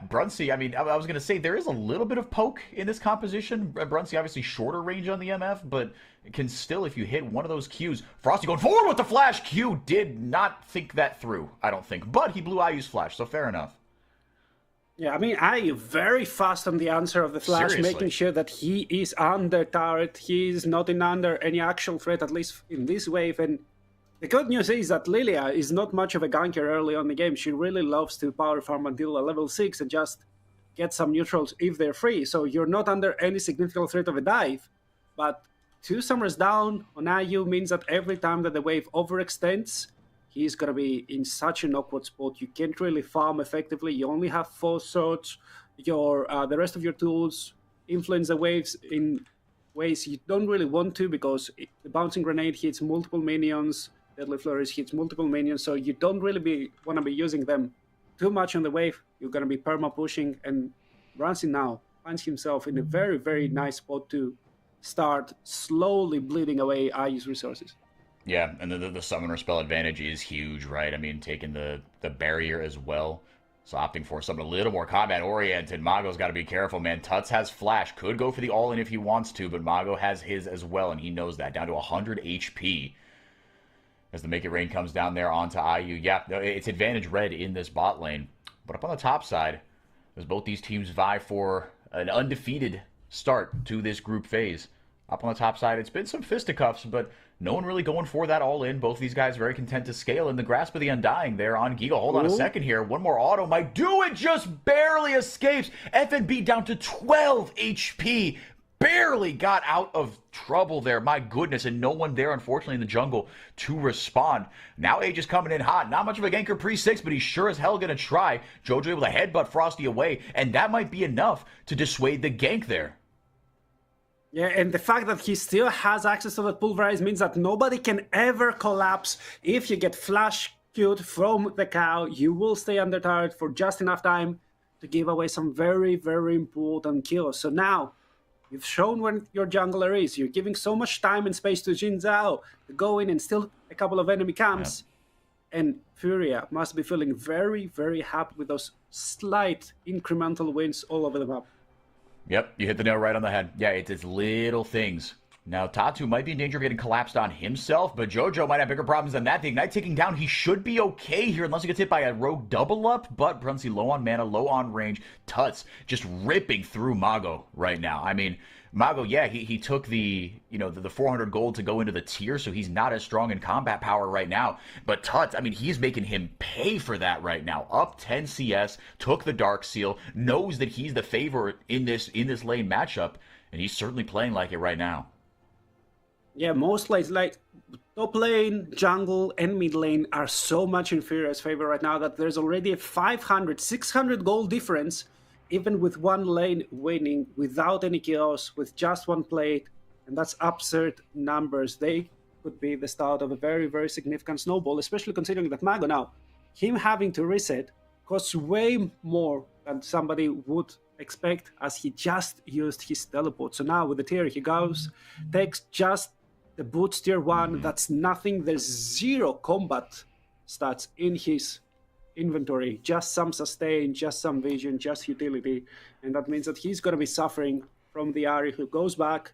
Brunsey. I mean, I was going to say there is a little bit of poke in this composition. Brunsey obviously shorter range on the MF, but it can still, if you hit one of those Qs. Frosty going forward with the flash. Q did not think that through, I don't think. But he blew IU's flash, so fair enough. Yeah, I mean, IU very fast on the answer of the flash, Seriously. making sure that he is under turret. He is not in under any actual threat, at least in this wave. And the good news is that Lilia is not much of a ganker early on the game. She really loves to power farm until a level 6 and just get some neutrals if they're free. So you're not under any significant threat of a dive. But 2 summers down on IU means that every time that the wave overextends, he's going to be in such an awkward spot. You can't really farm effectively. You only have 4 swords. The rest of your tools influence the waves in ways you don't really want to, because the bouncing grenade hits multiple minions. Deadly Flourish hits multiple minions, so you don't really want to be using them too much on the wave. You're going to be perma-pushing, and Brunsey now finds himself in a very, very nice spot to start slowly bleeding away IU's resources. Yeah, and the summoner spell advantage is huge, right? I mean, taking the barrier as well. So opting for something a little more combat-oriented. Mago's got to be careful, man. Tuts has flash. Could go for the all-in if he wants to, but Mago has his as well, and he knows that. Down to 100 HP. As the Make It Rain comes down there onto IU. Yeah, it's advantage red in this bot lane. But up on the top side, as both these teams vie for an undefeated start to this group phase. Up on the top side, it's been some fisticuffs, but no one really going for that all-in. Both of these guys very content to scale in the grasp of the Undying there on Giga. Hold on a second here. One more auto might do it. Just barely escapes. FNB down to 12 HP. Barely got out of trouble there. My goodness. And no one there, unfortunately, in the jungle to respond. Now Age is coming in hot. Not much of a ganker pre-6, but he's sure as hell going to try. Jojo able to headbutt Frosty away, and that might be enough to dissuade the gank there. Yeah, and the fact that he still has access to that pulverize means that nobody can ever collapse. If you get flash queued from the cow, you will stay under turret for just enough time to give away some very, very important kills. So now, you've shown when your jungler is. You're giving so much time and space to Jin Zhao to go in and steal a couple of enemy camps. Yeah. And Furia must be feeling very, very happy with those slight incremental wins all over the map. Yep, you hit the nail right on the head. Yeah, it's little things. Now, Tatu might be in danger of getting collapsed on himself, but Jojo might have bigger problems than that. The Ignite taking down, he should be okay here unless he gets hit by a rogue double up, but Brunsey low on mana, low on range. Tuts just ripping through Mago right now. I mean, Mago, yeah, he took the 400 gold to go into the tier, so he's not as strong in combat power right now. But Tuts, I mean, he's making him pay for that right now. Up 10 CS, took the Dark Seal, knows that he's the favorite in this lane matchup, and he's certainly playing like it right now. Yeah, most lanes, like top lane, jungle, and mid lane are so much in Furia's favor right now that there's already a 500, 600 gold difference, even with one lane winning without any kills, with just one plate, and that's absurd numbers. They could be the start of a very, very significant snowball, especially considering that Mago now, him having to reset, costs way more than somebody would expect, as he just used his teleport. So now with the tier, he goes, takes just the boots tier 1, that's nothing. There's 0 combat stats in his inventory, just some sustain, just some vision, just utility, and that means that he's going to be suffering from the Ahri, who goes back,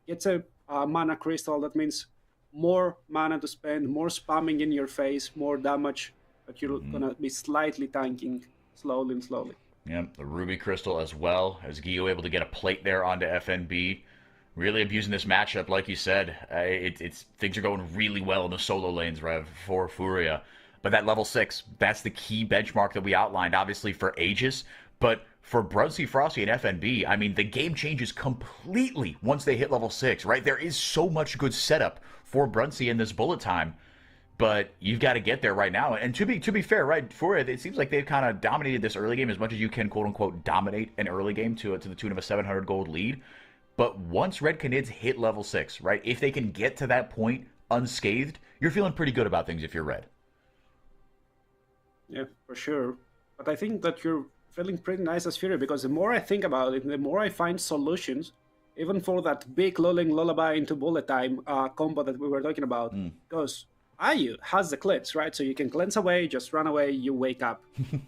gets a mana crystal. That means more mana to spend, more spamming in your face, more damage, but you're going to be slightly tanking slowly and slowly. Yeah, the Ruby Crystal as well, as Gio able to get a plate there onto FNB. Really abusing this matchup, like you said. It's things are going really well in the solo lanes, right, for Furia. But that level 6, that's the key benchmark that we outlined, obviously, for Aegis. But for Brunsey, Frosty, and FNB, I mean, the game changes completely once they hit level 6, right? There is so much good setup for Brunsey in this bullet time. But you've got to get there right now. And to be fair, right, Furia, it seems like they've kind of dominated this early game as much as you can, quote-unquote, dominate an early game to the tune of a 700 gold lead. But once Red Canids hit level 6, right, if they can get to that point unscathed, you're feeling pretty good about things if you're Red. Yeah, for sure. But I think that you're feeling pretty nice as Furia, because the more I think about it, the more I find solutions, even for that big lulling lullaby into bullet time combo that we were talking about. Because Ayu has the cleanse, right? So you can cleanse away, just run away, you wake up.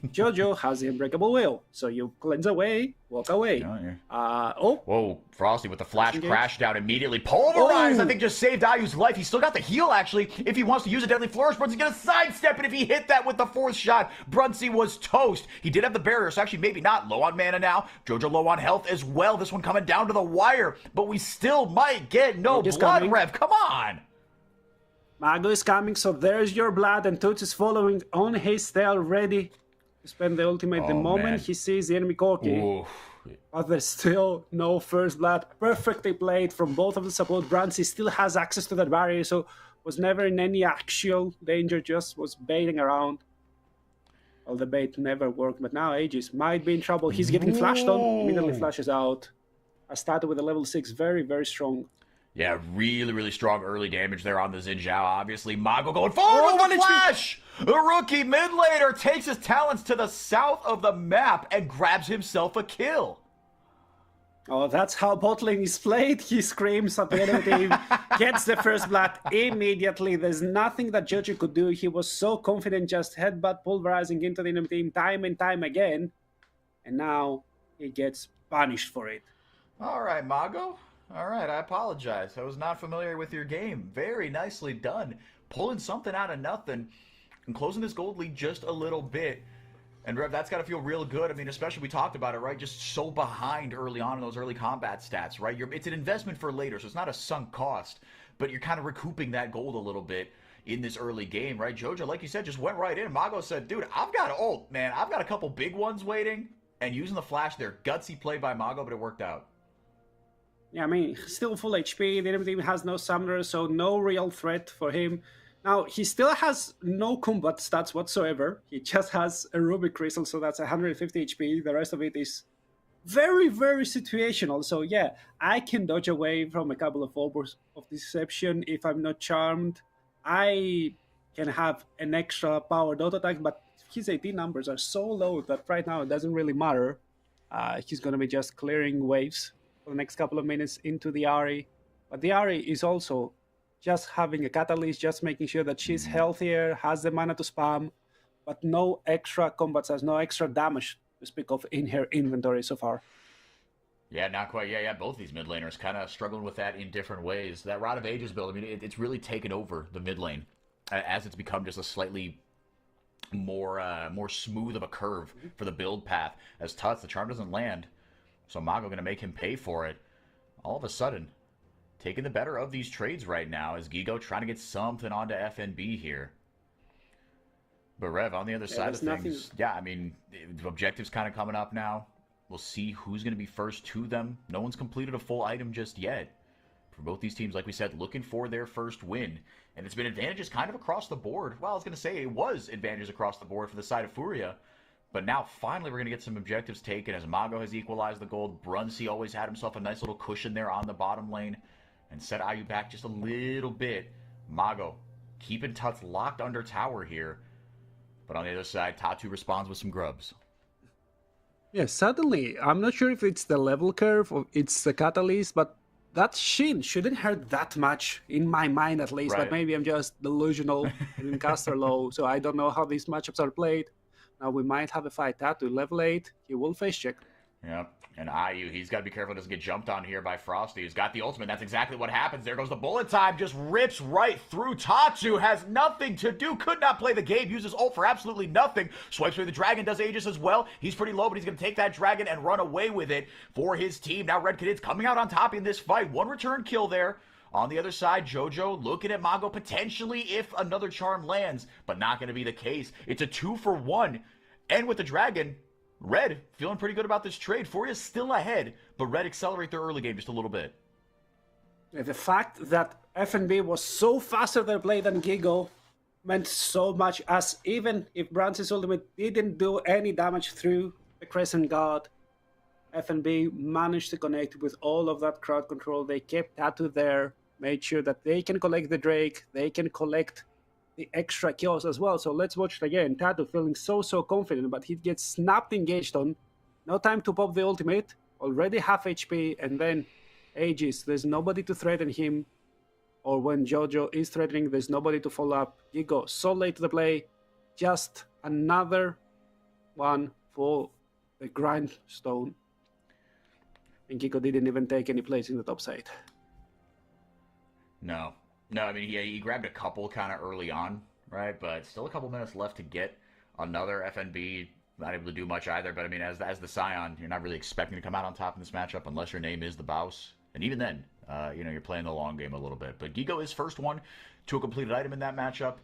Jojo has the unbreakable will, so you cleanse away, walk away. Whoa, Frosty with the flash engage. crash down immediately. Polarized, I think, just saved Ayu's life. He's still got the heal, actually. If he wants to use a deadly flourish, Brunsey's gonna sidestep it. If he hit that with the fourth shot, Brunsey was toast. He did have the barrier, so actually maybe not. Low on mana now. Jojo low on health as well. This one coming down to the wire, but we still might get no blood, coming. Rev. Come on! Mago is coming, so there's your blood, and Toots is following on his tail, ready to spend the ultimate the moment he sees the enemy Corki. Oof. But there's still no first blood. Perfectly played from both of the support. Brunsey still has access to that barrier, so was never in any actual danger, just was baiting around. Well, the bait never worked, but now Aegis might be in trouble. He's getting flashed on, immediately flashes out. I started with a level 6, very, very strong. Yeah, really, really strong early damage there on the Xin Zhao. Obviously, Mago going forward with the flash! The rookie mid laner takes his talents to the south of the map and grabs himself a kill. Oh, that's how bot lane is played. He screams at the enemy team, gets the first blood immediately. There's nothing that Jojo could do. He was so confident, just headbutt pulverizing into the enemy team time and time again. And now he gets punished for it. All right, Mago. All right, I apologize. I was not familiar with your game. Very nicely done. Pulling something out of nothing and closing this gold lead just a little bit. And Rev, that's got to feel real good. I mean, especially we talked about it, right? Just so behind early on in those early combat stats, right? It's an investment for later, so it's not a sunk cost. But you're kind of recouping that gold a little bit in this early game, right? Jojo, like you said, just went right in. Mago said, dude, I've got ult, man. I've got a couple big ones waiting. And using the flash there, gutsy play by Mago, but it worked out. Yeah, I mean, still full HP. The enemy team has no summoner, so no real threat for him. Now, he still has no combat stats whatsoever. He just has a Ruby Crystal, so that's 150 HP. The rest of it is very, very situational. So yeah, I can dodge away from a couple of orbs of deception if I'm not charmed. I can have an extra power dot attack, but his AT numbers are so low that right now it doesn't really matter. He's going to be just clearing waves for the next couple of minutes into the Ahri. But the Ahri is also just having a catalyst, just making sure that she's healthier, has the mana to spam, but no extra combat stats, no extra damage to speak of in her inventory so far. Yeah, not quite. Yeah. Both these mid laners kind of struggling with that in different ways. That Rod of Ages build, I mean, it's really taken over the mid lane as it's become just a slightly more smooth of a curve for the build path. As Tuts, the charm doesn't land, so Mago going to make him pay for it. All of a sudden, taking the better of these trades right now as Gigo trying to get something onto FNB here. But Rev, on the other side of things, yeah, I mean, the objective's kind of coming up now. We'll see who's going to be first to them. No one's completed a full item just yet. For both these teams, like we said, looking for their first win. And it's been advantages kind of across the board. Well, I was going to say it was advantages across the board for the side of Furia. But now, finally, we're going to get some objectives taken as Mago has equalized the gold. Brunsey always had himself a nice little cushion there on the bottom lane. And set Ayu back just a little bit. Mago keeping Tuts locked under tower here. But on the other side, Tatu responds with some grubs. Yeah, suddenly, I'm not sure if it's the level curve or it's the catalyst, but that Shin shouldn't hurt that much, in my mind at least. Right. But maybe I'm just delusional and in caster low, so I don't know how these matchups are played. Now we might have a fight. Tatu, level 8, he will face check. Yep. And Ayu, he's got to be careful he doesn't get jumped on here by Frosty. He's got the ultimate. That's exactly what happens. There goes the bullet time. Just rips right through. Tatu has nothing to do. Could not play the game. Uses ult for absolutely nothing. Swipes through the dragon. Does Aegis as well. He's pretty low, but he's going to take that dragon and run away with it for his team. Now Red Canids coming out on top in this fight. One return kill there. On the other side, Jojo looking at Mago potentially if another charm lands, but not going to be the case. It's a 2-for-1. And with the dragon, Red feeling pretty good about this trade. Furia's still ahead, but Red accelerate their early game just a little bit. The fact that FNB was so faster their play than Gigo meant so much, as even if Brunsey's ultimate didn't do any damage through the Crescent Guard, FNB managed to connect with all of that crowd control. They kept Tatu there, made sure that they can collect the Drake, they can collect the extra kills as well. So let's watch it again. Tatu feeling so confident, but he gets snapped engaged on. No time to pop the ultimate. Already half HP, and then Aegis. There's nobody to threaten him. or when Jojo is threatening, there's nobody to follow up. Gigo so late to the play, just another one for the grindstone. And Gigo didn't even take any plays in the top side. No, I mean, he grabbed a couple kind of early on, right? But still a couple minutes left to get another FNB. Not able to do much either, but I mean, as the Scion, you're not really expecting to come out on top in this matchup unless your name is the Baus. And even then, you're playing the long game a little bit. But Gigo is first one to a completed item in that matchup.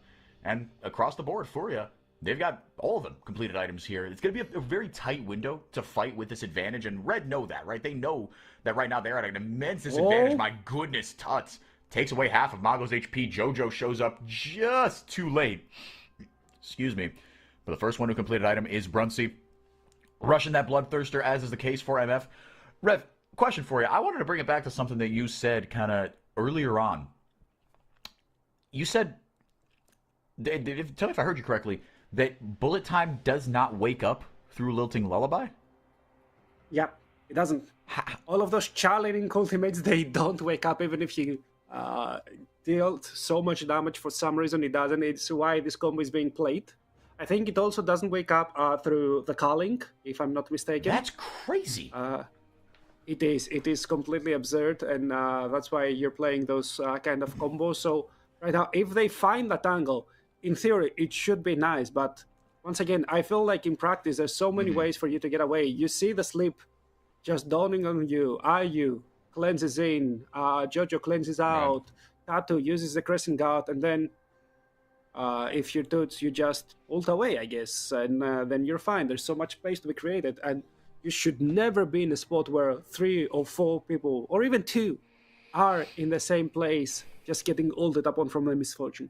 And across the board, Furia, they've got all of them completed items here. It's going to be a very tight window to fight with this advantage. And Red know that, right? They know that right now they're at an immense disadvantage. My goodness, Tuts takes away half of Mago's HP. Jojo shows up just too late. Excuse me. But the first one to completed item is Brunsey. Rushing that Bloodthirster, as is the case for MF. Rev, question for you. I wanted to bring it back to something that you said kind of earlier on. You said, tell me if I heard you correctly, that bullet time does not wake up through Lilting Lullaby? Yep, it doesn't. All of those challenging ultimates, they don't wake up even if you dealt so much damage. For some reason it doesn't. It's why this combo is being played. I think it also doesn't wake up through the calling, if I'm not mistaken. That's crazy. It is completely absurd, and that's why you're playing those kind of combos. So right now, if they find that angle, in theory, it should be nice. But once again, I feel like in practice, there's so many ways for you to get away. You see the sleep just dawning on you. Ayu cleanses in, Jojo cleanses out, Tattoo uses the Crescent Guard, and then if you're Toots, you just ult away, I guess, and then you're fine. There's so much space to be created, and you should never be in a spot where 3 or 4 people, or even 2, are in the same place, just getting ulted upon from a misfortune.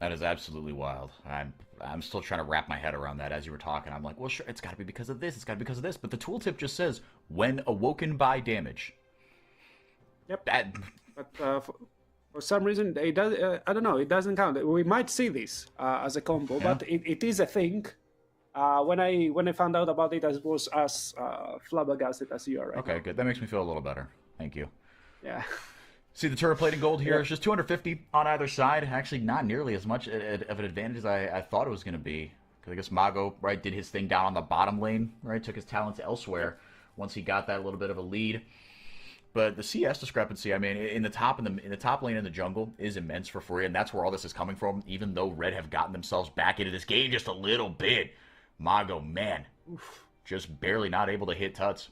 That is absolutely wild. I'm still trying to wrap my head around that as you were talking. I'm like, well, sure, it's got to be because of this. It's got to be because of this. But the tooltip just says, when awoken by damage. Yep. But for some reason, it does. I don't know. It doesn't count. We might see this as a combo, but it is a thing. When I found out about it, I was as flabbergasted as you are right Okay, now. good. That makes me feel a little better. Thank you. Yeah. See the turret plating gold here. It's just 250 on either side. Actually, not nearly as much of an advantage as I thought it was going to be. Because I guess Mago, right, did his thing down on the bottom lane, right? Took his talents elsewhere once he got that little bit of a lead. But the CS discrepancy, I mean, in the top lane in the jungle is immense for Furia, and that's where all this is coming from. Even though Red have gotten themselves back into this game just a little bit, Mago, man, just barely not able to hit Tuts.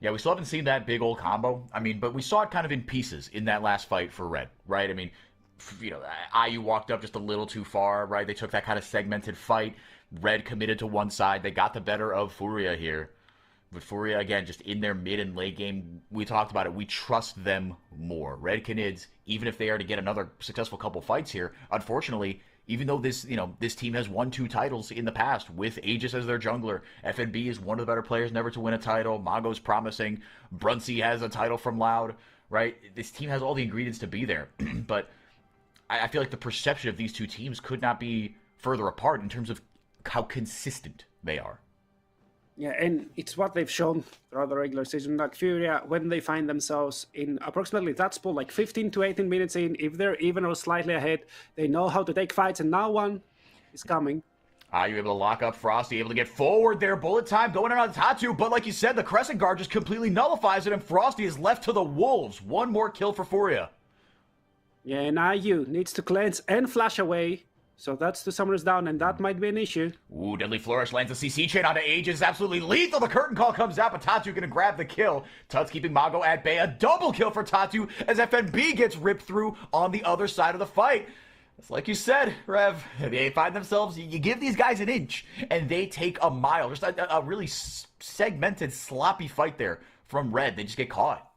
Yeah, we still haven't seen that big old combo. I mean, but we saw it kind of in pieces in that last fight for Red, right? I mean, IU walked up just a little too far, right? They took that kind of segmented fight. Red committed to one side. They got the better of Furia here. But Furia, again, just in their mid and late game, we talked about it. We trust them more. Red Canids, even if they are to get another successful couple fights here, unfortunately, even though this team has won 2 titles in the past with Aegis as their jungler, FNB is one of the better players never to win a title. Mago's promising. Brunsey has a title from Loud, right? This team has all the ingredients to be there. But I feel like the perception of these 2 teams could not be further apart in terms of how consistent they are. Yeah, and it's what they've shown throughout the regular season. Like Furia, when they find themselves in approximately that spot, like 15 to 18 minutes in, if they're even or slightly ahead, they know how to take fights, and now one is coming. You're able to lock up Frosty, able to get forward there. Bullet time going in on Tattoo, but like you said, the Crescent Guard just completely nullifies it, and Frosty is left to the wolves. One more kill for Furia. Yeah, and IU needs to cleanse and flash away. So that's 2 summoners down, and that might be an issue. Ooh, Deadly Flourish lands a CC chain onto Aegis. Absolutely lethal. The curtain call comes out, but Tattoo going to grab the kill. Tuts keeping Mago at bay. A double kill for Tattoo as FNB gets ripped through on the other side of the fight. It's like you said, Rev. They find themselves, you give these guys an inch, and they take a mile. Just a really segmented, sloppy fight there from Red. They just get caught.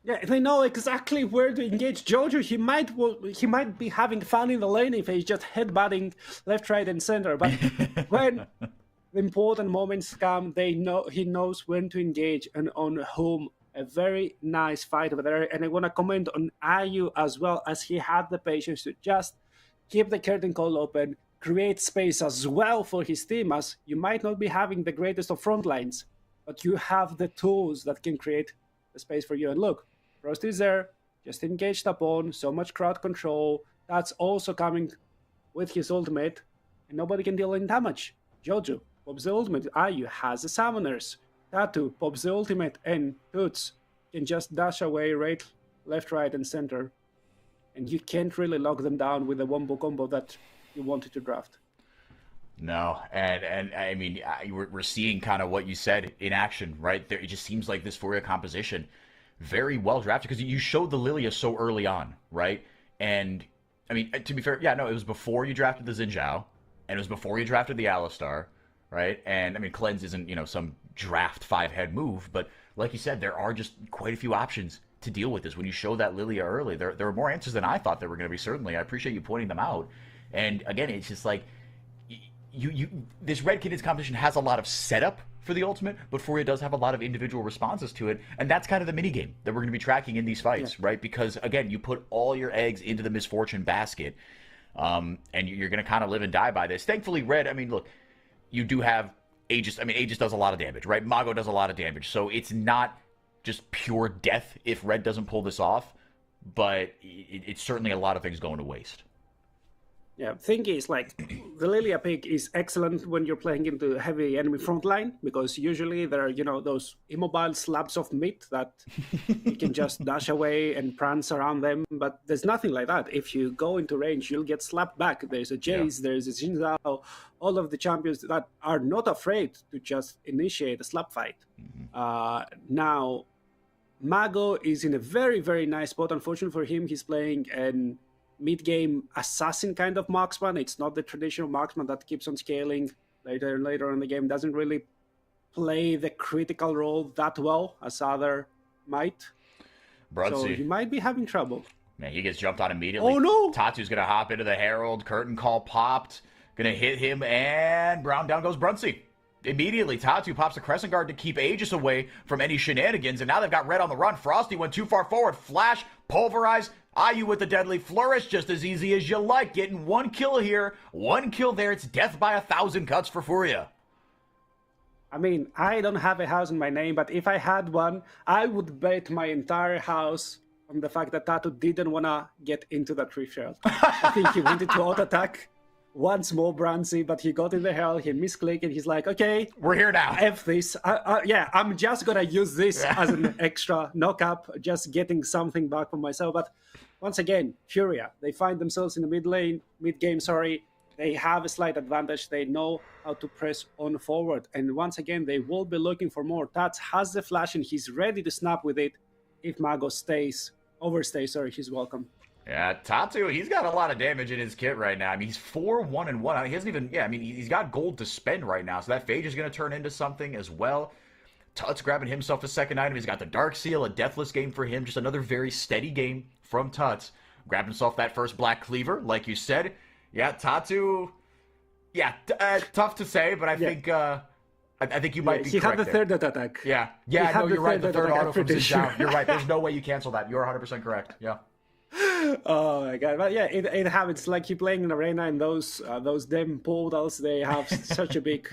Yeah, they know exactly where to engage Jojo. He might be having fun in the lane if he's just headbutting left, right, and center. But when the important moments come, he knows when to engage and on whom. A very nice fight over there. And I want to comment on IU as well, as he had the patience to just keep the curtain call open, create space as well for his team, as you might not be having the greatest of front lines, but you have the tools that can create the space for you. And look, Frost is there, just engaged upon, so much crowd control. That's also coming with his ultimate, and nobody can deal any damage. Jojo pops the ultimate. Ayu has the summoners. Tatu pops the ultimate, and Toots can just dash away right, left, right, and center. And you can't really lock them down with a wombo combo that you wanted to draft. No, and I mean, we're seeing kind of what you said in action, right? There, it just seems like this Furia composition very well drafted because you showed the Lilia so early on, right? And I mean, to be fair, yeah, no, it was before you drafted the Xin Zhao, and it was before you drafted the Alistar, right? And I mean, cleanse isn't some draft 5-head move, but like you said, there are just quite a few options to deal with this. When you show that Lilia early, there were more answers than I thought there were going to be. Certainly, I appreciate you pointing them out. And again, it's just like this Red Canids competition has a lot of setup for the ultimate, but Furia does have a lot of individual responses to it, and that's kind of the mini game that we're going to be tracking in these fights, right? Because again, you put all your eggs into the misfortune basket, and you're going to kind of live and die by this. Thankfully, Red, I mean, look, you do have Aegis. I mean, Aegis does a lot of damage, right? Mago does a lot of damage, so it's not just pure death if Red doesn't pull this off, but it's certainly a lot of things going to waste. Yeah, thing is, like, the Lilia pick is excellent when you're playing into heavy enemy frontline, because usually there are, those immobile slabs of meat that you can just dash away and prance around them, but there's nothing like that. If you go into range, you'll get slapped back. There's a Jace, there's a Xin Zhao, all of the champions that are not afraid to just initiate a slap fight. Now, Mago is in a very, very nice spot. Unfortunately for him, he's playing an mid-game assassin kind of marksman. It's not the traditional marksman that keeps on scaling later and later in the game. Doesn't really play the critical role that well as other might. So you might be having trouble. Man, he gets jumped on immediately. Oh no! Tatu's gonna hop into the Herald. Curtain call popped. Gonna hit him, and Brown down goes Brunsey. Immediately, Tatu pops the Crescent Guard to keep Aegis away from any shenanigans, and now they've got Red on the run. Frosty went too far forward. Flash, pulverize. Ayu with the deadly flourish, just as easy as you like. Getting one kill here, one kill there. It's death by 1,000 cuts for Furia. I mean, I don't have a house in my name, but if I had one, I would bet my entire house on the fact that Tatu didn't want to get into that tree shell. I think he wanted to auto-attack once more Brancy, but he got in the hell, he misclicked, and he's like, okay, we're here now. F this. Yeah, I'm just going to use this as an extra knock-up, just getting something back for myself. But once again, Furia, they find themselves in the mid-game, they have a slight advantage. They know how to press on forward. And once again, they will be looking for more. Tats has the flash, and he's ready to snap with it if Mago overstays, he's welcome. Yeah, Tatu, he's got a lot of damage in his kit right now. I mean, he's 4-1-1. He hasn't even, he's got gold to spend right now. So that Phage is going to turn into something as well. Tut's grabbing himself a second item. He's got the Dark Seal, a deathless game for him. Just another very steady game from Tuts. Grabbed himself that first Black Cleaver, like you said. Yeah, Tatu, tough to say, but I think you might be correct. He had the third attack. Yeah, no, you're right. The third auto from Xin. You're right. There's no way you cancel that. You're 100% correct. Yeah. Oh my god! But yeah, it happens. Like you playing in arena, and those damn portals, they have such a big,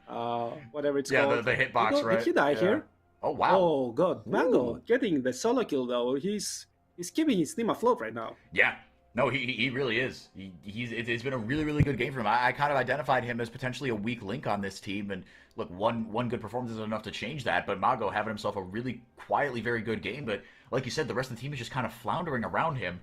whatever it's called. Yeah, the hitbox, right? Did he die here? Oh wow! Oh god, Mango getting the solo kill though. He's keeping his team afloat right now. Yeah. No, he really is. It's been a really, really good game for him. I kind of identified him as potentially a weak link on this team, and look, one good performance is enough to change that. But Mago having himself a really quietly very good game, but like you said, the rest of the team is just kind of floundering around him.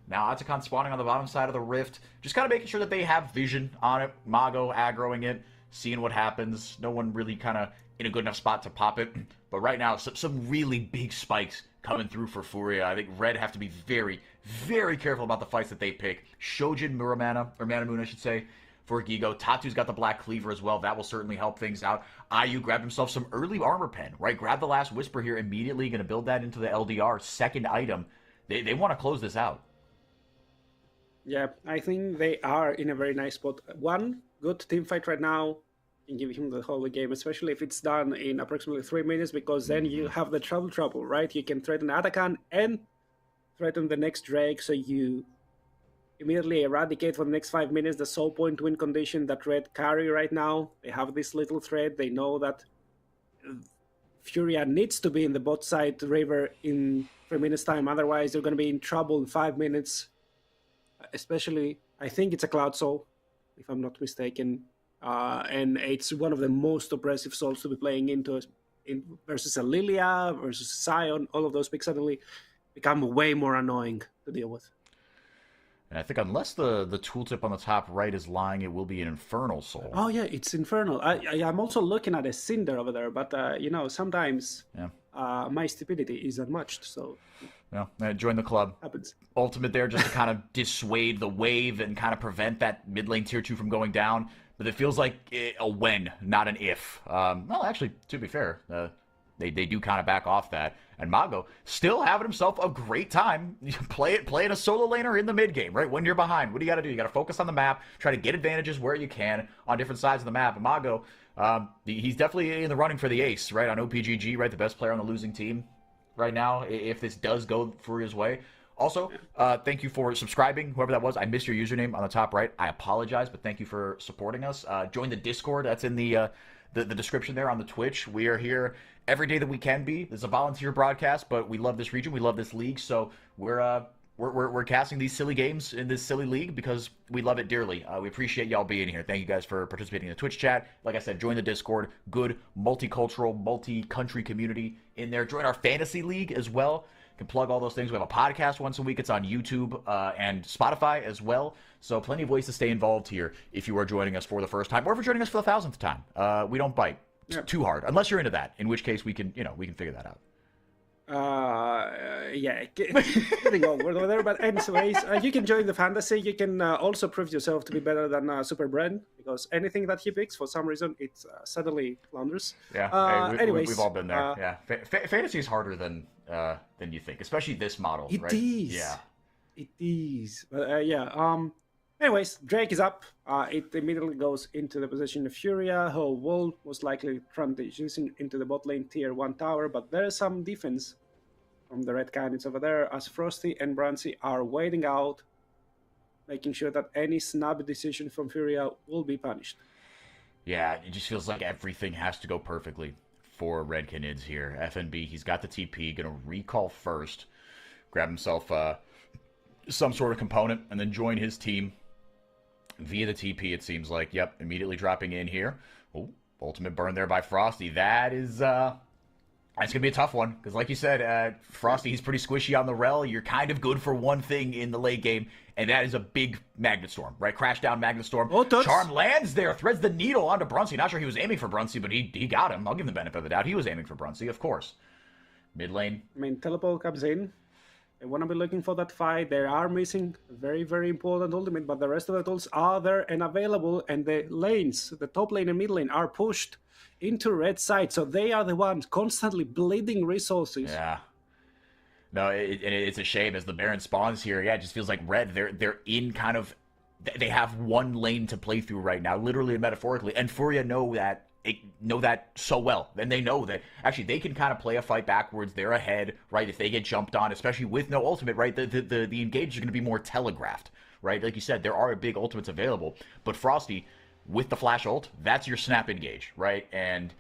Now Atacon spawning on the bottom side of the rift, just kind of making sure that they have vision on it. Mago aggroing it, seeing what happens. No one really kind of in a good enough spot to pop it. But right now, some really big spikes coming through for Furia. I think Red have to be very, very careful about the fights that they pick. Shojin Muramana, or Manamoon, I should say, for Gigo. Tatu's got the Black Cleaver as well. That will certainly help things out. Ayu grabbed himself some early armor pen, right? Grab the last Whisper here immediately. Going to build that into the LDR. Second item. They want to close this out. Yeah, I think they are in a very nice spot. One good team fight right now can give him the whole game, especially if it's done in approximately 3 minutes, because then you have the trouble, right? You can threaten Atacon and threaten the next Drake, so you immediately eradicate for the next 5 minutes the soul point win condition that Red carry right now. They have this little threat. They know that Furia needs to be in the bot side river in 3 minutes time. Otherwise, they're going to be in trouble in 5 minutes. Especially, I think it's a Cloud Soul, if I'm not mistaken. And it's one of the most oppressive souls to be playing versus a Lilia, versus Sion. All of those picks suddenly become way more annoying to deal with. And I think unless the tooltip on the top right is lying, it will be an Infernal Soul. Oh yeah, it's Infernal. I'm also looking at a Cinder over there, but sometimes my stupidity is unmatched. So join the club. Happens. Ultimate there just to kind of dissuade the wave and kind of prevent that mid lane tier 2 from going down. But it feels like a when, not an if. Well, actually, to be fair, they do kind of back off that. And Mago still having himself a great time playing a solo laner in the mid game, right? When you're behind, what do you got to do? You got to focus on the map, try to get advantages where you can on different sides of the map. And Mago, he's definitely in the running for the ace, right? On OPGG, right? The best player on the losing team right now, if this does go Furia's way. Also, thank you for subscribing, whoever that was. I missed your username on the top right. I apologize, but thank you for supporting us. Join the Discord. That's in the description there on the Twitch. We are here every day that we can be. This is a volunteer broadcast, but we love this region. We love this league, so we're casting these silly games in this silly league because we love it dearly. We appreciate y'all being here. Thank you guys for participating in the Twitch chat. Like I said, join the Discord. Good multicultural, multi-country community in there. Join our fantasy league as well. Can plug all those things. We have a podcast once a week. It's on YouTube and Spotify as well. So plenty of ways to stay involved here if you are joining us for the first time or if you're joining us for the 1,000th time. We don't bite too hard unless you're into that, in which case we can figure that out. Getting over there. But anyways, you can join the fantasy. You can also prove yourself to be better than Super Brand, because anything that he picks, for some reason, it suddenly flounders. Yeah. Anyways, we've all been there. Fantasy is harder than you think, especially this model. It is. Yeah. It is. But anyways, Drake is up. It immediately goes into the position of Furia, who will most likely transition into the bot lane tier 1 tower, but there is some defense from the red Canids over there, as Frosty and Brancy are waiting out, making sure that any snub decision from Furia will be punished. Yeah, it just feels like everything has to go perfectly for red Canids here. FNB, he's got the TP, gonna recall first, grab himself some sort of component, and then join his team via the TP, it seems like. Yep, immediately dropping in here. Oh, ultimate burn there by Frosty. That is, that's going to be a tough one, because like you said, Frosty, he's pretty squishy on the rel. You're kind of good for one thing in the late game, and that is a big Magnet Storm, right? Crash down Magnet Storm. Oh, Charm lands there, threads the needle onto Bruncy. Not sure he was aiming for Bruncy, but he got him. I'll give him the benefit of the doubt. He was aiming for Bruncy, of course. Mid lane. I mean, Teleport comes in. They want to be looking for that fight. They are missing a very, very important ultimate, but the rest of the tools are there and available, and the lanes, the top lane and mid lane, are pushed into red side, so they are the ones constantly bleeding resources. Yeah. No, it's a shame as the Baron spawns here. Yeah, it just feels like red. They're in kind of, they have one lane to play through right now, literally and metaphorically, and Furia know that so well. And they know that actually they can kind of play a fight backwards. They're ahead, right? If they get jumped on, especially with no ultimate, right? The engage is going to be more telegraphed, right? Like you said, there are big ultimates available, but Frosty with the flash ult, that's your snap engage, right? And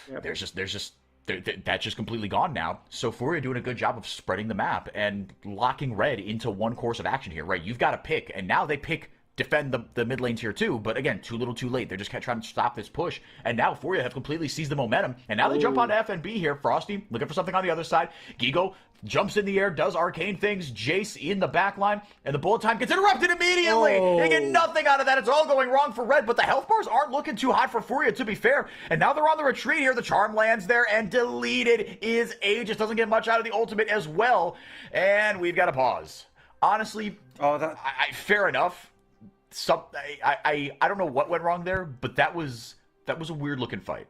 that's just completely gone now. So Furia doing a good job of spreading the map and locking red into one course of action here, right? You've got to pick, and now they pick defend the mid lane tier 2, but again, too little too late. They're just trying to stop this push, and now Furia have completely seized the momentum, and now they jump onto FNB here. Frosty looking for something on the other side. Gigo jumps in the air, does arcane things. Jace in the back line, and the bullet time gets interrupted immediately. They get nothing out of that. It's all going wrong for red, but the health bars aren't looking too hot for Furia, to be fair, and now they're on the retreat here. The charm lands there, and deleted is Aegis. Doesn't get much out of the ultimate as well, and we've got to pause. Honestly, fair enough. I don't know what went wrong there, but that was a weird looking fight.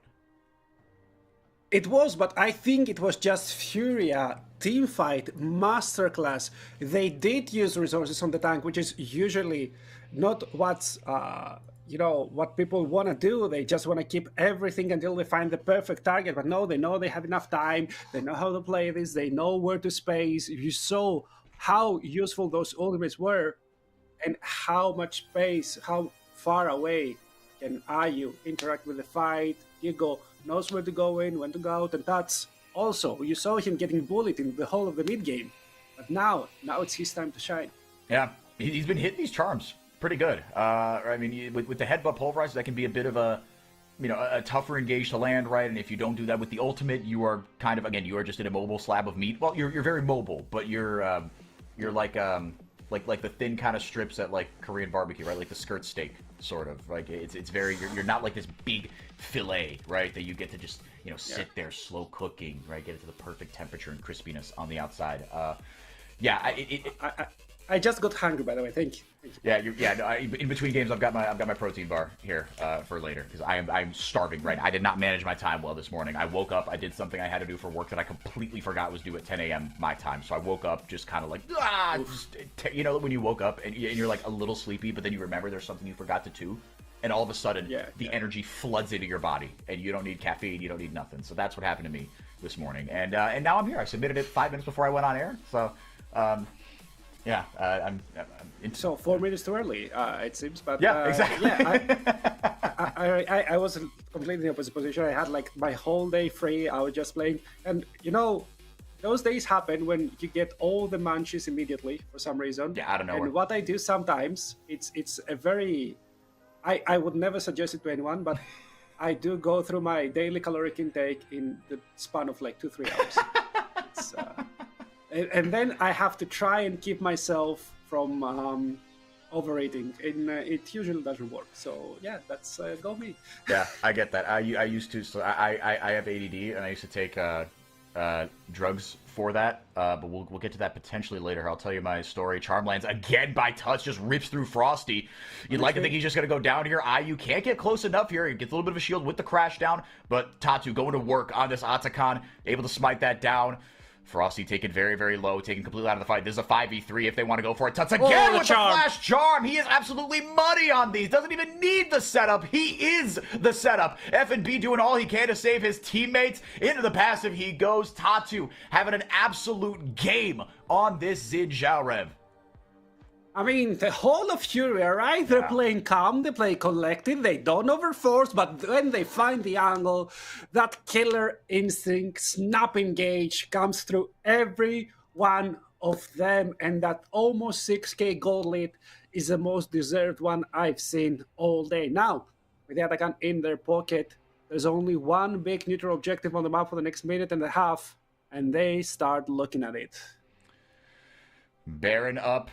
It was, but I think it was just Furia team fight masterclass. They did use resources on the tank, which is usually not what's what people want to do. They just want to keep everything until they find the perfect target. But no, they know they have enough time. They know how to play this. They know where to space. You saw how useful those ultimates were, and how much space, how far away can Ayu interact with the fight. Gigo knows where to go in, when to go out, and that's also, you saw him getting bullied in the whole of the mid game. But now it's his time to shine. Yeah, he's been hitting these charms pretty good. I mean, with the headbutt pulverizer, that can be a bit of a tougher engage to land, right? And if you don't do that with the ultimate, you are kind of, again, you are just an immobile slab of meat. Well, you're very mobile, but you're like the thin kind of strips at like Korean barbecue, right? Like the skirt steak, sort of. Like it's very, you're not like this big fillet, right? That you get to just sit there slow cooking, right? Get it to the perfect temperature and crispiness on the outside. I just got hungry, by the way. Thank you. Yeah, in between games, I've got my protein bar here for later because I'm starving. Right, I did not manage my time well this morning. I woke up, I did something I had to do for work that I completely forgot was due at 10 a.m. my time. So I woke up just kind of like when you woke up and you're like a little sleepy, but then you remember there's something you forgot to do, and all of a sudden the energy floods into your body, and you don't need caffeine, you don't need nothing. So that's what happened to me this morning, and now I'm here. I submitted it 5 minutes before I went on air, so. So 4 minutes too early, it seems. But exactly. I was completely in the opposite position. I had like my whole day free. I was just playing, and those days happen when you get all the munchies immediately for some reason. Yeah, I don't know. And what I do sometimes, it's a very, I would never suggest it to anyone, but I do go through my daily caloric intake in the span of like 2-3 hours. And then I have to try and keep myself from overeating, and it usually doesn't work. So yeah, that's go me. Yeah, I get that. I used to. So I have ADD, and I used to take drugs for that. But we'll get to that potentially later. I'll tell you my story. Charmlands again by touch, just rips through Frosty. You'd like to think he's just gonna go down here. IU can't get close enough here. He gets a little bit of a shield with the crash down, but Tatu going to work on this Atakan, able to smite that down. Frosty taken very, very low, taken completely out of the fight. This is a 5v3 if they want to go for it. Tuts again with the flash charm. He is absolutely money on these. Doesn't even need the setup. He is the setup. F&B doing all he can to save his teammates. Into the passive he goes. Tatu having an absolute game on this Xin Zhao Rev. I mean, the whole of Furia, right? They're playing calm, they play collected, they don't overforce, but when they find the angle, that killer instinct, snap engage, comes through every one of them, and that almost 6k gold lead is the most deserved one I've seen all day. Now, with the Atakan in their pocket, there's only one big neutral objective on the map for the next minute and a half, and they start looking at it. Baron up.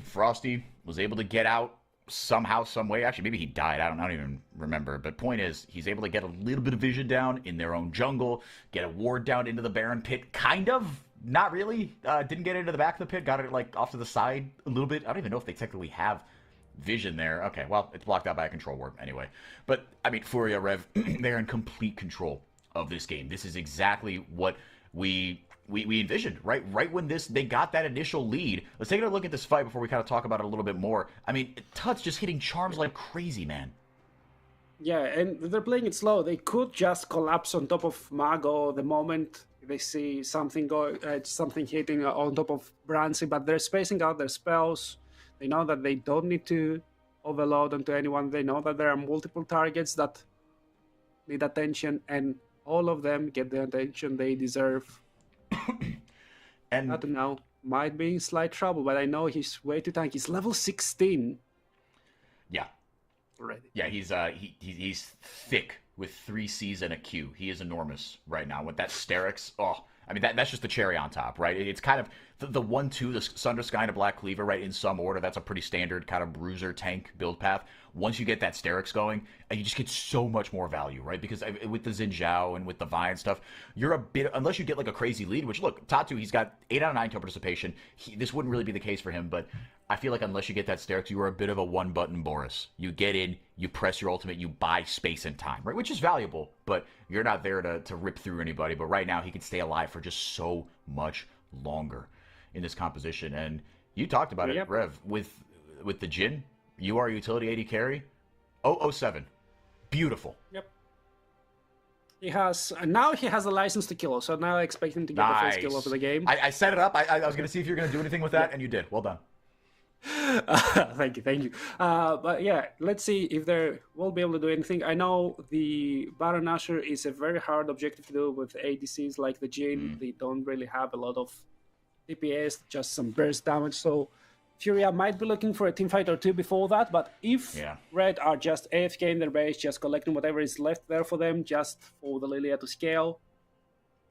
Frosty was able to get out somehow, some way. Actually, maybe he died. I don't even remember. But point is, he's able to get a little bit of vision down in their own jungle, get a ward down into the Baron pit. Kind of. Not really. Didn't get into the back of the pit. Got it like off to the side a little bit. I don't even know if they technically have vision there. Okay, well, it's blocked out by a control ward anyway. But, I mean, Furia, Rev, they're in complete control of this game. This is exactly what we envisioned, right? Right when they got that initial lead. Let's take a look at this fight before we kind of talk about it a little bit more. I mean, Tut's just hitting charms like crazy, man. Yeah, and they're playing it slow. They could just collapse on top of Mago the moment they see something something hitting on top of Brancy, but they're spacing out their spells. They know that they don't need to overload onto anyone. They know that there are multiple targets that need attention, and all of them get the attention they deserve. And I don't know, might be in slight trouble, but I know he's way too tanky. He's level 16. Yeah. Already. Yeah, he's thick with 3 C's and a Q. He is enormous right now with that Sterix. Oh, I mean, that's just the cherry on top, right? It's kind of the 1-2, the Sunder Sky and a Black Cleaver, right, in some order. That's a pretty standard kind of bruiser tank build path. Once you get that Sterix going, and you just get so much more value, right? Because with the Xin Zhao and with the Vi and stuff, you're a bit, unless you get like a crazy lead, which look, Tatu, he's got 8 out of 9 kill participation. This wouldn't really be the case for him, but I feel like unless you get that Sterix, you are a bit of a one-button Boris. You get in, you press your ultimate, you buy space and time, right? Which is valuable, but you're not there to rip through anybody. But right now, he can stay alive for just so much longer in this composition. And you talked about it, Rev, with the Jhin. You are utility 80 carry. 007. Beautiful. Yep. He has a license to kill, so now I expect him to get the first kill of the game. I set it up. I was going to see if you're going to do anything with that, and you did. Well done. Thank you. But yeah, let's see if they will be able to do anything. I know the Baron Nashor is a very hard objective to do with ADCs like the Jin. They don't really have a lot of DPS, just some burst damage. So Furia might be looking for a team fight or two before that. But if Red are just AFK in their base, just collecting whatever is left there for them, just for the Lilia to scale,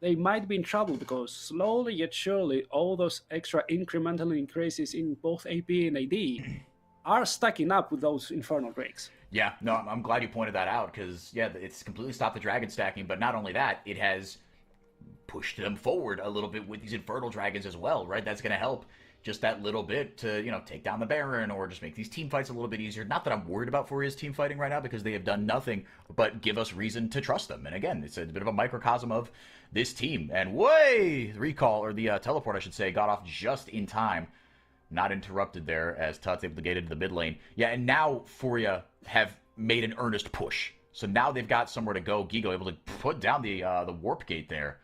they might be in trouble because slowly yet surely all those extra incremental increases in both AP and AD are stacking up with those Infernal Drakes. Yeah, no, I'm glad you pointed that out because, yeah, it's completely stopped the dragon stacking, but not only that, it has pushed them forward a little bit with these Infernal Dragons as well, right? That's going to help just that little bit to, take down the Baron or just make these team fights a little bit easier. Not that I'm worried about Furia's team fighting right now because they have done nothing but give us reason to trust them. And again, it's a bit of a microcosm of this team. And the recall, or the teleport, I should say, got off just in time. Not interrupted there as Tut's able to get into the mid lane. Yeah, and now Furia have made an earnest push. So now they've got somewhere to go. Gigo able to put down the warp gate there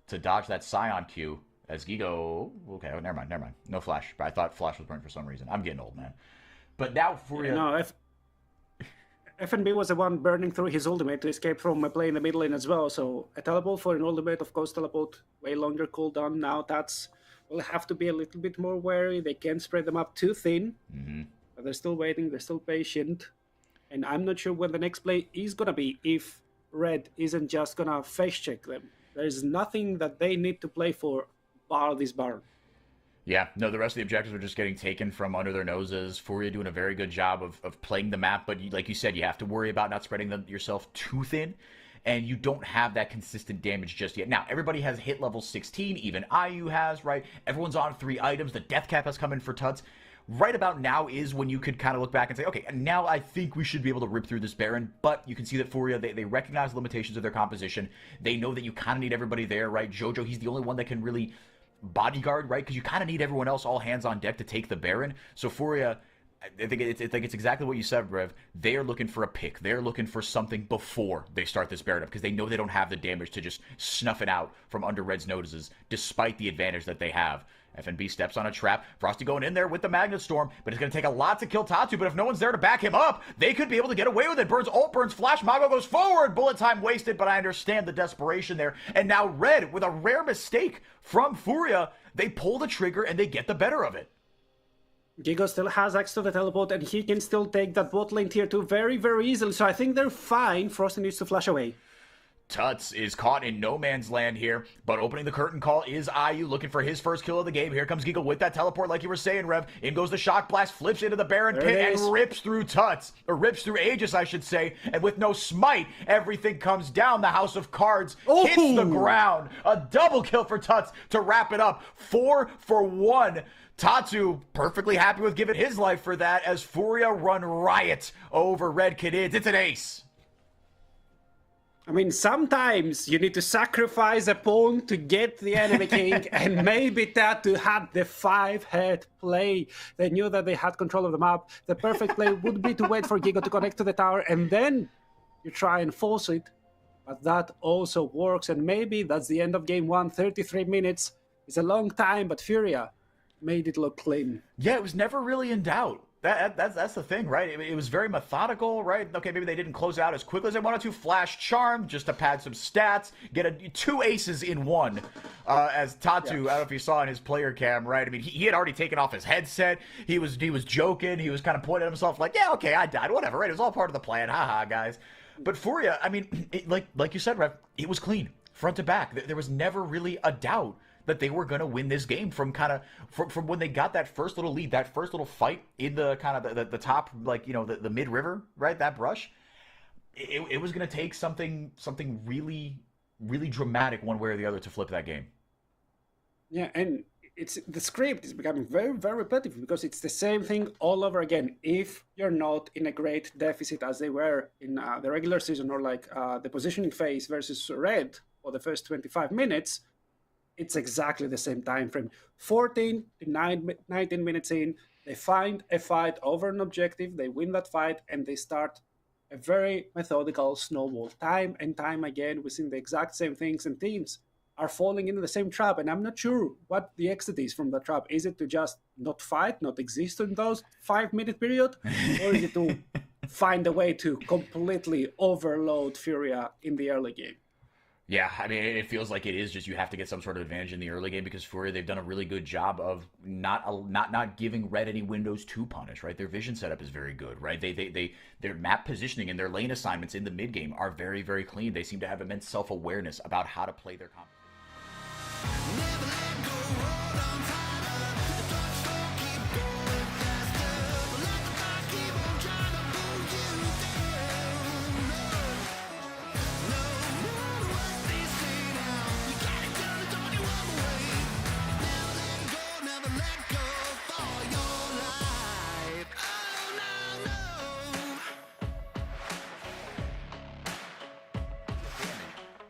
to dodge that Scion Q. As Gigo... Okay, never mind. No flash. I thought flash was burnt for some reason. I'm getting old, man. But now Furia... No, FNB was the one burning through his ultimate to escape from a play in the mid lane as well. So a teleport for an ultimate, of course, teleport way longer cooldown. Now that's... will have to be a little bit more wary. They can't spread them up too thin. But they're still waiting. They're still patient. And I'm not sure when the next play is going to be if Red isn't just going to face check them. There's nothing that they need to play for bar this Baron. Yeah, no, the rest of the objectives are just getting taken from under their noses. Furia doing a very good job of playing the map, but like you said, you have to worry about not spreading yourself too thin, and you don't have that consistent damage just yet. Now, everybody has hit level 16, even IU has, right? Everyone's on 3 items. The death cap has come in for Tuts. Right about now is when you could kind of look back and say, okay, now I think we should be able to rip through this Baron, but you can see that Furia, they recognize the limitations of their composition. They know that you kind of need everybody there, right? Jojo, he's the only one that can really bodyguard, right? Because you kind of need everyone else all hands on deck to take the Baron. So Furia, I think it's exactly what you said, Rev. They are looking for a pick. They're looking for something before they start this Baron up because they know they don't have the damage to just snuff it out from under Red's noses, despite the advantage that they have. FNB steps on a trap. Frosty going in there with the Magnet Storm, but it's going to take a lot to kill Tatu, but if no one's there to back him up, they could be able to get away with it. Burns ult, Burns flash, Mago goes forward, bullet time wasted, but I understand the desperation there. And now Red, with a rare mistake from Furia, they pull the trigger and they get the better of it. Gigo still has access to the teleport, and he can still take that bot lane tier 2 very, very easily, so I think they're fine. Frosty needs to flash away. Tuts is caught in no man's land here, but opening the curtain call is IU looking for his first kill of the game. Here comes Giga with that teleport like you were saying, Rev. In goes the shock blast, flips into the Baron pit and rips through Tuts, or rips through Aegis, I should say. And with no smite, everything comes down. The House of Cards hits the ground. A double kill for Tuts to wrap it up. 4 for 1. Tatu perfectly happy with giving his life for that as Furia run riot over Red Canids. It's an ace. I mean, sometimes you need to sacrifice a pawn to get the enemy king, and maybe Tatu had the 5-head play. They knew that they had control of the map. The perfect play would be to wait for Gigo to connect to the tower, and then you try and force it. But that also works, and maybe that's the end of game 1. 33 minutes is a long time, but Furia made it look clean. Yeah, it was never really in doubt. That's the thing, right? It was very methodical, right? Okay, maybe they didn't close out as quickly as they wanted to. Flash Charm just to pad some stats. Get 2 aces in 1. As Tatu, I don't know if you saw in his player cam, right? I mean, he had already taken off his headset. He was joking. He was kind of pointing at himself like, yeah, okay, I died. Whatever, right? It was all part of the plan. Haha, guys. But Furia, I mean, like you said, Rev, it was clean. Front to back. There was never really a doubt that they were going to win this game from when they got that first little lead, that first little fight in the kind of the top, like, the mid river, right? That brush. It was going to take something really, really dramatic one way or the other to flip that game. Yeah, and the script is becoming very, very repetitive because it's the same thing all over again. If you're not in a great deficit as they were in the regular season, or like the positioning phase versus Red for the first 25 minutes, it's exactly the same time frame. 14 to 19 minutes in, they find a fight over an objective, they win that fight, and they start a very methodical snowball. Time and time again, we've seen the exact same things, and teams are falling into the same trap, and I'm not sure what the exit is from the trap. Is it to just not fight, not exist in those 5-minute period, or is it to find a way to completely overload Furia in the early game? Yeah, I mean, it feels like it is just you have to get some sort of advantage in the early game because Furia, they've done a really good job of not giving Red any windows to punish, right? Their vision setup is very good, right? Their map positioning and their lane assignments in the mid game are very, very clean. They seem to have immense self-awareness about how to play their competition.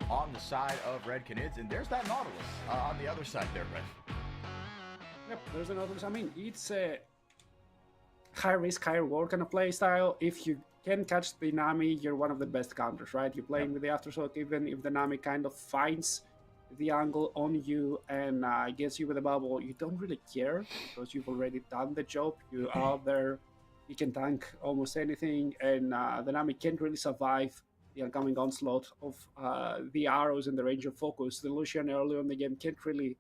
On the side of Red Canids, and there's that Nautilus on the other side there, Red. Yep, there's another. I mean, it's a high risk, high reward kind of play style. If you can catch the Nami, you're one of the best counters, right? You're playing with the Aftershock, even if the Nami kind of finds the angle on you and gets you with a bubble, you don't really care because you've already done the job. You are there, you can tank almost anything, and the Nami can't really survive the oncoming onslaught of the arrows and the range of focus. The Lucian early on in the game can't really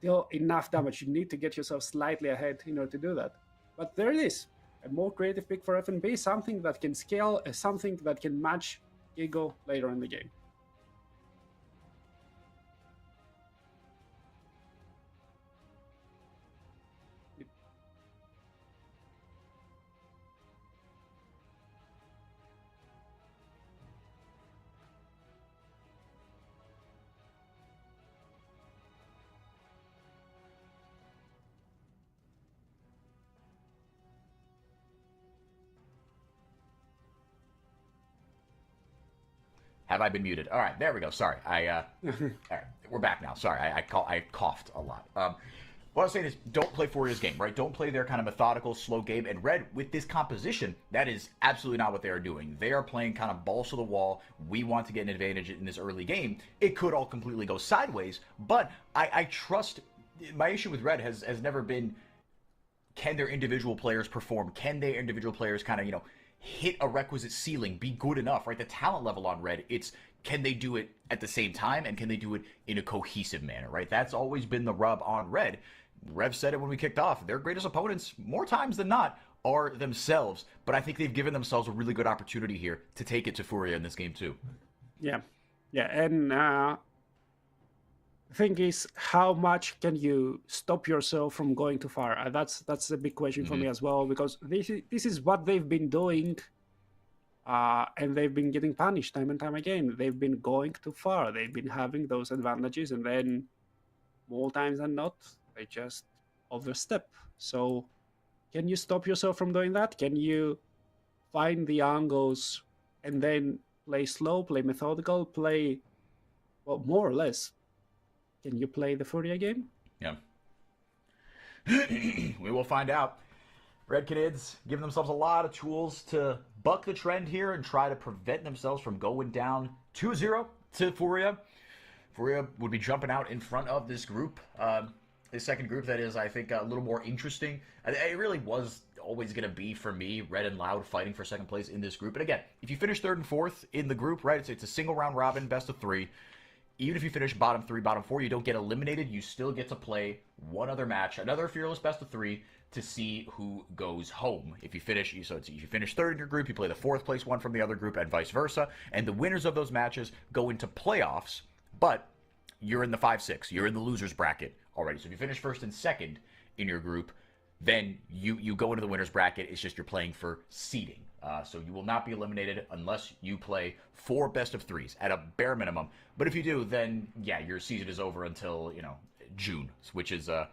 deal enough damage. You need to get yourself slightly ahead in order to do that. But there it is. A more creative pick for FNB, something that can scale, something that can match Gigo later in the game. Have I been muted? All right, there we go. Sorry, all right, we're back now. Sorry, I coughed a lot. What I was saying is, don't play Furia's game, right? Don't play their kind of methodical, slow game. And Red, with this composition, that is absolutely not what they are doing. They are playing kind of balls to the wall. We want to get an advantage in this early game. It could all completely go sideways, but I trust. My issue with Red has never been, can their individual players perform? Can their individual players kind of, hit a requisite ceiling, be good enough, right? The talent level on Red, it's can they do it at the same time and can they do it in a cohesive manner, right? That's always been the rub on Red. Rev said it when we kicked off. Their greatest opponents, more times than not, are themselves. But I think they've given themselves a really good opportunity here to take it to Furia in this game too. Yeah. And the thing is, how much can you stop yourself from going too far? That's a big question for me as well, because this is what they've been doing, and they've been getting punished time and time again. They've been going too far. They've been having those advantages, and then more times than not, they just overstep. So can you stop yourself from doing that? Can you find the angles and then play slow, play methodical, play, well, more or less? Can you play the Furia game? Yeah. We will find out. Red Canids giving themselves a lot of tools to buck the trend here and try to prevent themselves from going down 2-0 to Furia. Furia would be jumping out in front of this group. The second group that is, I think, a little more interesting. It really was always going to be, for me, Red and Loud fighting for second place in this group. And again, if you finish third and fourth in the group, right, it's a single round robin, best of 3. Even if you finish bottom 3, bottom 4, you don't get eliminated. You still get to play one other match, another fearless best of 3, to see who goes home. If you finish, if you finish third in your group, you play the fourth place one from the other group, and vice versa. And the winners of those matches go into playoffs. But you're in the 5-6. You're in the losers bracket already. So if you finish first and second in your group, then you go into the winners bracket. It's just you're playing for seeding. So you will not be eliminated unless you play 4 best of 3s at a bare minimum. But if you do, then yeah, your season is over until June, which is or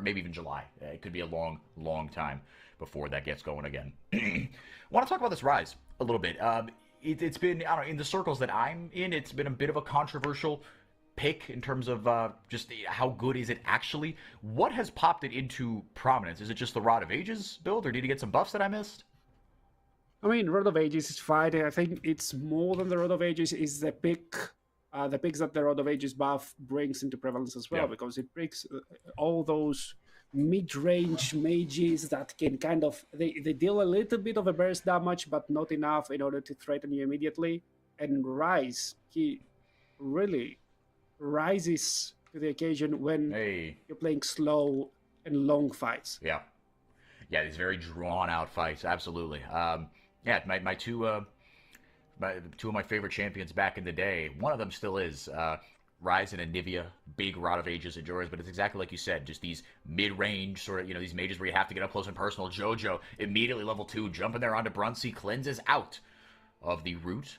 maybe even July. It could be a long, long time before that gets going again. I want to talk about this Rise a little bit. It's been, I don't know, in the circles that I'm in, it's been a bit of a controversial pick in terms of just how good is it actually. What has popped it into prominence? Is it just the Rod of Ages build, or did you get some buffs that I missed? I mean, Rod of Ages is fine. I think it's more than the Rod of Ages is the pick the picks that the Rod of Ages buff brings into prevalence as well, because it brings all those mid-range mages that can kind of they deal a little bit of a burst damage, but not enough in order to threaten you immediately. And Rise, he really rises to the occasion when you're playing slow and long fights. Yeah, these very drawn-out fights, absolutely. My two of my favorite champions back in the day, one of them still is Ryzen and Nivea, big Rod of Ages enjoyers, but it's exactly like you said, just these mid-range sort of, these mages where you have to get up close and personal. Jojo, immediately level 2, jumping there onto Brunsey, cleanses out of the root.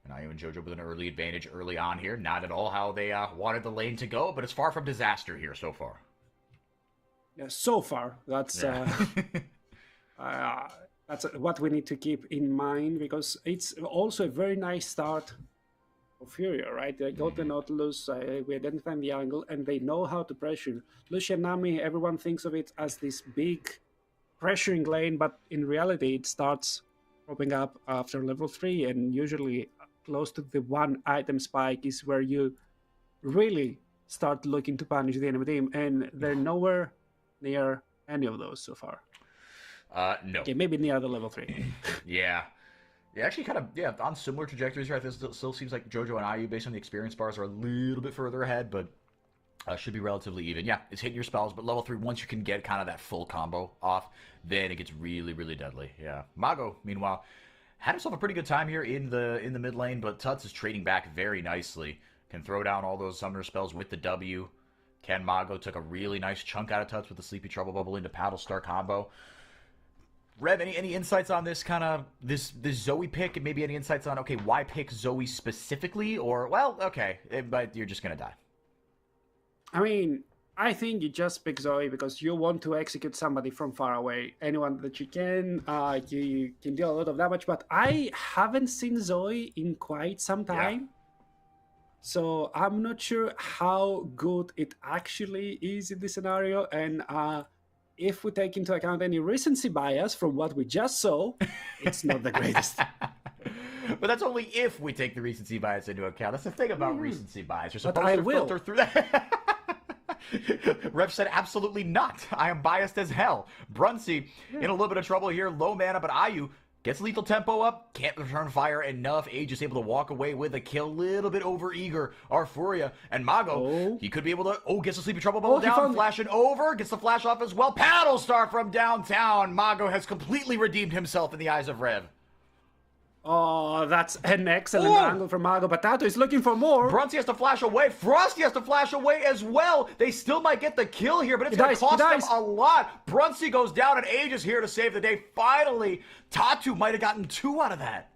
And Ayu and Jojo with an early advantage early on here. Not at all how they wanted the lane to go, but it's far from disaster here so far. Yeah, so far. That's that's what we need to keep in mind, because it's also a very nice start for Furia, right? They got the Nautilus, we identify the angle, and they know how to pressure. Lucian Nami, everyone thinks of it as this big pressuring lane, but in reality it starts popping up after level 3, and usually close to the 1 item spike is where you really start looking to punish the enemy team, and they're nowhere near any of those so far. No. Okay, maybe near the level 3. Yeah, actually kind of, on similar trajectories here. I think it still seems like Jojo and Ayu, based on the experience bars, are a little bit further ahead, but should be relatively even. Yeah, it's hitting your spells, but level 3, once you can get kind of that full combo off, then it gets really, really deadly. Yeah. Mago, meanwhile, had himself a pretty good time here in the mid lane, but Tuts is trading back very nicely. Can throw down all those summoner spells with the W. Ken Mago took a really nice chunk out of Tuts with the Sleepy Trouble Bubble into Paddle Star combo. Rev, any insights on this kind of this Zoe pick, and maybe any insights on, okay, why pick Zoe specifically, or, well, okay, but you're just gonna die? I mean, I think you just pick Zoe because you want to execute somebody from far away. Anyone that you can deal a lot of damage, but I haven't seen Zoe in quite some time. Yeah. So I'm not sure how good it actually is in this scenario, and if we take into account any recency bias from what we just saw, it's not the greatest. But that's only if we take the recency bias into account. That's the thing about recency bias. You're supposed to filter through that. Rev said, absolutely not. I am biased as hell. Brunsey in a little bit of trouble here. Low mana, but Ayu gets lethal tempo up, can't return fire enough. Age is able to walk away with a kill, little bit over eager. Our Furia and Mago, he could be able to, gets a Sleepy Trouble Bubble down, flashing over, gets the flash off as well. Paddle Star from downtown. Mago has completely redeemed himself in the eyes of Rev. Oh, that's an excellent angle from Mago, but Tato is looking for more. Brunsey has to flash away. Frosty has to flash away as well. They still might get the kill here, but it's going to cost them a lot. Brunsey goes down, and Age is here to save the day. Finally, Tatu might have gotten 2 out of that.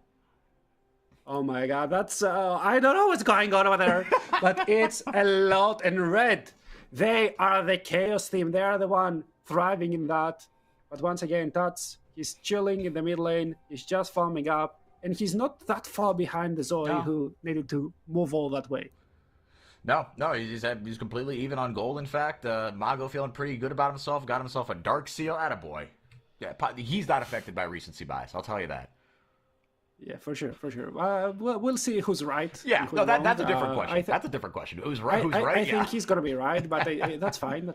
Oh my god, that's... I don't know what's going on over there, but it's a lot. And Red, they are the Chaos team. They are the one thriving in that. But once again, Tats, he's chilling in the mid lane. He's just farming up. And he's not that far behind the Zoe who needed to move all that way. No, he's completely even on gold, in fact. Mago feeling pretty good about himself. Got himself a Dark Seal. Attaboy. Yeah, he's not affected by recency bias, I'll tell you that. Yeah, for sure. We'll see who's right. Yeah, no, that's a different question. That's a different question. Who's right? I think he's going to be right, but that's fine.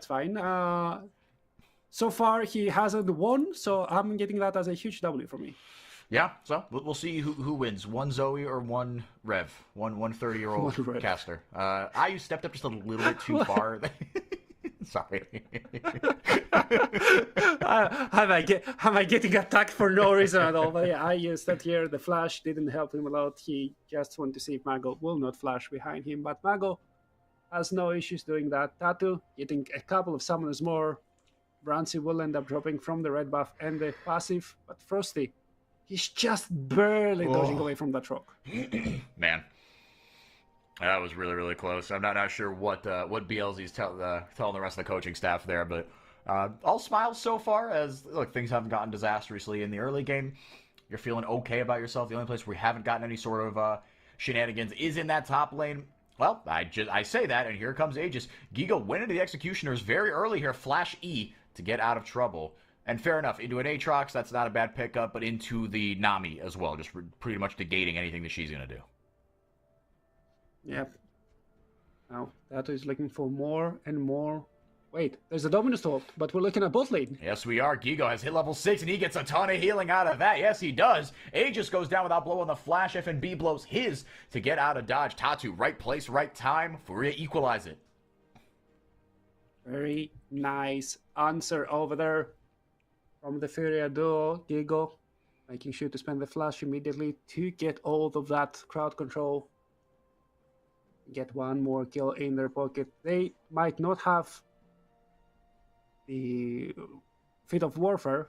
So far, he hasn't won, so I'm getting that as a huge W for me. Yeah, so we'll see who wins. One Zoe or one Rev. One 30-year-old caster. Ayu stepped up just a little bit too far. Sorry. Am I getting attacked for no reason at all? But yeah, Ayu stepped here. The flash didn't help him a lot. He just wanted to see if Mago will not flash behind him. But Mago has no issues doing that. Tatu getting a couple of summoners more. Brunsey will end up dropping from the red buff and the passive. But Frosty, he's just barely dodging away from that rock. Man, that was really, really close. I'm not sure what BLZ's telling the rest of the coaching staff there, but all smiles so far. As look, things haven't gotten disastrously in the early game. You're feeling okay about yourself. The only place where we haven't gotten any sort of shenanigans is in that top lane. Well, I say that, and here comes Aegis. Giga went into the Executioners very early here. Flash E to get out of trouble. And fair enough, into an Aatrox, that's not a bad pickup, but into the Nami as well, just pretty much negating anything that she's going to do. Yep. Now, that is looking for more and more. Wait, there's a Dominus top, but we're looking at bot lane. Yes, we are. Gigo has hit level 6, and he gets a ton of healing out of that. Yes, he does. Aegis goes down without blowing the flash. FNB blows his to get out of dodge. Tatu, right place, right time. Furia equalize it. Very nice answer over there from the Furia duo. Gigo making sure to spend the flash immediately to get all of that crowd control. Get one more kill in their pocket. They might not have the Fit of Warfare,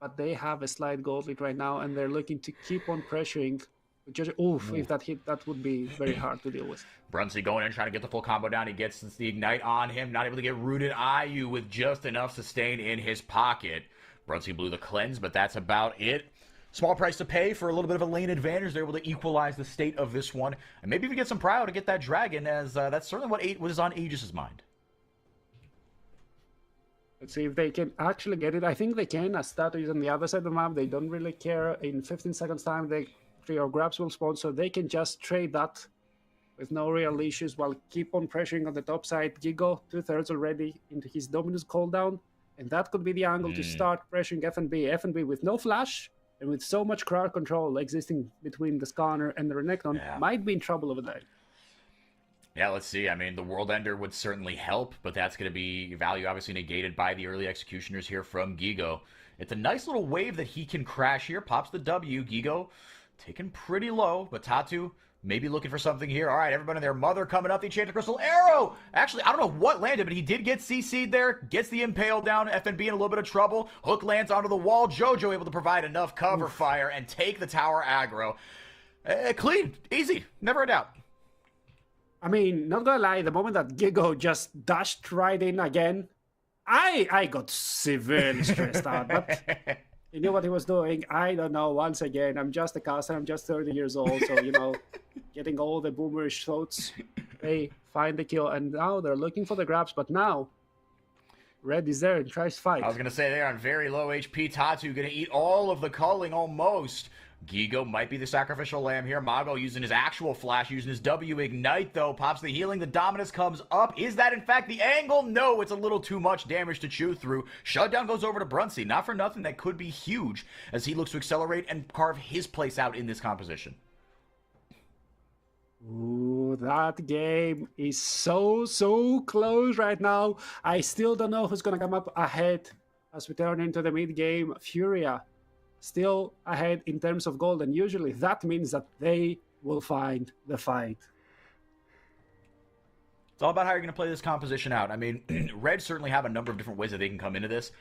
but they have a slight gold lead right now, and they're looking to keep on pressuring. If that hit, that would be very hard to deal with. Brunsey going in, trying to get the full combo down. He gets the Ignite on him. Not able to get rooted. IU with just enough sustain in his pocket. Brunsey blew the cleanse, but that's about it. Small price to pay for a little bit of a lane advantage. They're able to equalize the state of this one. And maybe even get some prio to get that dragon, as that's certainly what was on Aegis' mind. Let's see if they can actually get it. I think they can, as Tatu is on the other side of the map. They don't really care. In 15 seconds time, they 3 or grabs will spawn, so they can just trade that with no real issues while keep on pressuring on the top side. Gigo, 2/3 already into his Dominus cooldown, and that could be the angle to start pressuring FNB. FNB with no flash and with so much crowd control existing between the Skarner and the Renekton might be in trouble over there. Yeah, let's see. I mean, the World Ender would certainly help, but that's going to be value obviously negated by the early executioners here from Gigo. It's a nice little wave that he can crash here. Pops the W. Gigo taken pretty low, but Tatu maybe looking for something here. All right, everybody and their mother coming up. The Enchanted Crystal Arrow. Actually, I don't know what landed, but he did get CC'd there. Gets the Impale down. FNB in a little bit of trouble. Hook lands onto the wall. Jojo able to provide enough cover fire and take the tower aggro. Clean. Easy. Never a doubt. I mean, not gonna lie, the moment that Gigo just dashed right in again, I got severely stressed out, but he knew what he was doing. I don't know, once again, I'm just a caster, I'm just 30 years old, so, getting all the boomerish thoughts. They find the kill, and now they're looking for the grabs, but now Red is there and tries to fight. I was going to say they're on very low HP. Tatu going to eat all of the culling almost. Gigo might be the sacrificial lamb here. Mago using his actual flash, using his W Ignite, though. Pops the healing. The Dominus comes up. Is that, in fact, the angle? No, it's a little too much damage to chew through. Shutdown goes over to Brunsey. Not for nothing, that could be huge as he looks to accelerate and carve his place out in this composition. Ooh, that game is so close right now. I still don't know who's going to come up ahead as we turn into the mid-game. Furia still ahead in terms of gold, and usually that means that they will find the fight. It's all about how you're going to play this composition out. I mean, Red certainly have a number of different ways that they can come into this.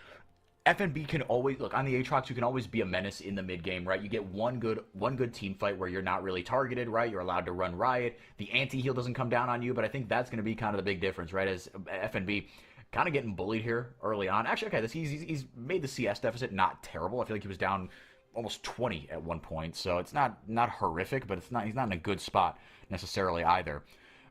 FNB can always, look, on the Aatrox, you can always be a menace in the mid-game, right? You get one good team fight where you're not really targeted, right? You're allowed to run Riot. The anti-heal doesn't come down on you, but I think that's going to be kind of the big difference, right? As FNB kind of getting bullied here early on. Actually, okay, he's made the CS deficit not terrible. I feel like he was down almost 20 at one point, so it's not horrific, but he's not in a good spot necessarily either.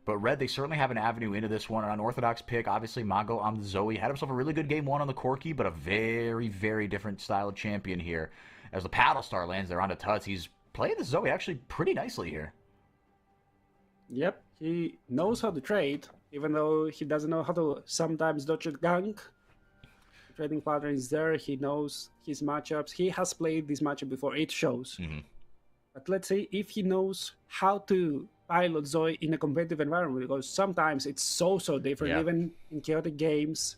But Red, they certainly have an avenue into this one. An unorthodox pick, obviously, Mago on the Zoe. Had himself a really good game one on the Corki, but a very, very different style of champion here. As the Paddle Star lands there onto Tuts, he's playing the Zoe actually pretty nicely here. Yep, he knows how to trade, even though he doesn't know how to sometimes dodge a gank. The trading pattern is there. He knows his matchups. He has played this matchup before. It shows. Mm-hmm. But let's see if he knows how to pilot Zoe in a competitive environment, because sometimes it's so different. Even in chaotic games,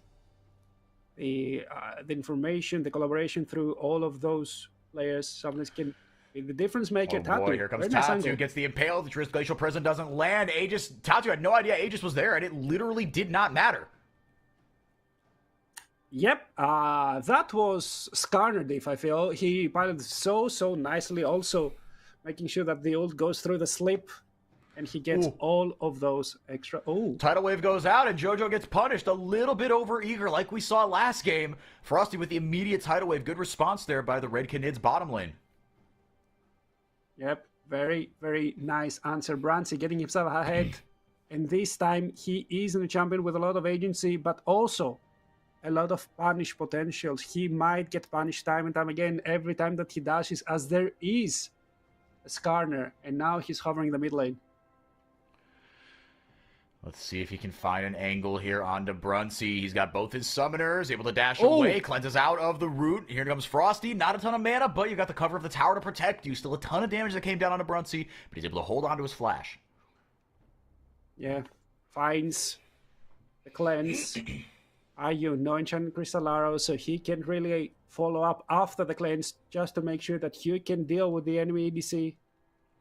the information, the collaboration through all of those players sometimes can be the difference maker. Oh boy, here comes Tatu, gets the Impale. The Triss Glacial Prison doesn't land. Tatu had no idea Aegis was there, and it literally did not matter. Yep, that was Skarner diff, I feel. He piloted so nicely, also making sure that the ult goes through the slip, and he gets all of those extra... Tidal Wave goes out, and Jojo gets punished. A little bit over-eager, like we saw last game. Frosty with the immediate Tidal Wave. Good response there by the Red Canids bottom lane. Yep, very, very nice answer. Brancy getting himself ahead. And this time, he is in the champion with a lot of agency, but also a lot of punish potentials. He might get punished time and time again every time that he dashes, as there is a Skarner, and now he's hovering the mid lane. Let's see if he can find an angle here onto Brunsey. He's got both his summoners, able to dash away, cleanses out of the root. Here comes Frosty. Not a ton of mana, but you got the cover of the tower to protect you. Still a ton of damage that came down onto Brunsey, but he's able to hold on to his flash. Yeah, finds the cleanse. Ayu, no enchantment crystal arrow, so he can really follow up after the cleanse just to make sure that you can deal with the enemy ADC.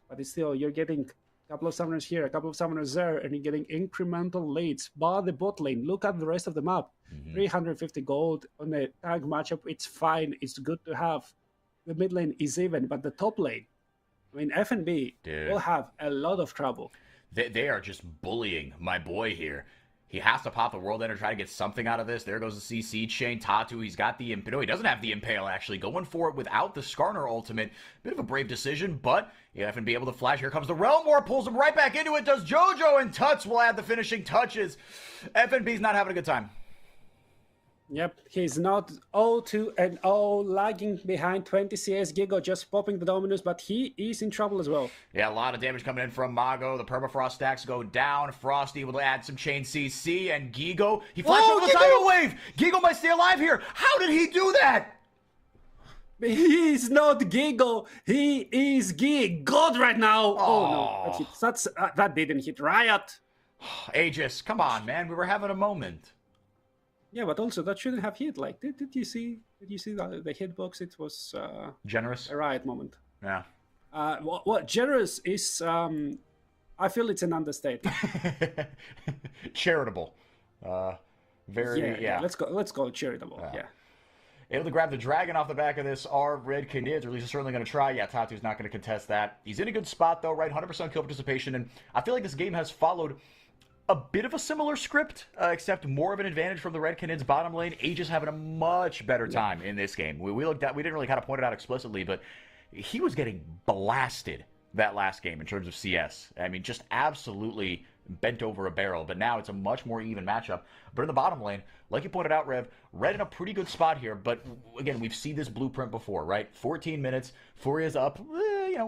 But it's still, you're getting a couple of summoners here, a couple of summoners there, and you're getting incremental leads. Bar the bot lane, look at the rest of the map. 350 gold on the tag matchup, it's fine, it's good to have. The mid lane is even, but the top lane, I mean, FNB will have a lot of trouble. They are just bullying my boy here. He has to pop the World Ender, try to get something out of this. There goes the CC chain. Tatu, he's got the Impale. No, he doesn't have the Impale, actually. Going for it without the Skarner ultimate. Bit of a brave decision, but you have to be able to flash. Here comes the Realm War, pulls him right back into it. Does JoJo, and Tuts will add the finishing touches. FNB's not having a good time. Yep, he's not 0-2-0, lagging behind 20 CS. Gigo just popping the Dominus, but he is in trouble as well. Yeah, a lot of damage coming in from Mago. The Permafrost stacks go down. Frosty able to add some chain CC, and Gigo, he flashed over the tidal wave! Gigo might stay alive here! How did he do that? He's not Gigo, he is God right now! Oh no, that didn't hit Riot. Aegis, come on, man, we were having a moment. Yeah, but also that shouldn't have hit. Like, did you see the hitbox? It was generous. A Riot moment. Yeah. What generous is? I feel it's an understatement. Charitable. Yeah. Let's go charitable. Yeah. Able to grab the dragon off the back of this are Red Canids, or at least he's certainly going to try. Yeah, Tatu's not going to contest that. He's in a good spot, though, right? 100% kill participation, and I feel like this game has followed a bit of a similar script, except more of an advantage from the Red Canids bottom lane. Aegis having a much better time in this game. We looked at, we didn't really kind of point it out explicitly, but he was getting blasted that last game in terms of CS. I mean, just absolutely bent over a barrel, but now it's a much more even matchup. But in the bottom lane, like you pointed out, Rev, Red in a pretty good spot here, but again, we've seen this blueprint before, right? 14 minutes, Furia's up,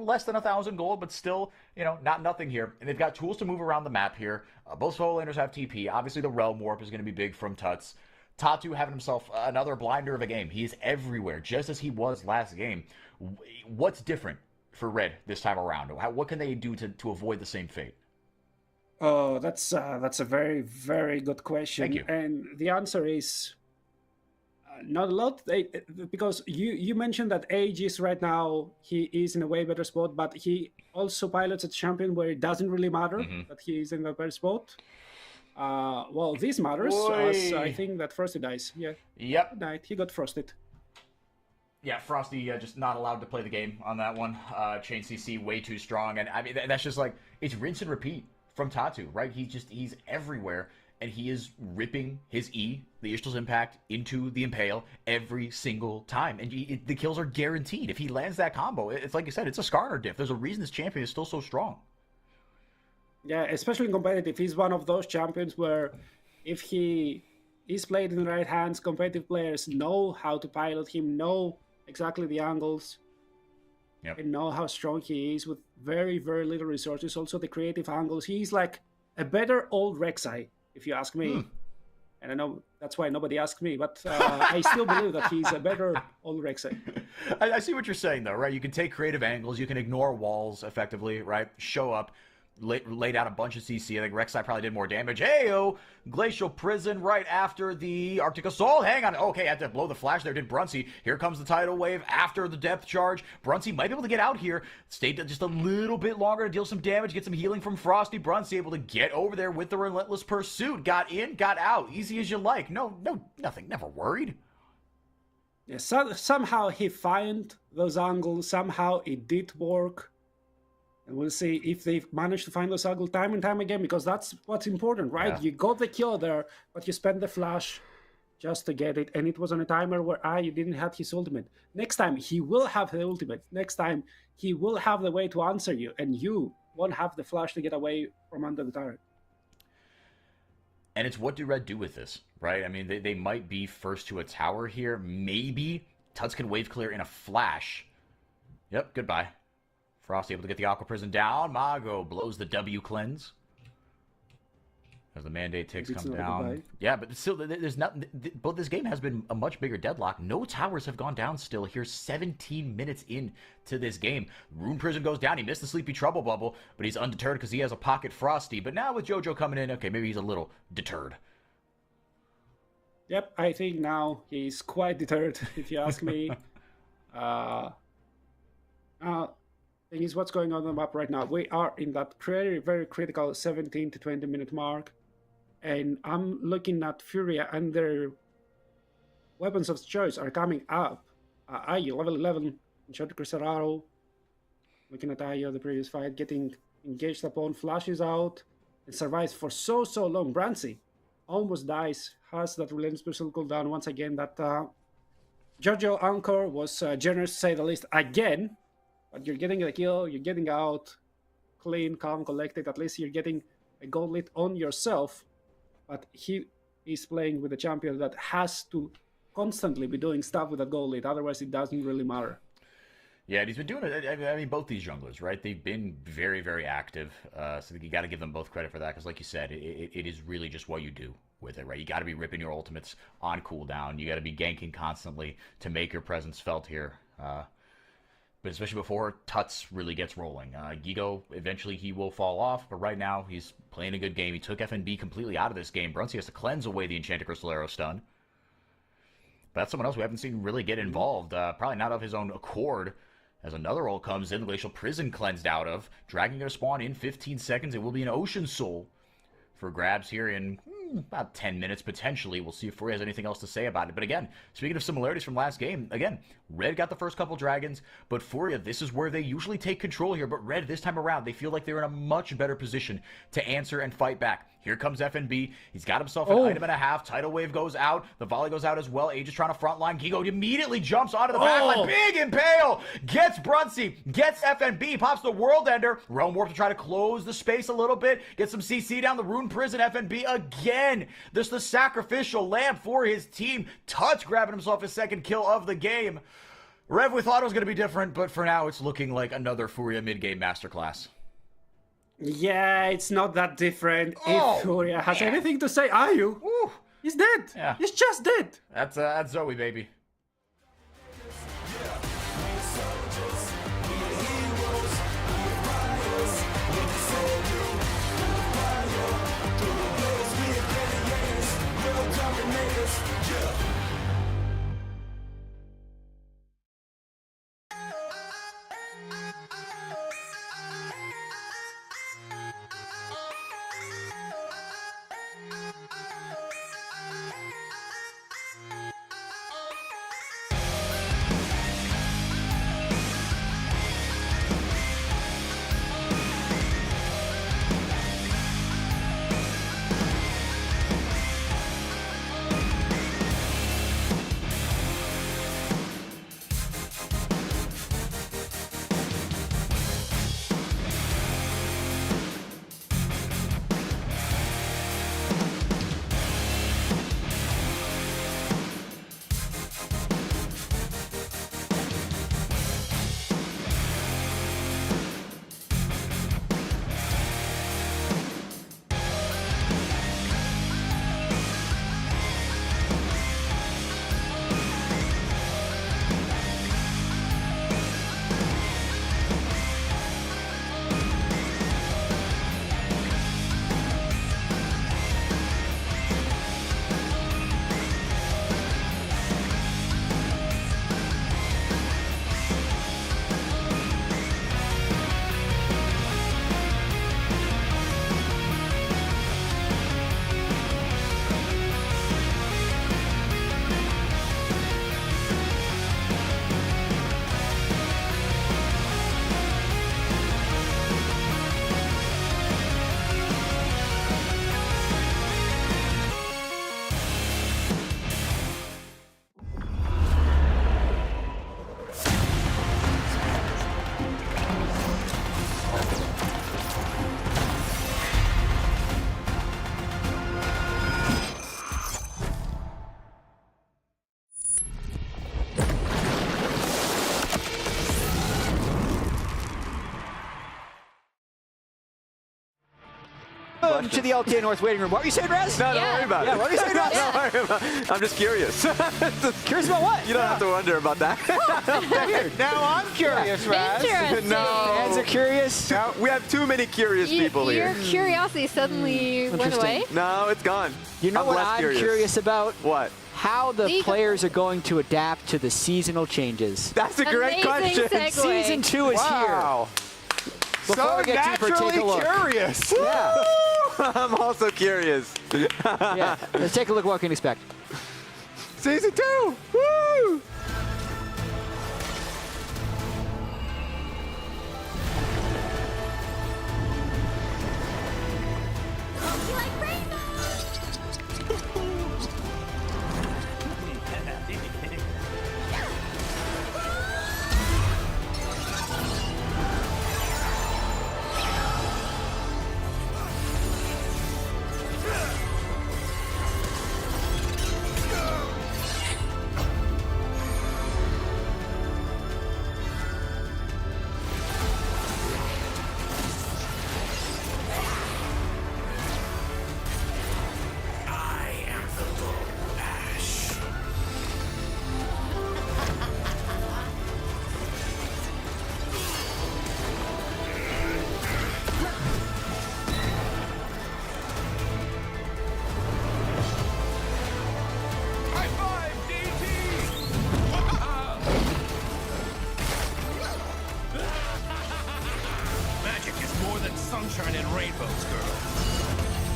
less than 1,000 gold, but still, not nothing here. And they've got tools to move around the map here. Both solo laners have TP. Obviously, the Realm Warp is going to be big from Tuts. Tatu having himself another blinder of a game. He is everywhere, just as he was last game. What's different for Red this time around? What can they do to avoid the same fate? Oh, that's a very, very good question. Thank you. And the answer is not a lot. Because you mentioned that Aegis right now, he is in a way better spot, but he also pilots a champion where it doesn't really matter that he is in a better spot. Well, this matters, as I think that Frosty dies. Yeah. Yep. Good night. He got frosted. Yeah, Frosty just not allowed to play the game on that one. Chain CC way too strong, and I mean that's just like, it's rinse and repeat from Tatu, right? He's everywhere, and he is ripping his E, the Istral's Impact, into the Impale every single time, and the kills are guaranteed. If he lands that combo, it's like you said, it's a Skarner diff. There's a reason this champion is still so strong. Yeah, especially in competitive, he's one of those champions where if he is played in the right hands, competitive players know how to pilot him, know exactly the angles, and know how strong he is with very, very little resources. Also the creative angles. He's like a better old Rek'Sai, if you ask me. And I know that's why nobody asked me, but I still believe that he's a better old Rek'Sai. I see what you're saying, though, right? You can take creative angles. You can ignore walls effectively, right? Show up. Laid out a bunch of CC. I think Rek'Sai probably did more damage. Heyo! Glacial Prison right after the Arctic Assault. Hang on. Okay, had to blow the flash there, did Brunsey. Here comes the tidal wave after the depth charge. Brunsey might be able to get out here. Stayed just a little bit longer to deal some damage, get some healing from Frosty. Brunsey able to get over there with the Relentless Pursuit. Got in, got out. Easy as you like. No, nothing. Never worried. Yeah, somehow he found those angles. Somehow it did work. And we'll see if they've managed to find those angles time and time again, because that's what's important, right? Yeah. You got the kill there, but you spent the flash just to get it, and it was on a timer where you didn't have his ultimate. Next time, he will have the ultimate. Next time, he will have the way to answer you, and you won't have the flash to get away from under the turret. And it's what do Red do with this, right? I mean, they might be first to a tower here. Maybe Tuts can wave clear in a flash. Yep, goodbye. Frosty able to get the Aqua Prison down. Mago blows the W cleanse. As the mandate ticks It's come not a down. goodbye. Yeah, but still, there's not. But this game has been a much bigger deadlock. No towers have gone down still. Here, 17 minutes into this game. Rune Prison goes down. He missed the Sleepy Trouble Bubble, but he's undeterred because he has a Pocket Frosty. But now with JoJo coming in, okay, maybe he's a little deterred. Yep, I think now he's quite deterred, if you ask me. Thing is, what's going on the map right now? We are in that very, very critical 17 to 20 minute mark. And I'm looking at Furia, and their weapons of choice are coming up. Ayo, level 11, Shot Cruceraro. Looking at Ayo, the previous fight, getting engaged upon, flashes out, and survives for so long. Brancy almost dies, has that relentless pistol cooldown once again. That Giorgio Anchor was generous, to say the least, again. But you're getting the kill, you're getting out, clean, calm, collected. At least you're getting a gold lead on yourself. But he is playing with a champion that has to constantly be doing stuff with a goal lead. Otherwise, it doesn't really matter. Yeah, and he's been doing it. I mean, both these junglers, right? They've been very, very active. So you got to give them both credit for that. Because like you said, it is really just what you do with it, right? You got to be ripping your ultimates on cooldown. You got to be ganking constantly to make your presence felt here. But especially before Tuts really gets rolling. Gigo, eventually he will fall off, but right now he's playing a good game. He took FNB completely out of this game. Bruncy has to cleanse away the Enchanted Crystal Arrow stun. But that's someone else we haven't seen really get involved. Probably not of his own accord. As another ult comes in, the Glacial Prison cleansed out of. Dragon going to spawn in 15 seconds. It will be an Ocean Soul for grabs here in about 10 minutes, potentially. We'll see if Furia has anything else to say about it. But again, speaking of similarities from last game, again, Red got the first couple dragons, but Furia, this is where they usually take control here. But Red, this time around, they feel like they're in a much better position to answer and fight back. Here comes FNB. He's got himself an item and a half. Tidal Wave goes out. The volley goes out as well. Age is trying to frontline. Gigo immediately jumps onto the backline. Big Impale gets Bruncy, gets FNB, pops the World Ender. Realm Warp to try to close the space a little bit. Get some CC down the Rune Prison. FNB again. This is the sacrificial lamb for his team. Tuts grabbing himself his second kill of the game. Rev, we thought it was going to be different, but for now it's looking like another Furia mid-game masterclass. Yeah, it's not that different. If Furia has anything to say, are you? Ooh. He's dead. Yeah. He's just dead. That's Zoe, baby. welcome to the LTA North waiting room. What were you saying, Rez? No, don't worry about it. Yeah, what were you saying, Rez? Don't worry about it. I'm just curious. Curious about what? You don't have to wonder about that. Now I'm curious, Raz. Interesting. Fans are curious. Now, we have too many curious people Your here. curiosity suddenly went Interesting. away. No, it's gone. You know what less I'm curious about? What? How the League- players are going to adapt to the seasonal changes. That's a great Amazing question. segue. Season 2 is Wow. Before So we get deeper, take a naturally look. curious. here. Yeah. I'm also curious. Yeah. Let's take a look at what we can expect. Season 2. Woo! Magic is more than sunshine and rainbows, girl.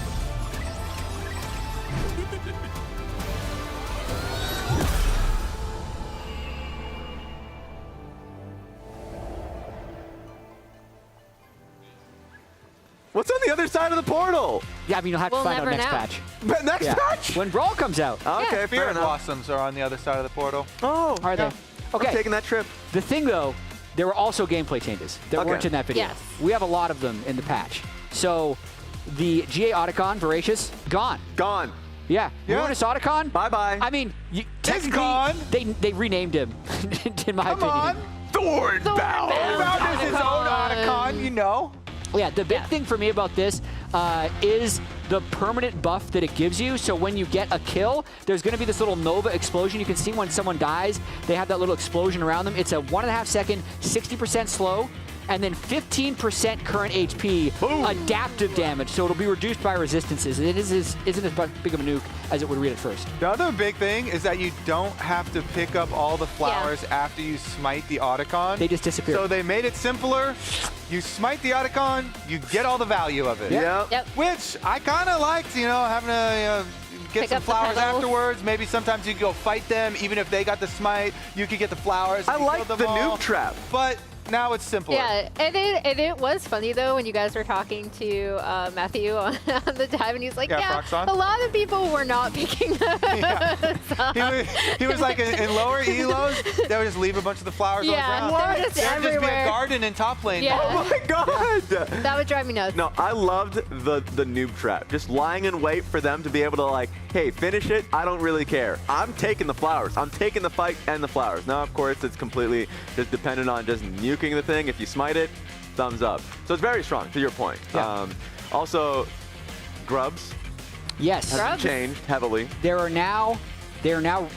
What's on the other side of the portal? Yeah, I mean, you'll have We'll to find out never next know. patch. But next Yeah. patch? When Brawl comes out. Okay, fair Spirit enough. blossoms are on the other side of the portal. Oh, Are they? I'm Okay. taking that trip. The thing, though, there were also gameplay changes that Okay. weren't in that video. Yes. We have a lot of them in the patch. So the GA Otacon, Voracious, gone. Gone. Yeah. Yeah. Ruinous Otacon? Bye-bye. I mean, technically, gone. They renamed him, in my Come opinion. on. Thornbound. Found us his own Otacon, you know. Yeah, the big thing for me about this is the permanent buff that it gives you. So when you get a kill, there's going to be this little Nova explosion. You can see when someone dies, they have that little explosion around them. It's a 1.5 second, 60% slow, and then 15% current HP adaptive damage. So it'll be reduced by resistances. It isn't as big of a nuke as it would read at first. The other big thing is that you don't have to pick up all the flowers after you smite the Otacon. They just disappear. So they made it simpler. You smite the Otacon, you get all the value of it. Yep. Yep. Which I kind of liked, having to get Pick some up the flowers petals. afterwards. Maybe sometimes you could go fight them. Even if they got the smite, you could get the flowers. I and like kill the them all. noob trap. But now it's simpler. Yeah, and it was funny though when you guys were talking to Matthew on the dive, and he's like, Yeah, yeah, Froxon. a lot of people were not picking up. He was like in lower elos, they would just leave a bunch of the flowers Yeah, on the ground. they were just There would just be a everywhere. garden in top lane. Yeah. Oh my god! That would drive me nuts. No, I loved the noob trap. Just lying in wait for them to be able to like, hey, finish it. I don't really care. I'm taking the flowers. I'm taking the fight and the flowers. Now, of course, it's completely just dependent on just nuking the thing. If you smite it, thumbs up. So it's very strong, to your point. Yeah. Also, grubs Yes. have Grubs? changed heavily. They are now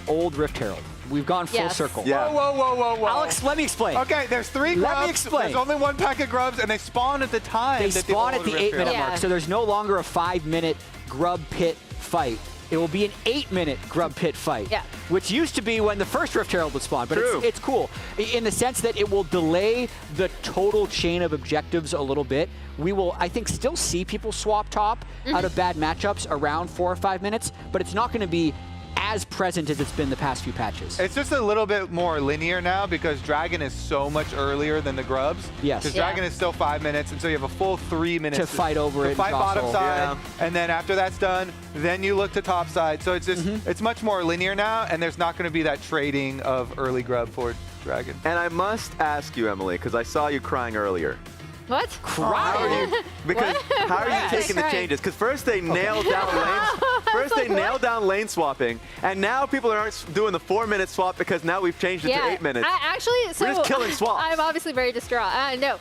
old Rift Herald. We've gone full Yes. circle. Yeah. Whoa. Alex, let me explain. Okay, there's 3 grubs. Let me explain. There's only 1 pack of grubs, and they spawn at the time. They that spawn at old the Rift 8-minute Herald- mark, so there's no longer a 5-minute grub pit fight. It will be an 8-minute grub pit fight, Yeah. which used to be when the first Rift Herald would spawn. But True. it's cool in the sense that it will delay the total chain of objectives a little bit. We will, I think, still see people swap top out of bad matchups around 4 or 5 minutes, but it's not going to be as present as it's been the past few patches. It's just a little bit more linear now because Dragon is so much earlier than the grubs. Yes. Because Yeah. Dragon is still 5 minutes, and so you have a full 3 minutes To fight over to it and fight bottom jostle. side, and then after that's done, then you look to top side. So it's just it's much more linear now, and there's not going to be that trading of early grub for Dragon. And I must ask you, Emily, because I saw you crying earlier. What? How are you? Because how are you Yes. taking the Right. changes? Because first they nailed down lanes. First they nailed down lane swapping, and now people aren't doing the 4-minute swap because now we've changed it to 8 minutes. I actually, so We're just killing swaps. I'm obviously very distraught. No,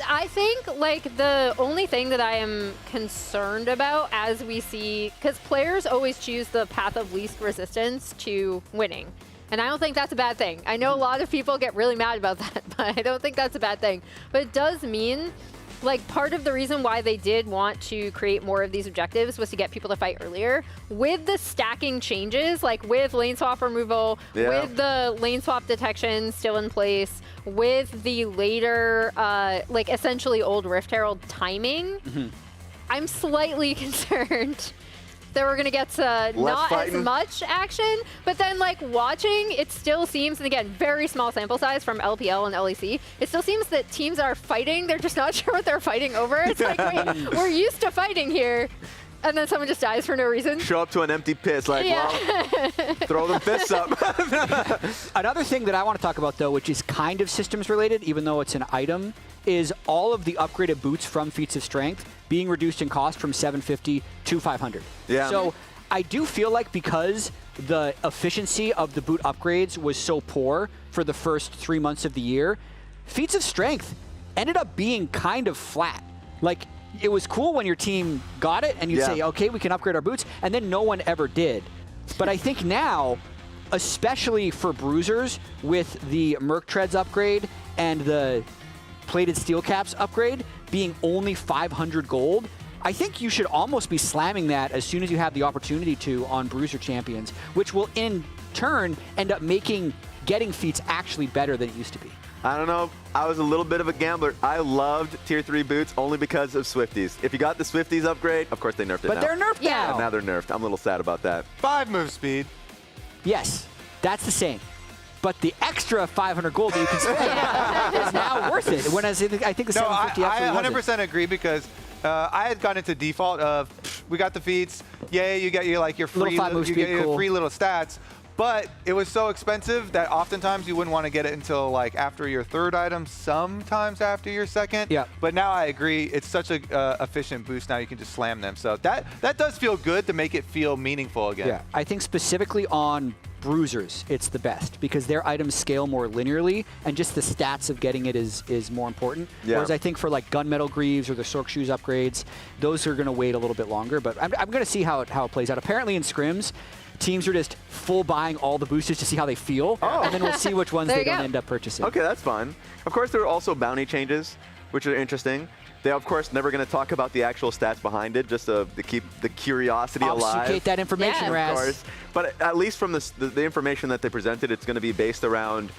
I think like the only thing that I am concerned about as we see, because players always choose the path of least resistance to winning. And I don't think that's a bad thing. I know a lot of people get really mad about that, but I don't think that's a bad thing. But it does mean, like, part of the reason why they did want to create more of these objectives was to get people to fight earlier. With the stacking changes, like with lane swap removal, with the lane swap detection still in place, with the later, like, essentially old Rift Herald timing, I'm slightly concerned that we're going to get not as much action, but then like watching, it still seems, and again, very small sample size from LPL and LEC, it still seems that teams are fighting, they're just not sure what they're fighting over. It's like, wait, we're used to fighting here, and then someone just dies for no reason. Show up to an empty piss, like, well, throw the fists up. Another thing that I want to talk about, though, which is kind of systems related, even though it's an item, is all of the upgraded boots from Feats of Strength being reduced in cost from 750 to 500. Yeah. So I do feel like because the efficiency of the boot upgrades was so poor for the first 3 months of the year, Feats of Strength ended up being kind of flat. Like, it was cool when your team got it and you'd say, okay, we can upgrade our boots, and then no one ever did. But I think now, especially for bruisers, with the Merc Treads upgrade and the plated steel caps upgrade being only 500 gold, I think you should almost be slamming that as soon as you have the opportunity to on bruiser champions, which will in turn end up making getting feats actually better than it used to be. I don't know. I was a little bit of a gambler. I loved Tier 3 boots only because of Swifties. If you got the Swifties upgrade, of course they nerfed it now. But they're nerfed now. And now they're nerfed. I'm a little sad about that. 5 move speed. Yes, that's the same. But the extra 500 gold that you can spend is now worth it. When I think the 750 I actually 100% agree because I had gone into default of we got the feats, yay, you get your free free little stats. But it was so expensive that oftentimes you wouldn't want to get it until like after your third item, sometimes after your second. Yeah. But now I agree, it's such a efficient boost now you can just slam them. So that does feel good to make it feel meaningful again. Yeah, I think specifically on bruisers, it's the best because their items scale more linearly and just the stats of getting it is more important. Yeah. Whereas I think for like gunmetal greaves or the Sork shoes upgrades, those are going to wait a little bit longer. But I'm going to see how it plays out. Apparently in scrims, teams are just full buying all the boosters to see how they feel, and then we'll see which ones they don't end up purchasing. Okay, that's fun. Of course, there are also bounty changes, which are interesting. They, of course, never going to talk about the actual stats behind it, just to keep the curiosity alive. Obfuscate that information, Raz. Of course. But at least from the information that they presented, it's going to be based around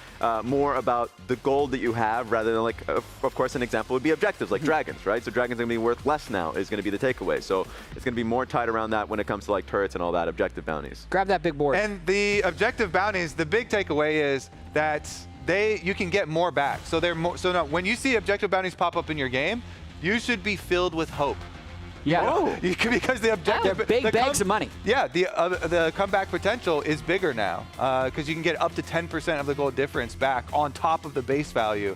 more about the gold that you have, rather than, like, of course, an example would be objectives, like dragons, right? So dragons are going to be worth less now, is going to be the takeaway. So it's going to be more tied around that when it comes to, like, turrets and all that, objective bounties. Grab that big board. And the objective bounties, the big takeaway is that you can get more back. So now when you see objective bounties pop up in your game, you should be filled with hope. Yeah. Because the objective... big bags of money. Yeah, the comeback potential is bigger now because you can get up to 10% of the gold difference back on top of the base value.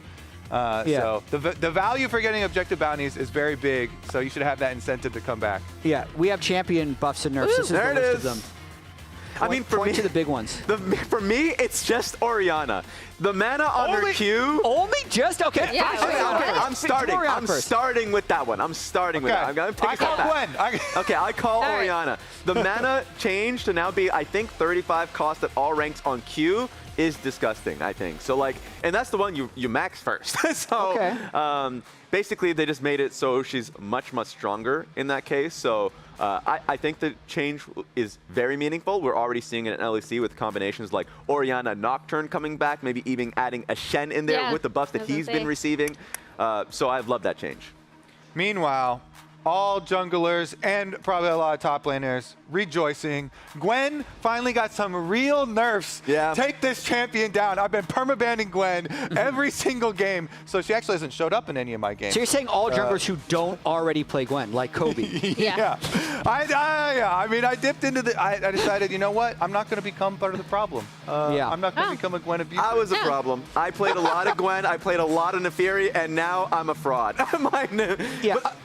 So the value for getting objective bounties is very big, so you should have that incentive to come back. Yeah, we have champion buffs and nerfs. This is there the it list is. of them. I mean, for me, to the big ones. For me, it's just Orianna. The mana on her Q. Only just okay. Yeah, I'm starting with that one. I'm starting with that. I'm gonna take I call Gwen. Okay, I call right. Orianna. The mana change to now be, I think, 35 cost at all ranks on Q is disgusting, I think. So, like, and that's the one you max first. So, basically, they just made it so she's much, much stronger in that case. So, I think the change is very meaningful. We're already seeing it in LEC with combinations like Orianna Nocturne coming back, maybe even adding a Shen in there with the buff that he's been receiving. So I've loved that change. Meanwhile, all junglers and probably a lot of top laners rejoicing. Gwen finally got some real nerfs. Yeah. Take this champion down. I've been permabanning Gwen every single game, so she actually hasn't showed up in any of my games. So you're saying all junglers who don't already play Gwen, like Kobe? Yeah. I mean, I dipped into the. I decided, you know what? I'm not going to become part of the problem. I'm not going to become a Gwen abuser. I was a problem. I played a lot of Gwen. I played a lot of Neferi, and now I'm a fraud.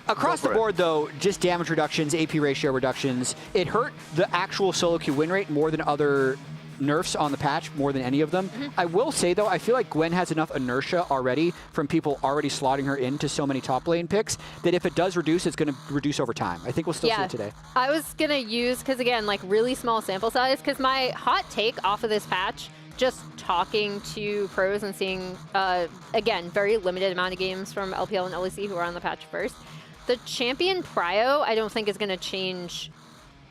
Across the board, though, just damage reductions, AP ratio reductions. It hurt the actual solo queue win rate more than other nerfs on the patch more than any of them. I will say, though, I feel like Gwen has enough inertia already from people already slotting her into so many top lane picks that if it does reduce, it's going to reduce over time. I think we'll still see it today. I was going to use, because again, like really small sample size, because my hot take off of this patch, just talking to pros and seeing, again, very limited amount of games from LPL and LEC who are on the patch first. The champion prio, I don't think is going to change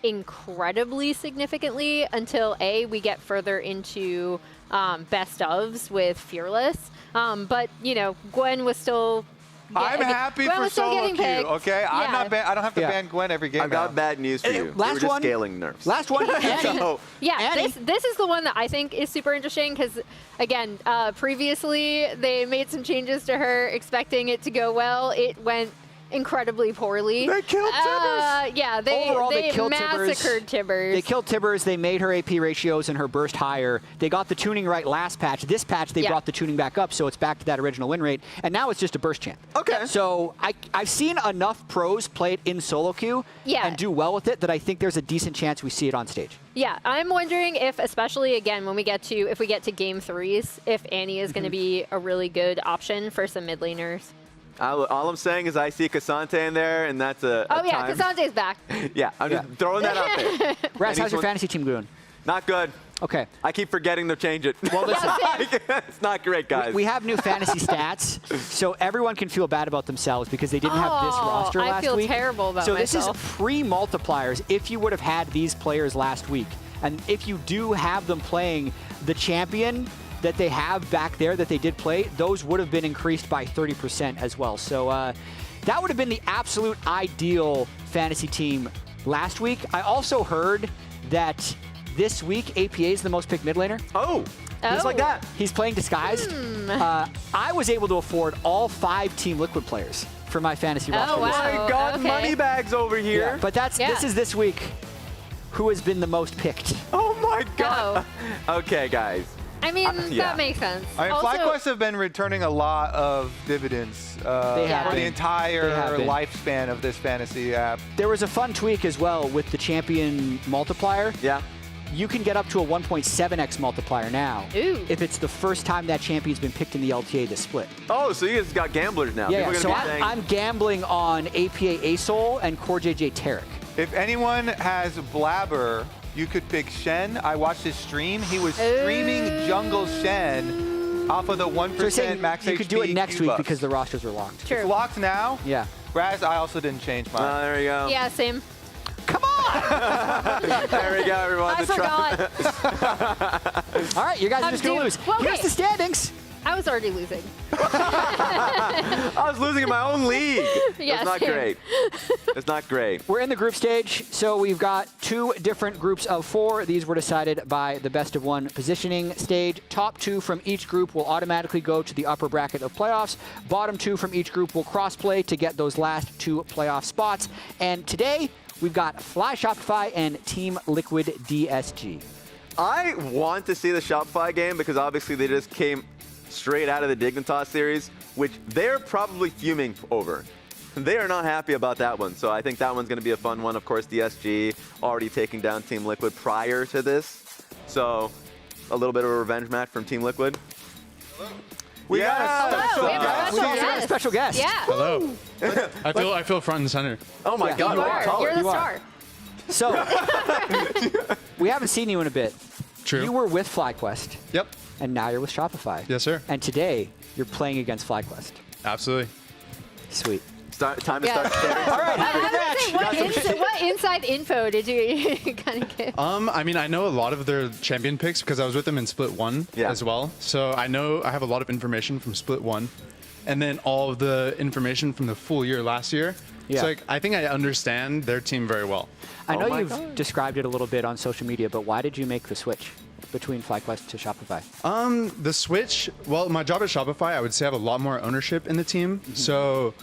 incredibly significantly until we get further into best ofs with Fearless. But you know, Gwen was still. I'm happy for solo queue. Okay, I'm not. I don't have to ban Gwen every game. I've got bad news for you. Last we were just one. scaling nerfs. Last one. So, this is the one that I think is super interesting because again, previously they made some changes to her, expecting it to go well. It went incredibly poorly. They killed Tibbers. Yeah, they killed massacred Tibbers. They killed Tibbers. They made her AP ratios and her burst higher. They got the tuning right last patch. This patch, they brought the tuning back up, so it's back to that original win rate. And now it's just a burst champ. Okay. So I've seen enough pros play it in solo queue and do well with it that I think there's a decent chance we see it on stage. Yeah, I'm wondering if, especially again, when we get to game 3s, if Annie is going to be a really good option for some mid laners. All I'm saying is I see Cassante in there, and that's a time. Cassante's back. Yeah, I'm just throwing that out there. Raz, how's your fantasy team doing? Not good. Okay. I keep forgetting to change it. Well, listen. It's not great, guys. We have new fantasy stats, so everyone can feel bad about themselves because they didn't have this roster last week. I feel terrible about myself. So this is pre-multipliers if you would have had these players last week. And if you do have them playing the champion that they have back there that they did play, those would have been increased by 30% as well. So that would have been the absolute ideal fantasy team last week. I also heard that this week APA is the most picked mid laner. Just like that. He's playing Disguised. I was able to afford all 5 Team Liquid players for my fantasy roster. Oh my God, moneybags over here. Yeah, but this is this week. Who has been the most picked? Oh my God. Okay, guys. I mean, that makes sense. I mean, FlyQuest have been returning a lot of dividends for the entire lifespan of this fantasy app. There was a fun tweak as well with the champion multiplier. Yeah. You can get up to a 1.7x multiplier now if it's the first time that champion's been picked in the LTA this split. Oh, so you guys got gamblers now. Yeah, so I'm gambling on APA Asol and Core JJ Tarek. If anyone has Blabber, you could pick Shen. I watched his stream. He was streaming Jungle Shen off of the 1% max HP. You could do it next week because the rosters are locked. True. It's locked now? Yeah. Raz, I also didn't change mine. There you go. Yeah, same. Come on! There we go, everyone. I forgot. All right, you guys are just going to lose. Well, here's the standings. I was already losing. I was losing in my own league. Yeah, It's not great. It's not great. We're in the group stage, so we've got 2 different groups of 4. These were decided by the best of 1 positioning stage. Top 2 from each group will automatically go to the upper bracket of playoffs. Bottom 2 from each group will cross-play to get those last 2 playoff spots. And today, we've got Fly Shopify and Team Liquid DSG. I want to see the Shopify game because obviously they just came straight out of the Dignitas series, which they're probably fuming over. They are not happy about that one, so I think that one's going to be a fun one. Of course, DSG already taking down Team Liquid prior to this, so a little bit of a revenge match from Team Liquid. We got a special guest. Yeah. Hello. I feel front and center. Oh my God, You're the star. So, we haven't seen you in a bit. True. You were with FlyQuest. Yep. And now you're with Shopify. Yes, sir. And today, you're playing against FlyQuest. Absolutely. Sweet. Time to start staring. All right, have a good match. What inside info did you kind of get? I mean, I know a lot of their champion picks because I was with them in Split 1 as well. So I have a lot of information from Split 1. And then all of the information from the full year last year. Yeah. So I think I understand their team very well. I know you've described it a little bit on social media, but why did you make the switch between FlyQuest to Shopify? The switch, well, my job at Shopify, I would say I have a lot more ownership in the team. So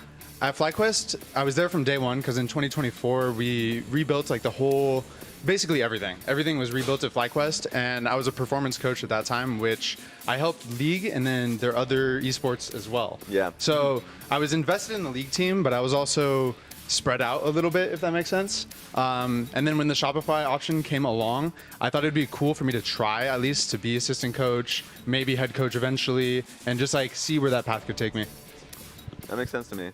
at FlyQuest, I was there from day 1 because in 2024, we rebuilt like the whole, basically everything. Everything was rebuilt at FlyQuest, and I was a performance coach at that time, which I helped League and then their other esports as well. Yeah. So I was invested in the League team, but I was also spread out a little bit, if that makes sense. And then when the Shopify option came along, I thought it'd be cool for me to try at least to be assistant coach, maybe head coach eventually, and just like see where that path could take me. That makes sense to me.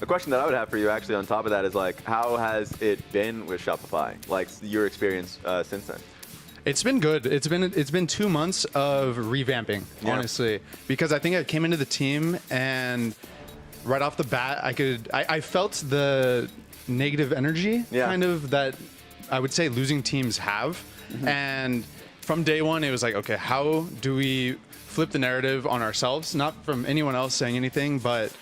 The question that I would have for you actually on top of that is like, how has it been with Shopify? Like your experience since then? It's been good. It's been 2 months of revamping, honestly, because I think I came into the team and right off the bat, I felt the negative energy kind of that I would say losing teams have. And from day one, it was like, okay, how do we flip the narrative on ourselves? Not from anyone else saying anything, but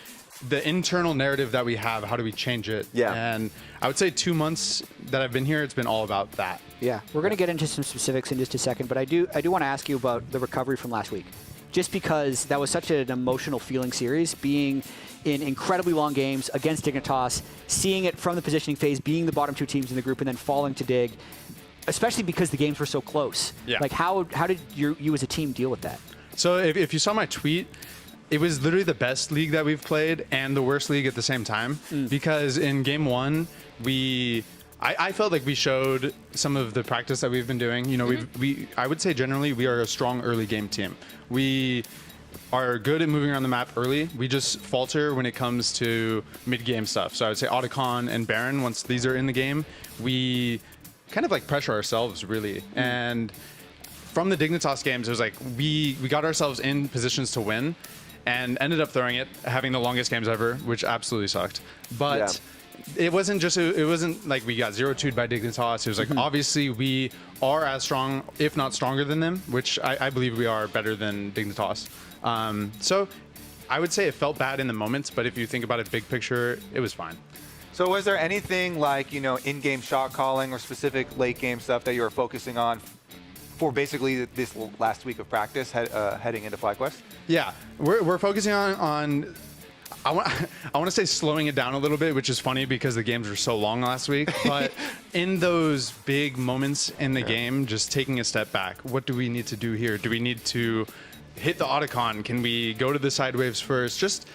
the internal narrative that we have, how do we change it? Yeah. And I would say 2 months that I've been here, it's been all about that. Yeah, we're going to get into some specifics in just a second, but I do want to ask you about the recovery from last week. Just because that was such an emotional feeling series, being in incredibly long games against Dignitas, seeing it from the positioning phase, being the bottom 2 teams in the group, and then falling to Dig, especially because the games were so close. Yeah. Like, how did you as a team deal with that? So if you saw my tweet, it was literally the best league that we've played and the worst league at the same time. Because in game 1, I felt like we showed some of the practice that we've been doing. You know, I would say generally we are a strong early game team. We are good at moving around the map early. We just falter when it comes to mid-game stuff. So I would say Otacon and Baron, once these are in the game, we kind of like pressure ourselves really. And from the Dignitas games, it was like we got ourselves in positions to win and ended up throwing it, having the longest games ever, which absolutely sucked. But it wasn't like we got 0-2'd by Dignitas. It was like, obviously we are as strong, if not stronger than them, which I believe we are better than Dignitas. So I would say it felt bad in the moments, but if you think about it big picture, it was fine. So was there anything like, you know, in-game shot calling or specific late game stuff that you were focusing on for basically this last week of practice heading into FlyQuest? Yeah, we're focusing on I want to say slowing it down a little bit, which is funny because the games were so long last week. But in those big moments in the game, just taking a step back. What do we need to do here? Do we need to hit the Otacon? Can we go to the side waves first? Just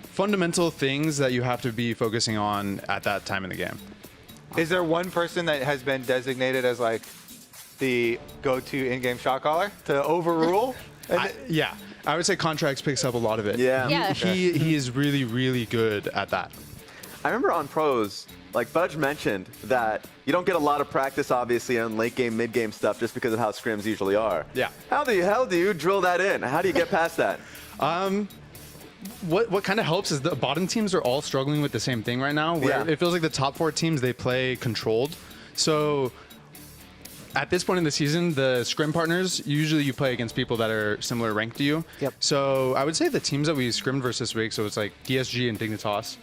fundamental things that you have to be focusing on at that time in the game. Is there one person that has been designated as like the go-to in-game shot caller to overrule? Yeah. I would say Contracts picks up a lot of it. Yeah. He is really, really good at that. I remember on pros, like Budge mentioned that you don't get a lot of practice, obviously, on late game, mid game stuff just because of how scrims usually are. Yeah. How the hell do you drill that in? How do you get past that? What kind of helps is the bottom teams are all struggling with the same thing right now, where it feels like the top 4 teams, they play controlled. So at this point in the season, the scrim partners, usually you play against people that are similar rank to you. Yep. So I would say the teams that we scrimmed versus this week, so it's like DSG and Dignitas,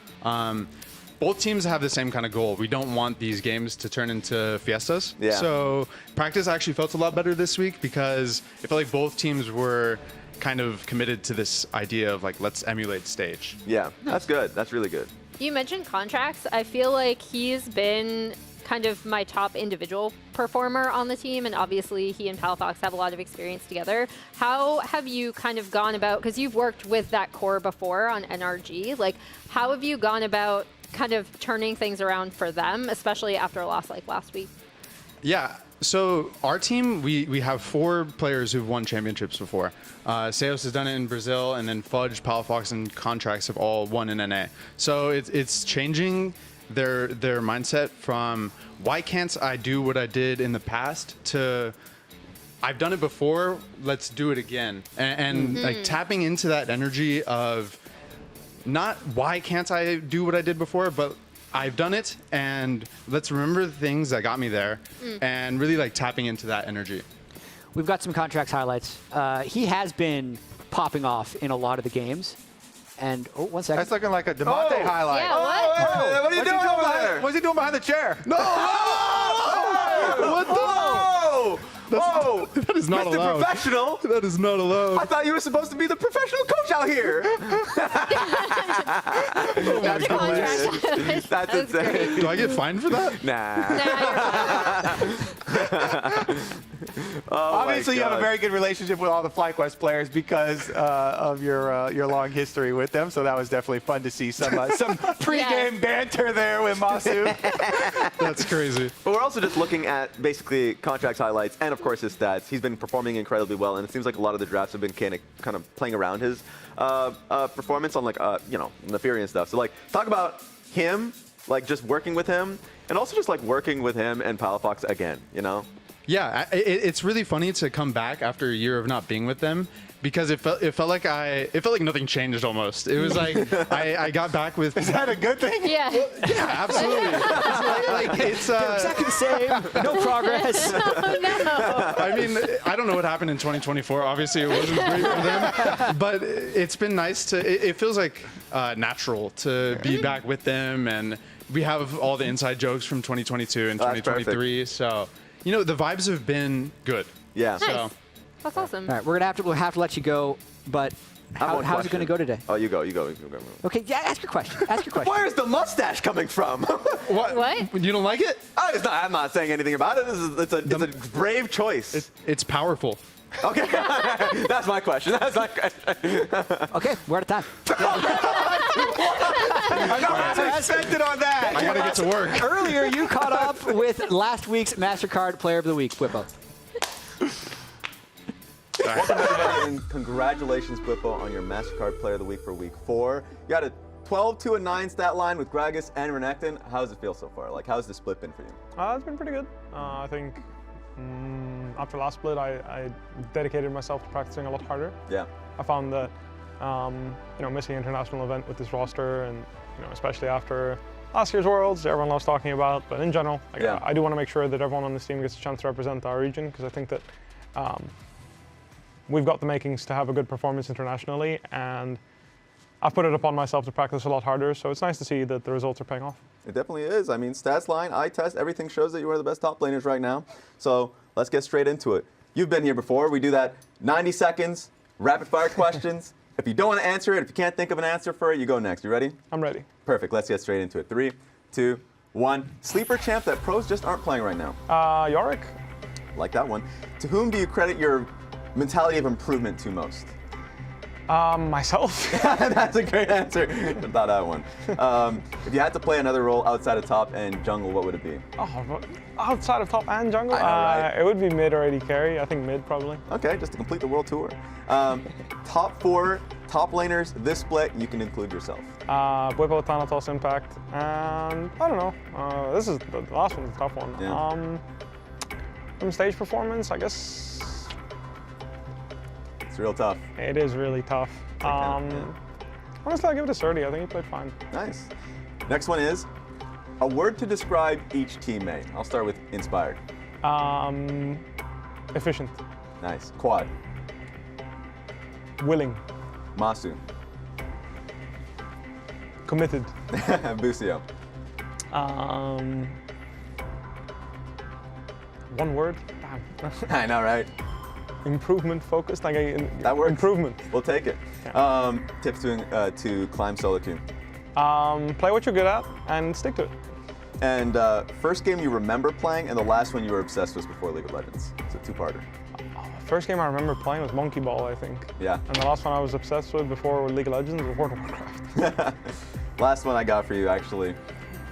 both teams have the same kind of goal. We don't want these games to turn into fiestas. Yeah. So practice actually felt a lot better this week because it felt like both teams were kind of committed to this idea of like, let's emulate stage. Yeah, that's good. That's really good. You mentioned Contracts. I feel like he's been kind of my top individual performer on the team, and obviously he and Palafox have a lot of experience together. How have you kind of gone about, because you've worked with that core before on NRG, like how have you gone about kind of turning things around for them, especially after a loss like last week? Yeah, so our team, we have 4 players who've won championships before. Seos has done it in Brazil, and then Fudge, Palafox, and Contracts have all won in NA. So it's changing their mindset from why can't I do what I did in the past to I've done it before, let's do it again. And like tapping into that energy of not why can't I do what I did before, but I've done it and let's remember the things that got me there and really like tapping into that energy. We've got some Contracts highlights. He has been popping off in a lot of the games. And, oh, 1 second. That's looking like a Demonte highlight. Yeah, what? What are you doing over there? What's he doing behind the chair? No! What the? Whoa! Whoa! That is not Mr. allowed. Professional. That is not allowed. I thought you were supposed to be the professional coach out here. That's Contracts. That's insane. Do I get fined for that? Nah. Nah, you're fine. Obviously, you have a very good relationship with all the FlyQuest players because of your long history with them. So that was definitely fun to see some pre-game banter there with Masu. That's crazy. But we're also just looking at basically contracts highlights and, of course, his stats. He's been performing incredibly well, and it seems like a lot of the drafts have been kind of playing around his performance on, like, the Furia and stuff. So, like, talk about him, like, just working with him, and also just, like, working with him and Palafox again, Yeah, it's really funny to come back after a year of not being with them, because it felt like nothing changed almost. It was like I got back with. Is that a good thing? Yeah. Well, yeah, absolutely. It's exactly the same. No progress. Oh, no. I mean, I don't know what happened in 2024. Obviously, it wasn't great for them, but it's been nice to. It feels like natural to be back with them, and we have all the inside jokes from 2022 and 2023. So. The vibes have been good. Yeah. Nice. So. That's awesome. All right, we'll have to let you go, but how's it going to go today? Oh, you go. Okay, yeah, ask your question. Where's the mustache coming from? What? You don't like it? I'm not saying anything about it. It's a brave choice. It's powerful. Okay, that's my question. Okay, we're out of time. I'm not expected on that. I gotta get to work. Earlier, you caught up with last week's MasterCard Player of the Week, Whippo. Welcome everybody, and congratulations, Whippo, on your MasterCard Player of the Week for Week 4. You got a 12-2-9 stat line with Gragas and Renekton. How does it feel so far? Like, how's the split been for you? It's been pretty good. I think after last split, I dedicated myself to practicing a lot harder. Yeah. I found that missing an international event with this roster, and especially after last year's Worlds, everyone loves talking about. But in general, I do want to make sure that everyone on this team gets a chance to represent our region, because I think that we've got the makings to have a good performance internationally, and I've put it upon myself to practice a lot harder. So it's nice to see that the results are paying off. It definitely is. I mean, stats line, eye test, everything shows that you are the best top laners right now. So let's get straight into it. You've been here before. We do that 90 seconds, rapid fire questions. If you don't want to answer it, if you can't think of an answer for it, you go next. You ready? I'm ready. Perfect. Let's get straight into it. 3, 2, 1. Sleeper champ that pros just aren't playing right now. Yorick. Like that one. To whom do you credit your mentality of improvement to most? Myself. That's a great answer. About that one. If you had to play another role outside of top and jungle, what would it be? Oh, outside of top and jungle? I know, right? It would be mid or AD carry. I think mid, probably. Okay, just to complete the world tour. Top 4 top laners this split, you can include yourself. Whippo, Thanatos, Impact, and I don't know. This is the last one's a tough one. Yeah. From stage performance, I guess. It's real tough. It is really tough. Honestly, I'll give it a 30. I think he played fine. Nice. Next one is a word to describe each teammate. I'll start with inspired. Efficient. Nice. Quad. Willing. Masu. Committed. Busio. One word? Damn. I know, right? Improvement focused. That works. Improvement. We'll take it. Yeah. Tips to climb solo queue. Play what you're good at and stick to it. And first game you remember playing, and the last one you were obsessed with before League of Legends. It's a two-parter. First game I remember playing was Monkey Ball, I think. Yeah. And the last one I was obsessed with before League of Legends was World of Warcraft. Last one I got for you, actually.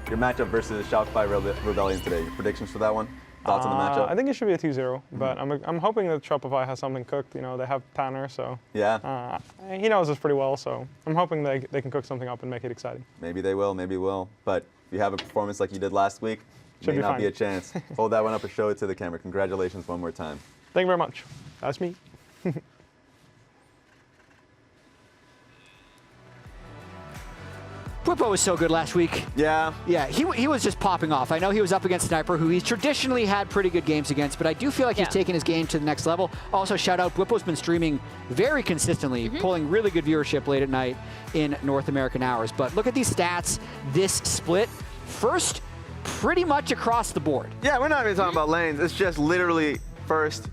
Your matchup versus Shopify Rebellion today. Your predictions for that one? Thoughts on the matchup? I think it should be a 2-0, but I'm hoping that Shopify has something cooked. They have Tanner, so yeah. He knows us pretty well, so I'm hoping they can cook something up and make it exciting. Maybe they will, maybe will. But if you have a performance like you did last week, should may not fine. be a chance. Hold that one up and show it to the camera. Congratulations one more time. Thank you very much. That's me. Whippo was so good last week. Yeah. Yeah, he was just popping off. I know he was up against Sniper, who he's traditionally had pretty good games against, but I do feel like he's taken his game to the next level. Also, shout out, Whippo's been streaming very consistently, pulling really good viewership late at night in North American hours. But look at these stats this split. First, pretty much across the board. Yeah, we're not even talking about lanes. It's just literally first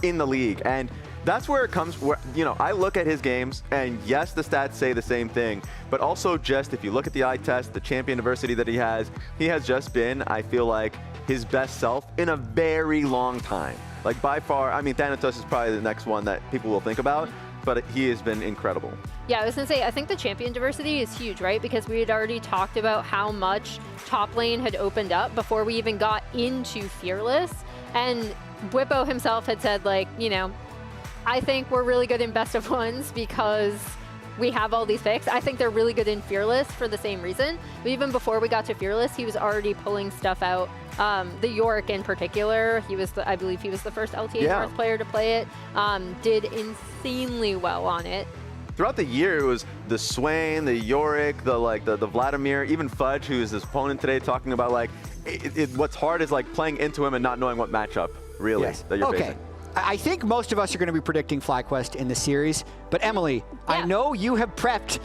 in the league. And that's where it comes, I look at his games, and yes, the stats say the same thing, but also just if you look at the eye test, the champion diversity that he has just been, I feel like, his best self in a very long time. Like by far, I mean, Thanatos is probably the next one that people will think about, but he has been incredible. Yeah, I was going to say, I think the champion diversity is huge, right? Because we had already talked about how much top lane had opened up before we even got into Fearless. And Bwipo himself had said, like, you know, I think we're really good in best of ones because we have all these picks. I think they're really good in Fearless for the same reason. But even before we got to Fearless, he was already pulling stuff out. The Yorick in particular, he was, I believe he was the first LTA North player to play it. Did insanely well on it. Throughout the year, it was the Swain, the Yorick, the Vladimir, even Fudge, who is his opponent today, talking about like, what's hard is like playing into him and not knowing what matchup really that you're facing. I think most of us are going to be predicting FlyQuest in the series, but Emily, I know you have prepped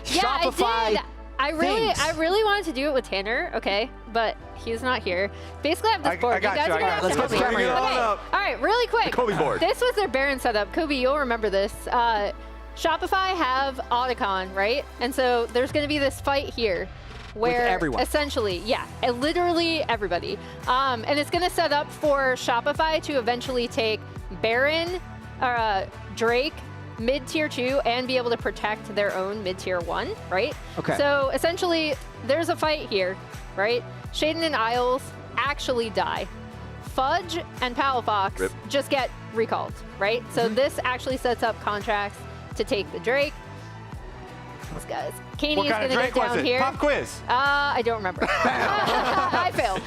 Shopify. I did. I really wanted to do it with Tanner, okay, but he's not here. Basically, I have this board. I got you guys you. are gonna have Let's to put the help me. camera Okay. All right, really quick. The Kobe board. This was their Baron setup. Kobe, you'll remember this. Shopify have Otacon, right? And so there's going to be this fight here. Where with everyone. Essentially, literally everybody. And it's going to set up for Shopify to eventually take Baron, Drake, mid-tier 2, and be able to protect their own mid-tier 1, right? Okay. So essentially, there's a fight here, right? Shaden and Isles actually die. Fudge and Palafox just get recalled, right? So this actually sets up contracts to take the Drake. These guys. Katie is going to get down here. Pop quiz. I don't remember. I failed.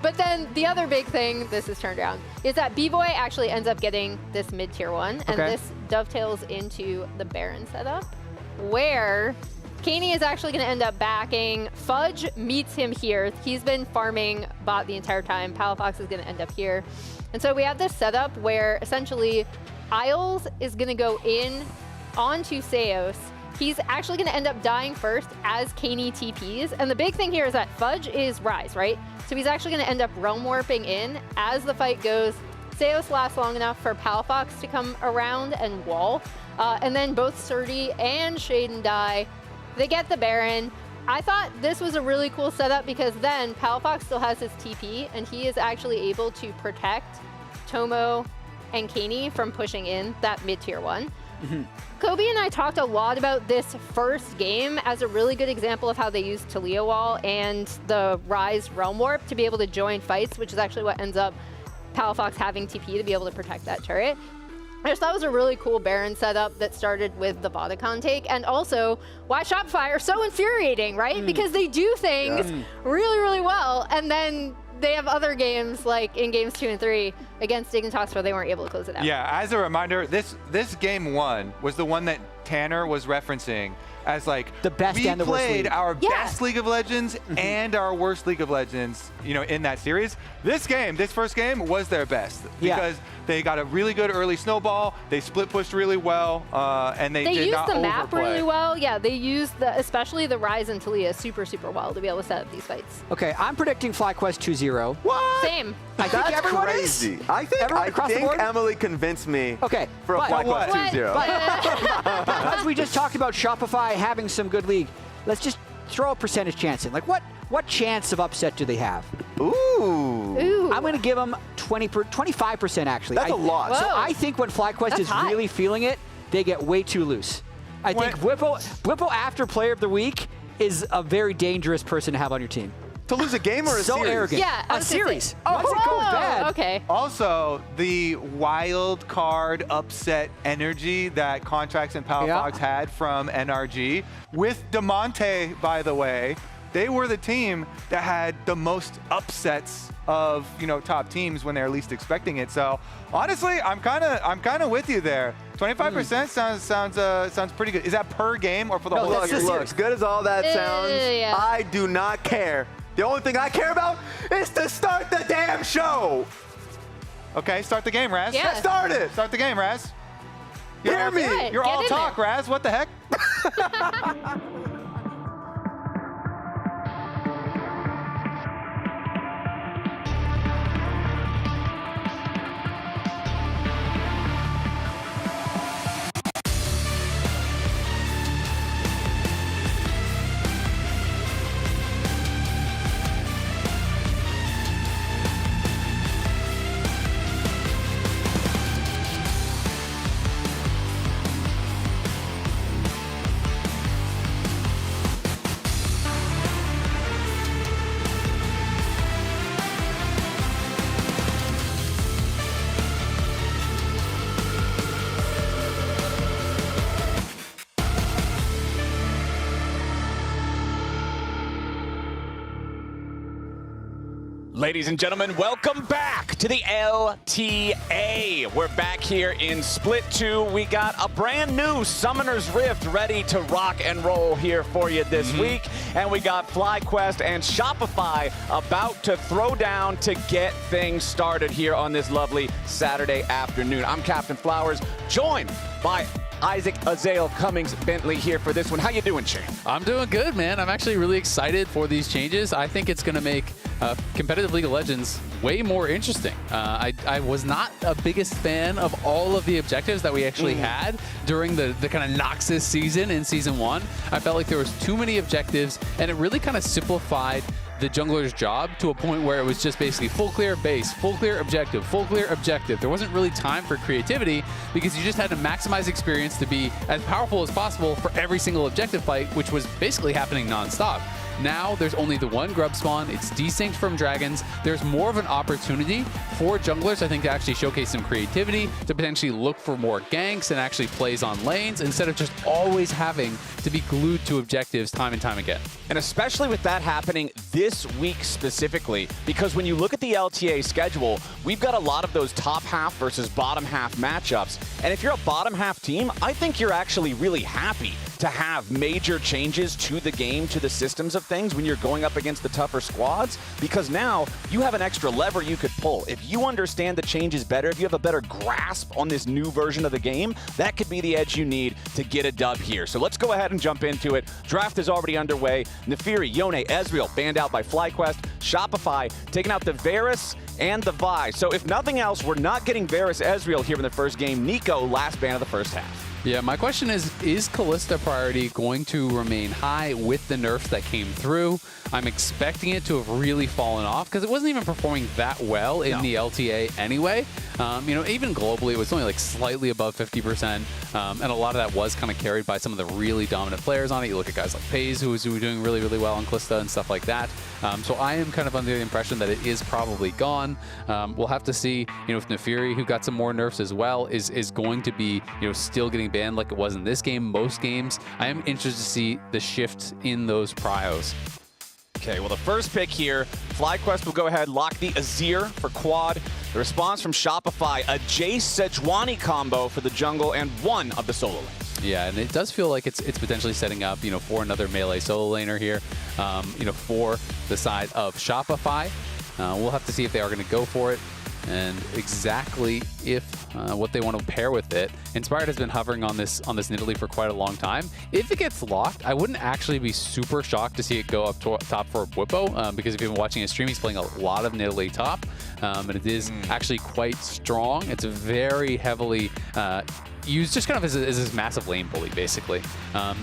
But then the other big thing, this is turned around, is that B-Boy actually ends up getting this mid-tier 1, and this dovetails into the Baron setup, where Kaney is actually going to end up backing. Fudge meets him here. He's been farming bot the entire time. Palafox is going to end up here. And so we have this setup where essentially Isles is going to go in onto Seos. He's actually going to end up dying first as Kaney TPs. And the big thing here is that Fudge is Rise, right? So he's actually going to end up realm warping in as the fight goes. Seos lasts long enough for Palafox to come around and wall. And then both Surdy and Shaden die. They get the Baron. I thought this was a really cool setup because then Palafox still has his TP and he is actually able to protect Tomo and Kaney from pushing in that mid-tier 1. Kobe and I talked a lot about this first game as a really good example of how they used Talia Wall and the Rise Realm Warp to be able to join fights, which is actually what ends up Palafox having TP to be able to protect that turret. I just thought it was a really cool Baron setup that started with the Vodacon take, and also why Shopify are so infuriating, right? Because they do things really, really well, and then they have other games, like in games 2 and 3 against Dignitas, where they weren't able to close it out. Yeah, as a reminder, this game 1 was the one that Tanner was referencing as like the best and the worst we played league. our best League of Legends and our worst League of Legends, you know, in that series. This first game was their best because they got a really good early snowball. They split pushed really well, and they did not overplay. They used the map really well. Yeah, they used especially the Rise and Talia super very to be able to set up these fights. Okay, I'm predicting FlyQuest 2-0. What? Same. I think That's everyone crazy. is. I think Emily convinced me for a FlyQuest 2-0. Because we just talked about Shopify having some good league, let's just throw a percentage chance in. Like, what chance of upset do they have? Ooh. I'm going to give them 25% actually. That's a lot. So I think when FlyQuest is really feeling it, they get way too loose. I think Bwipo after Player of the Week is a very dangerous person to have on your team. To lose a game or a series? So arrogant. Yeah, a series. Once it goes bad. Okay. Also, the wild card upset energy that Contracts and Palafox had from NRG with DeMonte, by the way, they were the team that had the most upsets of, you know, top teams when they're least expecting it. So honestly, I'm kind of with you there. 25% sounds pretty good. Is that per game or for the whole series? Look, as good as all that sounds, I do not care. The only thing I care about is to start the damn show. Okay, start the game, Raz. Yeah. Start it. Start the game, Raz. Hear me. You're all talk, Raz. What the heck? Ladies and gentlemen, welcome back to the LTA. We're back here in Split 2. We got a brand new Summoner's Rift ready to rock and roll here for you this week. And we got FlyQuest and Shopify about to throw down to get things started here on this lovely Saturday afternoon. I'm Captain Flowers, joined by Isaac Azael Cummings Bentley here for this one. How you doing, Shane? I'm doing good, man. I'm actually really excited for these changes. I think it's going to make competitive League of Legends way more interesting. I was not a biggest fan of all of the objectives that we actually had during the kind of Noxus season in Season 1. I felt like there was too many objectives, and it really kind of simplified the jungler's job to a point where it was just basically full clear base, full clear objective, full clear objective. There wasn't really time for creativity because you just had to maximize experience to be as powerful as possible for every single objective fight, which was basically happening nonstop. Now there's only the one grub spawn. It's desynced from dragons. There's more of an opportunity for junglers, I think, to actually showcase some creativity, to potentially look for more ganks and actually plays on lanes instead of just always having to be glued to objectives time and time again. And especially with that happening this week specifically, because when you look at the LTA schedule, we've got a lot of those top half versus bottom half matchups. And if you're a bottom half team, I think you're actually really happy to have major changes to the game, to the systems of things when you're going up against the tougher squads, because now you have an extra lever you could pull. If you understand the changes better, if you have a better grasp on this new version of the game, that could be the edge you need to get a dub here. So let's go ahead and jump into it. Draft is already underway. Nefiri, Yone, Ezreal banned out by FlyQuest. Shopify taking out the Varus and the Vi. So if nothing else, we're not getting Varus Ezreal here in the first game. Nico, last ban of the first half. Yeah, my question is Kalista priority going to remain high with the nerfs that came through? I'm expecting it to have really fallen off because it wasn't even performing that well in the LTA anyway. Even globally, it was only like slightly above 50%, and a lot of that was kind of carried by some of the really dominant players on it. You look at guys like FaZe, who was doing really, really well on Kalista and stuff like that. So I am kind of under the impression that it is probably gone. We'll have to see, if Nefiri, who got some more nerfs as well, is going to be, still getting banned like it was in this game, most games. I am interested to see the shift in those prios. Okay, well, the first pick here, FlyQuest will go ahead, lock the Azir for quad. The response from Shopify, a Jace Sejuani combo for the jungle and one of the solo lanes. Yeah, and it does feel like it's potentially setting up, for another melee solo laner here, for the side of Shopify. We'll have to see if they are going to go for it and exactly if what they want to pair with it. Inspired has been hovering on this Nidalee for quite a long time. If it gets locked, I wouldn't actually be super shocked to see it go up top for Bwipo, because if you've been watching his stream, he's playing a lot of Nidalee top, and it is actually quite strong. It's very heavily used just kind of as this massive lane bully, basically.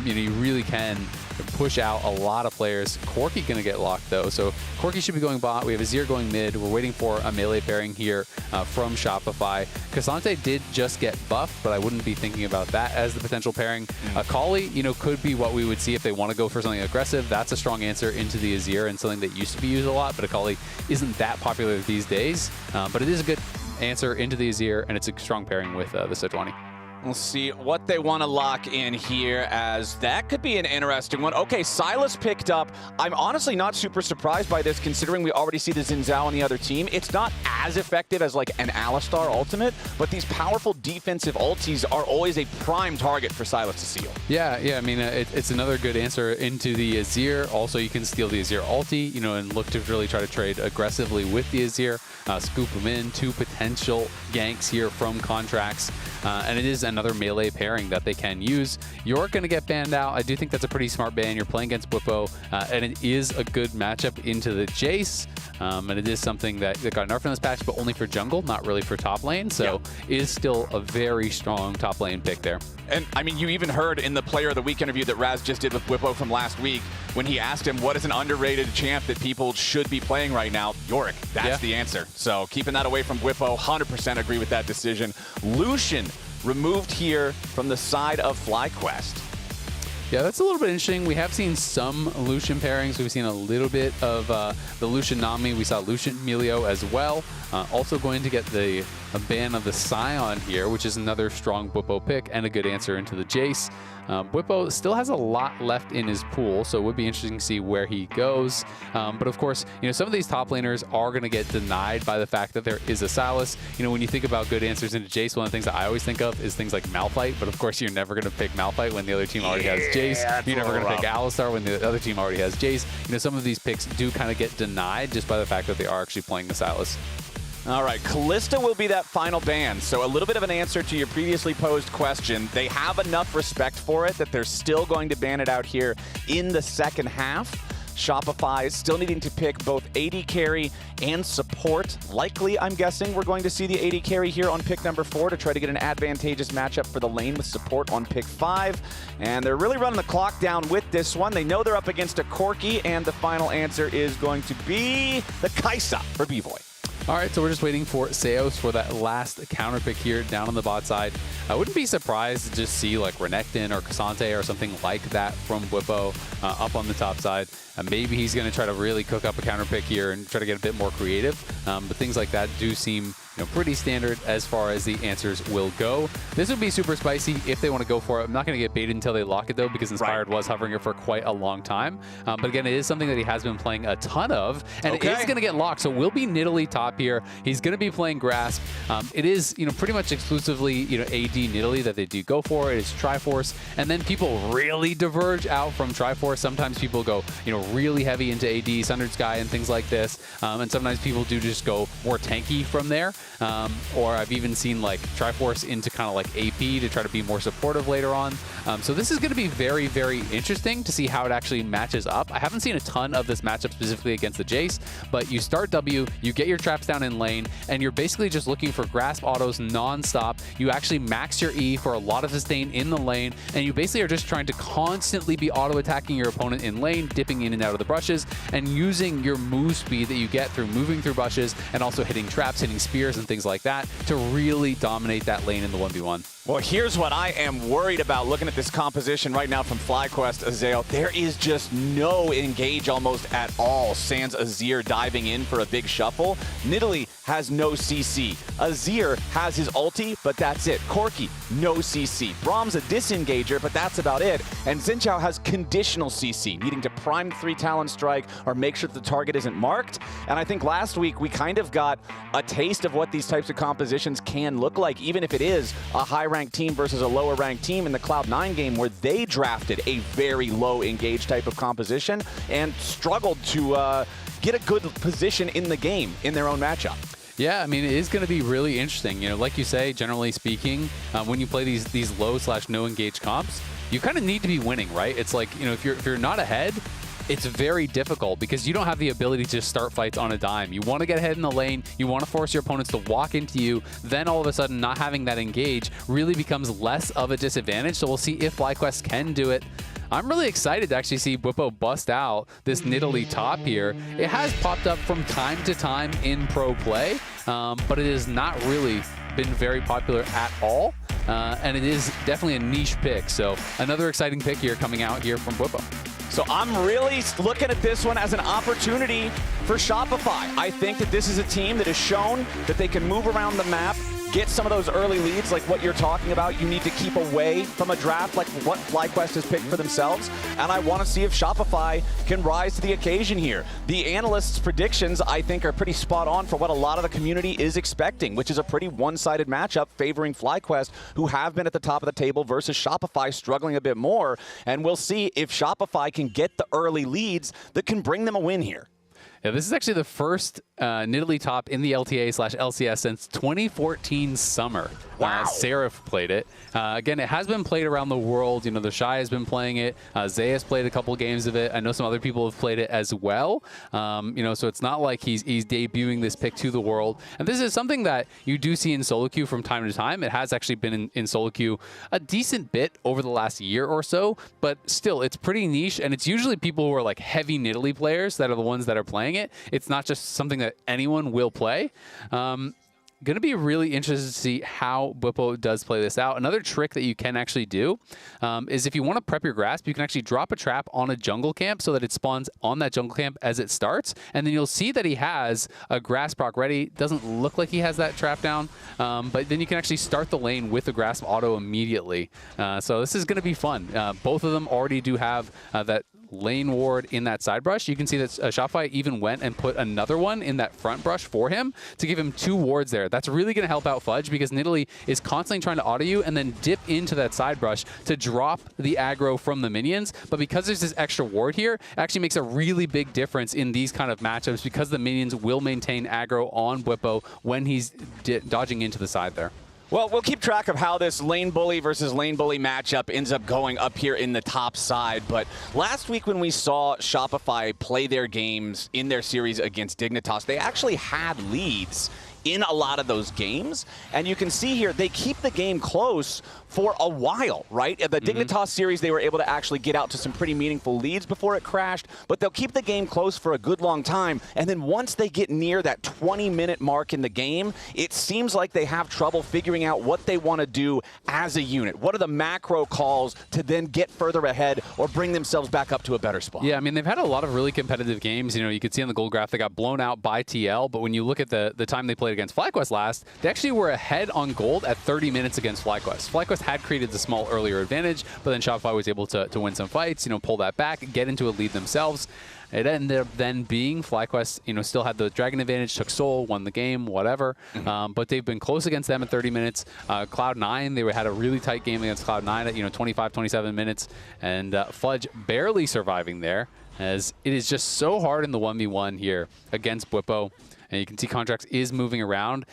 You really can push out a lot of players. Corki going to get locked, though, so Corki should be going bot. We have Azir going mid. We're waiting for a melee pairing here from Shopify. Cassante did just get buffed, but I wouldn't be thinking about that as the potential pairing. Akali, could be what we would see if they want to go for something aggressive. That's a strong answer into the Azir and something that used to be used a lot, but Akali isn't that popular these days. But it is a good answer into the Azir, and it's a strong pairing with the Sejuani. We'll see what they want to lock in here, as that could be an interesting one. Okay, Sylas picked up. I'm honestly not super surprised by this, considering we already see the Xin Zhao on the other team. It's not as effective as like an Alistar ultimate, but these powerful defensive ultis are always a prime target for Sylas to seal. Yeah, I mean, it's another good answer into the Azir. Also, you can steal the Azir ulti, and look to really try to trade aggressively with the Azir, scoop them in. 2 potential ganks here from contracts, and it is another melee pairing that they can use. You're going to get banned out. I do think that's a pretty smart ban. You're playing against Bwipo, and it is a good matchup into the Jace, and it is something that got nerfed in this patch, but only for jungle, not really for top lane, so is still a very strong top lane pick there. And I mean, you even heard in the Player of the Week interview that Raz just did with Bwipo from last week, when he asked him what is an underrated champ that people should be playing right now, Yorick. That's the answer. So keeping that away from Bwipo, 100% agree with that decision. Lucian removed here from the side of FlyQuest. Yeah, that's a little bit interesting. We have seen some Lucian pairings. We've seen a little bit of the Lucian Nami. We saw Lucian Emilio as well. Also going to get a ban of the Scion here, which is another strong Bwipo pick and a good answer into the Jace. Bwipo still has a lot left in his pool, so it would be interesting to see where he goes. But of course, some of these top laners are going to get denied by the fact that there is a Sylas. When you think about good answers into Jace, one of the things that I always think of is things like Malphite, but of course you're never going to pick Malphite when the other team already has Jace. You're never going to pick Alistar when the other team already has Jace. Some of these picks do kind of get denied just by the fact that they are actually playing the Sylas. All right, Kalista will be that final ban. So a little bit of an answer to your previously posed question. They have enough respect for it that they're still going to ban it out here in the second half. Shopify is still needing to pick both AD carry and support. Likely, I'm guessing, we're going to see the AD carry here on pick number 4 to try to get an advantageous matchup for the lane with support on pick 5. And they're really running the clock down with this one. They know they're up against a Corki, and the final answer is going to be the Kaisa for B-Boy. All right, so we're just waiting for Seos for that last counter pick here down on the bot side. I wouldn't be surprised to just see like Renekton or Cassante or something like that from Bwipo up on the top side. Maybe he's going to try to really cook up a counter pick here and try to get a bit more creative. But things like that do seem pretty standard as far as the answers will go. This would be super spicy if they want to go for it. I'm not going to get baited until they lock it, though, because Inspired was hovering it for quite a long time. But again, it is something that he has been playing a ton of, and it is going to get locked. So we'll be Nidalee top here. He's going to be playing Grasp. It is, pretty much exclusively, AD Nidalee that they do go for. It is Triforce, and then people really diverge out from Triforce. Sometimes people go, really heavy into AD, Sundered Sky, and things like this. And sometimes people do just go more tanky from there. Or I've even seen like Triforce into kind of like AP to try to be more supportive later on. So this is going to be very, very interesting to see how it actually matches up. I haven't seen a ton of this matchup specifically against the Jace, but you start W, you get your traps down in lane, and you're basically just looking for Grasp autos non-stop. You actually max your E for a lot of sustain in the lane, and you basically are just trying to constantly be auto-attacking your opponent in lane, dipping in and out of the brushes, and using your move speed that you get through moving through bushes and also hitting traps, hitting spears, and things like that to really dominate that lane in the 1v1. Well, here's what I am worried about looking at this composition right now from FlyQuest, Azael. There is just no engage almost at all. Sans Azir diving in for a big shuffle. Nidalee has no CC. Azir has his ulti, but that's it. Corki, no CC. Braum's a disengager, but that's about it. And Xin has conditional CC, needing to prime 3 Talon Strike or make sure that the target isn't marked. And I think last week we kind of got a taste of what these types of compositions can look like, even if it is a high-ranked team versus a lower-ranked team in the Cloud9 game where they drafted a very low engage type of composition and struggled to get a good position in the game in their own matchup. Yeah, I mean, it is going to be really interesting. Like you say, generally speaking, when you play these low/no engage comps, you kind of need to be winning, right? It's like, if you're not ahead, it's very difficult because you don't have the ability to start fights on a dime. You want to get ahead in the lane, you want to force your opponents to walk into you, then all of a sudden not having that engage really becomes less of a disadvantage. So we'll see if FlyQuest can do it. I'm really excited to actually see Bwipo bust out this Nidalee top here. It has popped up from time to time in pro play, but it has not really been very popular at all. And it is definitely a niche pick. So another exciting pick here coming out here from Bwipo. So I'm really looking at this one as an opportunity for Shopify. I think that this is a team that has shown that they can move around the map, get some of those early leads like what you're talking about. You need to keep away from a draft like what FlyQuest has picked for themselves. And I want to see if Shopify can rise to the occasion here. The analysts' predictions, I think, are pretty spot on for what a lot of the community is expecting, which is a pretty one-sided matchup favoring FlyQuest, who have been at the top of the table, versus Shopify struggling a bit more. And we'll see if Shopify can get the early leads that can bring them a win here. Yeah, this is actually the first Nidalee top in the LTA/LCS since 2014 summer. Wow. Seraph played it. Again, it has been played around the world. The Shy has been playing it. Zay has played a couple games of it. I know some other people have played it as well. So it's not like he's debuting this pick to the world. And this is something that you do see in solo queue from time to time. It has actually been in solo queue a decent bit over the last year or so, but still, it's pretty niche, and it's usually people who are like heavy Nidalee players that are the ones that are playing it. It's not just something that anyone will play. going to be really interested to see how Bwipo does play this out. Another trick that you can actually do is if you want to prep your grasp, you can actually drop a trap on a jungle camp so that it spawns on that jungle camp as it starts. And then you'll see that he has a grasp proc ready. Doesn't look like he has that trap down, but then you can actually start the lane with the grasp auto immediately. So this is going to be fun. Both of them already do have that lane ward in that side brush. You can see that Shopify even went and put another one in that front brush for him to give him 2 wards there. That's really going to help out Fudge because Nidalee is constantly trying to auto you and then dip into that side brush to drop the aggro from the minions. But because there's this extra ward here, it actually makes a really big difference in these kind of matchups because the minions will maintain aggro on Bwipo when he's dodging into the side there. Well, we'll keep track of how this lane bully versus lane bully matchup ends up going up here in the top side. But last week when we saw Shopify play their games in their series against Dignitas, they actually had leads in a lot of those games. And you can see here, they keep the game close for a while, right? The Dignitas series, they were able to actually get out to some pretty meaningful leads before it crashed, but they'll keep the game close for a good long time. And then once they get near that 20-minute mark in the game, it seems like they have trouble figuring out what they want to do as a unit. What are the macro calls to then get further ahead or bring themselves back up to a better spot? Yeah, I mean, they've had a lot of really competitive games. You know, you could see on the gold graph, they got blown out by TL, but when you look at the time they played against FlyQuest last, they actually were ahead on gold at 30 minutes against FlyQuest. FlyQuest had created the small earlier advantage, but then Shopify was able to win some fights, you know, pull that back, get into a lead themselves. It ended up then being FlyQuest, you know, still had the Dragon advantage, took Soul, won the game, whatever. But they've been close against them at 30 minutes. Cloud9, they had a really tight game against Cloud9 at, you know, 25, 27 minutes. And Fudge barely surviving there, as it is just so hard in the 1v1 here against Bwipo. And you can see Contracts is moving around.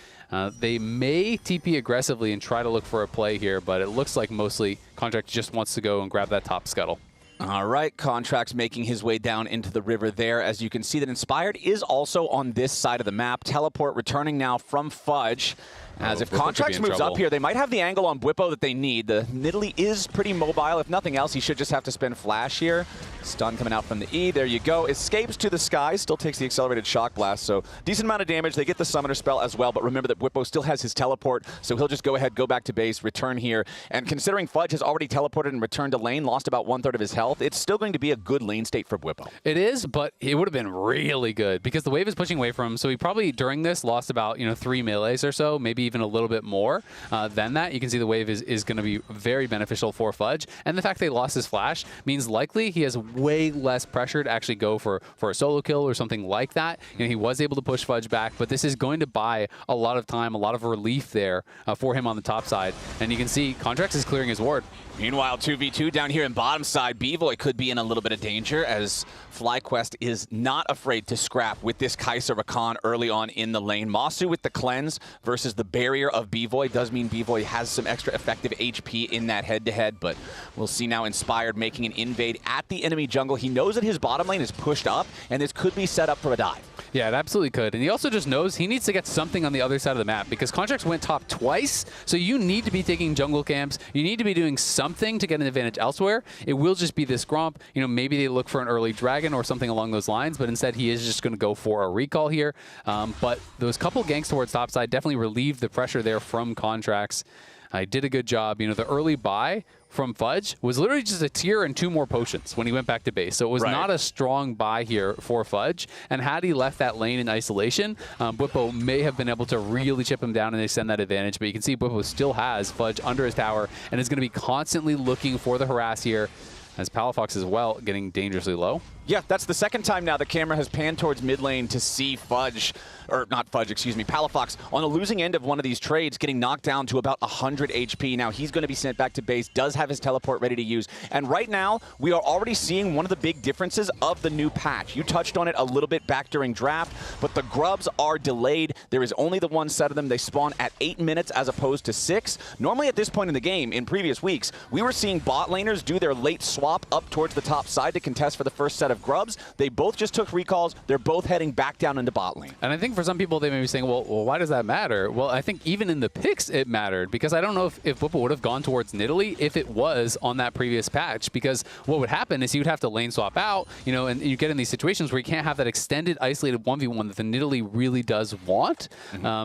They may TP aggressively and try to look for a play here, but it looks like mostly Contracts just wants to go and grab that top scuttle. All right, Contracts making his way down into the river there. As you can see that Inspired is also on this side of the map. Teleport returning now from Fudge. As if Contracts moves up here, they might have the angle on Bwipo that they need. The Nidalee is pretty mobile. If nothing else, he should just have to spend Flash here. Stun coming out from the E. There you go. Escapes to the sky. Still takes the accelerated shock blast. So decent amount of damage. They get the summoner spell as well. But remember that Bwipo still has his teleport. So he'll just go ahead, go back to base, return here. And considering Fudge has already teleported and returned to lane, lost about 1/3 of his health, it's still going to be a good lane state for Bwipo. It is, but it would have been really good because the wave is pushing away from him. So he probably during this lost about, you know, 3 melees or so, maybe even a little bit more than that. You can see the wave is going to be very beneficial for Fudge. And the fact they lost his flash means likely he has way less pressure to actually go for a solo kill or something like that. You know, he was able to push Fudge back, but this is going to buy a lot of time, a lot of relief there for him on the top side. And you can see Contracts is clearing his ward. Meanwhile, 2v2 down here in bottom side. Bvoy could be in a little bit of danger as FlyQuest is not afraid to scrap with this Kai'Sa Rakan early on in the lane. Masu with the cleanse versus the barrier of Bvoy does mean Bvoy has some extra effective HP in that head-to-head, but we'll see now Inspired making an invade at the enemy jungle. He knows that his bottom lane is pushed up, and this could be set up for a dive. Yeah, it absolutely could. And he also just knows he needs to get something on the other side of the map because Contracts went top twice, so you need to be taking jungle camps. You need to be doing something to get an advantage elsewhere. It will just be this Gromp. You know, maybe they look for an early Dragon or something along those lines, but instead he is just going to go for a recall here. But those couple ganks towards topside definitely relieved the pressure there from Contracts. I did a good job. You know, the early buy from Fudge was literally just a tier and 2 more potions when he went back to base. So it was not a strong buy here for Fudge. And had he left that lane in isolation, Bwipo may have been able to really chip him down and extend that advantage. But you can see Bwipo still has Fudge under his tower and is going to be constantly looking for the harass here, as Palafox as well getting dangerously low. Yeah, that's the second time now the camera has panned towards mid lane to see Fudge, or not Fudge, excuse me, Palafox on the losing end of one of these trades, getting knocked down to about 100 HP. Now he's going to be sent back to base, does have his teleport ready to use. And right now, we are already seeing one of the big differences of the new patch. You touched on it a little bit back during draft, but the grubs are delayed. There is only the one set of them. They spawn at 8 minutes as opposed to 6. Normally at this point in the game, in previous weeks, we were seeing bot laners do their late swap up towards the top side to contest for the first set of grubs. They both just took recalls. They're both heading back down into bot lane. And I think for some people, they may be saying, well, why does that matter? Well, I think even in the picks, it mattered, because I don't know if Whipple would have gone towards Nidalee if it was on that previous patch, because what would happen is you would have to lane swap out, you know, and you get in these situations where you can't have that extended, isolated 1v1 that the Nidalee really does want.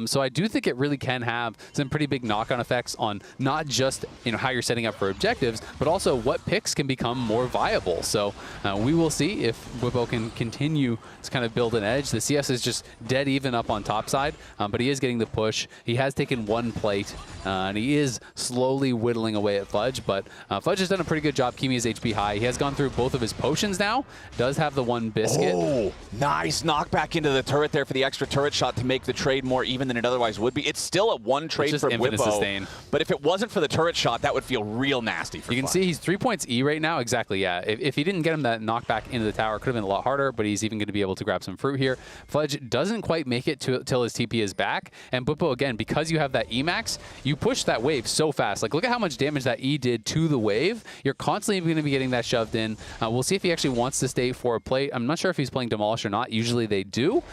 So I do think it really can have some pretty big knock-on effects on not just, you know, how you're setting up for objectives, but also what picks can become more viable. So we will see if Whipple can continue to kind of build an edge. The CS is just dead even up on top side, but he is getting the push. He has taken one plate, and he is slowly whittling away at Fudge, but Fudge has done a pretty good job keeping his HP high. He has gone through both of his potions now, does have the one biscuit. Oh, nice knockback into the turret there for the extra turret shot to make the trade more even than it otherwise would be. It's still a one trade from Whippo, but if it wasn't for the turret shot, that would feel real nasty for You can see he's 3 points E right now. Exactly, yeah. If he didn't get him that knockback into the tower, it could have been a lot harder, but he's even going to be able to grab some fruit here. Fudge doesn't quite make it till his TP is back, and Whippo, again, because you have that Emax, you push that wave so fast. Like, look at how much damage that E did to the wave. You're constantly going to be getting that shoved in. We'll see if he actually wants to stay for a plate. I'm not sure if he's playing Demolish or not. Usually they do.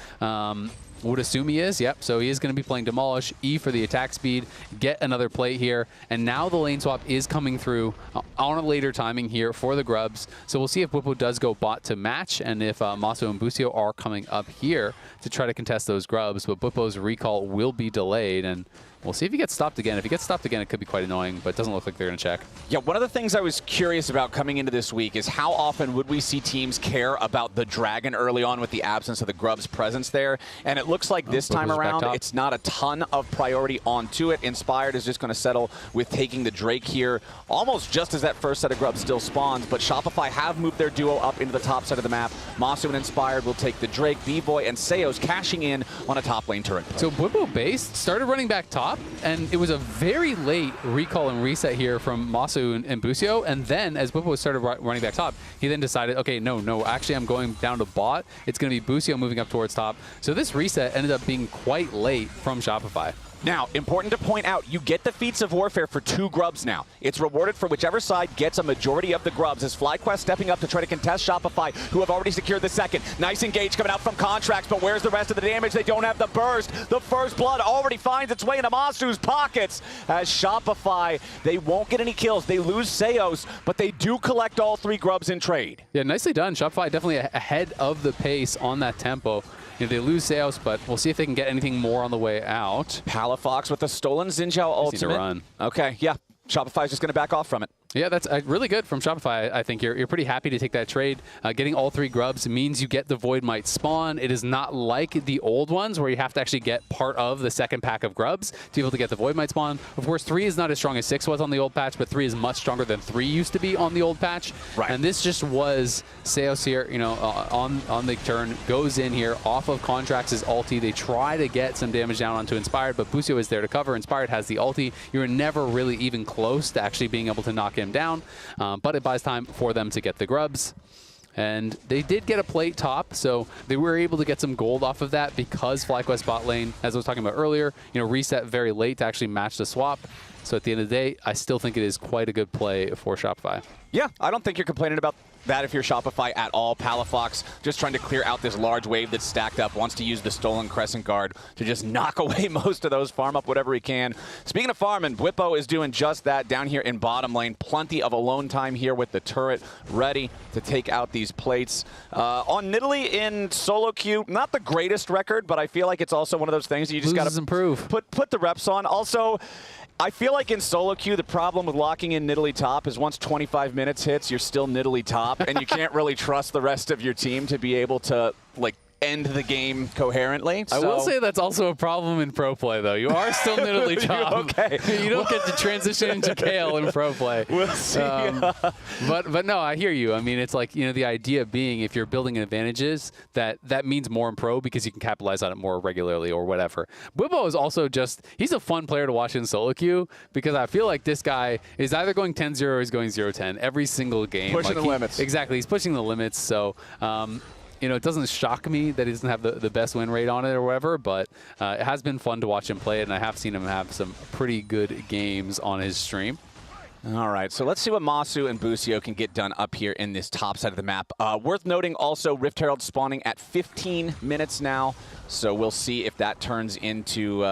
Would assume he is, yep. So he is going to be playing Demolish, E for the attack speed, get another plate here, and now the lane swap is coming through on a later timing here for the Grubs. So we'll see if Whippo does go bot to match, and if Masu and Busio are coming up here to try to contest those Grubs, but Whippo's recall will be delayed, and we'll see if he gets stopped again. If he gets stopped again, it could be quite annoying, but it doesn't look like they're going to check. Yeah, one of the things I was curious about coming into this week is how often would we see teams care about the Dragon early on with the absence of the Grub's presence there? And it looks like this time around, it's not a ton of priority onto it. Inspired is just going to settle with taking the Drake here, almost just as that first set of Grubs still spawns, but Shopify have moved their duo up into the top side of the map. Masu and Inspired will take the Drake, B-Boy, and Seos cashing in on a top lane turret. So Whippo base started running back top, and it was a very late recall and reset here from Masu and Busio, and then as Whippo started running back top, he then decided, okay, no, actually I'm going down to bot. It's going to be Busio moving up towards top. So this reset ended up being quite late from Shopify. Now, important to point out, you get the Feats of Warfare for 2 Grubs now. It's rewarded for whichever side gets a majority of the Grubs, as FlyQuest stepping up to try to contest Shopify, who have already secured the second. Nice engage coming out from Contracts, but where's the rest of the damage? They don't have the burst. The first blood already finds its way into Masu's pockets, as Shopify, they won't get any kills. They lose Seos, but they do collect all 3 Grubs in trade. Yeah, nicely done. Shopify definitely ahead of the pace on that tempo. You know, they lose Seos, but we'll see if they can get anything more on the way out. Palafox with a stolen Xin Zhao ultimate. Run. Okay, yeah. Shopify's just going to back off from it. Yeah, that's really good from Shopify. I think you're pretty happy to take that trade. Getting all 3 Grubs means you get the Void Might spawn. It is not like the old ones where you have to actually get part of the second pack of Grubs to be able to get the Void Might spawn. Of course, 3 is not as strong as 6 was on the old patch, but 3 is much stronger than 3 used to be on the old patch. Right. And this just was Seos here, you know, on the turn, goes in here off of Contracts' ulti. They try to get some damage down onto Inspired, but Busio is there to cover. Inspired has the ulti. You're never really even close to actually being able to knock him down. But it buys time for them to get the Grubs. And they did get a plate top, so they were able to get some gold off of that because FlyQuest bot lane, as I was talking about earlier, you know, reset very late to actually match the swap. So at the end of the day, I still think it is quite a good play for Shopify. Yeah, I don't think you're complaining about that if you're Shopify at all. Palafox just trying to clear out this large wave that's stacked up, wants to use the stolen Crescent Guard to just knock away most of those, farm up whatever he can. Speaking of farming, Whippo is doing just that down here in bottom lane. Plenty of alone time here with the turret ready to take out these plates. On Nidalee in solo queue, not the greatest record, but I feel like it's also one of those things that you just got to improve. Put the reps on. Also, I feel like in solo queue, the problem with locking in Nidalee top is once 25 minutes hits, you're still Nidalee top, and you can't really trust the rest of your team to be able to, like, end the game coherently. I will say that's also a problem in pro play, though. You are still Nidalee top. Okay. You don't get to transition into Kale in pro play. We'll see. But no, I hear you. I mean, it's like, you know, the idea being if you're building advantages, that means more in pro because you can capitalize on it more regularly or whatever. Whippo is also just, he's a fun player to watch in solo queue because I feel like this guy is either going 10-0 or he's going 0-10 every single game. Pushing the limits. Exactly. He's pushing the limits. So, you know, it doesn't shock me that he doesn't have the best win rate on it or whatever, but it has been fun to watch him play it, and I have seen him have some pretty good games on his stream. All right, so let's see what Masu and Busio can get done up here in this top side of the map. Worth noting also, Rift Herald spawning at 15 minutes now. So we'll see if that turns into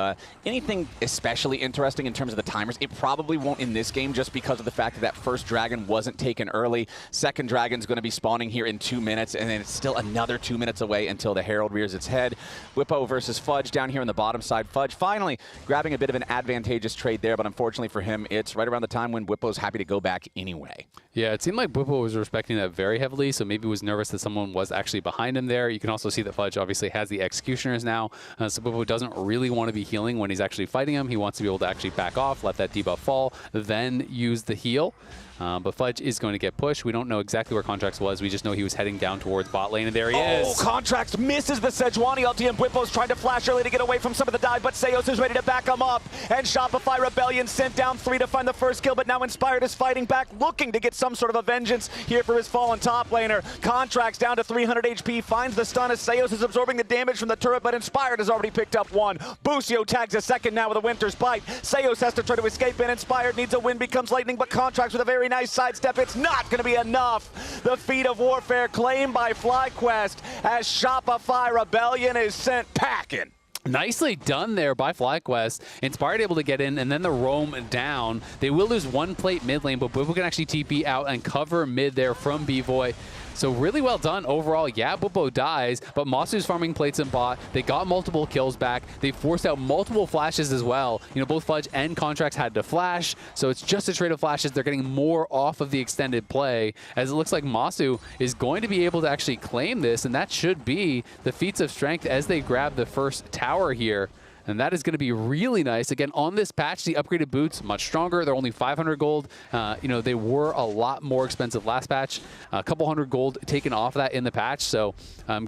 anything especially interesting in terms of the timers. It probably won't in this game just because of the fact that that first dragon wasn't taken early. Second dragon's going to be spawning here in 2 minutes, and then it's still another 2 minutes away until the Herald rears its head. Whippo versus Fudge down here on the bottom side. Fudge finally grabbing a bit of an advantageous trade there, but unfortunately for him, it's right around the time when Whippo's happy to go back anyway. Yeah, it seemed like Whippo was respecting that very heavily, so maybe was nervous that someone was actually behind him there. You can also see that Fudge obviously has the Executioners now, so Whippo doesn't really want to be healing when he's actually fighting him. He wants to be able to actually back off, let that debuff fall, then use the heal. But Fudge is going to get pushed. We don't know exactly where Contracts was. We just know he was heading down towards bot lane, and there he is. Oh, Contracts misses the Sejuani ulti, and Whippo's trying to flash early to get away from some of the dive, but Seos is ready to back him up. And Shopify Rebellion sent down 3 to find the first kill, but now Inspired is fighting back, looking to get some sort of a vengeance here for his fallen top laner. Contracts down to 300 HP, finds the stun as Seos is absorbing the damage from the turret, but Inspired has already picked up one. Busio tags a second now with a Winter's Bite. Seos has to try to escape, and Inspired needs a win, becomes Lightning, but Contracts with a very nice sidestep. It's not going to be enough. The feat of warfare claimed by FlyQuest as Shopify Rebellion is sent packing. Nicely done there by FlyQuest. Inspired able to get in, and then the roam down. They will lose one plate mid lane, but Bwipo can actually TP out and cover mid there from B-Boy. So really well done overall. Yeah, Bwipo dies, but Masu's farming plates in bot. They got multiple kills back. They forced out multiple flashes as well. You know, both Fudge and Contracts had to flash, so it's just a trade of flashes. They're getting more off of the extended play, as it looks like Masu is going to be able to actually claim this, and that should be the feats of strength as they grab the first tower here. And that is going to be really nice. Again, on this patch, the upgraded boots, much stronger. They're only 500 gold. You know, they were a lot more expensive last patch. A couple hundred gold taken off that in the patch. So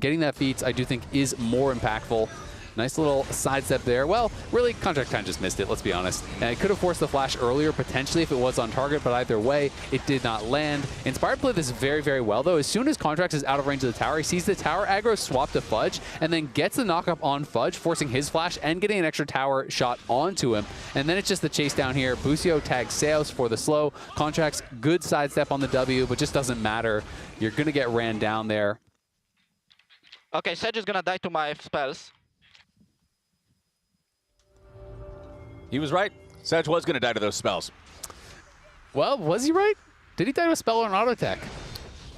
getting that feats, I do think, is more impactful. Nice little sidestep there. Well, really, Contract kind of just missed it, let's be honest. And it could have forced the flash earlier, potentially, if it was on target, but either way, it did not land. Inspired played this very, very well, though. As soon as Contracts is out of range of the tower, he sees the tower aggro swap to Fudge, and then gets the knockup on Fudge, forcing his flash and getting an extra tower shot onto him. And then it's just the chase down here. Busio tags Seos for the slow. Contracts, good sidestep on the W, but just doesn't matter. You're going to get ran down there. Okay, Sedge is going to die to my spells. He was right. Sedge was going to die to those spells. Well, was he right? Did he die to a spell or an auto attack?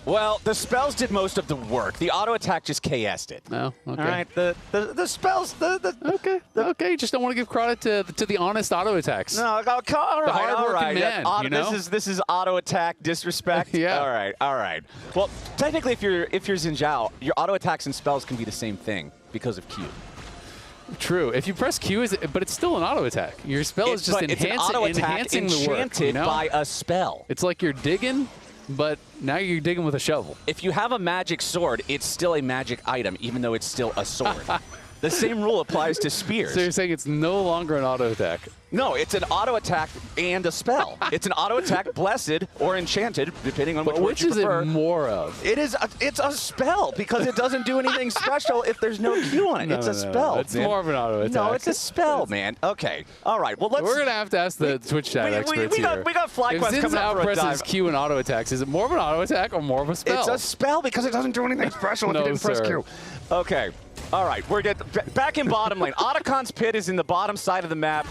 Well, the spells did most of the work. The auto attack just KS'd it. No, okay. All right, the spells. Okay. You just don't want to give credit to the honest auto attacks. No, all right. Man, you know? This is auto attack disrespect. Yeah. All right. Well, technically, if you're Xin Zhao, your auto attacks and spells can be the same thing because of Q. True. If you press Q, but it's still an auto attack. Your spell is just enhancing the work. You know? By a spell. It's like you're digging, but now you're digging with a shovel. If you have a magic sword, it's still a magic item, even though it's still a sword. The same rule applies to spears. So you're saying it's no longer an auto attack? No, it's an auto attack and a spell. It's an auto attack, blessed or enchanted, depending on which one you prefer. Which is it more of? It's a spell because it doesn't do anything special if there's no Q on it. No, it's a spell. It's more of an auto attack. No, it's a spell, man. Okay. All right. Well, we're gonna have to ask the Twitch chat experts here. We got FlyQuest coming out for a dive. Presses Q and auto attacks. Is it more of an auto attack or more of a spell? It's a spell because it doesn't do anything special if you didn't press Q. Okay. All right. We're back in bottom lane. Otacon's pit is in the bottom side of the map.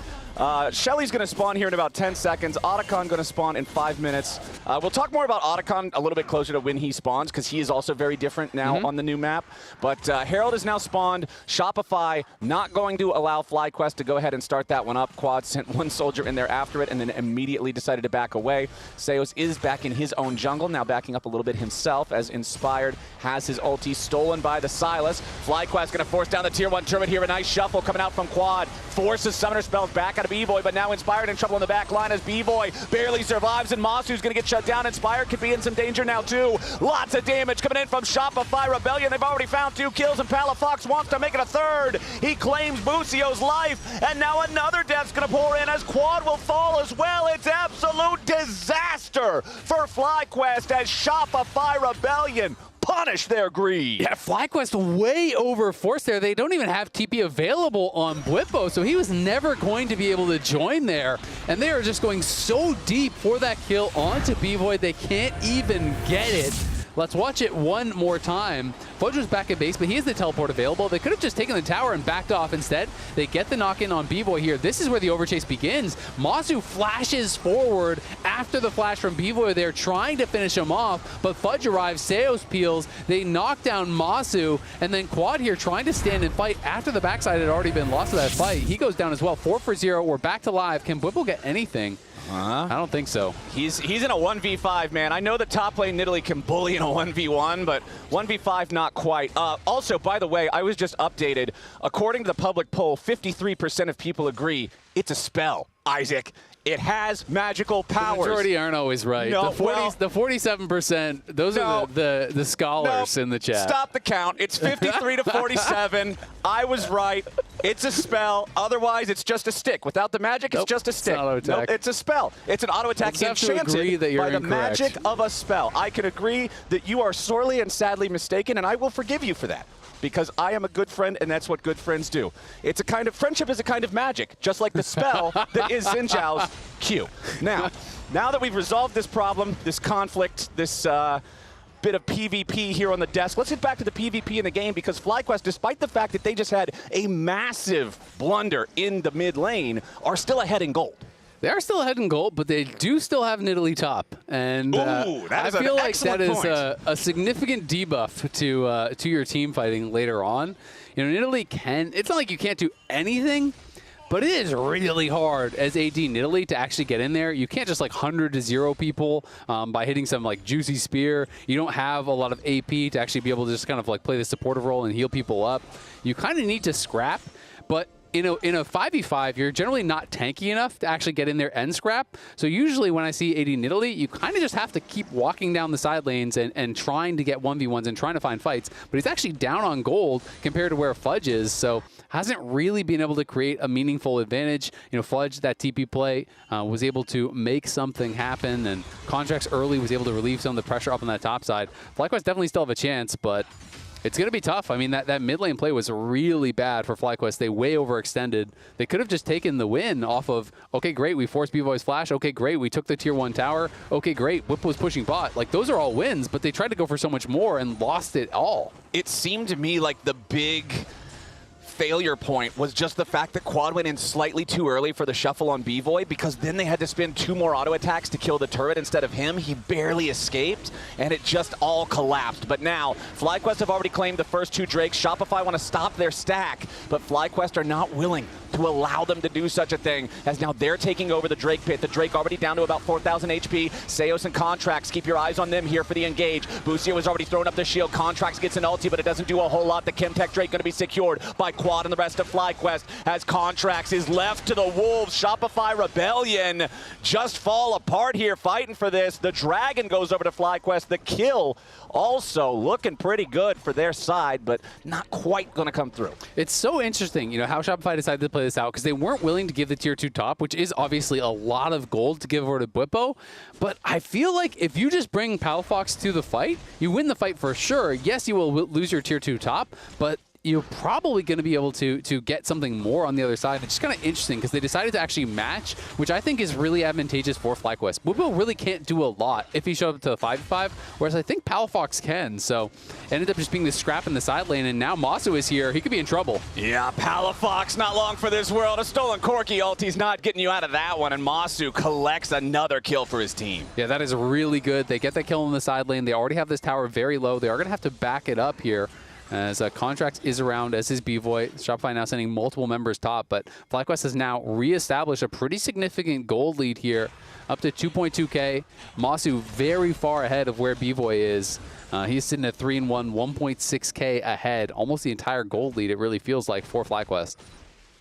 Shelly's going to spawn here in about 10 seconds. Otacon going to spawn in 5 minutes. We'll talk more about Otacon a little bit closer to when he spawns because he is also very different now on the new map. But Herald is now spawned. Shopify not going to allow FlyQuest to go ahead and start that one up. Quad sent one soldier in there after it and then immediately decided to back away. Seos is back in his own jungle, now backing up a little bit himself as Inspired has his ulti stolen by the Silas. FlyQuest going to force down the tier 1 turret here. A nice shuffle coming out from Quad. Forces Summoner spells back out of B-Boy, but now Inspired in trouble in the back line as B-Boy barely survives, and Masu's going to get shut down. Inspired could be in some danger now, too. Lots of damage coming in from Shopify Rebellion. They've already found 2 kills, and Palafox wants to make it a third. He claims Busio's life, and now another death's going to pour in as Quad will fall as well. It's absolute disaster for FlyQuest as Shopify Rebellion punish their greed. Yeah, FlyQuest way overforced there. They don't even have TP available on Bwipo, so he was never going to be able to join there. And they are just going so deep for that kill onto B-Boy, they can't even get it. Let's watch it one more time. Fudge was back at base, but he has the teleport available. They could have just taken the tower and backed off. Instead, they get the knock-in on B-Boy here. This is where the overchase begins. Masu flashes forward after the flash from B-Boy. They're trying to finish him off, but Fudge arrives, Seos peels, they knock down Masu, and then Quad here trying to stand and fight after the backside had already been lost to that fight. He goes down as well, 4 for 0. We're back to live. Can Whipple get anything? I don't think so. He's in a 1v5, man. I know that top lane Nidalee can bully in a 1v1, but 1v5 not quite. Also, by the way, I was just updated. According to the public poll, 53% of people agree it's a spell, Isaac. It has magical powers. The majority aren't always right. No, the 47%, those are the scholars in the chat. Stop the count. It's 53 to 47. I was right. It's a spell. Otherwise, it's just a stick. Without the magic, it's just a stick. It's nope, it's a spell. It's an auto attack enchanted by the magic of a spell. I can agree that you are sorely and sadly mistaken, and I will forgive you for that. Because I am a good friend, and that's what good friends do. It's a kind of friendship is a kind of magic, just like the spell that is Xin Zhao's Q. Now that we've resolved this problem, this conflict, this bit of PvP here on the desk, let's get back to the PvP in the game, because FlyQuest, despite the fact that they just had a massive blunder in the mid lane, are still ahead in gold. They are still ahead in gold, but they do still have Nidalee top. And I feel like that is a significant debuff to your team fighting later on. You know, Nidalee it's not like you can't do anything, but it is really hard as AD Nidalee to actually get in there. You can't just like 100-0 people by hitting some like juicy spear. You don't have a lot of AP to actually be able to just kind of like play the supportive role and heal people up. You kind of need to scrap, but in a 5v5, you're generally not tanky enough to actually get in there and scrap. So usually when I see AD Nidalee, you kind of just have to keep walking down the side lanes and trying to get 1v1s and trying to find fights. But he's actually down on gold compared to where Fudge is, so hasn't really been able to create a meaningful advantage. You know, Fudge, that TP play, was able to make something happen, and Contracts early was able to relieve some of the pressure up on that top side. FlyQuest definitely still have a chance, but it's going to be tough. I mean, that mid lane play was really bad for FlyQuest. They way overextended. They could have just taken the win off of, okay, great, we forced B-Boy's flash. Okay, great, we took the tier 1 tower. Okay, great, Whip was pushing bot. Like, those are all wins, but they tried to go for so much more and lost it all. It seemed to me like the big failure point was just the fact that Quad went in slightly too early for the shuffle on B-Void, because then they had to spend 2 more auto attacks to kill the turret instead of him. He barely escaped, and it just all collapsed. But now, FlyQuest have already claimed the first 2 Drakes. Shopify want to stop their stack, but FlyQuest are not willing to allow them to do such a thing, as now they're taking over the Drake pit. The Drake already down to about 4,000 HP. Seos and Contracts, keep your eyes on them here for the engage. Bucio has already thrown up the shield. Contracts gets an ulti, but it doesn't do a whole lot. The Chemtech Drake going to be secured by Quad and the rest of FlyQuest, as Contracts is left to the wolves. Shopify Rebellion just fall apart here fighting for this. The Dragon goes over to FlyQuest. The kill also looking pretty good for their side, but not quite going to come through. It's so interesting, you know, how Shopify decided to play this out, because they weren't willing to give the tier 2 top, which is obviously a lot of gold to give over to Bwipo. But I feel like if you just bring Palafox to the fight, you win the fight for sure. Yes, you will lose your tier 2 top, but you're probably going to be able to get something more on the other side. It's just kind of interesting because they decided to actually match, which I think is really advantageous for FlyQuest. Bwipo really can't do a lot if he showed up to a 5v5, whereas I think Palafox can. So it ended up just being this scrap in the side lane, and now Masu is here. He could be in trouble. Yeah, Palafox, not long for this world. A stolen Corki ulti's not getting you out of that one, and Masu collects another kill for his team. Yeah, that is really good. They get that kill in the side lane. They already have this tower very low. They are going to have to back it up here, as Contracts is around as his B-Void. Shopify now sending multiple members top, but FlyQuest has now reestablished a pretty significant gold lead here, up to 2.2k. Masu very far ahead of where B-Void is. He's sitting at 3-1, 1.6k ahead, almost the entire gold lead, it really feels like, for FlyQuest.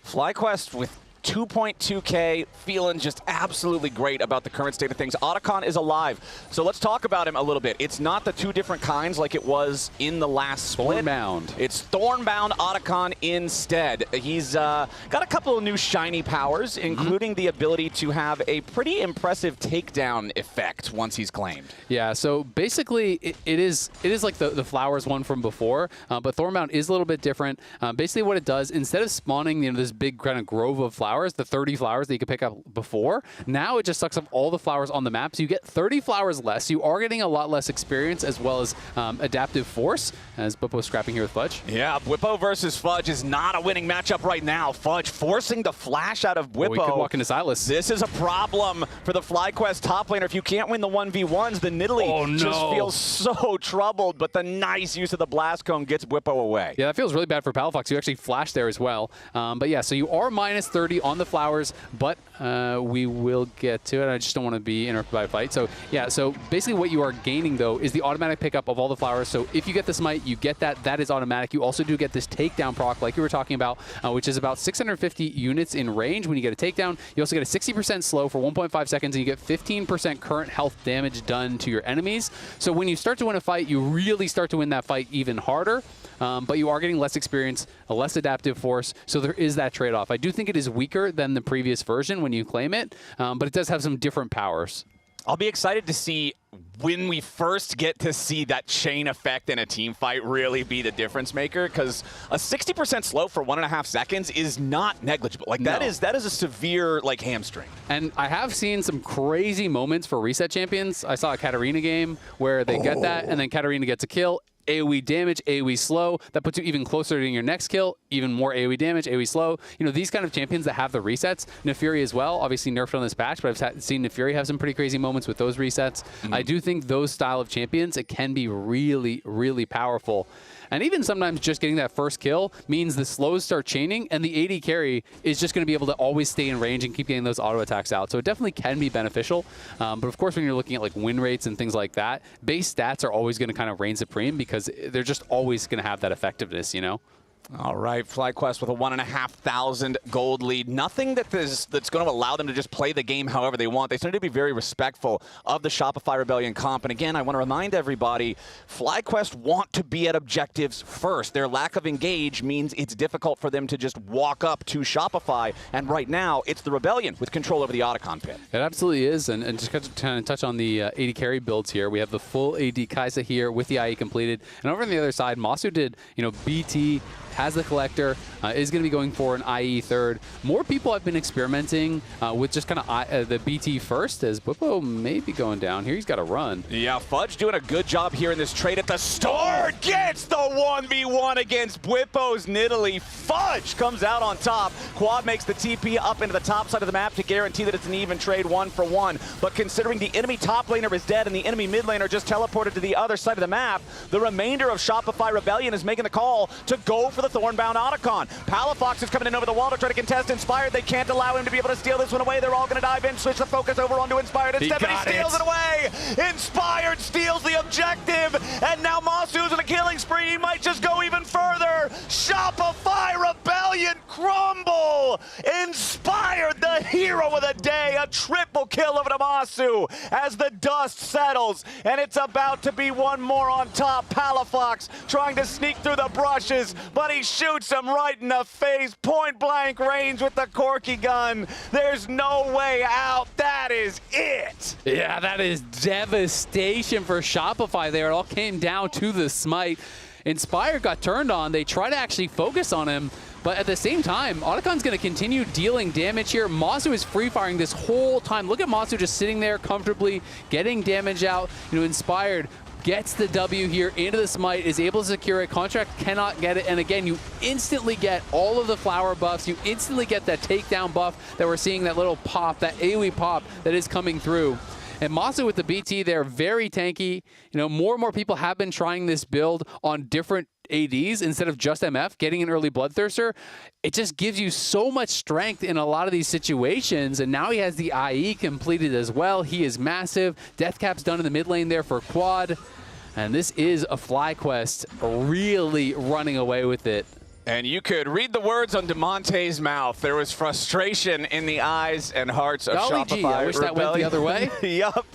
FlyQuest with 2.2k, feeling just absolutely great about the current state of things. Otacon is alive, so let's talk about him a little bit. It's not the 2 different kinds like it was in the last split. Thornbound. It's Thornbound Otacon instead. He's got a couple of new shiny powers, including the ability to have a pretty impressive takedown effect once he's claimed. Yeah, so basically it is like the Flowers one from before, but Thornbound is a little bit different. Basically what it does, instead of spawning this big kind of grove of flowers flowers, the 30 flowers that you could pick up before. Now it just sucks up all the flowers on the map, so you get 30 flowers less. You are getting a lot less experience as well as adaptive force, as Bwipo scrapping here with Fudge. Yeah, Bwipo versus Fudge is not a winning matchup right now. Fudge forcing the flash out of Bwipo. We could walk into Silas. This is a problem for the FlyQuest top laner. If you can't win the 1v1s, the Nidalee just feels so troubled, but the nice use of the Blast Cone gets Bwipo away. Yeah, that feels really bad for Palafox. You actually flashed there as well. But yeah, so you are minus 30 on the flowers, but we will get to it. I just don't want to be interrupted by a fight. So yeah, so basically what you are gaining though is the automatic pickup of all the flowers. So if you get the smite, you get that. That is automatic. You also do get this takedown proc like you were talking about, which is about 650 units in range when you get a takedown. You also get a 60% slow for 1.5 seconds, and you get 15% current health damage done to your enemies. So when you start to win a fight, you really start to win that fight even harder. But you are getting less experience, a less adaptive force, so there is that trade-off. I do think it is weaker than the previous version when you claim it, but it does have some different powers. I'll be excited to see when we first get to see that chain effect in a team fight really be the difference maker, because a 60% slow for 1.5 seconds is not negligible. Like that is a severe like hamstring. And I have seen some crazy moments for reset champions. I saw a Katarina game where they get that, and then Katarina gets a kill. AoE damage, AoE slow. That puts you even closer to your next kill. Even more AoE damage, AoE slow. You know, these kind of champions that have the resets. Nefuri as well, obviously nerfed on this patch, but I've seen Nefuri have some pretty crazy moments with those resets. I do think those style of champions, it can be really, really powerful. And even sometimes just getting that first kill means the slows start chaining, and the AD carry is just going to be able to always stay in range and keep getting those auto attacks out. So it definitely can be beneficial. But of course, when you're looking at like win rates and things like that, base stats are always going to kind of reign supreme because they're just always going to have that effectiveness, you know? All right, FlyQuest with a 1,500 gold lead. Nothing that's going to allow them to just play the game however they want. They seem to be very respectful of the Shopify Rebellion comp. And again, I want to remind everybody, FlyQuest want to be at objectives first. Their lack of engage means it's difficult for them to just walk up to Shopify. And right now, it's the Rebellion with control over the Otacon pit. It absolutely is. And just to kind of touch on the AD carry builds here, we have the full AD Kai'Sa here with the IE completed. And over on the other side, Masu did, you know, BT, has the collector, is going to be going for an IE third. More people have been experimenting with just kind of the BT first, as Bwipo may be going down here. He's got to run. Yeah, Fudge doing a good job here in this trade at the start. Gets the 1v1 against Bwipo's Nidalee. Fudge comes out on top. Quad makes the TP up into the top side of the map to guarantee that it's an even trade 1-for-1. But considering the enemy top laner is dead and the enemy mid laner just teleported to the other side of the map, the remainder of Shopify Rebellion is making the call to go for the Thornbound Otacon. Palafox is coming in over the wall to try to contest Inspired. They can't allow him to be able to steal this one away. They're all going to dive in, switch the focus over onto Inspired. Instead, he steals it away. Inspired steals the objective, and now Masu's on a killing spree. He might just go even further. Shopify Rebellion crumble. Inspired, the hero of the day, a triple kill over to Masu as the dust settles, and it's about to be one more on top. Palafox trying to sneak through the brushes, but he shoots him right in the face, point blank range with the Corky gun. There's no way out. That is it. Yeah, that is devastation for Shopify there. It all came down to the smite. Inspired got turned on. They try to actually focus on him, but at the same time, Otacon's going to continue dealing damage here. Masu is free-firing this whole time. Look at Masu just sitting there comfortably, getting damage out. You know, Inspired gets the W here into the smite, is able to secure it. Contract cannot get it, and again, you instantly get all of the flower buffs. You instantly get that takedown buff that we're seeing, that little pop, that AoE pop that is coming through. And Masu with the BT there, very tanky. You know, more and more people have been trying this build on different ADs instead of just MF, getting an early Bloodthirster. It just gives you so much strength in a lot of these situations, and now he has the IE completed as well. He is massive. Deathcap's done in the mid lane there for Quad, and this is a FlyQuest really running away with it. And you could read the words on DeMonte's mouth. There was frustration in the eyes and hearts of Shopify. I wish that went the other way. Yup.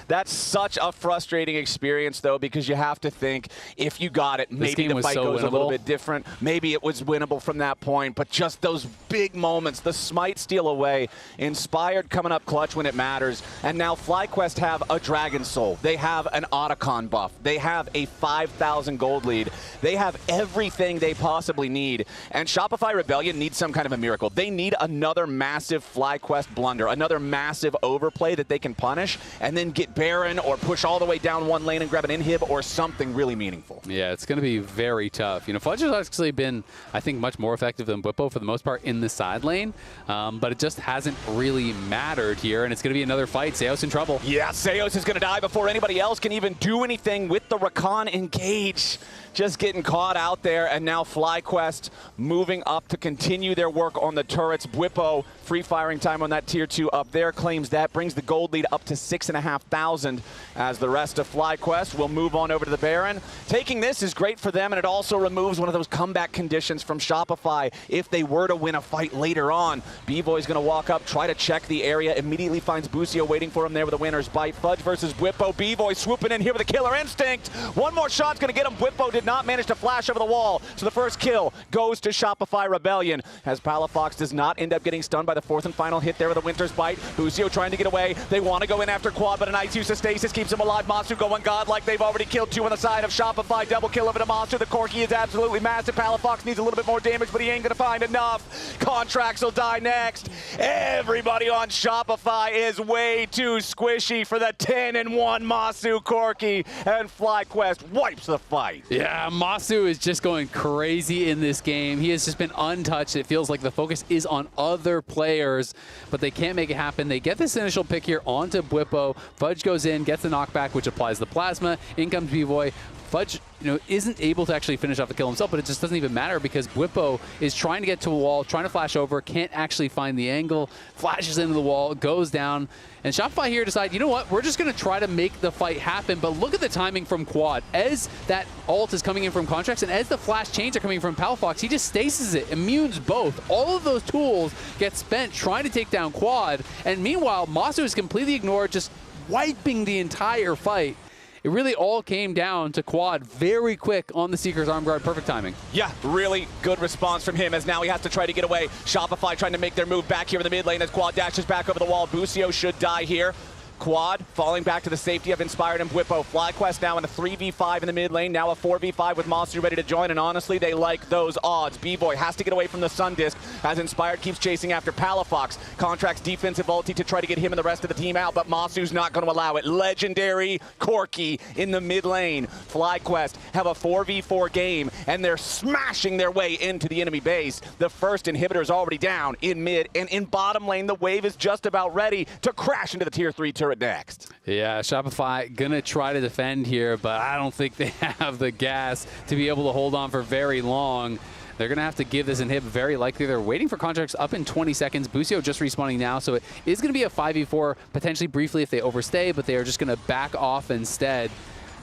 That's such a frustrating experience, though, because you have to think, if you got it, maybe the fight goes a little bit different. Maybe it was winnable from that point, but just those big moments, the smite steal away, Inspired coming up clutch when it matters, and now FlyQuest have a Dragon Soul. They have an Otacon buff. They have a 5,000 gold lead. They have everything they possibly need, and Shopify Rebellion needs some kind of a miracle. They need another massive FlyQuest blunder, another massive overplay that they can punish, and then get Baron or push all the way down one lane and grab an inhib or something really meaningful. Yeah, it's going to be very tough. You know, Fudge has actually been, I think, much more effective than Bwipo for the most part in the side lane, but it just hasn't really mattered here, and it's going to be another fight. Seos in trouble. Yeah, Seos is going to die before anybody else can even do anything with the Rakan engage. Just getting caught out there, and now FlyQuest moving up to continue their work on the turrets. Bwipo, free firing time on that tier 2 up there, claims that, brings the gold lead up to 6,500 as the rest of FlyQuest will move on over to the Baron. Taking this is great for them, and it also removes one of those comeback conditions from Shopify if they were to win a fight later on. B-Boy's going to walk up, try to check the area, immediately finds Busio waiting for him there with a winner's bite. Fudge versus Bwipo. B-Boy swooping in here with a killer instinct. One more shot's going to get him. Bwipo did not manage to flash over the wall, so the first kill goes to Shopify Rebellion, as Palafox does not end up getting stunned by the fourth and final hit there with a Winter's Bite. Busio trying to get away. They want to go in after Quad, but a nice use of stasis keeps him alive. Masu going godlike. They've already killed 2 on the side of Shopify. Double kill over to Monster. The Corki is absolutely massive. Palafox needs a little bit more damage, but he ain't going to find enough. Contracts will die next. Everybody on Shopify is way too squishy for the 10-1 Masu Corki, and FlyQuest wipes the fight. Yeah, Masu is just going crazy in this game. He has just been untouched. It feels like the focus is on other players, but they can't make it happen. They get this initial pick here onto Bwipo. Fudge goes in, gets the knockback, which applies the plasma. In comes B-Boy. Fudge, isn't able to actually finish off the kill himself, but it just doesn't even matter because Bwipo is trying to get to a wall, trying to flash over, can't actually find the angle, flashes into the wall, goes down, and Shopify here decide, you know what, we're just going to try to make the fight happen, but look at the timing from Quad. As that ult is coming in from Contracts, and as the flash chains are coming from Palafox, he just stasis it, immunes both. All of those tools get spent trying to take down Quad, and meanwhile, Masu is completely ignored, just wiping the entire fight. It really all came down to Quad very quick on the Seeker's arm guard. Perfect timing. Yeah, really good response from him as now he has to try to get away. Shopify trying to make their move back here in the mid lane as Quad dashes back over the wall. Busio should die here. Quad falling back to the safety of Inspired and Bwipo. FlyQuest now in a 3v5 in the mid lane, now a 4v5 with Masu ready to join, and honestly, they like those odds. B-Boy has to get away from the Sun Disc as Inspired keeps chasing after Palafox. Contracts defensive ulti to try to get him and the rest of the team out, but Masu's not going to allow it. Legendary Corki in the mid lane. FlyQuest have a 4v4 game, and they're smashing their way into the enemy base. The first inhibitor is already down in mid, and in bottom lane, the wave is just about ready to crash into the tier 3 turret next. Yeah, Shopify gonna try to defend here, but I don't think they have the gas to be able to hold on for very long. They're going to have to give this inhib very likely. They're waiting for Contracts up in 20 seconds. Busio just respawning now, so it is going to be a 5v4, potentially briefly if they overstay, but they are just going to back off instead.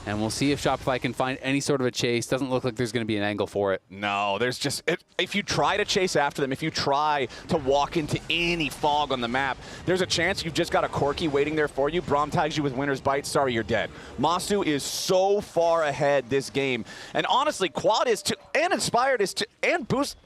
And we'll see if Shopify can find any sort of a chase. Doesn't look like there's going to be an angle for it. No, there's just... If you try to chase after them, if you try to walk into any fog on the map, there's a chance you've just got a Corki waiting there for you. Braum tags you with Winner's Bite. Sorry, you're dead. Masu is so far ahead this game. And honestly, Quad is too... And Inspired is too... And Boost...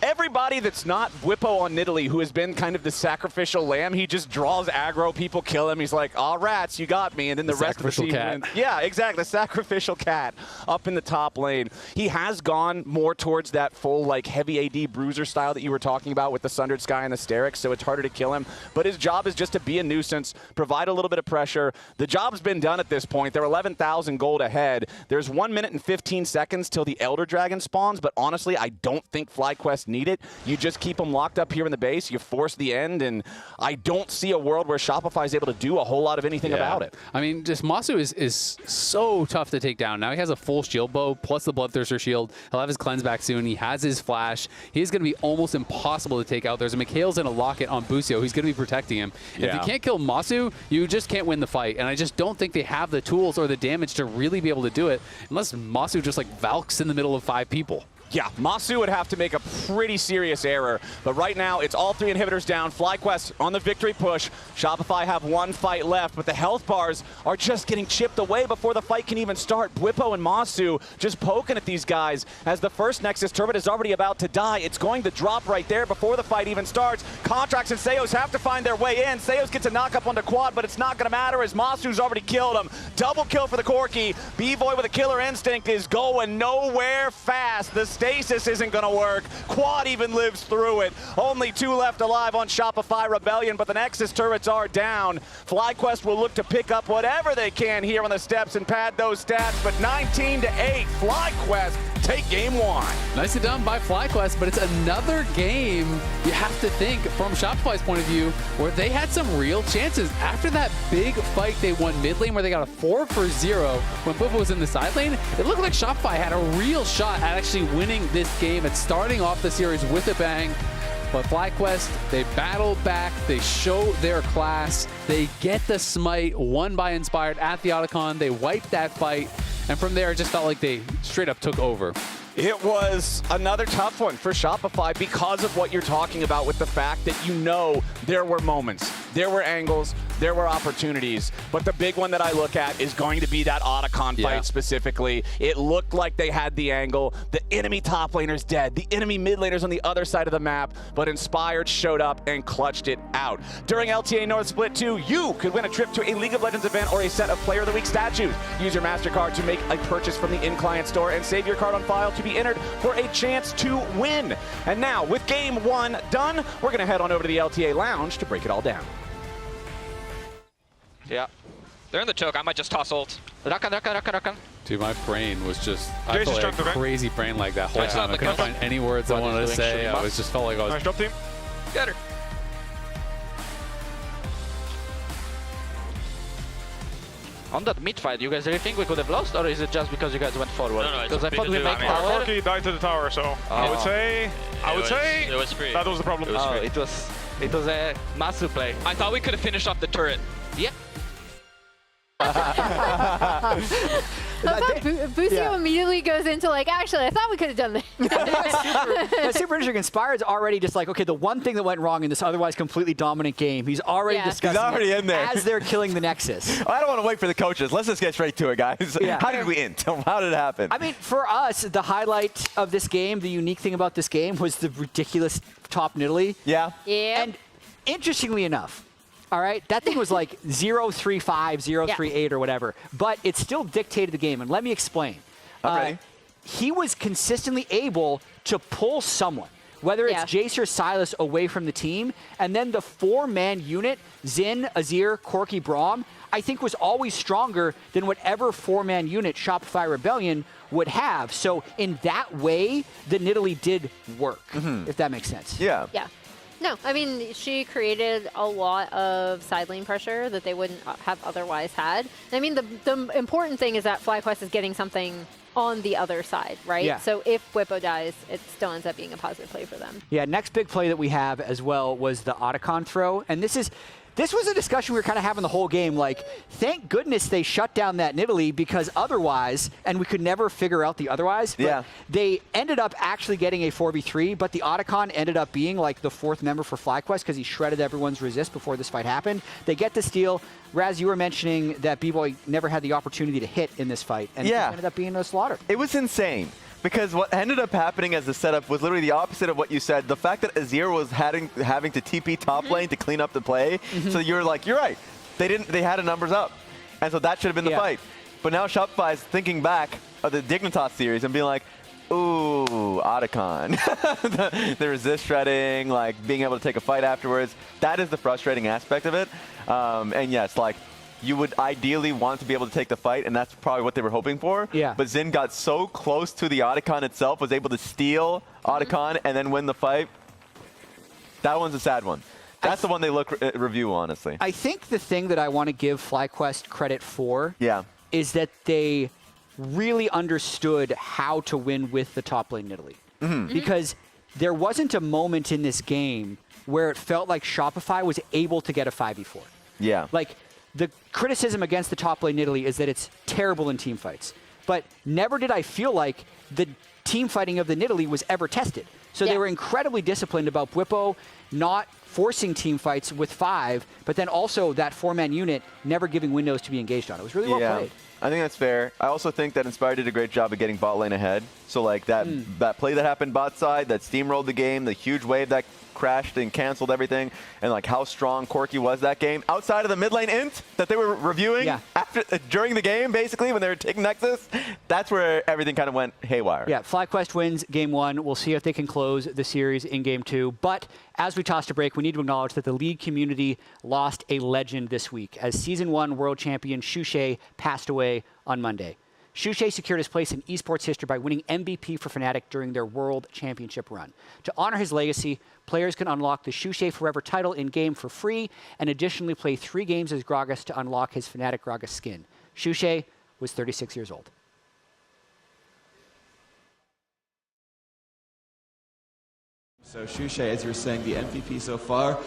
Everybody that's not Bwipo on Nidalee, who has been kind of the sacrificial lamb, he just draws aggro, people kill him, he's like, aw, rats, you got me, and then the rest of the team wins. Yeah, exactly, the sacrificial cat up in the top lane. He has gone more towards that full, like, heavy AD bruiser style that you were talking about with the Sundered Sky and the Sterix, so it's harder to kill him, but his job is just to be a nuisance, provide a little bit of pressure. The job's been done at this point. They're 11,000 gold ahead. There's 1 minute and 15 seconds till the Elder Dragon spawns, but honestly, I don't think FlyQuest need it. You just keep them locked up here in the base, you force the end, and I don't see a world where Shopify is able to do a whole lot of anything about it. I mean, just Masu is so tough to take down. Now he has a full shield bow plus the Bloodthirster shield. He'll have his cleanse back soon. He has his flash. He's going to be almost impossible to take out. There's a Mikhail's and a Locket on Busio. He's going to be protecting him. Yeah. If you can't kill Masu, you just can't win the fight, and I just don't think they have the tools or the damage to really be able to do it unless Masu just like Valks in the middle of 5 people. Yeah, Masu would have to make a pretty serious error. But right now, it's all 3 inhibitors down. FlyQuest on the victory push. Shopify have 1 fight left, but the health bars are just getting chipped away before the fight can even start. Bwipo and Masu just poking at these guys as the first Nexus turret is already about to die. It's going to drop right there before the fight even starts. Contracts and Seos have to find their way in. Seos gets a knock-up onto Quad, but it's not going to matter as Masu's already killed him. Double kill for the Corki. B-Boy with a killer instinct is going nowhere fast. The stasis isn't going to work. Quad even lives through it. Only 2 left alive on Shopify Rebellion, but the Nexus turrets are down. FlyQuest will look to pick up whatever they can here on the steps and pad those stats, but 19-8, FlyQuest take game 1. Nicely done by FlyQuest, but it's another game, you have to think, from Shopify's point of view, where they had some real chances. After that big fight they won mid lane, where they got a 4-for-0 when Bwipo was in the side lane, it looked like Shopify had a real shot at actually winning this game and starting off the series with a bang. But FlyQuest, they battle back, they show their class, they get the smite, won by Inspired at the Otacon, they wiped that fight, and from there it just felt like they straight up took over. It was another tough one for Shopify because of what you're talking about with the fact that you know there were moments, there were angles, there were opportunities, but the big one that I look at is going to be that Otacon fight specifically. It looked like they had the angle. The enemy top laner's dead. The enemy mid laner's on the other side of the map, but Inspired showed up and clutched it out. During LTA North Split 2, you could win a trip to a League of Legends event or a set of Player of the Week statues. Use your MasterCard to make a purchase from the in-client store and save your card on file to be entered for a chance to win. And now, with game 1 done, we're going to head on over to the LTA Lounge to break it all down. Yeah. They're in the choke. I might just toss ult. Rakan. Dude, my brain was just, I felt like a crazy brain like that whole time. I couldn't find any words I wanted to say. I was just felt like I was... Nice drop team. Get her. On that mid fight, you guys really think we could have lost, or is it just because you guys went forward? No, because I thought we made Our power. Corki died to the tower, so I would say it was free. that was the problem. It was a massive play. I thought we could have finished off the turret. Yeah. Busio immediately goes into like, actually, I thought we could have done this. That's super interesting. Inspired's already just like, okay, the one thing that went wrong in this otherwise completely dominant game, he's already discussing He's already in there. as they're killing the Nexus. I don't want to wait for the coaches. Let's just get straight to it, guys. Yeah. How did we end? How did it happen? I mean, for us, the highlight of this game, the unique thing about this game was the ridiculous top Nidalee. Yeah. Yeah. And interestingly enough, all right, that thing was like 0-3-5, 0-3-8 or whatever, but it still dictated the game, and let me explain. He was consistently able to pull someone, whether it's Jace or Silas, away from the team, and then the 4-man unit, Xin, Azir, Corki, Braum, I think was always stronger than whatever 4-man unit Shopify Rebellion would have. So in that way, the Nidalee did work, if that makes sense. Yeah. Yeah. No, I mean, she created a lot of side lane pressure that they wouldn't have otherwise had. I mean, the important thing is that FlyQuest is getting something on the other side, right? Yeah. So if Bwipo dies, it still ends up being a positive play for them. Yeah, next big play that we have as well was the Otacon throw. And this was a discussion we were kind of having the whole game. Like, thank goodness they shut down that Nidalee, because otherwise, and we could never figure out the otherwise, but they ended up actually getting a 4v3, but the Otacon ended up being like the 4th member for FlyQuest because he shredded everyone's resist before this fight happened. They get the steal. Raz, you were mentioning that B-Boy never had the opportunity to hit in this fight, and it ended up being a slaughter. It was insane. Because what ended up happening as the setup was literally the opposite of what you said. The fact that Azir was having to TP top lane to clean up the play. So you're like, you're right. They had the numbers up. And so that should have been the fight. But now Shopify is thinking back of the Dignitas series and being like, ooh, Otacon. the resist shredding, like being able to take a fight afterwards. That is the frustrating aspect of it. And yes, like, you would ideally want to be able to take the fight, and that's probably what they were hoping for. Yeah. But Xin got so close to the Otacon itself, was able to steal Otacon and then win the fight. That one's a sad one. That's the one they look review, honestly. I think the thing that I want to give FlyQuest credit for is that they really understood how to win with the top lane Nidalee. Because there wasn't a moment in this game where it felt like Shopify was able to get a 5v4. Yeah. Like, the criticism against the top lane Nidalee is that it's terrible in team fights. but never did I feel like the team fighting of the Nidalee was ever tested. So they were incredibly disciplined about Bwipo not forcing team fights with 5, but then also that 4-man unit never giving windows to be engaged on. It was really well played. I think that's fair. I also think that Inspire did a great job of getting bot lane ahead. So like that play that happened bot side, that steamrolled the game, the huge wave that crashed and canceled everything, and like how strong Corki was that game. Outside of the mid lane int that they were reviewing during the game, basically, when they were taking Nexus, that's where everything kind of went haywire. Yeah, FlyQuest wins game 1. We'll see if they can close the series in game 2. But as we toss to break, we need to acknowledge that the league community lost a legend this week as Season 1 world champion Shushay passed away on Monday. Shushay secured his place in esports history by winning MVP for Fnatic during their World Championship run. To honor his legacy, players can unlock the Shushay Forever title in-game for free and additionally play 3 games as Gragas to unlock his Fnatic Gragas skin. Shushay was 36 years old. So Shushay, as you were saying, the MVP so far,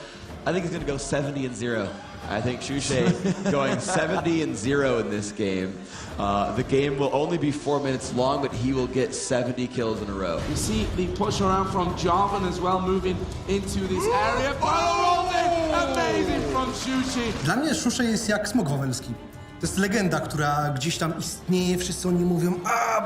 I think he's going to go 70-0. I think Shushay going 70-0 in this game. The game will only be 4 minutes long, but he will get 70 kills in a row. You see the push around from Jarvan as well, moving into this area. Follow rolling, amazing from Shushay. Dla mnie Shushay jest jak smok wawelski. To jest legenda, która gdzieś tam istnieje, wszyscy o nim mówią,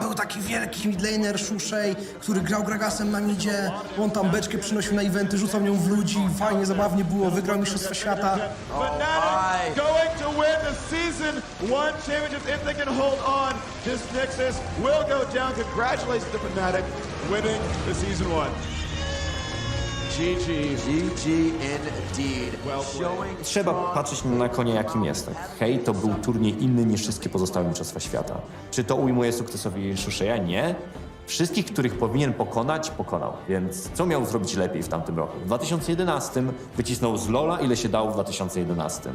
był taki wielki midlaner Shushay, który grał Gragasem na midzie, on tam beczkę przynosił na eventy, rzucał nią w ludzi, fajnie, zabawnie było, wygrał Mistrzostwa Świata. Fnatic going to win the Season 1 Championship if they can hold on. This Nexus will go down. Congratulations to Fnatic winning the Season 1. GG indeed. Trzeba patrzeć na konia, jakim jest. Hej, to był turniej inny niż wszystkie pozostałe mistrzostwa świata. Czy to ujmuje sukcesowi Shushaya? Nie. Wszystkich, których powinien pokonać, pokonał. Więc co miał zrobić lepiej w tamtym roku? W 2011 wycisnął z LoL'a, ile się dało w 2011.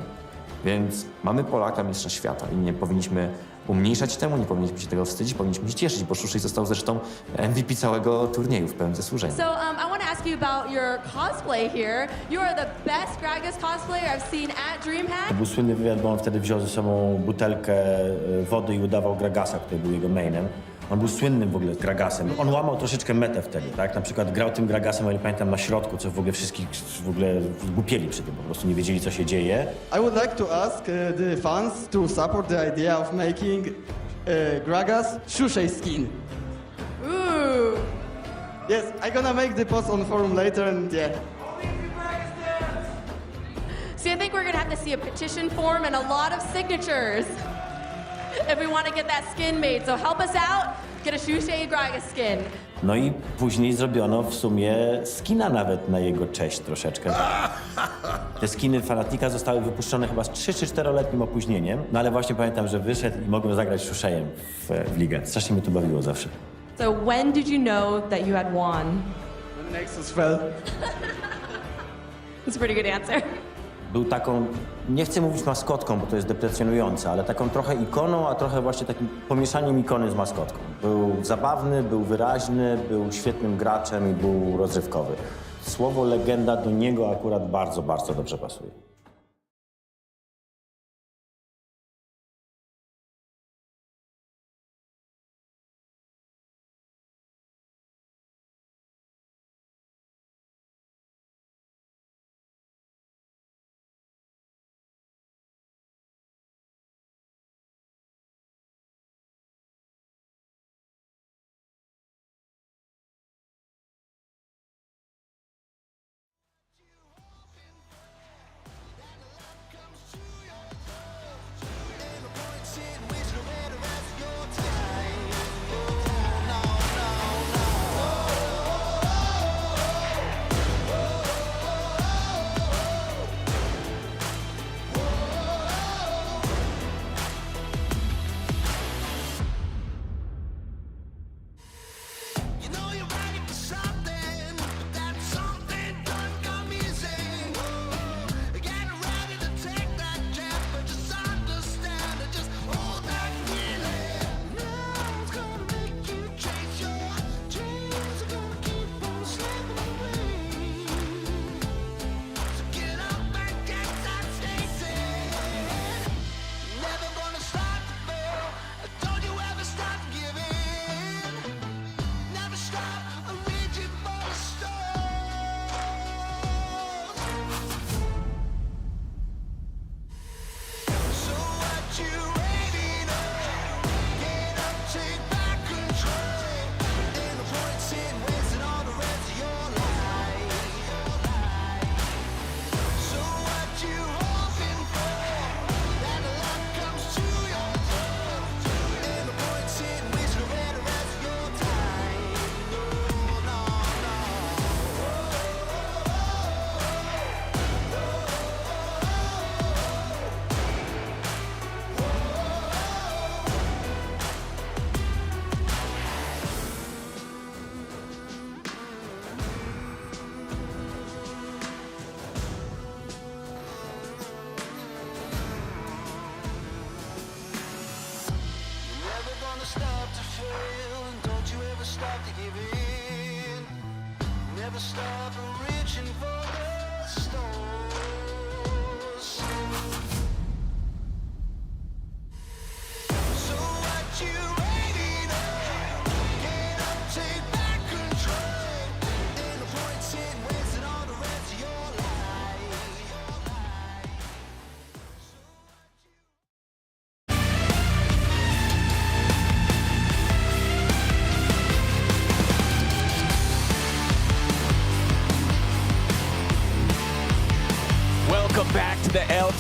Więc mamy Polaka mistrza świata i nie powinniśmy umniejszać temu, nie powinniśmy się tego wstydzić, powinniśmy się cieszyć, bo Shushay został zresztą MVP całego turnieju w pełnym zasłużeniu. So I want to ask you about your cosplay here. You are the best Gragas cosplayer I've seen at DreamHack. To był słynny wywiad, bo on wtedy wziął ze sobą butelkę wody i udawał Gragasa, który był jego mainem. On był słynnym w ogóle Gragasem. On łamał troszeczkę metę wtedy, tak? Na przykład grał tym Gragasem, ale pamiętam, na środku, co w ogóle wszystkich głupieli przy tym, po prostu nie wiedzieli, co się dzieje. I would like to ask the fans to support the idea of making Gragas Shushay skin. Ooh. Yes, I'm gonna make the post on forum later and yeah. So I think we're gonna have to see a petition form and a lot of signatures if we want to get that skin made. So help us out, get a Shushay Gragas skin. No i później zrobiono w sumie skina nawet na jego cześć troszeczkę. Te skiny Fanatica zostały wypuszczone chyba z 3 czy 4-letnim opóźnieniem, no ale właśnie pamiętam, że wyszedł i mogłem zagrać Shushayem w ligę. Strasznie mnie to bawiło zawsze. So when did you know that you had won? When Nexus fell. That's a pretty good answer. Był taką, nie chcę mówić maskotką, bo to jest deprecjonujące, ale taką trochę ikoną, a trochę właśnie takim pomieszaniem ikony z maskotką. Był zabawny, był wyraźny, był świetnym graczem i był rozrywkowy. Słowo legenda do niego akurat bardzo, bardzo dobrze pasuje.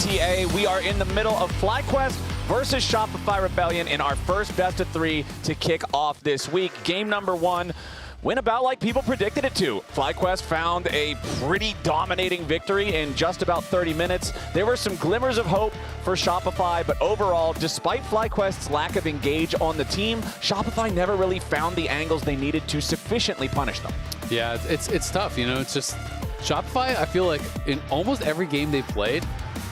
LTA. We are in the middle of FlyQuest versus Shopify Rebellion in our first best of 3 to kick off this week. Game number 1 went about like people predicted it to. FlyQuest found a pretty dominating victory in just about 30 minutes. There were some glimmers of hope for Shopify, but overall, despite FlyQuest's lack of engage on the team, Shopify never really found the angles they needed to sufficiently punish them. Yeah, it's tough. You know, it's just Shopify, I feel like in almost every game they've played,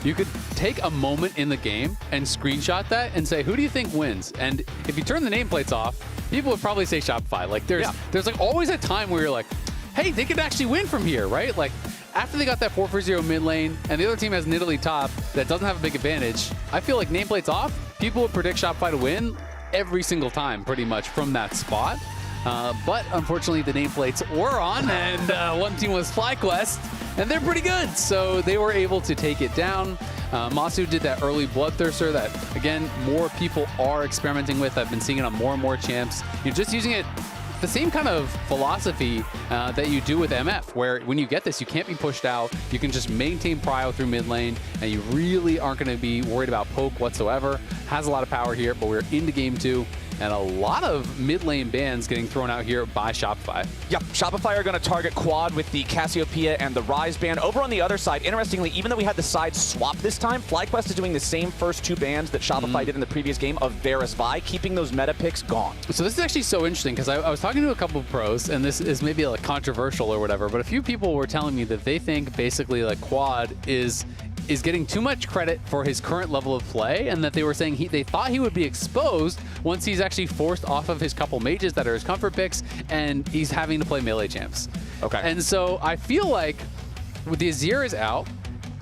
you could take a moment in the game and screenshot that and say, who do you think wins? And if you turn the nameplates off, people would probably say Shopify. Like there's like always a time where you're like, hey, they could actually win from here, right? Like after they got that 4-4-0 mid lane and the other team has Nidalee top that doesn't have a big advantage, I feel like nameplates off, people would predict Shopify to win every single time pretty much from that spot. But unfortunately the nameplates were on and one team was FlyQuest and they're pretty good. So they were able to take it down. Masu did that early Bloodthirster that, again, more people are experimenting with. I've been seeing it on more and more champs. You're just using it the same kind of philosophy that you do with MF, where when you get this, you can't be pushed out. You can just maintain prio through mid lane, and you really aren't going to be worried about poke whatsoever. Has a lot of power here, but we're into game 2. And a lot of mid lane bans getting thrown out here by Shopify. Yep, Shopify are going to target quad with the Cassiopeia and the Rise ban. Over on the other side, interestingly, even though we had the sides swap this time, FlyQuest is doing the same first 2 bans that Shopify did in the previous game of Varus Vi, keeping those meta picks gone. So this is actually so interesting because I was talking to a couple of pros, and this is maybe like controversial or whatever, but a few people were telling me that they think basically like quad is getting too much credit for his current level of play, and that they were saying they thought he would be exposed once he's actually forced off of his couple mages that are his comfort picks, and he's having to play melee champs. Okay. And so I feel like with the Azir is out,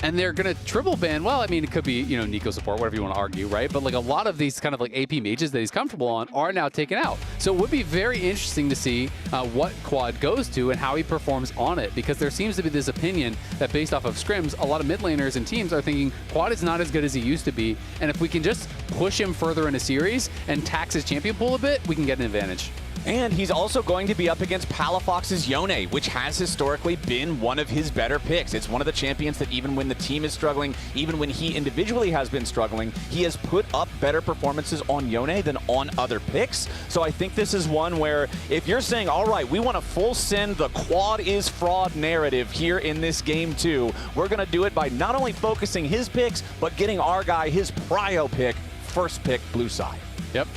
and they're going to triple ban, well, I mean, it could be, you know, Nico support, whatever you want to argue, right? But like a lot of these kind of like AP mages that he's comfortable on are now taken out. So it would be very interesting to see what quad goes to and how he performs on it, because there seems to be this opinion that based off of scrims, a lot of mid laners and teams are thinking quad is not as good as he used to be. And if we can just push him further in a series and tax his champion pool a bit, we can get an advantage. And he's also going to be up against Palafox's Yone, which has historically been one of his better picks. It's one of the champions that even when the team is struggling, even when he individually has been struggling, he has put up better performances on Yone than on other picks. So I think this is one where if you're saying, all right, we want to full send the quad is fraud narrative here in this game too, we're going to do it by not only focusing his picks, but getting our guy his prio pick, first pick blue side. Yep.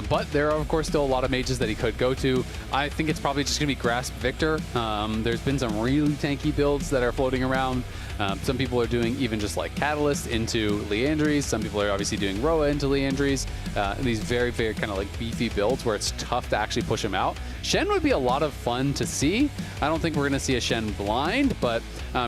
But there are, of course, still a lot of mages that he could go to. I think it's probably just going to be Grasp Victor. There's been some really tanky builds that are floating around. Some people are doing even just like Catalyst into Liandry's. Some people are obviously doing Roa into Liandry's. These very, very kind of like beefy builds where it's tough to actually push him out. Shen would be a lot of fun to see. I don't think we're going to see a Shen blind, but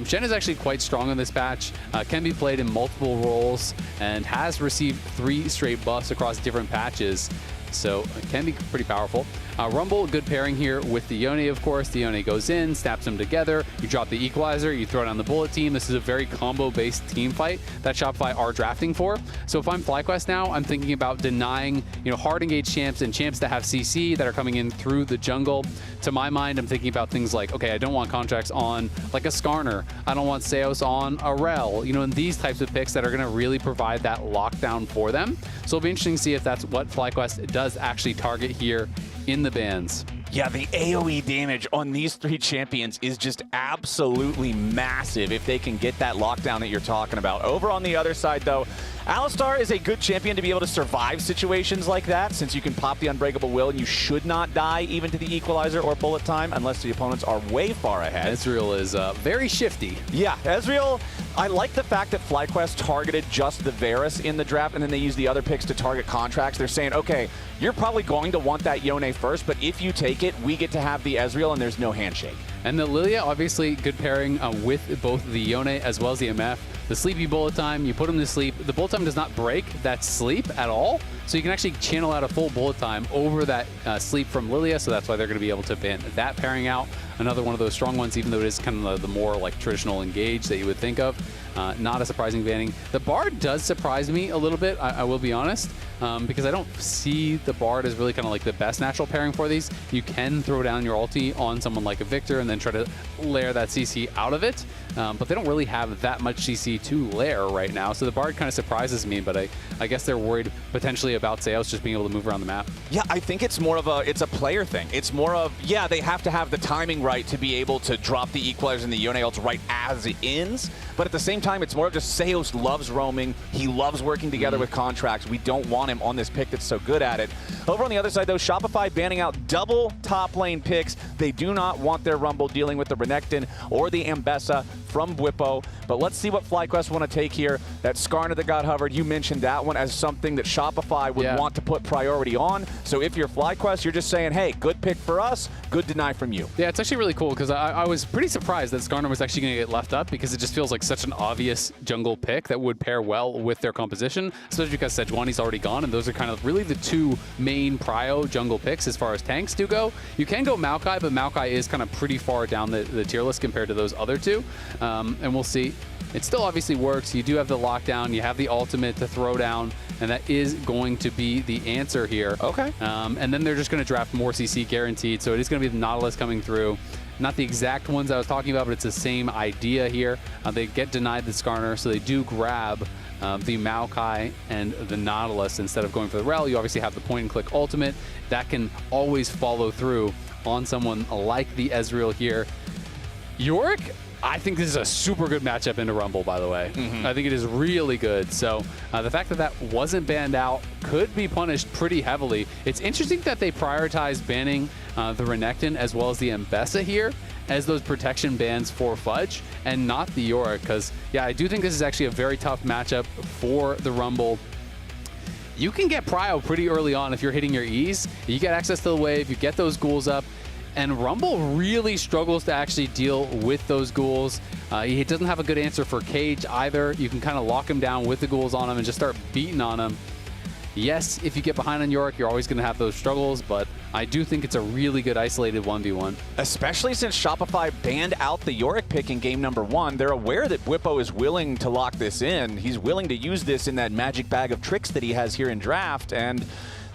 Shen is actually quite strong in this patch. Can be played in multiple roles and has received 3 straight buffs across different patches. So it can be pretty powerful. Rumble, good pairing here with the Yone, of course. The Yone goes in, snaps them together. You drop the Equalizer, you throw down the Bullet team. This is a very combo-based team fight that Shopify are drafting for. So if I'm FlyQuest now, I'm thinking about denying, hard engaged champs and champs that have CC that are coming in through the jungle. To my mind, I'm thinking about things like, okay, I don't want contracts on like a Skarner. I don't want Seos on a Rel, and these types of picks that are going to really provide that lockdown for them. So it'll be interesting to see if that's what FlyQuest does actually target here in the bans. Yeah, the AoE damage on these 3 champions is just absolutely massive if they can get that lockdown that you're talking about. Over on the other side, though, Alistar is a good champion to be able to survive situations like that, since you can pop the Unbreakable Will and you should not die even to the Equalizer or Bullet time unless the opponents are way far ahead. Ezreal is very shifty. Yeah, Ezreal, I like the fact that FlyQuest targeted just the Varus in the draft, and then they use the other picks to target contracts. They're saying, okay, you're probably going to want that Yone first, but if you take it, we get to have the Ezreal, and there's no handshake. And the Lilia, obviously, good pairing with both the Yone as well as the MF. The sleepy bullet time, you put him to sleep. The bullet time does not break that sleep at all, so you can actually channel out a full bullet time over that sleep from Lilia, so that's why they're going to be able to ban that pairing out. Another one of those strong ones, even though it is kind of the more like traditional engage that you would think of. Not a surprising banning. The Bard does surprise me a little bit, I will be honest, because I don't see the Bard as really kind of like the best natural pairing for these. You can throw down your ulti on someone like a Victor and then try to layer that CC out of it, but they don't really have that much CC to layer right now. So the Bard kind of surprises me, but I guess they're worried potentially about Zeus just being able to move around the map. Yeah, I think it's more of it's a player thing. It's more of, yeah, they have to have the timing right to be able to drop the equalizers and the Yone ults right as it ends, but at the same time, it's more of just Zeus loves roaming. He loves working together with contracts. We don't want him on this pick that's so good at it. Over on the other side, though, Shopify banning out double top lane picks. They do not want their Rumble dealing with the Renekton or the Ambessa from Bwipo. But let's see what FlyQuest want to take here. That Skarner that got hovered, you mentioned that one as something that Shopify would want to put priority on. So if you're FlyQuest, you're just saying, hey, good pick for us, good deny from you. Yeah, it's actually really cool because I was pretty surprised that Skarner was actually going to get left up because it just feels like such an obvious jungle pick that would pair well with their composition, especially because Sejuani's already gone, and those are kind of really the two main prio jungle picks as far as tanks do go. You can go Maokai, but Maokai is kind of pretty far down the tier list compared to those other two, and we'll see. It still obviously works. You do have the lockdown, you have the ultimate to throw down, and that is going to be the answer here. Okay. And then they're just going to draft more CC guaranteed, so it is going to be the Nautilus coming through. Not the exact ones I was talking about, but it's the same idea here. They get denied the Skarner, so they do grab the Maokai and the Nautilus instead of going for the Rel. You obviously have the point-and-click ultimate. That can always follow through on someone like the Ezreal here. Yorick, I think this is a super good matchup into Rumble, by the way. I think it is really good. So the fact that that wasn't banned out could be punished pretty heavily. It's interesting that they prioritize banning the Renekton as well as the Ambessa here as those protection bans for Fudge and not the Yorick, because, yeah, I do think this is actually a very tough matchup for the Rumble. You can get prio pretty early on if you're hitting your E's. You get access to the wave, you get those ghouls up, and Rumble really struggles to actually deal with those ghouls. He doesn't have a good answer for Cage either. You can kind of lock him down with the ghouls on him and just start beating on him. Yes, if you get behind on Yorick, you're always going to have those struggles, but I do think it's a really good isolated 1v1. Especially since Shopify banned out the Yorick pick in game number 1. They're aware that Bwipo is willing to lock this in. He's willing to use this in that magic bag of tricks that he has here in draft, and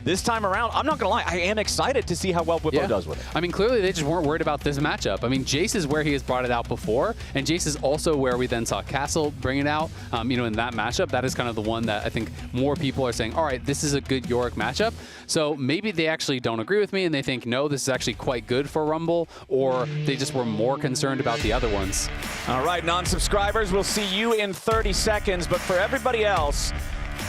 this time around, I'm not going to lie, I am excited to see how well Bwipo does with it. I mean, clearly they just weren't worried about this matchup. I mean, Jace is where he has brought it out before, and Jace is also where we then saw Castle bring it out. You know, in that matchup, that is kind of the one that I think more people are saying, all right, this is a good Yorick matchup. So maybe they actually don't agree with me and they think, no, this is actually quite good for Rumble, or they just were more concerned about the other ones. All right, non-subscribers, we'll see you in 30 seconds, but for everybody else,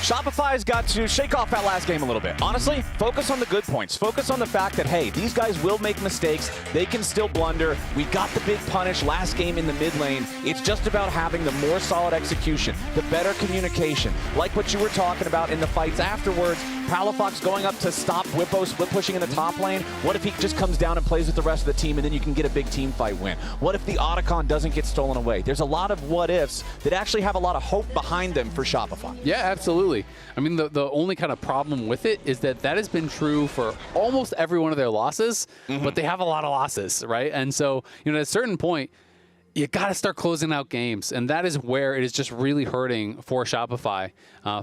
Shopify's got to shake off that last game a little bit. Honestly, focus on the good points. Focus on the fact that, hey, these guys will make mistakes. They can still blunder. We got the big punish last game in the mid lane. It's just about having the more solid execution, the better communication, like what you were talking about in the fights afterwards. Palafox going up to stop Bwipo split pushing in the top lane. What if he just comes down and plays with the rest of the team and then you can get a big team fight win? What if the Otacon doesn't get stolen away? There's a lot of what ifs that actually have a lot of hope behind them for Shopify. Yeah, absolutely. I mean, the only kind of problem with it is that that has been true for almost every one of their losses, but they have a lot of losses, right? And so, you know, at a certain point, you got to start closing out games, and that is where it is just really hurting for Shopify.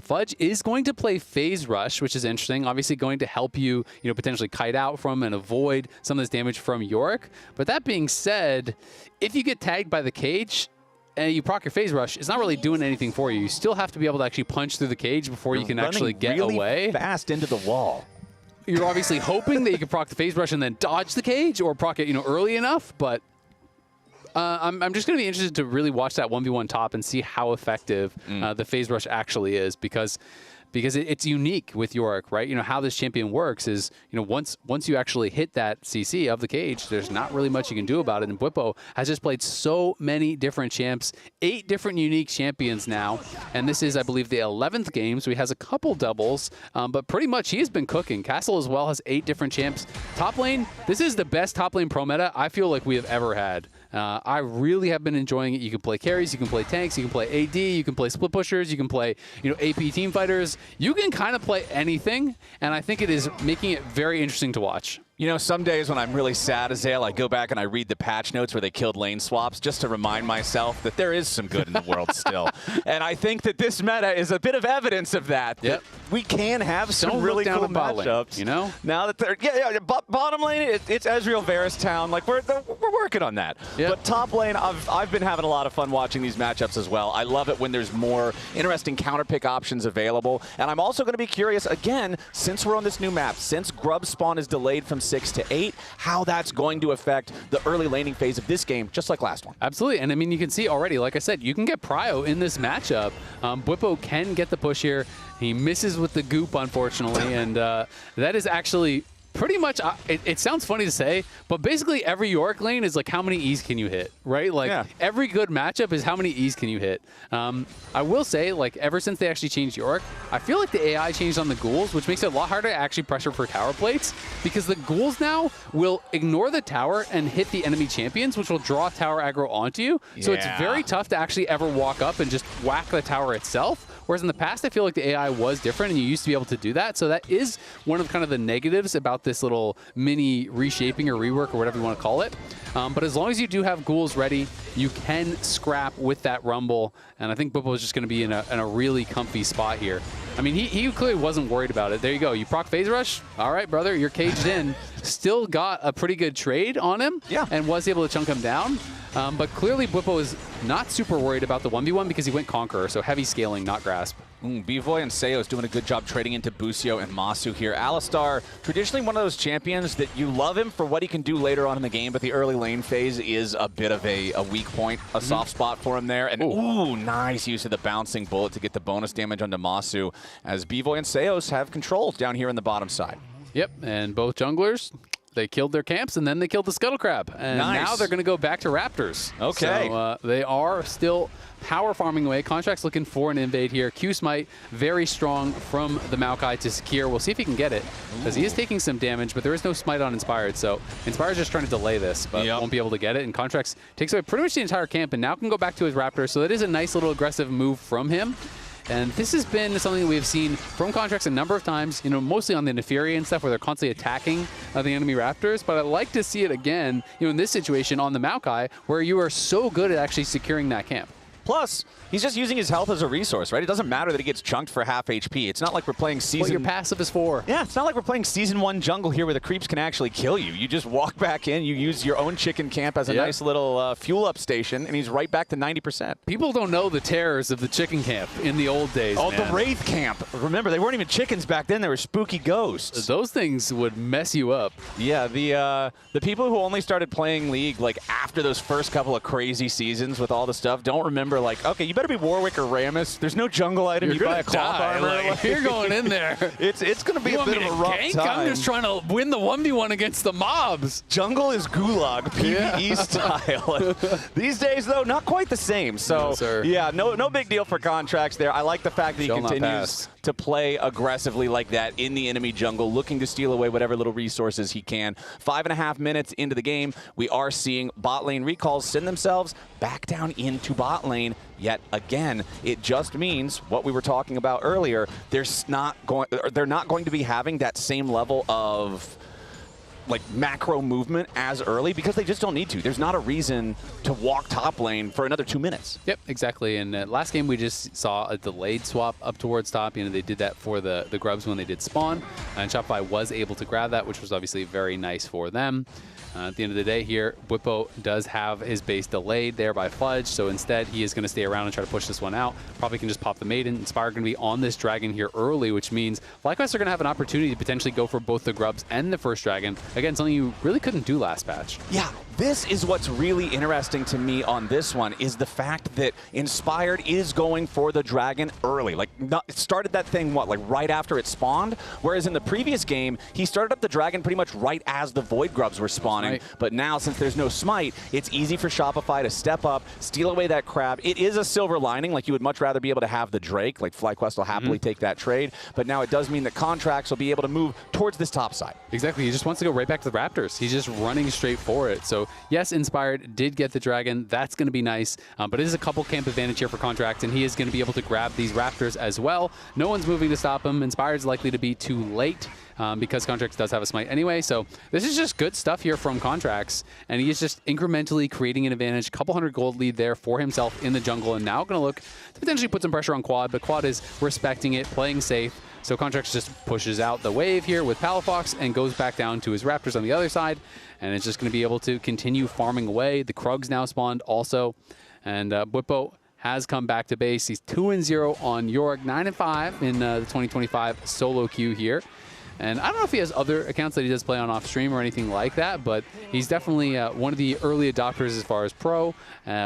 Fudge is going to play Phase Rush, which is interesting. Obviously going to help you, you know, potentially kite out from and avoid some of this damage from Yorick. But that being said, if you get tagged by the Cage and you proc your Phase Rush, it's not really doing anything for you. You still have to be able to actually punch through the Cage before you can actually get really away. Fast into the wall. You're obviously hoping that you can proc the Phase Rush and then dodge the Cage, or proc it, you know, early enough, but I'm just going to be interested to really watch that 1v1 top and see how effective the Phase Rush actually is, because it's unique with Yorick, right? You know, how this champion works is, you know, once you actually hit that CC of the Cage, there's not really much you can do about it. And Bwipo has just played so many different champs, 8 different unique champions now. And this is, I believe, the 11th game, so he has a couple doubles, but pretty much he has been cooking. Castle as well has 8 different champs. Top lane, this is the best top lane pro meta I feel like we have ever had. I really have been enjoying it. You can play carries, you can play tanks, you can play AD, you can play split pushers, you can play, you know, AP team fighters. You can kind of play anything, and I think it is making it very interesting to watch. You know, some days when I'm really sad, Azael, I go back and I read the patch notes where they killed lane swaps just to remind myself that there is some good in the world still. And I think that this meta is a bit of evidence of that. Yep. That we can have some Don't really look down cool at bot lane, matchups. you know? Now that they're, bottom lane, it's Ezreal Varus Town. Like, we're working on that. Yep. But top lane, I've been having a lot of fun watching these matchups as well. I love it when there's more interesting counter pick options available. And I'm also going to be curious, again, since we're on this new map, since Grub spawn is delayed from 6 to 8, how that's going to affect the early laning phase of this game, just like last one. Absolutely, and I mean, you can see already, like I said, you can get Prio in this matchup. Bwipo can get the push here. He misses with the goop, unfortunately, and that is actually pretty much, it sounds funny to say, but basically every Yorick lane is like how many E's can you hit, right? Like every good matchup is how many E's can you hit. I will say, like ever since they actually changed Yorick, I feel like the AI changed on the ghouls, which makes it a lot harder to actually pressure for tower plates, because the ghouls now will ignore the tower and hit the enemy champions, which will draw tower aggro onto you. So it's very tough to actually ever walk up and just whack the tower itself. Whereas in the past, I feel like the AI was different and you used to be able to do that. So that is one of kind of the negatives about this little mini reshaping or rework or whatever you want to call it. But as long as you do have ghouls ready, you can scrap with that rumble. And I think Bwipo is just going to be in a really comfy spot here. I mean, he clearly wasn't worried about it. There you go. You proc phase rush. All right, brother, you're caged in. Still got a pretty good trade on him and was able to chunk him down. But clearly Bwipo is not super worried about the 1v1 because he went Conqueror, so heavy scaling, not Grasp. Bivoy and Seos doing a good job trading into Busio and Masu here. Alistar, traditionally one of those champions that you love him for what he can do later on in the game, but the early lane phase is a bit of a weak point, a soft spot for him there. And nice use of the bouncing bullet to get the bonus damage onto Masu, as Bivoy and Seos have control down here on the bottom side. Yep, and both junglers, they killed their camps, and then they killed the Scuttle Crab. And now they're going to go back to Raptors. Okay. So they are still power farming away. Contract's looking for an invade here. Q-Smite, very strong from the Maokai to secure. We'll see if he can get it, because he is taking some damage, but there is no Smite on Inspired. So Inspired's just trying to delay this, but won't be able to get it. And Contracts takes away pretty much the entire camp, and now can go back to his Raptor. So that is a nice little aggressive move from him. And this has been something that we have seen from Contracts a number of times, you know, mostly on the Neferia and stuff, where they're constantly attacking the enemy Raptors. But I'd like to see it again, you know, in this situation on the Maokai, where you are so good at actually securing that camp. Plus, he's just using his health as a resource, right? It doesn't matter that he gets chunked for half HP. It's not like we're playing season... What your passive is for. Yeah, it's not like we're playing Season 1 jungle here where the creeps can actually kill you. You just walk back in, you use your own chicken camp as a nice little fuel-up station, and he's right back to 90%. People don't know the terrors of the chicken camp in the old days, Oh, man. the Wraith camp. Remember, they weren't even chickens back then. They were spooky ghosts. Those things would mess you up. Yeah, the people who only started playing League like after those first couple of crazy seasons with all the stuff don't remember, like, okay, you better be Warwick or Rammus. There's no jungle item. You buy a cloth armor. Like, you're going in there. It's going to be a bit of a rough gank? time. I'm just trying to win the 1v1 against the mobs. Jungle is gulag, PvE style. These days, though, not quite the same. So, yeah, no big deal for Contracts there. I like the fact that he continues to play aggressively like that in the enemy jungle, looking to steal away whatever little resources he can. 5.5 minutes into the game, we are seeing bot lane recalls send themselves back down into bot lane. Yet again, it just means what we were talking about earlier. They're not going to be having that same level of like macro movement as early because they just don't need to. There's not a reason to walk top lane for another 2 minutes. Yep, exactly. And last game we just saw a delayed swap up towards top. You know, they did that for the Grubs when they did spawn, and Shopify was able to grab that, which was obviously very nice for them. At the end of the day here, Bwipo does have his base delayed there by Fudge, so instead he is going to stay around and try to push this one out. Probably can just pop the Maiden. Inspire going to be on this Dragon here early, which means FlyQuest are going to have an opportunity to potentially go for both the Grubs and the first Dragon. Again, something you really couldn't do last patch. Yeah, this is what's really interesting to me on this one, is the fact that Inspired is going for the Dragon early. Like, started that thing, what, like right after it spawned? Whereas in the previous game, he started up the Dragon pretty much right as the Void Grubs were spawning. Right. But now, since there's no Smite, it's easy for Shopify to step up, steal away that crab. It is a silver lining. Like, you would much rather be able to have the Drake. Like, FlyQuest will happily take that trade. But now it does mean that Contracts will be able to move towards this top side. Exactly. He just wants to go right back to the Raptors. He's just running straight for it. So So yes, Inspired did get the Dragon. That's going to be nice, but it is a couple camp advantage here for Contracts, and he is going to be able to grab these Raptors as well. No one's moving to stop him. Inspired's likely to be too late. Because Contracts does have a smite anyway. So this is just good stuff here from Contracts, and he is just incrementally creating an advantage. Couple hundred gold lead there for himself in the jungle, and now going to look to potentially put some pressure on Quad, but Quad is respecting it, playing safe. So Contracts just pushes out the wave here with Palafox and goes back down to his Raptors on the other side, and it's just going to be able to continue farming away. The Krugs now spawned also, and Bwipo has come back to base. He's 2-0 on Yorick, 9-5 in the 2025 solo queue here. And I don't know if he has other accounts that he does play on off stream or anything like that, but he's definitely one of the early adopters as far as pro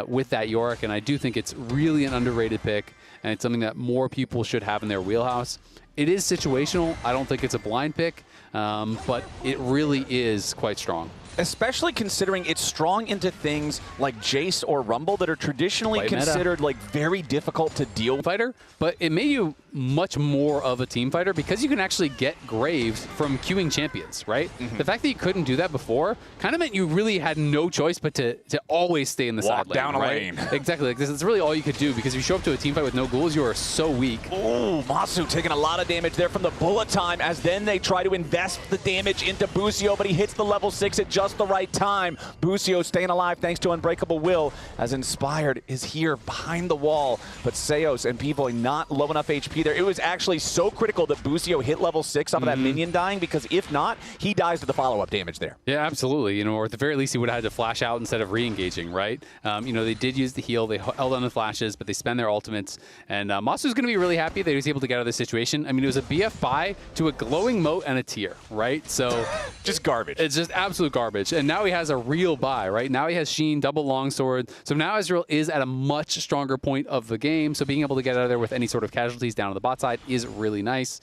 with that Yorick, and I do think it's really an underrated pick, and it's something that more people should have in their wheelhouse. It is situational. I don't think it's a blind pick, but it really is quite strong. Especially considering it's strong into things like Jace or Rumble that are traditionally considered like very difficult to deal with. Fighter, but it made you much more of a team fighter because you can actually get Graves from queuing champions, right? The fact that you couldn't do that before kind of meant you really had no choice but to always stay in the side lane, down a right? lane. Exactly. Like, this is really all you could do because if you show up to a team fight with no ghouls, you are so weak. Oh, Masu taking a lot of damage there from the bullet time as then they try to invest the damage into Busio, but he hits the level 6 at just the right time. Busio staying alive thanks to Unbreakable Will as Inspired is here behind the wall, but Seos and B-Boy not low enough HP there. It was actually so critical that Busio hit level 6 off of that minion dying, because if not, he dies to the follow-up damage there. Yeah, absolutely. You know, or at the very least, he would have had to flash out instead of re-engaging, right? You know, they did use the heal. They held on the flashes, but they spend their ultimates. And Masu's going to be really happy that he was able to get out of this situation. I mean, it was a BF buy to a glowing moat and a tier, right? So just garbage. It's just absolute garbage. And now he has a real buy, right? Now he has Sheen, double longsword. So now Ezreal is at a much stronger point of the game. So being able to get out of there with any sort of casualties down on the bot side is really nice.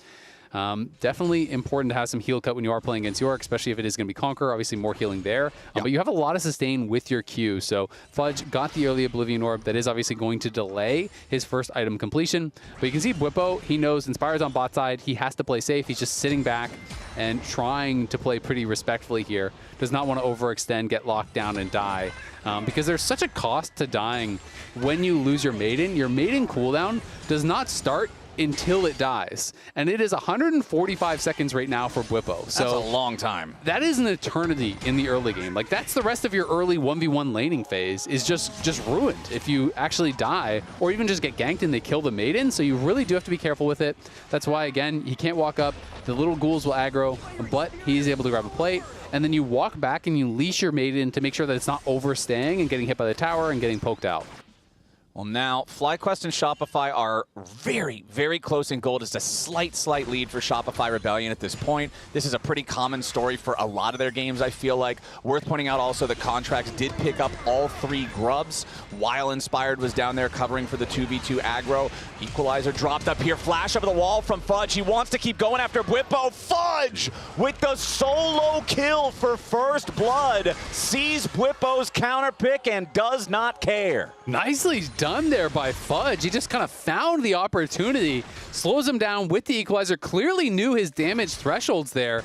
Definitely important to have some heal cut when you are playing against Yorick, especially if it is going to be Conqueror. Obviously more healing there. But you have a lot of sustain with your Q. So Fudge got the early Oblivion Orb. That is obviously going to delay his first item completion. But you can see Bwipo, he knows Inspired's on bot side. He has to play safe. He's just sitting back and trying to play pretty respectfully here. Does not want to overextend, get locked down, and die. Because there's such a cost to dying when you lose your Maiden. Your Maiden cooldown does not start until it dies. And it is 145 seconds right now for Bwipo. So that's a long time. That is an eternity in the early game. Like, that's the rest of your early 1v1 laning phase is just ruined if you actually die or even just get ganked and they kill the Maiden. So you really do have to be careful with it. That's why, again, he can't walk up. The little ghouls will aggro, but he's able to grab a plate. And then you walk back and you leash your Maiden to make sure that it's not overstaying and getting hit by the tower and getting poked out. Well, now FlyQuest and Shopify are very, very close in gold. It's a slight lead for Shopify Rebellion at this point. This is a pretty common story for a lot of their games, I feel like. Worth pointing out also that Contracts did pick up all 3 grubs while Inspired was down there covering for the 2v2 aggro. Equalizer dropped up here. Flash over the wall from Fudge. He wants to keep going after Bwipo. Fudge with the solo kill for first blood. Sees Bwipo's counter pick and does not care. Nicely done there by Fudge. He just kind of found the opportunity, slows him down with the equalizer, clearly knew his damage thresholds there.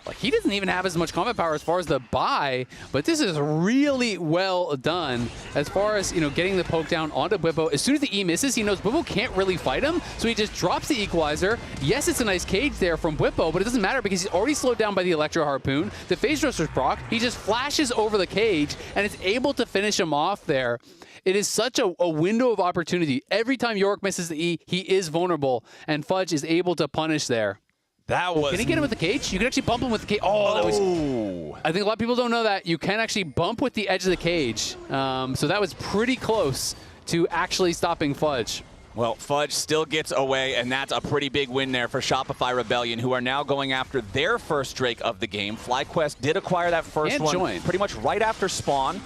Like, he doesn't even have as much combat power as far as the buy, but this is really well done as far as, you know, getting the poke down onto Bwipo. As soon as the E misses, he knows Bwipo can't really fight him, so he just drops the equalizer. Yes, it's a nice cage there from Bwipo, but it doesn't matter because he's already slowed down by the Electro Harpoon. The Phase Thruster's proc, he just flashes over the cage, and it's able to finish him off there. It is such a window of opportunity. Every time Yorick misses the E, he is vulnerable, and Fudge is able to punish there. That was... Can he get him with the cage? You can actually bump him with the cage. Oh, that was... I think a lot of people don't know that. You can actually bump with the edge of the cage. So that was pretty close to actually stopping Fudge. Well, Fudge still gets away, and that's a pretty big win there for Shopify Rebellion, who are now going after their first Drake of the game. FlyQuest did acquire that first one pretty much right after spawn,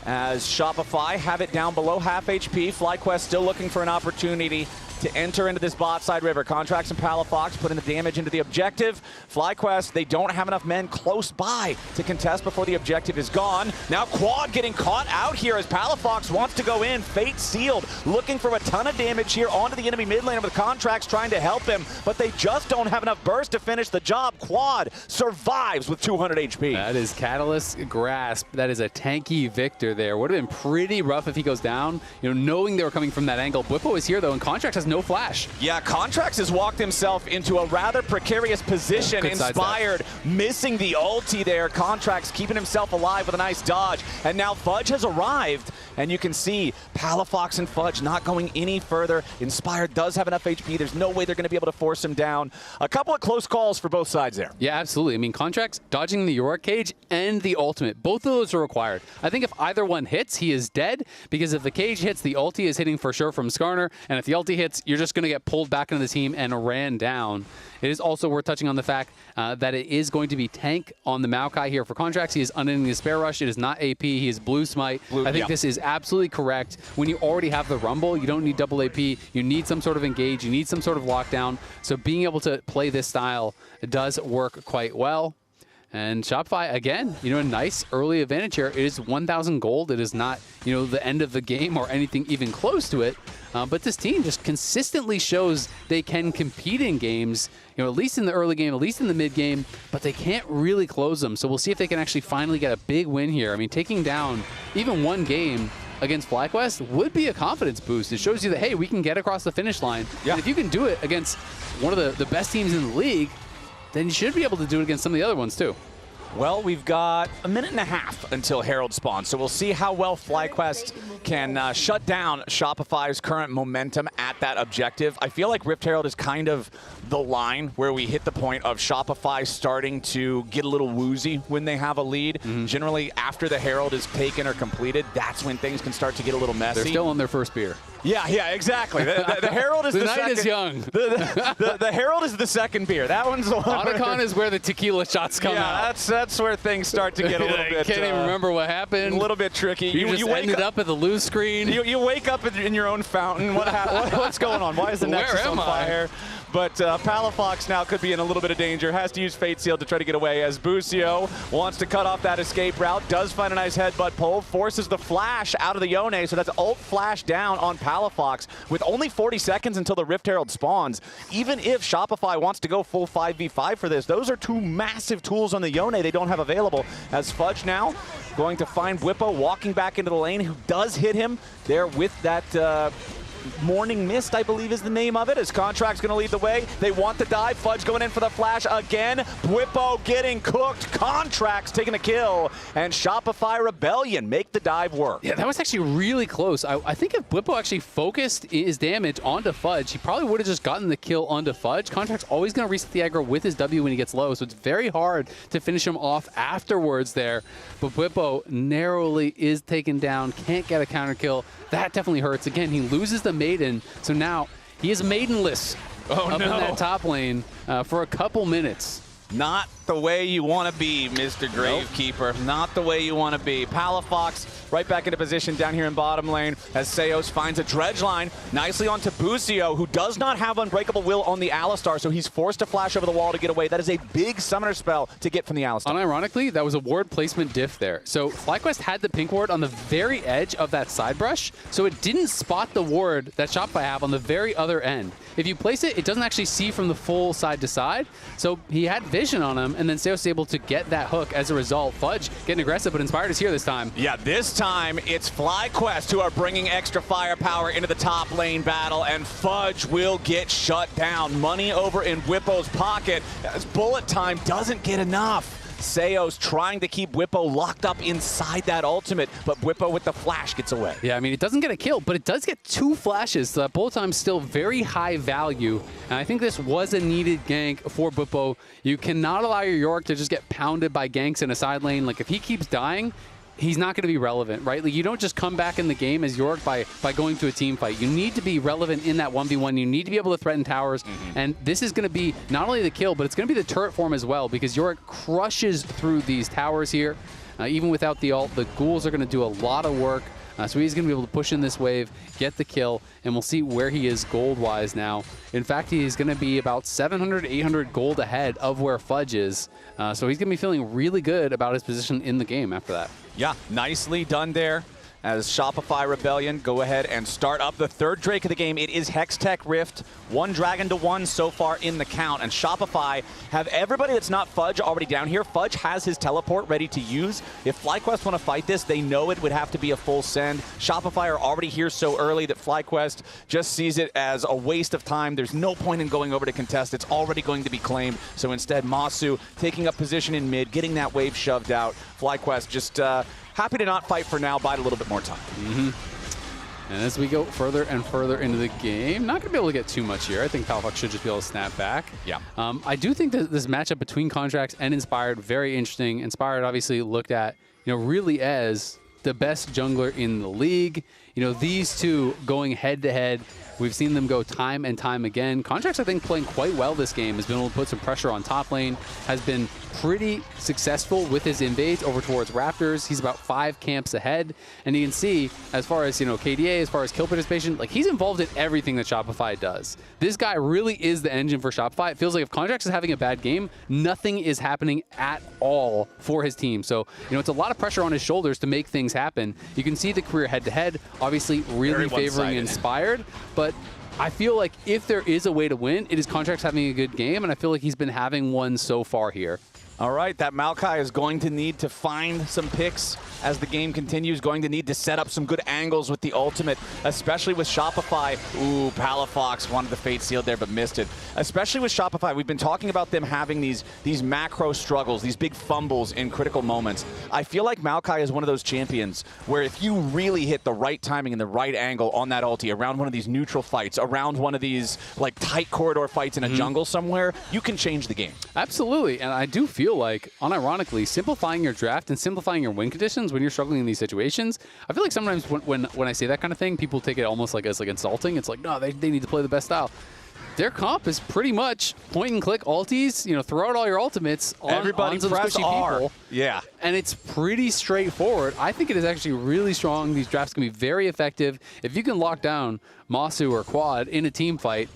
as Shopify have it down below half HP. FlyQuest still looking for an opportunity to enter into this bot side river. Contracts and Palafox putting the damage into the objective. FlyQuest, they don't have enough men close by to contest before the objective is gone. Now Quad getting caught out here as Palafox wants to go in. Fate sealed, looking for a ton of damage here onto the enemy mid lane with Contracts trying to help him, but they just don't have enough burst to finish the job. Quad survives with 200 HP. That is Catalyst Grasp. That is a tanky victor there. Would have been pretty rough if he goes down, knowing they were coming from that angle. Bwipo is here though, and Contracts has no flash. Yeah, Contracts has walked himself into a rather precarious position. Inspired, missing the ulti there. Contracts keeping himself alive with a nice dodge. And now Fudge has arrived, and you can see Palafox and Fudge not going any further. Inspired does have enough HP. There's no way they're going to be able to force him down. A couple of close calls for both sides there. Yeah, absolutely. I mean, Contracts dodging the Yorick cage and the ultimate. Both of those are required. I think if either one hits, he is dead, because if the cage hits, the ulti is hitting for sure from Skarner, and if the ulti hits, you're just going to get pulled back into the team and ran down. It is also worth touching on the fact that it is going to be tank on the Maokai here for Contracts. He is unending the Spare Rush. It is not AP. He is Blue Smite. I think this is absolutely correct. When you already have the Rumble, you don't need double AP. You need some sort of engage. You need some sort of lockdown. So being able to play this style does work quite well. And Shopify, again, a nice early advantage here. It is 1,000 gold. It is not, the end of the game or anything even close to it. But this team just consistently shows they can compete in games, at least in the early game, at least in the mid game, but they can't really close them. So we'll see if they can actually finally get a big win here. I mean, taking down even one game against FlyQuest would be a confidence boost. It shows you that, hey, we can get across the finish line. Yeah. And if you can do it against one of the best teams in the league, then you should be able to do it against some of the other ones too. Well, we've got a minute and a half until Herald spawns, so we'll see how well FlyQuest can shut down Shopify's current momentum at that objective. I feel like Rift Herald is kind of the line where we hit the point of Shopify starting to get a little woozy when they have a lead. Generally, after the Herald is taken or completed, that's when things can start to get a little messy. They're still on their first beer. Yeah, exactly. The Herald is the night second. Is young. The Herald is the second beer. That one's the one. Otacon is where the tequila shots come out. That's where things start to get a little bit. Can't even remember what happened. A little bit tricky. You just ended up at the lose screen. You wake up in your own fountain. What's going on? Why is the Nexus on fire? But Palafox now could be in a little bit of danger. Has to use Fate Seal to try to get away as Busio wants to cut off that escape route. Does find a nice headbutt pull. Forces the flash out of the Yone. So that's ult flash down on Palafox with only 40 seconds until the Rift Herald spawns. Even if Shopify wants to go full 5v5 for this, those are two massive tools on the Yone they don't have available. As Fudge now going to find Bwipo walking back into the lane, who does hit him there with that Morning Mist, I believe is the name of it, as Contract's going to lead the way. They want the dive. Fudge going in for the flash again. Bwipo getting cooked. Contract's taking a kill. And Shopify Rebellion make the dive work. Yeah, that was actually really close. I think if Bwipo actually focused his damage onto Fudge, he probably would have just gotten the kill onto Fudge. Contract's always going to reset the aggro with his W when he gets low, so it's very hard to finish him off afterwards there. But Bwipo narrowly is taken down, can't get a counter kill. That definitely hurts. Again, he loses the Maiden, so now he is maidenless up in that top lane for a couple minutes. Not the way you want to be, Mr. Gravekeeper. Nope. Not the way you want to be. Palafox right back into position down here in bottom lane as Seos finds a dredge line nicely onto Busio, who does not have Unbreakable Will on the Alistar, so he's forced to flash over the wall to get away. That is a big summoner spell to get from the Alistar. Unironically, that was a ward placement diff there. So FlyQuest had the pink ward on the very edge of that side brush, so it didn't spot the ward that Shopify have on the very other end. If you place it, it doesn't actually see from the full side to side, so he had vision on him, and then Seos able to get that hook as a result. Fudge getting aggressive, but Inspired is here this time. Yeah, this time it's FlyQuest who are bringing extra firepower into the top lane battle, and Fudge will get shut down. Money over in Bwipo's pocket as bullet time doesn't get enough. Seos trying to keep Bwipo locked up inside that ultimate, but Bwipo with the flash gets away. Yeah, I mean, it doesn't get a kill, but it does get 2 flashes. So that bullet time's still very high value, and I think this was a needed gank for Bwipo. You cannot allow your Yorick to just get pounded by ganks in a side lane. Like, if he keeps dying, he's not going to be relevant, right? Like, you don't just come back in the game as Yorick by going to a team fight. You need to be relevant in that 1v1. You need to be able to threaten towers. And this is going to be not only the kill, but it's going to be the turret form as well, because Yorick crushes through these towers here. Even without the ult, the ghouls are going to do a lot of work. So he's going to be able to push in this wave, get the kill, and we'll see where he is gold-wise now. In fact, he's going to be about 700, 800 gold ahead of where Fudge is. So he's going to be feeling really good about his position in the game after that. Yeah, nicely done there. As Shopify Rebellion go ahead and start up the third Drake of the game. It is Hextech Rift, 1 Dragon to 1 so far in the count. And Shopify have everybody that's not Fudge already down here. Fudge has his teleport ready to use. If FlyQuest want to fight this, they know it would have to be a full send. Shopify are already here so early that FlyQuest just sees it as a waste of time. There's no point in going over to contest. It's already going to be claimed. So instead, Masu taking up position in mid, getting that wave shoved out. FlyQuest just happy to not fight for now, bide a little bit more time. And as we go further and further into the game, not going to be able to get too much here. I think Palafox should just be able to snap back. Yeah. I do think that this matchup between Contracts and Inspired, very interesting. Inspired obviously looked at, really as the best jungler in the league. These two going head to head. We've seen them go time and time again. Contracts, I think, playing quite well this game, has been able to put some pressure on top lane, has been pretty successful with his invades over towards Raptors. He's about 5 camps ahead. And you can see, as far as, KDA, as far as kill participation, like he's involved in everything that Shopify does. This guy really is the engine for Shopify. It feels like if Contracts is having a bad game, nothing is happening at all for his team. So, it's a lot of pressure on his shoulders to make things happen. You can see the career head-to-head, obviously really favoring Inspired, but I feel like if there is a way to win, it is Contracts having a good game, and I feel like he's been having one so far here. All right, that Maokai is going to need to find some picks as the game continues, going to need to set up some good angles with the ultimate, especially with Shopify. Ooh, Palafox wanted the Fate Sealed there, but missed it. Especially with Shopify, we've been talking about them having these macro struggles, these big fumbles in critical moments. I feel like Maokai is one of those champions where if you really hit the right timing and the right angle on that ulti, around one of these neutral fights, around one of these like tight corridor fights in a jungle somewhere, you can change the game. Absolutely, and I do feel like, unironically, simplifying your draft and simplifying your win conditions when you're struggling in these situations, I feel like sometimes when I say that kind of thing, people take it almost like as like insulting. It's like, no, they need to play the best style. Their comp is pretty much point and click ultis, throw out all your ultimates on some squishy people. Yeah. And it's pretty straightforward. I think it is actually really strong. These drafts can be very effective. If you can lock down Masu or Quad in a team fight,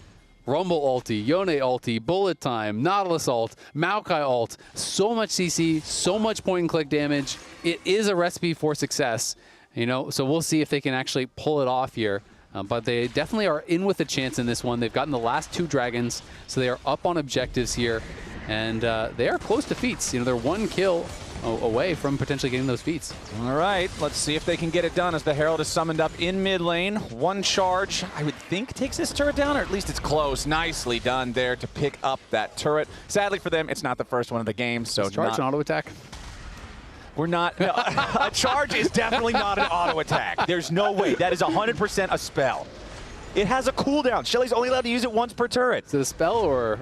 Rumble ulti, Yone ulti, Bullet Time, Nautilus ult, Maokai ult, so much CC, so much point and click damage. It is a recipe for success, so we'll see if they can actually pull it off here. But they definitely are in with a chance in this one. They've gotten the last 2 dragons, so they are up on objectives here. And they are close to feats. They're 1 kill away from potentially getting those feats. All right, let's see if they can get it done as the Herald is summoned up in mid lane. 1 charge, I would think, takes this turret down, or at least it's close. Nicely done there to pick up that turret. Sadly for them, it's not the first one of the game, so charge an auto attack. We're not. No, a charge is definitely not an auto attack. There's no way. That is 100% a spell. It has a cooldown. Shelly's only allowed to use it once per turret. Is it a spell or?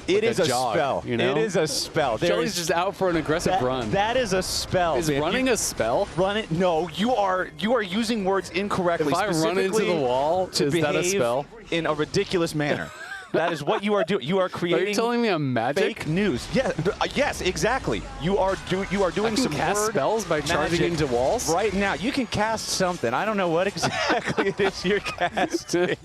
It is a spell. It is a spell. Shelly's just out for an aggressive run. That is a spell. Is running a spell? Run it? No, you are using words incorrectly. If I run into the wall, is that a spell? In a ridiculous manner. That is what you are doing. You are creating. Are you telling me I'm magic? Fake news. Yeah. Yes. Exactly. You are doing some cast spells by charging into walls. Right now, you can cast something. I don't know what exactly it is you're casting.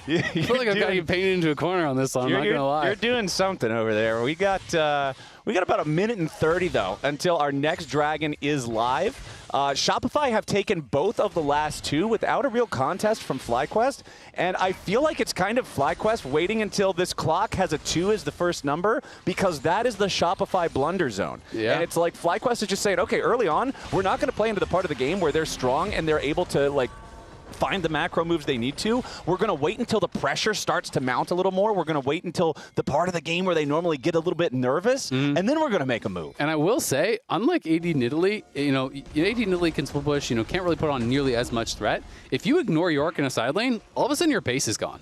I feel like I've got you painted into a corner on this one. I'm not going to lie. You're doing something over there. We got about 1 minute and 30, though, until our next dragon is live. Shopify have taken both of the last 2 without a real contest from FlyQuest, and I feel like it's kind of FlyQuest waiting until this clock has a 2 as the first number, because that is the Shopify blunder zone. Yeah. And it's like FlyQuest is just saying, okay, early on, we're not going to play into the part of the game where they're strong and they're able to, find the macro moves they need to. We're going to wait until the pressure starts to mount a little more. We're going to wait until the part of the game where they normally get a little bit nervous, and then we're going to make a move. And I will say, unlike AD Nidalee, AD Nidalee can split push, can't really put on nearly as much threat. If you ignore York in a side lane, all of a sudden your base is gone.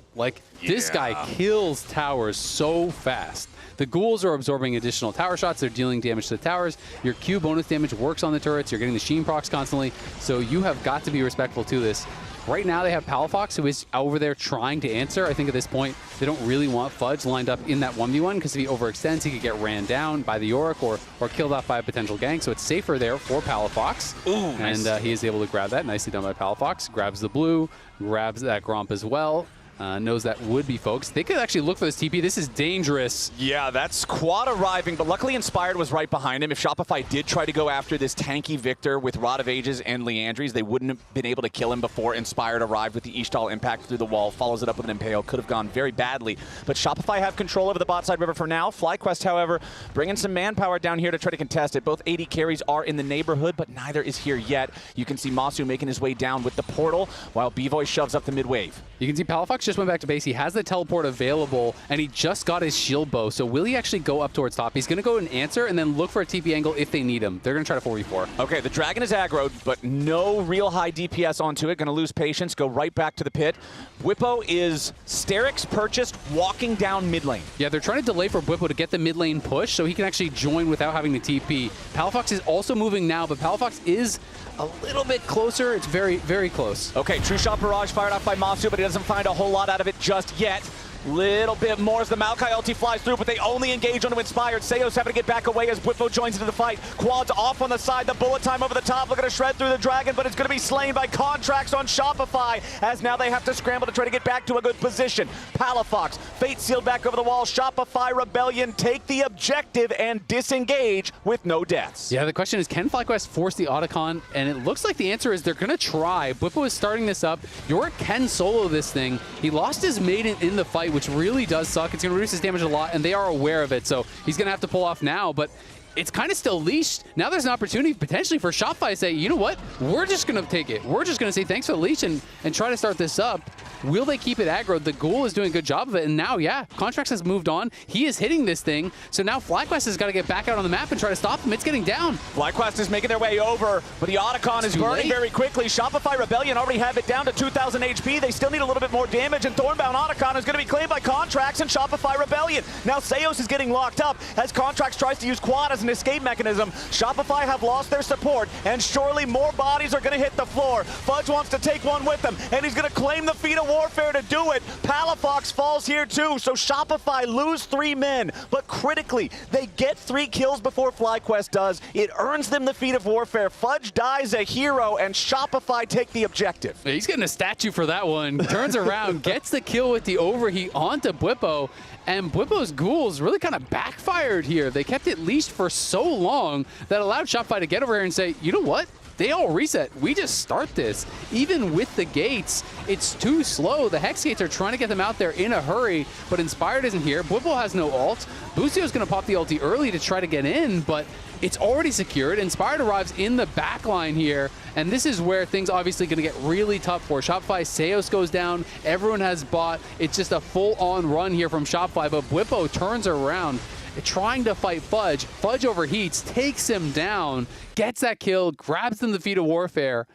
This guy kills towers so fast. The ghouls are absorbing additional tower shots. They're dealing damage to the towers. Your Q bonus damage works on the turrets. You're getting the Sheen procs constantly. So you have got to be respectful to this. Right now they have Palafox, who is over there trying to answer. I think at this point they don't really want Fudge lined up in that 1v1 because if he overextends, he could get ran down by the Yorick or killed off by a potential gank. So it's safer there for Palafox. Ooh, and nice. he is able to grab that. Nicely done by Palafox. Grabs the blue, grabs that Gromp as well. Knows that would be folks. They could actually look for this TP. This is dangerous. Yeah, that's Quad arriving, but luckily Inspired was right behind him. If Shopify did try to go after this tanky Victor with Rod of Ages and Leandries, they wouldn't have been able to kill him before Inspired arrived with the Ishtal impact through the wall, follows it up with an Impale. Could have gone very badly, but Shopify have control over the bot side river for now. FlyQuest, however, bringing some manpower down here to try to contest it. Both AD carries are in the neighborhood, but neither is here yet. You can see Masu making his way down with the portal, while B-Voice shoves up the mid-wave. You can see Palafox just went back to base. He has the teleport available, and he just got his shield bow. So will he actually go up towards top? He's going to go and answer, and then look for a TP angle if they need him. They're going to try to 4v4. Okay, the Dragon is aggroed, but no real high DPS onto it. Going to lose patience, go right back to the pit. Bwipo is Sterix purchased, walking down mid lane. Yeah, they're trying to delay for Bwipo to get the mid lane push so he can actually join without having the TP. Palafox is also moving now, but Palafox is a little bit closer. It's very, very close. Okay, True Shot Barrage fired off by Masu, but he doesn't find a whole lot out of it just yet. Little bit more as the Maokai ulti flies through, but they only engage onto Inspired. Seos having to get back away as Bwipo joins into the fight. Quad's off on the side, the bullet time over the top, looking to shred through the Dragon, but it's going to be slain by Contracts on Shopify, as now they have to scramble to try to get back to a good position. Palafox, Fate sealed back over the wall. Shopify Rebellion take the objective and disengage with no deaths. Yeah, the question is, can FlyQuest force the Otacon? And it looks like the answer is they're going to try. Bwipo is starting this up. Yorick can solo this thing. He lost his maiden in the fight, which really does suck. It's going to reduce his damage a lot, and they are aware of it, so he's going to have to pull off now, but it's kind of still leashed. Now there's an opportunity potentially for Shopify to say, you know what, we're just going to take it. We're just going to say thanks for the leash and try to start this up. Will they keep it aggro? The Ghoul is doing a good job of it, and now, yeah, Contracts has moved on. He is hitting this thing, so now FlyQuest has got to get back out on the map and try to stop him. It's getting down. FlyQuest is making their way over, but the Otacon is burning very quickly. Shopify Rebellion already have it down to 2,000 HP. They still need a little bit more damage, and Thornbound Otacon is going to be claimed by Contracts and Shopify Rebellion. Now Seos is getting locked up as Contracts tries to use Quad as an escape mechanism. Shopify have lost their support, and surely more bodies are going to hit the floor. Fudge wants to take one with him, and he's going to claim the feat of warfare to do it. Palafox falls here too, so Shopify lose 3 men, but critically, they get 3 kills before FlyQuest does. It earns them the feat of warfare. Fudge dies a hero, and Shopify take the objective. He's getting a statue for that one. Turns around, gets the kill with the overheat onto Bwipo, and Bwipo's ghouls really kind of backfired here. They kept it leashed for so long that allowed Shopify to get over here and say, you know what? They all reset. We just start this. Even with the gates, it's too slow. The Hex gates are trying to get them out there in a hurry, but Inspired isn't here. Bwipo has no ult. Bucio's going to pop the ulti early to try to get in, but it's already secured. Inspired arrives in the back line here, and this is where things obviously going to get really tough for Shopify. Seos goes down. Everyone has bought. It's just a full-on run here from Shopify, but Bwipo turns around, trying to fight Fudge. Fudge overheats, takes him down, gets that kill, grabs them the feat of warfare,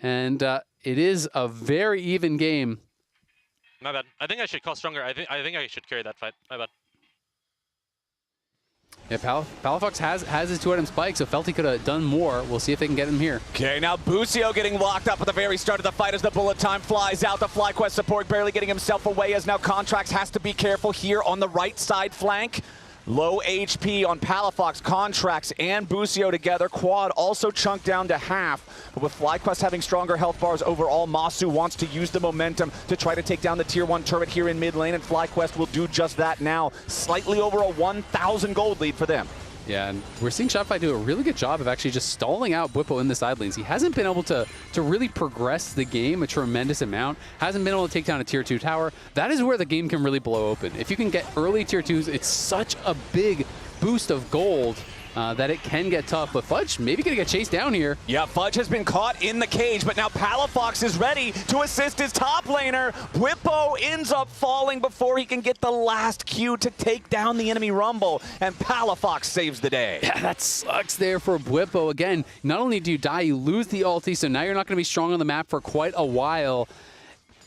and it is a very even game. My bad. I think I should call stronger. I think I should carry that fight. My bad. Yeah, Palafox has his 2-item spike, so felt he could have done more. We'll see if they can get him here. Okay, now Bucio getting locked up at the very start of the fight as the bullet time flies out. The FlyQuest support barely getting himself away as now Contracts has to be careful here on the right side flank. Low HP on Palafox, Contracts, and Bucio together. Quad also chunked down to half. But with FlyQuest having stronger health bars overall, Masu wants to use the momentum to try to take down the Tier 1 turret here in mid lane, and FlyQuest will do just that now. Slightly over a 1,000 gold lead for them. Yeah, and we're seeing Shopify do a really good job of actually just stalling out Bwipo in the side lanes. He hasn't been able to really progress the game a tremendous amount. Hasn't been able to take down a Tier 2 tower. That is where the game can really blow open. If you can get early Tier 2s, it's such a big boost of gold that it can get tough, but Fudge maybe gonna get chased down here. Yeah, Fudge has been caught in the cage, but now Palafox is ready to assist his top laner. Bwipo ends up falling before he can get the last Q to take down the enemy Rumble, and Palafox saves the day. Yeah, that sucks there for Bwipo. Again, not only do you die, you lose the ulti, so now you're not gonna be strong on the map for quite a while.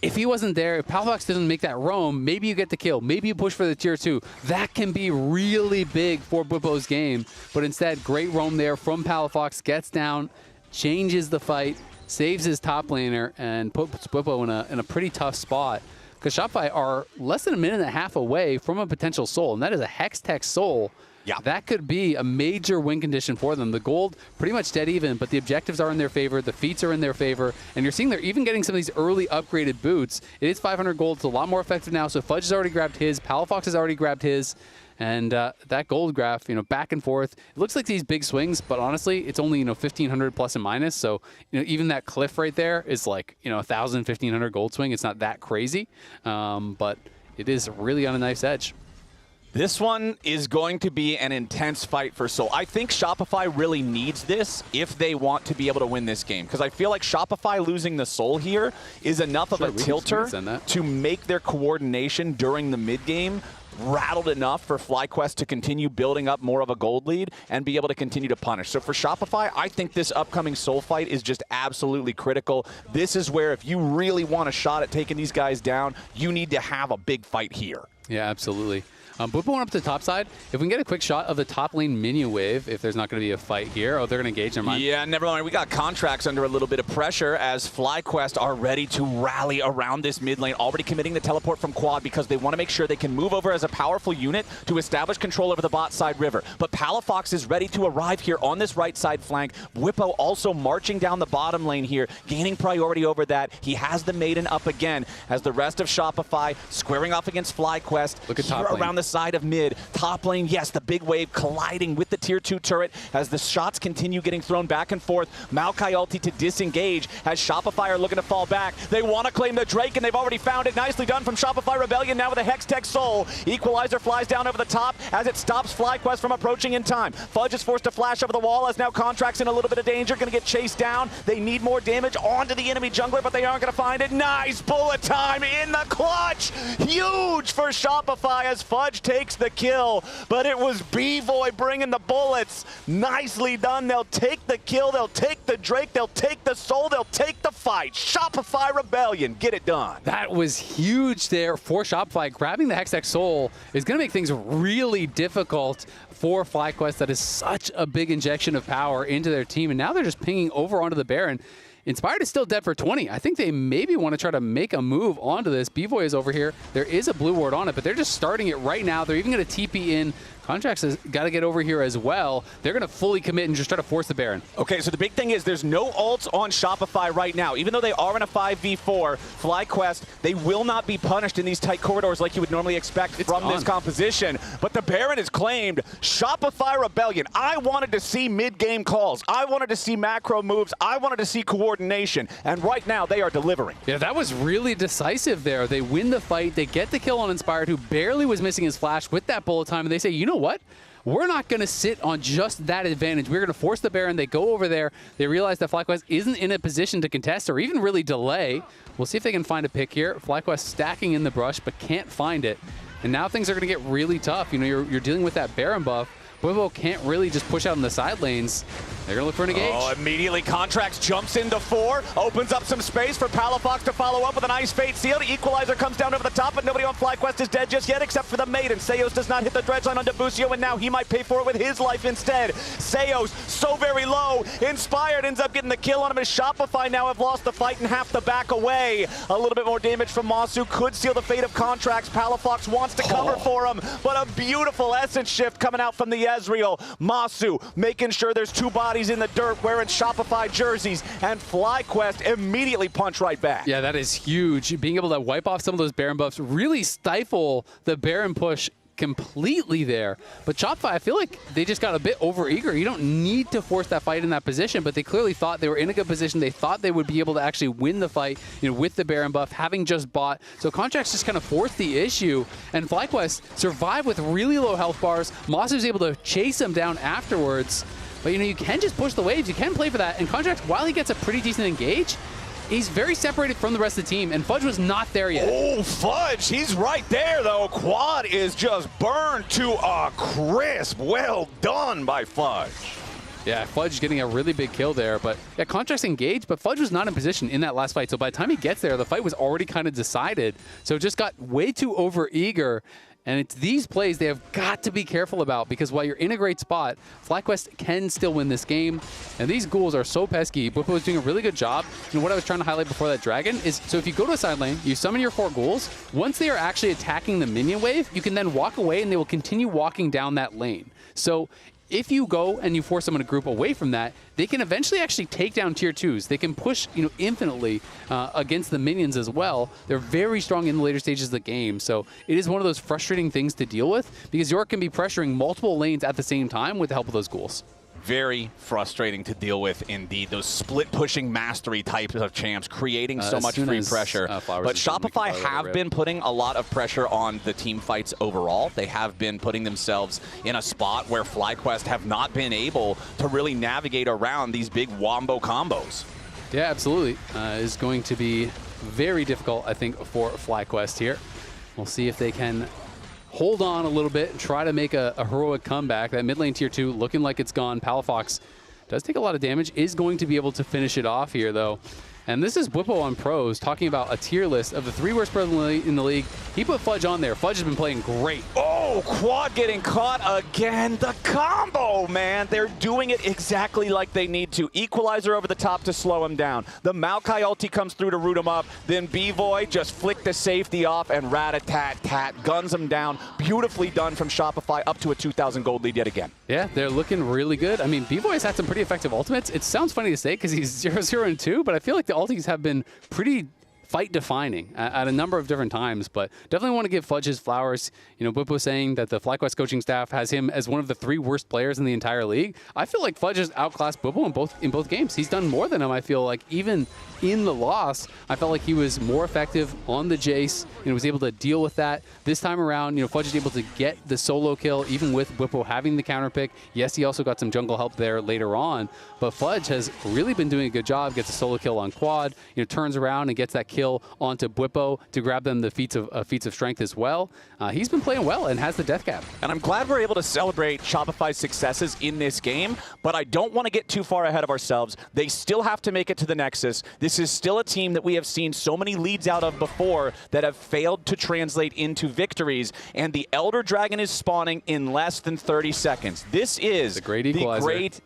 If he wasn't there, if Palafox doesn't make that roam, maybe you get the kill. Maybe you push for the Tier 2. That can be really big for Bwipo's game. But instead, great roam there from Palafox. Gets down, changes the fight, saves his top laner and puts Bwipo in a pretty tough spot. Because Shopify are less than a minute and a half away from a potential soul, and that is a Hex-Tech soul. Yeah. That could be a major win condition for them. The gold pretty much dead even, but the objectives are in their favor, the feats are in their favor, and you're seeing they're even getting some of these early upgraded boots. It is 500 gold. It's a lot more effective now, so Fudge has already grabbed his, Palafox has already grabbed his, and that gold graph, back and forth. It looks like these big swings, but honestly, it's only, 1,500 plus and minus, so, even that cliff right there is like, 1,000, 1,500 gold swing. It's not that crazy, but it is really on a nice edge. This one is going to be an intense fight for Soul. I think Shopify really needs this if they want to be able to win this game, because I feel like Shopify losing the Soul here is enough of a tilter to make their coordination during the mid-game rattled enough for FlyQuest to continue building up more of a gold lead and be able to continue to punish. So for Shopify, I think this upcoming Soul fight is just absolutely critical. This is where if you really want a shot at taking these guys down, you need to have a big fight here. Yeah, absolutely. Bwipo went up to the top side. If we can get a quick shot of the top lane minion wave, if there's not going to be a fight here. Oh, they're going to engage, never mind. Yeah, never mind. We got Contracts under a little bit of pressure as FlyQuest are ready to rally around this mid lane, already committing the teleport from Quad because they want to make sure they can move over as a powerful unit to establish control over the bot side river. But Palafox is ready to arrive here on this right side flank. Bwipo also marching down the bottom lane here, gaining priority over that. He has the Maiden up again as the rest of Shopify squaring off against FlyQuest. Look at top lane. Around the side of mid. Top lane, yes, the big wave colliding with the tier 2 turret as the shots continue getting thrown back and forth. Maokai ulti to disengage as Shopify are looking to fall back. They want to claim the Drake, and they've already found it. Nicely done from Shopify Rebellion now with a Hex-Tech Soul. Equalizer flies down over the top as it stops FlyQuest from approaching in time. Fudge is forced to flash over the wall as now Contracts in a little bit of danger, going to get chased down. They need more damage onto the enemy jungler, but they aren't going to find it. Nice bullet time in the clutch. Huge for Shopify as Fudge takes the kill, but it was B-Boy bringing the bullets. Nicely done. They'll take the kill, they'll take the Drake, they'll take the Soul, they'll take the fight. Shopify Rebellion, get it done. That was huge there for Shopify. Grabbing the Hex-Tech Soul is going to make things really difficult for FlyQuest. That is such a big injection of power into their team, and now they're just pinging over onto the Baron. Inspired is still dead for 20. I think they maybe want to try to make a move onto this. B-Boy is over here. There is a blue ward on it, but they're just starting it right now. They're even going to TP in. Contracts has got to get over here as well. They're going to fully commit and just try to force the Baron. Okay, so the big thing is there's no ults on Shopify right now. Even though they are in a 5v4, FlyQuest, they will not be punished in these tight corridors like you would normally expect from this composition. But the Baron is claimed. Shopify Rebellion. I wanted to see mid-game calls. I wanted to see macro moves. I wanted to see coordination. And right now, they are delivering. Yeah, that was really decisive there. They win the fight. They get the kill on Inspired, who barely was missing his flash with that bullet time. And they say, you know what? We're not going to sit on just that advantage. We're going to force the Baron. They go over there. They realize that FlyQuest isn't in a position to contest or even really delay. We'll see if they can find a pick here. FlyQuest stacking in the brush, but can't find it. And now things are going to get really tough. You're dealing with that Baron buff. Bwipo can't really just push out in the side lanes. They're going to look for an engage. Oh, immediately Contracts jumps into 4, opens up some space for Palafox to follow up with a nice Fate Seal. The Equalizer comes down over the top, but nobody on FlyQuest is dead just yet except for the Maiden. Seos does not hit the dredge line on Debussio, and now he might pay for it with his life instead. Seos, so very low. Inspired ends up getting the kill on him as Shopify now have lost the fight and have to back away. A little bit more damage from Masu could seal the fate of Contracts. Palafox wants to cover for him, but a beautiful Essence shift coming out from the Ezreal. Masu making sure there's 2 bodies in the dirt wearing Shopify jerseys, and FlyQuest immediately punch right back. Yeah, that is huge. Being able to wipe off some of those Baron buffs, really stifle the Baron push completely there. But Shopify, I feel like they just got a bit overeager. You don't need to force that fight in that position, but they clearly thought they were in a good position. They thought they would be able to actually win the fight, with the Baron buff, having just bought. So Contracts just kind of forced the issue, and FlyQuest survived with really low health bars. Moss was able to chase him down afterwards. But you can just push the waves. You can play for that. And Contracts, while he gets a pretty decent engage, he's very separated from the rest of the team, and Fudge was not there yet. Oh, Fudge, he's right there, though. Quad is just burned to a crisp. Well done by Fudge. Yeah, Fudge getting a really big kill there, but yeah, Contracts engaged, but Fudge was not in position in that last fight. So by the time he gets there, the fight was already kind of decided. So it just got way too overeager. And it's these plays they have got to be careful about, because while you're in a great spot, FlyQuest can still win this game. And these ghouls are so pesky. Bwipo is doing a really good job. And what I was trying to highlight before that dragon is, so if you go to a side lane, you summon your 4 ghouls, once they are actually attacking the minion wave, you can then walk away and they will continue walking down that lane. So if you go and you force someone to group away from that, they can eventually actually take down tier 2s. They can push, infinitely against the minions as well. They're very strong in the later stages of the game. So it is one of those frustrating things to deal with, because York can be pressuring multiple lanes at the same time with the help of those ghouls. Very frustrating to deal with indeed. Those split-pushing mastery types of champs creating so much free pressure. But Shopify have been putting a lot of pressure on the team fights overall. They have been putting themselves in a spot where FlyQuest have not been able to really navigate around these big wombo combos. Yeah, absolutely. Is going to be very difficult, I think, for FlyQuest here. We'll see if they can hold on a little bit and try to make a heroic comeback. That mid lane tier 2 looking like it's gone. Palafox does take a lot of damage, is going to be able to finish it off here, though. And this is Bwipo on pros talking about a tier list of the 3 worst pros in the league. He put Fudge on there. Fudge has been playing great. Oh, Quad getting caught again. The combo, man. They're doing it exactly like they need to. Equalizer over the top to slow him down. The Maokai ulti comes through to root him up. Then B-Boy just flicked the safety off and rat-a-tat-tat guns him down. Beautifully done from Shopify, up to a 2,000 gold lead yet again. Yeah, they're looking really good. I mean, B-Boy has had some pretty effective ultimates. It sounds funny to say because he's 0-0-2, but I feel like the ultis have been pretty fight-defining at a number of different times, but definitely want to give Fudge his flowers. Bwipo saying that the FlyQuest coaching staff has him as one of the 3 worst players in the entire league. I feel like Fudge has outclassed Bwipo in both games. He's done more than him, I feel like. Even in the loss, I felt like he was more effective on the Jace, was able to deal with that. This time around, Fudge is able to get the solo kill, even with Bwipo having the counter pick. Yes, he also got some jungle help there later on, but Fudge has really been doing a good job, gets a solo kill on Quad, turns around and gets that kill onto Bwipo to grab them the feats of strength as well. He's been playing well and has the death cap. And I'm glad we're able to celebrate Shopify's successes in this game, but I don't want to get too far ahead of ourselves. They still have to make it to the Nexus. This is still a team that we have seen so many leads out of before that have failed to translate into victories, and the Elder Dragon is spawning in less than 30 seconds. This is the great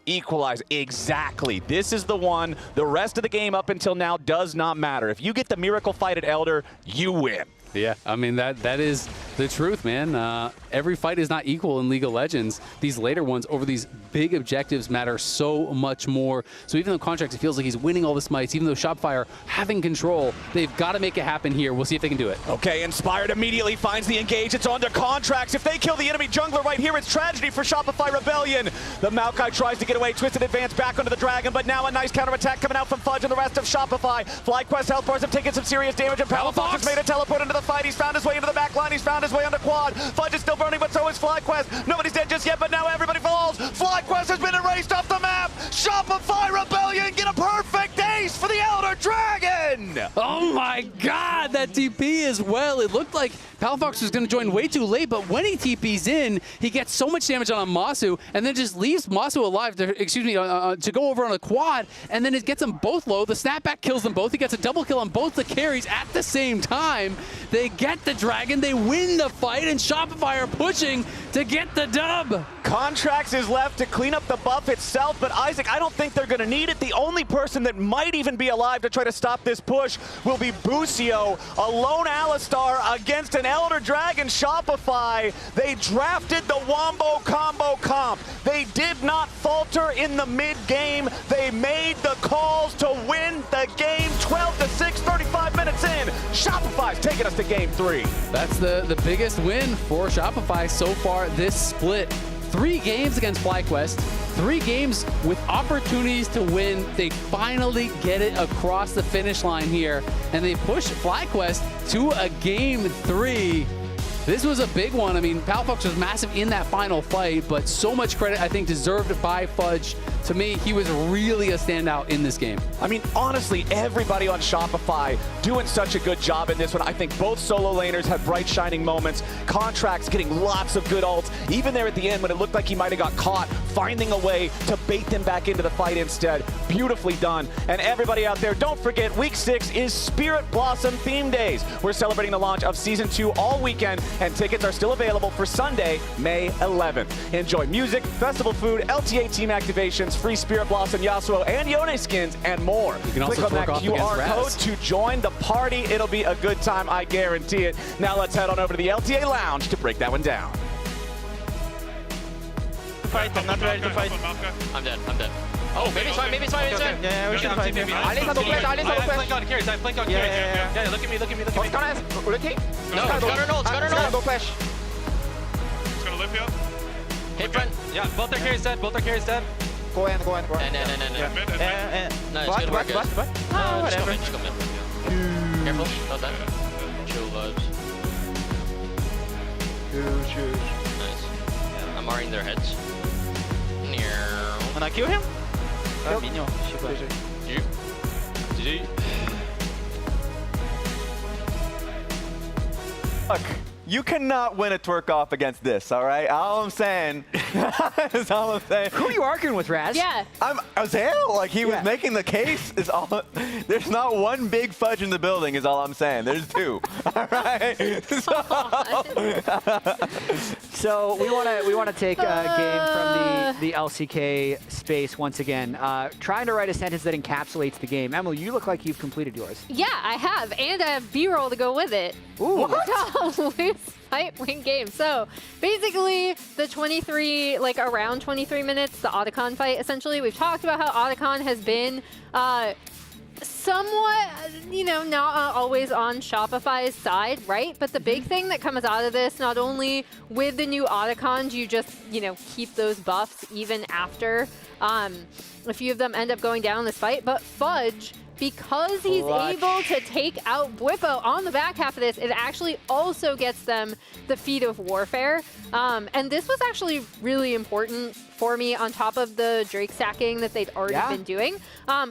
equalizer. Exactly. This is the one. The rest of the game up until now does not matter. If you get the miracle fight at Elder, you win. Yeah, I mean, that is the truth, man. Every fight is not equal in League of Legends. These later ones over these big objectives matter so much more. So even though Contracts, it feels like he's winning all the smites, even though Shopify are having control, they've got to make it happen here. We'll see if they can do it. Okay, Inspired immediately finds the engage. It's on to Contracts. If they kill the enemy jungler right here, it's tragedy for Shopify Rebellion. The Maokai tries to get away, twisted advance back onto the Dragon, but now a nice counterattack coming out from Fudge and the rest of Shopify. FlyQuest health bars have taken some serious damage, and Palafox has made a teleport into the fight. He's found his way into the back line. He's found his way onto Quad. Fudge is still burning, but so is FlyQuest. Nobody's dead just yet, but now everybody falls. FlyQuest has been erased off the map. Shopify Rebellion get a perfect ace for the Elder Dragon. Oh my God, that TP as well. It looked like Palafox was going to join way too late, but when he TPs in, he gets so much damage on Masu, and then just leaves Masu alive to go over on a Quad, and then it gets them both low. The snapback kills them both. He gets a double kill on both the carries at the same time. They get the Dragon, they win the fight, and Shopify are pushing to get the dub. Contracts is left to clean up the buff itself, but Isaac, I don't think they're going to need it. The only person that might even be alive to try to stop this push will be Busio, a lone Alistar against an Elder Dragon. Shopify, they drafted the Wombo combo comp. They did not falter in the mid-game. They made the calls to win the game 12-6, 35 minutes in. Shopify's taking us to game 3. That's the biggest win for Shopify so far this split. 3 games against FlyQuest, 3 games with opportunities to win. They finally get it across the finish line here, and they push FlyQuest to a game 3. This was a big one. I mean, Palafox was massive in that final fight, but so much credit, I think, deserved by Fudge to me, he was really a standout in this game. I mean, honestly, everybody on Shopify doing such a good job in this one. I think both solo laners had bright, shining moments. Contracts getting lots of good ults. Even there at the end when it looked like he might have got caught, finding a way to bait them back into the fight instead. Beautifully done. And everybody out there, don't forget, week 6 is Spirit Blossom Theme Days. We're celebrating the launch of Season 2 all weekend, and tickets are still available for Sunday, May 11th. Enjoy music, festival food, LTA team activations, free Spirit Blossom, Yasuo, and Yone skins, and more. You can also click on that twerk off QR against code Raz. to join the party. It'll be a good time, I guarantee it. Now let's head on over to the LTA Lounge to break that one down. Fight, I'm not ready to fight. I'm dead. Oh, maybe it's fine. Yeah, we should fight. Maybe. Alice has no flash, Alice has no I flash. flank on carries. I flank on carries. Yeah, look at me. What's gonna ulti? No, it's got her Go flash. It's gonna lift you up. Hit front. Yeah, both their carries dead. Go in. No. No, it's good work, guys. Whatever. Just go mid. Careful, not that. Chill vibes. Nice. I'm marring their heads. Wanna kill him? Minion. GG. Look, you cannot win a twerk off against this, all right? All I'm saying is all I'm saying. Who are you arguing with, Raz? Yeah. Azale, like he was making the case is all. There's not one big fudge in the building is all I'm saying. There's two. All right. So we want to take a game from the LCK space once again. Trying to write a sentence that encapsulates the game. Emily, you look like you've completed yours. Yeah, I have, and I have B-roll to go with it. Ooh. Lose fight, win game. So basically, the 23, like around 23 minutes, the Otacon fight. Essentially, we've talked about how Otacon has been somewhat, not always on Shopify's side, right? But the big thing that comes out of this, not only with the new Otacons, you just, keep those buffs even after a few of them end up going down this fight, but Fudge, because he's able to take out Bwipo on the back half of this, it actually also gets them the feat of warfare. And this was actually really important for me on top of the Drake stacking that they'd already been doing.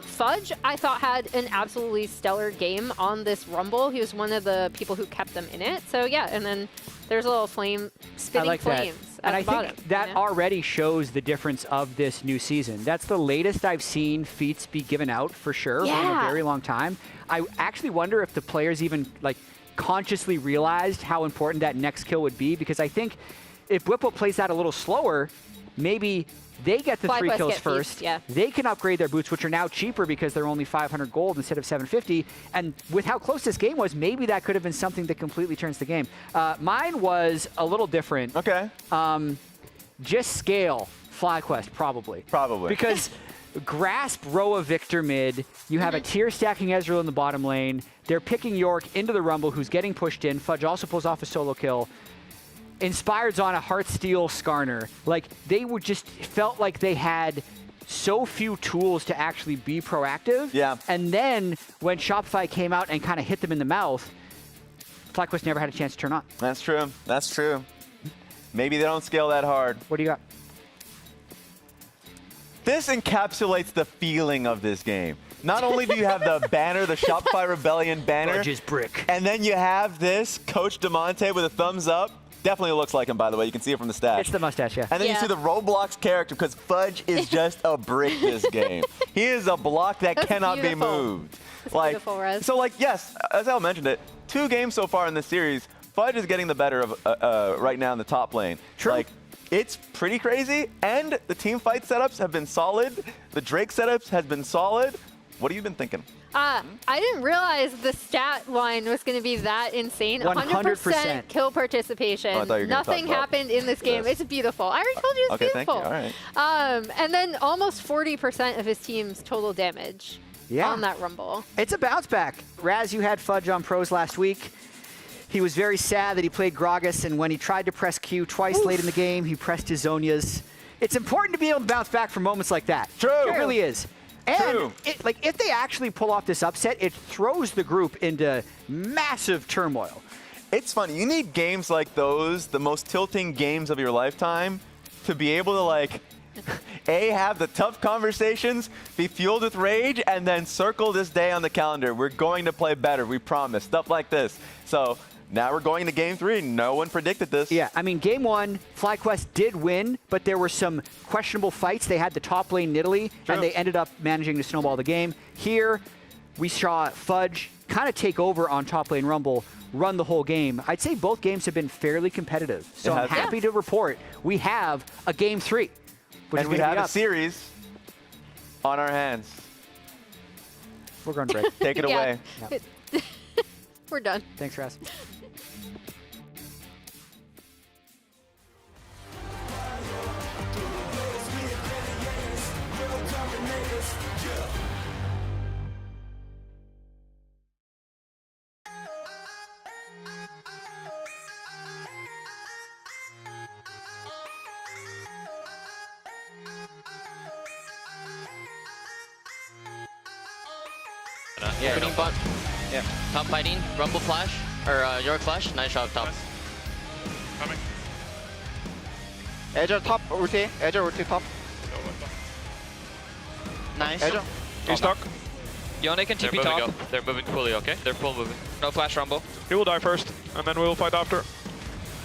Fudge, I thought, had an absolutely stellar game on this Rumble. He was one of the people who kept them in it. So yeah, and then there's a little spitting flames. And I think that already shows the difference of this new season. That's the latest I've seen feats be given out for sure for a very long time. I actually wonder if the players even consciously realized how important that next kill would be, because I think if Bwipo plays that a little slower, maybe they get the 3 kills first. They can upgrade their boots, which are now cheaper because they're only 500 gold instead of 750. And with how close this game was, maybe that could have been something that completely turns the game. Mine was a little different. Okay. Just scale FlyQuest, probably. Because grasp Roa Victor mid. You have a tier stacking Ezreal in the bottom lane. They're picking York into the Rumble, who's getting pushed in. Fudge also pulls off a solo kill. Inspired's on a Heartsteel Skarner. They were just felt like they had so few tools to actually be proactive. Yeah. And then when Shopify came out and kind of hit them in the mouth, FlyQuest never had a chance to turn on. That's true. Maybe they don't scale that hard. What do you got? This encapsulates the feeling of this game. Not only do you have the banner, the Shopify Rebellion banner, Fudge's brick, and then you have this Coach DeMonte with a thumbs up. Definitely looks like him, by the way. You can see it from the stats. It's the mustache, yeah. And then you see the Roblox character, because Fudge is just a brick this game. He is a block that cannot be moved. Beautiful, Rez. So, yes, as Al mentioned it, 2 games so far in this series, Fudge is getting the better of right now in the top lane. True. It's pretty crazy, and the team fight setups have been solid. The Drake setups has been solid. What have you been thinking? I didn't realize the stat line was going to be that insane. 100% kill participation. Nothing happened in this game. It's beautiful. I already told you it's beautiful. Thank you. All right. And then almost 40% of his team's total damage on that Rumble. It's a bounce back. Raz, you had Fudge on pros last week. He was very sad that he played Gragas, and when he tried to press Q twice late in the game, he pressed his Zonias. It's important to be able to bounce back from moments like that. True. It really is. And if they actually pull off this upset, it throws the group into massive turmoil. It's funny. You need games like those, the most tilting games of your lifetime, to be able to Have the tough conversations, be fueled with rage, and then circle this day on the calendar. We're going to play better, we promise. Stuff like this. So now we're going to game 3. No one predicted this. Yeah, I mean, game 1, FlyQuest did win, but there were some questionable fights. They had the top lane Nidalee, and they ended up managing to snowball the game. Here, we saw Fudge kind of take over on top lane Rumble, run the whole game. I'd say both games have been fairly competitive. So I'm happy to report we have a game 3. And we have a series on our hands. We're going to break. Take it away. Yeah. We're done. Thanks, Raz. Yeah, opening bot. Yeah. Top fighting, Rumble flash, or York flash, nice shot top. Coming. Edge top, ulti, edge ulti top. Nice. Edge. He's stuck. Yone can TP top. They're moving fully, okay? They're full moving. No flash Rumble. He will die first, and then we'll fight after.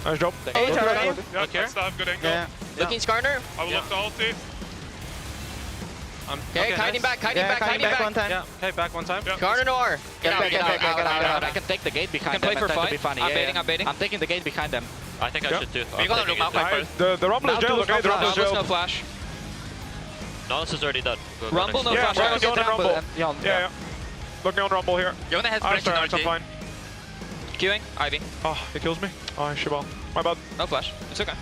Nice job. Edge already. Yeah, good stuff, good angle. Yeah. Looking Skarner. I will look to ulti. Okay, kiting back, kiting back. One time. Yeah, okay, back one time. Skarner Noir. Get out. I can take the gate behind them. Can play for fight. I'm baiting. I'm taking the gate behind them. I think I should too. We're gonna look out first. The Rumble is jailed, okay? The Rumble is jailed. No flash. Nonce is already done. Rumble, no yeah, flash. Rumble, Rumble. Yeah. Looking on Rumble here. Yone has breaking I'm fine. Queuing, Ivy. Oh, he kills me. Oh, Shibal. My bad. No flash. It's okay.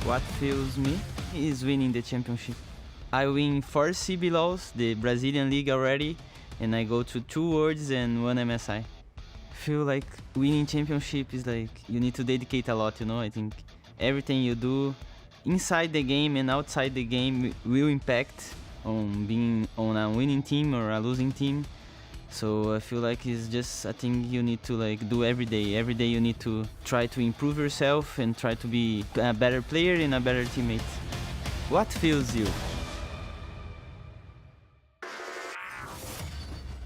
What fuels me is winning the championship. I win 4 CBLOLs, the Brazilian league already, and I go to 2 Worlds and 1 MSI. Feel like winning championship is like you need to dedicate a lot, you know. I think everything you do inside the game and outside the game will impact on being on a winning team or a losing team. So I feel like it's just a thing you need to like do every day. Every day you need to try to improve yourself and try to be a better player and a better teammate. What fuels you?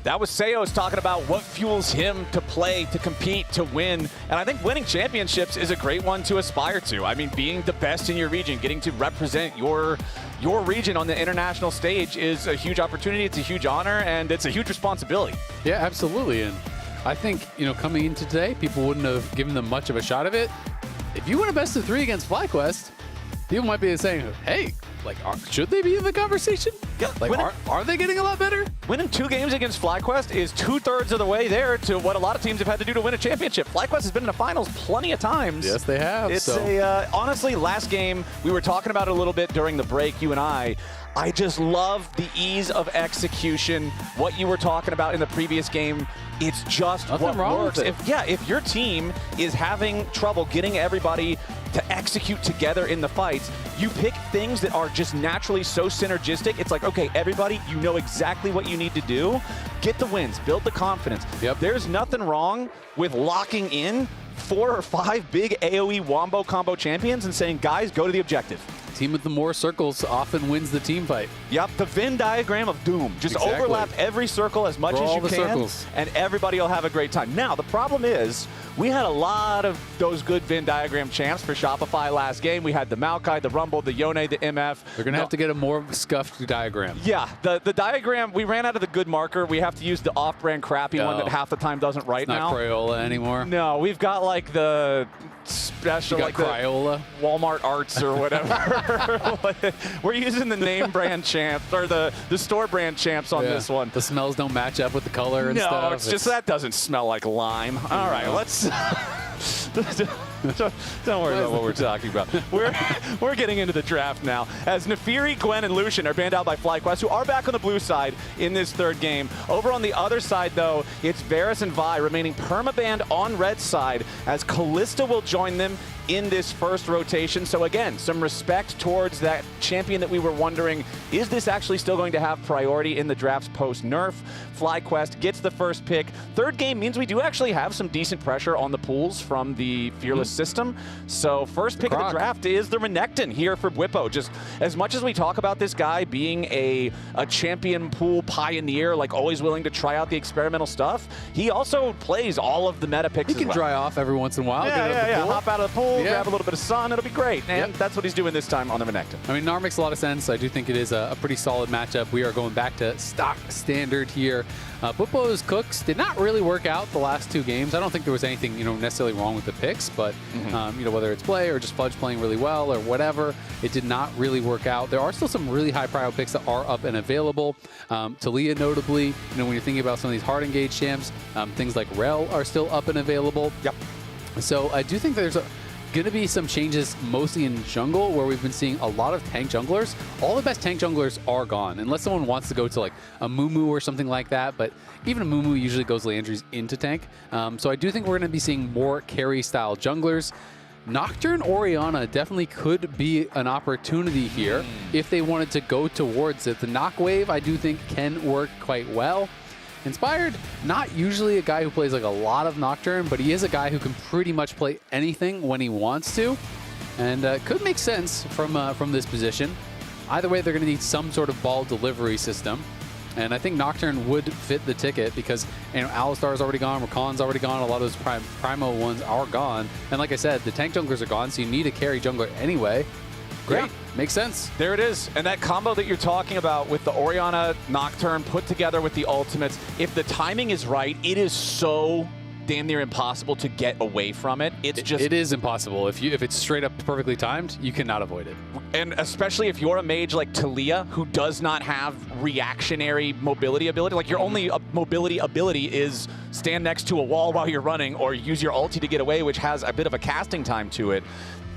That was Seos talking about what fuels him to play, to compete, to win. And I think winning championships is a great one to aspire to. I mean, being the best in your region, getting to represent your region on the international stage is a huge opportunity. It's a huge honor, and it's a huge responsibility. Yeah, absolutely. And I think, you know, coming into today, people wouldn't have given them much of a shot of it. If you win a best of 3 against FlyQuest, people might be saying, hey, like, should they be in the conversation? Yeah, like, are they getting a lot better? Winning 2 games against FlyQuest is 2/3 of the way there to what a lot of teams have had to do to win a championship. FlyQuest has been in the finals plenty of times. Yes, they have. It's honestly, last game, we were talking about it a little bit during the break, you and I just love the ease of execution, what you were talking about in the previous game. It's just Nothing what wrong works. with it. If your team is having trouble getting everybody to execute together in the fights. You pick things that are just naturally so synergistic. It's like, okay, everybody, you know exactly what you need to do. Get the wins, build the confidence. There's nothing wrong with locking in 4 or 5 big AoE wombo combo champions and saying, guys, go to the objective. Team with the more circles often wins the team fight. Yep, the Venn diagram of doom. Just overlap every circle as much as you can, circles. And everybody will have a great time. Now, the problem is, we had a lot of those good Venn diagram champs for Shopify last game. We had the Maokai, the Rumble, the Yone, the MF. They're going to have to get a more scuffed diagram. Yeah, the diagram, we ran out of the good marker. We have to use the off-brand crappy one that half the time doesn't write now. Not Crayola anymore. No, we've got like the special, like Crayola, Walmart Arts or whatever. We're using the name brand champs or the store brand champs on this one. The smells don't match up with the color and stuff. No, it's just that doesn't smell like lime. All right, let's. Don't worry about what we're talking about. We're getting into the draft now. As Nefiri, Gwen, and Lucian are banned out by FlyQuest, who are back on the blue side in this third game. Over on the other side, though, it's Varus and Vi remaining permabanned on red side, as Kalista will join them in this first rotation. So again, some respect towards that champion that we were wondering, is this actually still going to have priority in the drafts post-nerf? FlyQuest gets the first pick. Third game means we do actually have some decent pressure on the pools from the Fearless system. So first pick of the draft is the Renekton here for Bwipo. Just as much as we talk about this guy being a champion pool pioneer, like always willing to try out the experimental stuff, he also plays all of the meta picks. He can dry off every once in a while. Yeah. Hop out of the pool, grab a little bit of sun, it'll be great. And that's what he's doing this time on the Renekton. I mean, Gnar makes a lot of sense. I do think it is a pretty solid matchup. We are going back to stock standard here. Bwipo's cooks did not really work out the last 2 games. I don't think there was anything, necessarily wrong with the picks, but whether it's play or just Fudge playing really well or whatever, it did not really work out. There are still some really high prio picks that are up and available. Talia notably, when you're thinking about some of these hard engaged champs, things like Rel are still up and available. Yep. So I do think there's going to be some changes mostly in jungle, where we've been seeing a lot of tank junglers. All the best tank junglers are gone, unless someone wants to go to like a Mumu or something like that, but even a Mumu usually goes Landry's into tank. So I do think we're going to be seeing more carry-style junglers. Nocturne Orianna definitely could be an opportunity here if they wanted to go towards it. The knock wave, I do think, can work quite well. Inspired, not usually a guy who plays like a lot of Nocturne, but he is a guy who can pretty much play anything when he wants to, and could make sense from this position. Either way, they're going to need some sort of ball delivery system, and I think Nocturne would fit the ticket because Alistar's already gone, Rakan's already gone, a lot of those primo ones are gone, and like I said, the tank junglers are gone, so you need a carry jungler anyway. Great. Yeah. Makes sense. There it is. And that combo that you're talking about with the Orianna Nocturne put together with the ultimates, if the timing is right, it is so damn near impossible to get away from it. It is impossible. If it's straight up perfectly timed, you cannot avoid it. And especially if you're a mage like Talia, who does not have reactionary mobility ability. Like your only mobility ability is stand next to a wall while you're running or use your ulti to get away, which has a bit of a casting time to it.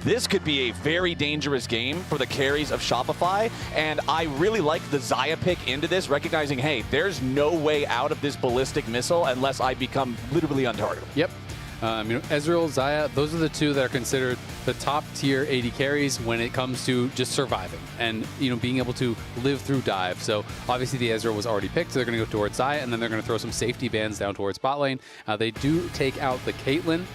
This could be a very dangerous game for the carries of Shopify, and I really like the Xayah pick into this, recognizing, hey, there's no way out of this ballistic missile unless I become literally untargetable. Yep. Ezreal, Xayah, those are the 2 that are considered the top tier AD carries when it comes to just surviving and being able to live through dive. So obviously the Ezreal was already picked, so they're going to go towards Xayah, and then they're going to throw some safety bans down towards bot lane. They do take out the Caitlyn.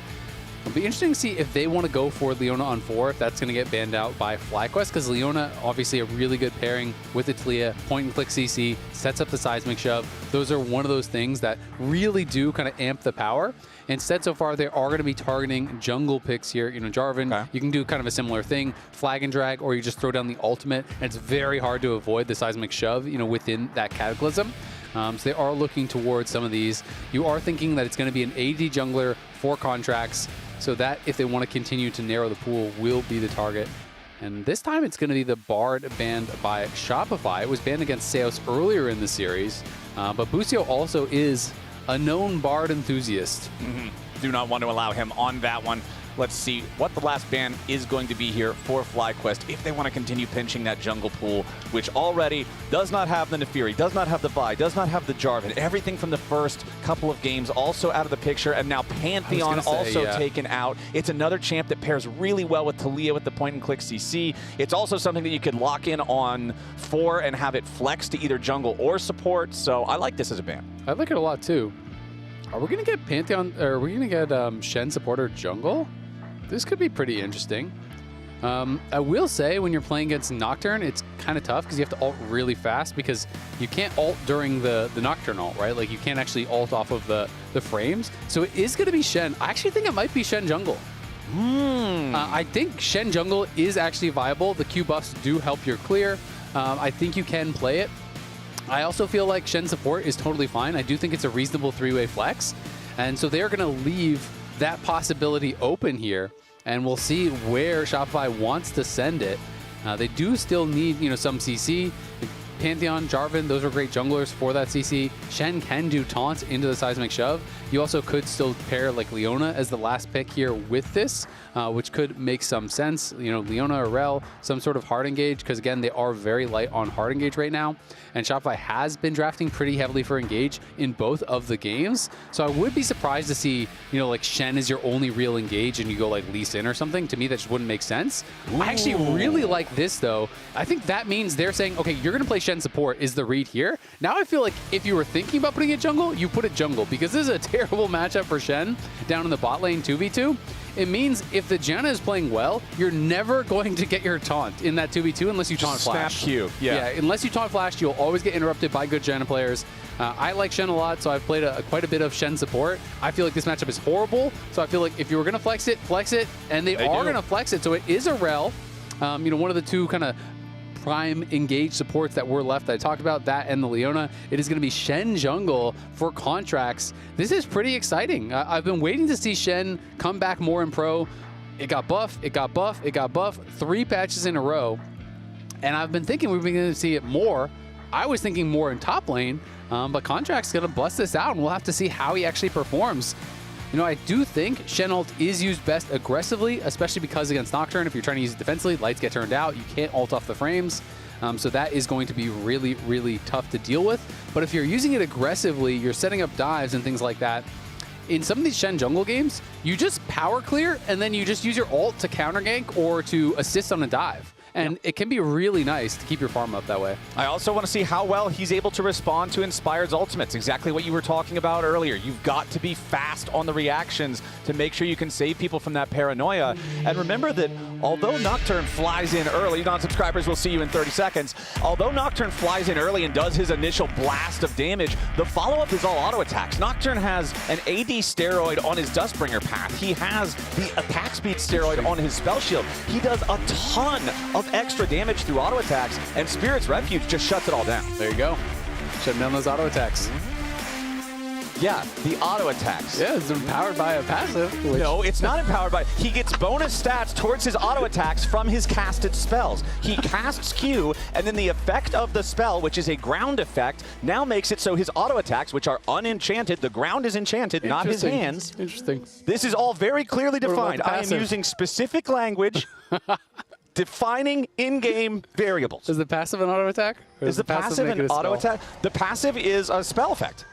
It'll be interesting to see if they want to go for Leona on 4, if that's going to get banned out by FlyQuest, because Leona, obviously a really good pairing with Italia, point-and-click CC, sets up the seismic shove. Those are one of those things that really do kind of amp the power. Instead, so far, they are going to be targeting jungle picks here. Jarvan, you can do kind of a similar thing, flag and drag, or you just throw down the ultimate, and it's very hard to avoid the seismic shove, within that Cataclysm. So they are looking towards some of these. You are thinking that it's going to be an AD jungler for contracts, so that if they want to continue to narrow the pool will be the target. And this time it's going to be the Bard banned by Shopify. It was banned against Seos earlier in the series, but Busio also is a known Bard enthusiast. Do not want to allow him on that one. Let's see what the last ban is going to be here for FlyQuest if they want to continue pinching that jungle pool, which already does not have the Nefiri, does not have the Vi, does not have the Jarvan. Everything from the first couple of games also out of the picture, and now Pantheon also taken out. It's another champ that pairs really well with Taliyah with the point-and-click CC. It's also something that you could lock in on 4 and have it flex to either jungle or support, so I like this as a ban. I like it a lot too. Are we going to get Pantheon, or are we going to get Shen supporter jungle? This could be pretty interesting. I will say when you're playing against Nocturne, it's kind of tough because you have to ult really fast because you can't ult during the Nocturne ult, right? Like you can't actually ult off of the frames. So it is going to be Shen. I actually think it might be Shen jungle. I think Shen jungle is actually viable. The Q buffs do help your clear. I think you can play it. I also feel like Shen support is totally fine. I do think it's a reasonable 3-way flex. And so they're going to leave that possibility open here. And we'll see where Shopify wants to send it. They do still need, some CC. Pantheon, Jarvan, those are great junglers for that CC. Shen can do taunts into the seismic shove. You also could still pair like Leona as the last pick here with this, which could make some sense. Leona or Rel, some sort of hard engage, because again, they are very light on hard engage right now. And Shopify has been drafting pretty heavily for engage in both of the games. So I would be surprised to see, like Shen is your only real engage and you go like Lee Sin or something. To me, that just wouldn't make sense. Ooh. I actually really like this though. I think that means they're saying, okay, you're going to play Shen support is the read here. Now I feel like if you were thinking about putting it jungle, you put it jungle, because this is a terrible matchup for Shen down in the bot lane 2v2. It means if the Janna is playing well, you're never going to get your taunt in that 2v2 unless you taunt flash. Snap Q. Yeah, unless you taunt flash, you'll always get interrupted by good Janna players. I like Shen a lot, so I've played quite a bit of Shen support. I feel like this matchup is horrible, so I feel like if you were going to flex it, and they are going to flex it. So it is a Rel, one of the two kind of prime engage supports that were left that I talked about, that and the Leona. It is going to be Shen jungle for contracts. This is pretty exciting. I've been waiting to see Shen come back more in pro. It got buff, it got buff, it got buff 3 patches in a row. And I've been thinking we've been going to see it more. I was thinking more in top lane, but Contract's going to bust this out, and we'll have to see how he actually performs. I do think Shen ult is used best aggressively, especially because against Nocturne, if you're trying to use it defensively, lights get turned out. You can't ult off the frames. So that is going to be really, really tough to deal with. But if you're using it aggressively, you're setting up dives and things like that. In some of these Shen jungle games, you just power clear, and then you just use your ult to counter gank or to assist on a dive. And it can be really nice to keep your farm up that way. I also want to see how well he's able to respond to Inspired's ultimates. Exactly what you were talking about earlier. You've got to be fast on the reactions to make sure you can save people from that paranoia. And remember that although Nocturne flies in early, non-subscribers will see you in 30 seconds. Although Nocturne flies in early and does his initial blast of damage, the follow-up is all auto attacks. Nocturne has an AD steroid on his Dustbringer path. He has the attack speed steroid on his spell shield. He does a ton of extra damage through auto attacks, and Spirit's Refuge just shuts it all down. There you go. Shutting down those auto attacks. Yeah, the auto attacks. Yeah, it's empowered by a passive. No, it's not empowered by. He gets bonus stats towards his auto attacks from his casted spells. He casts Q, and then the effect of the spell, which is a ground effect, now makes it so his auto attacks, which are unenchanted, the ground is enchanted, not his hands. Interesting. This is all very clearly defined. I am using specific language. Defining in-game variables. Is the passive an auto attack? Is the passive an auto attack? The passive is a spell effect.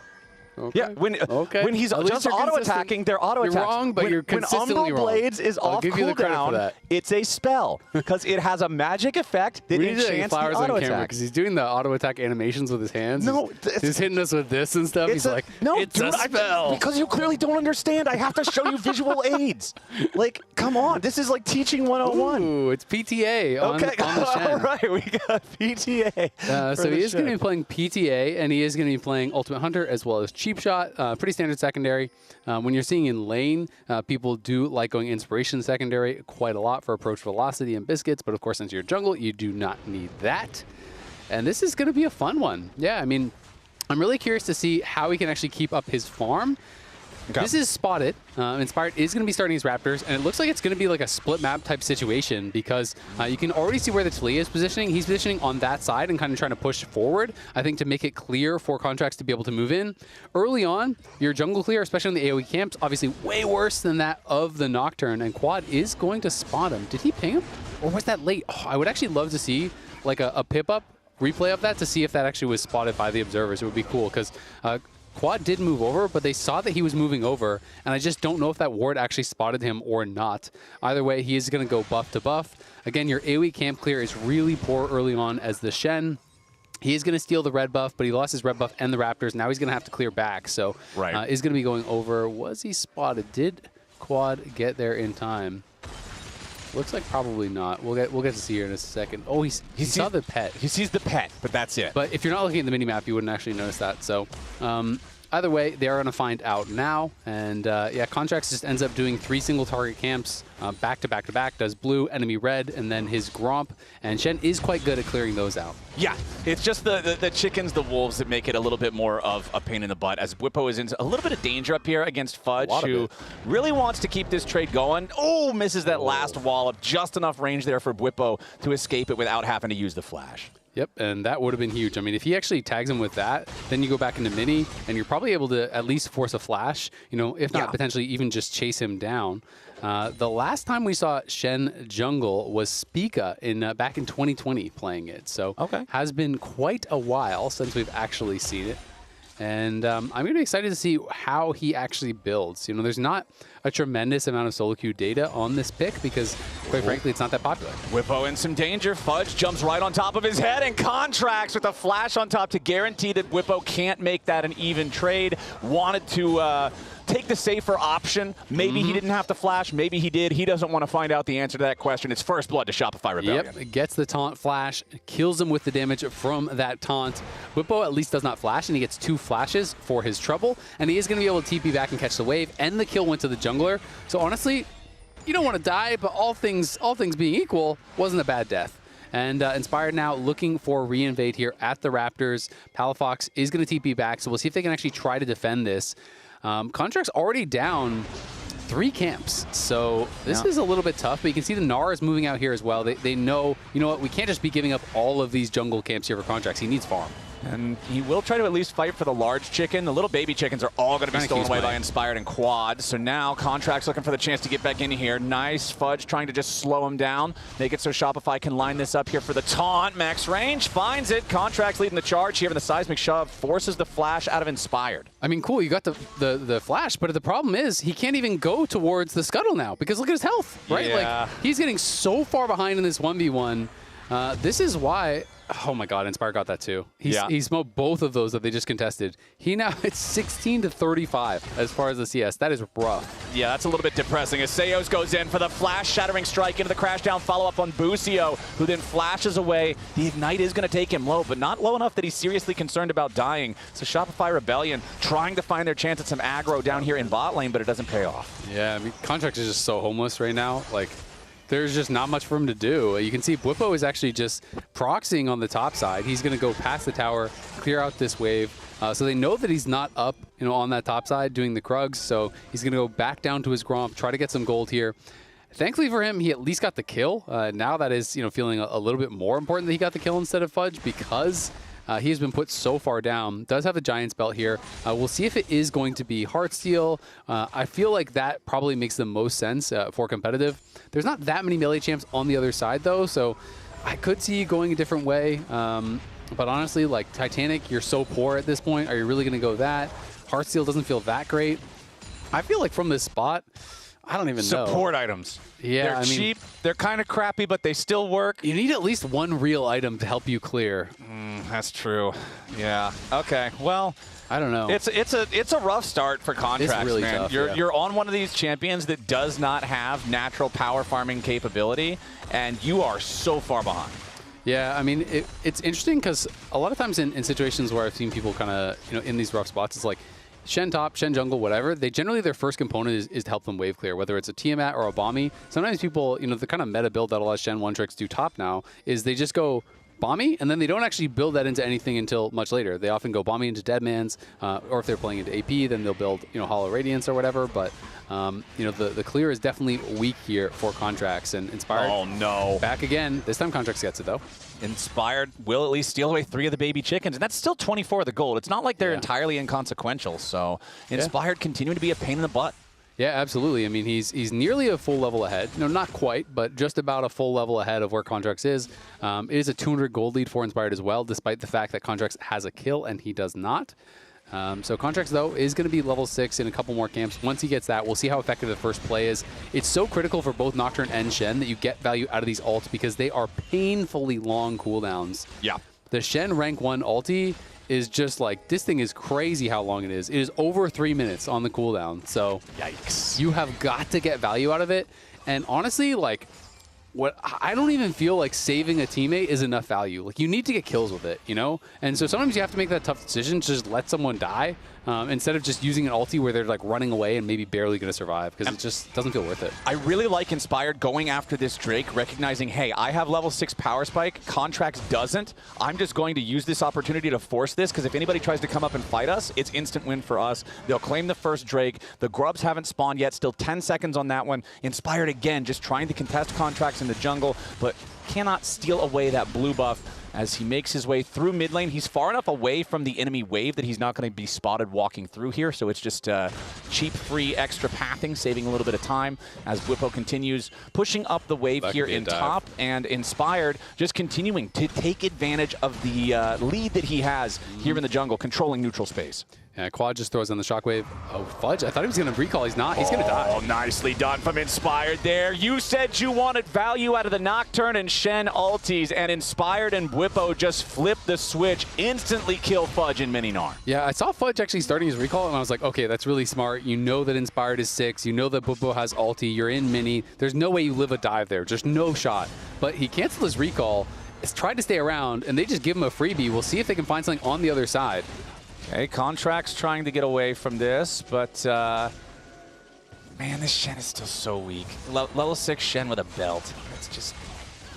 Okay. Yeah, when he's just auto-attacking, they're auto-attacks. You're wrong, but you're consistently Umbral Blades is I'll off give you the credit for cooldown, that. it's a spell, because it has a magic effect that enchants the auto-attack. Because he's doing the auto-attack animations with his hands. No, he's hitting us with this and stuff. He's like, no, it's a spell. Because you clearly don't understand. I have to show you visual aids. Like, come on. This is like teaching 101. Ooh, it's PTA on the Shen. All right, we got PTA. So he is going to be playing PTA, and he is going to be playing Ultimate Hunter as well as Cheap Shot. Pretty standard secondary. When you're seeing in lane, people do like going Inspiration secondary quite a lot for approach velocity and biscuits, but of course, since you're jungle, you do not need that. And this is going to be a fun one. Yeah, I mean, I'm really curious to see how he can actually keep up his farm. Okay. This is spotted. Inspired is going to be starting his Raptors, and it looks like it's going to be like a split map type situation because you can already see where the Talia is positioning. He's positioning on that side and kind of trying to push forward, I think, to make it clear for Contracts to be able to move in. Early on, your jungle clear, especially in the AoE camps, obviously way worse than that of the Nocturne, and Quad is going to spot him. Did he ping him? Or was that late? Oh, I would actually love to see like a pip-up replay of that to see if that actually was spotted by the observers. It would be cool because Quad did move over, but they saw that he was moving over, and I just don't know if that ward actually spotted him or not. Either way, he is going to go buff to buff. Again, your AoE camp clear is really poor early on as the Shen. He is going to steal the red buff, but he lost his red buff and the Raptors. Now he's going to have to clear back, so is going to be going over. Was he spotted? Did Quad get there in time? Looks like probably not. We'll get to see here in a second. Oh, he saw the pet. He sees the pet, but that's it. But if you're not looking at the minimap, you wouldn't actually notice that. So either way, they are going to find out now. And yeah, Contracts just ends up doing 3 single target camps back to back to back. Does blue, enemy red, and then his Gromp. And Shen is quite good at clearing those out. Yeah, it's just the chickens, the wolves that make it a little bit more of a pain in the butt, as Whippo is in a little bit of danger up here against Fudge, who really wants to keep this trade going. Oh, misses that last wall of just enough range there for Whippo to escape it without having to use the flash. Yep, and that would have been huge. I mean, if he actually tags him with that, then you go back into mini, and you're probably able to at least force a flash, you know, if not potentially even just chase him down. The last time we saw Shen jungle was Spica back in 2020 playing it. So has been quite a while since we've actually seen it. And I'm going to be excited to see how he actually builds. You know, there's not a tremendous amount of solo queue data on this pick because, quite frankly, it's not that popular. Whippo in some danger. Fudge jumps right on top of his head and Contracts with a flash on top to guarantee that Whippo can't make that an even trade. Wanted to take the safer option. Maybe he didn't have to flash. Maybe he did. He doesn't want to find out the answer to that question. It's first blood to Shopify Rebellion. Yep, gets the taunt flash, kills him with the damage from that taunt. Whippo at least does not flash, and he gets 2 flashes for his trouble, and he is going to be able to TP back and catch the wave, and the kill went to the jungler. So honestly, you don't want to die, but all things being equal, wasn't a bad death. And Inspired now looking for reinvade here at the Raptors. Palafox is going to TP back, so we'll see if they can actually try to defend this. Contract's already down 3 camps, so this is a little bit tough, but you can see the Gnar is moving out here as well. They know, you know what, we can't just be giving up all of these jungle camps here for Contracts. He needs farm. And he will try to at least fight for the large chicken. The little baby chickens are all going to be stolen away by Inspired and Quad. So now Contract's looking for the chance to get back in here. Nice. Fudge trying to just slow him down. Make it so Shopify can line this up here for the taunt. Max range finds it. Contract's leading the charge here, and the seismic shove forces the flash out of Inspired. I mean, cool, you got the flash, but the problem is he can't even go towards the scuttle now because look at his health, right? Yeah. Like, he's getting so far behind in this 1v1. This is why... Oh my God, Inspire got that too. He smoked both of those that they just contested. He now hits 16 to 35 as far as the CS. That is rough. Yeah, that's a little bit depressing. As Seos goes in for the flash shattering strike into the crash down follow-up on Busio, who then flashes away. The Ignite is going to take him low, but not low enough that he's seriously concerned about dying. So Shopify Rebellion trying to find their chance at some aggro down here in bot lane, but it doesn't pay off. Yeah, I mean, Contract is just so homeless right now. Like, there's just not much for him to do. You can see Whippo is actually just proxying on the top side. He's going to go past the tower, clear out this wave. So they know that he's not up, you know, on that top side doing the Krugs. So he's going to go back down to his Gromp, try to get some gold here. Thankfully for him, he at least got the kill. Now that is, you know, feeling a little bit more important that he got the kill instead of Fudge because he has been put so far down. Does have a Giant's Belt here. We'll see if it is going to be Heartsteel. I feel like that probably makes the most sense for competitive. There's not that many melee champs on the other side, though, so I could see you going a different way. But honestly, like, Titanic, you're so poor at this point. Are you really going to go that? Heartsteel doesn't feel that great. I feel like from this spot, I don't even know. Support items. Yeah, they're cheap. They're kind of crappy, but they still work. You need at least one real item to help you clear. That's true. Yeah. Okay. Well, I don't know. It's a rough start for Contracts, it's really man. Tough, You're on one of these champions that does not have natural power farming capability, and you are so far behind. Yeah, I mean, it's interesting because a lot of times in situations where I've seen people kind of, you know, in these rough spots, it's like Shen top, Shen jungle, whatever, they generally, their first component is to help them wave clear, whether it's a Tiamat or a Bomby. Sometimes people, you know, the kind of meta build that a lot of Shen one tricks do top now is they just go Bomby, and then they don't actually build that into anything until much later. They often go Bomby into Deadman's, or if they're playing into AP, then they'll build, Hollow Radiance or whatever. But the clear is definitely weak here for Contracts, and Inspired. Oh no! Back again. This time Contracts gets it though. Inspired will at least steal away 3 of the baby chickens, and that's still 24 of the gold. It's not like they're entirely inconsequential. So Inspired continuing to be a pain in the butt. Yeah, absolutely. I mean, he's nearly a full level ahead. No, not quite, but just about a full level ahead of where Contracts is. It is a 200 gold lead for Inspired as well, despite the fact that Contracts has a kill and he does not. So Contracts, though, is going to be level 6 in a couple more camps. Once he gets that, we'll see how effective the first play is. It's so critical for both Nocturne and Shen that you get value out of these ults because they are painfully long cooldowns. Yeah. The Shen rank 1 ulti is just like, this thing is crazy how long it is. It is over 3 minutes on the cooldown. So yikes. You have got to get value out of it. And honestly, like, I don't even feel like saving a teammate is enough value. Like, you need to get kills with it, And so sometimes you have to make that tough decision to just let someone die instead of just using an ulti where they're like running away and maybe barely going to survive because it just doesn't feel worth it. I really like Inspired going after this Drake, recognizing, hey, I have level 6 power spike. Contracts doesn't. I'm just going to use this opportunity to force this because if anybody tries to come up and fight us, it's instant win for us. They'll claim the first Drake. The grubs haven't spawned yet. Still 10 seconds on that one. Inspired again, just trying to contest Contracts in the jungle, but cannot steal away that blue buff as he makes his way through mid lane. He's far enough away from the enemy wave that he's not going to be spotted walking through here, so it's just cheap, free, extra pathing, saving a little bit of time as Bwipo continues pushing up the wave here in top, and Inspired just continuing to take advantage of the lead that he has here in the jungle, controlling neutral space. Yeah, Quad just throws on the shockwave. Oh, Fudge. I thought he was going to recall. He's not. He's going to die. Oh, nicely done from Inspired there. You said you wanted value out of the Nocturne and Shen ultis, and Inspired and Bwipo just flipped the switch, instantly kill Fudge and Mininar. Yeah, I saw Fudge actually starting his recall, and I was like, okay, that's really smart. You know that Inspired is 6. You know that Bwipo has ulti. You're in mini. There's no way you live a dive there. Just no shot. But he canceled his recall, tried to stay around, and they just give him a freebie. We'll see if they can find something on the other side. Okay, Contracts trying to get away from this, but man, this Shen is still so weak. Level 6 Shen with a belt. It's just,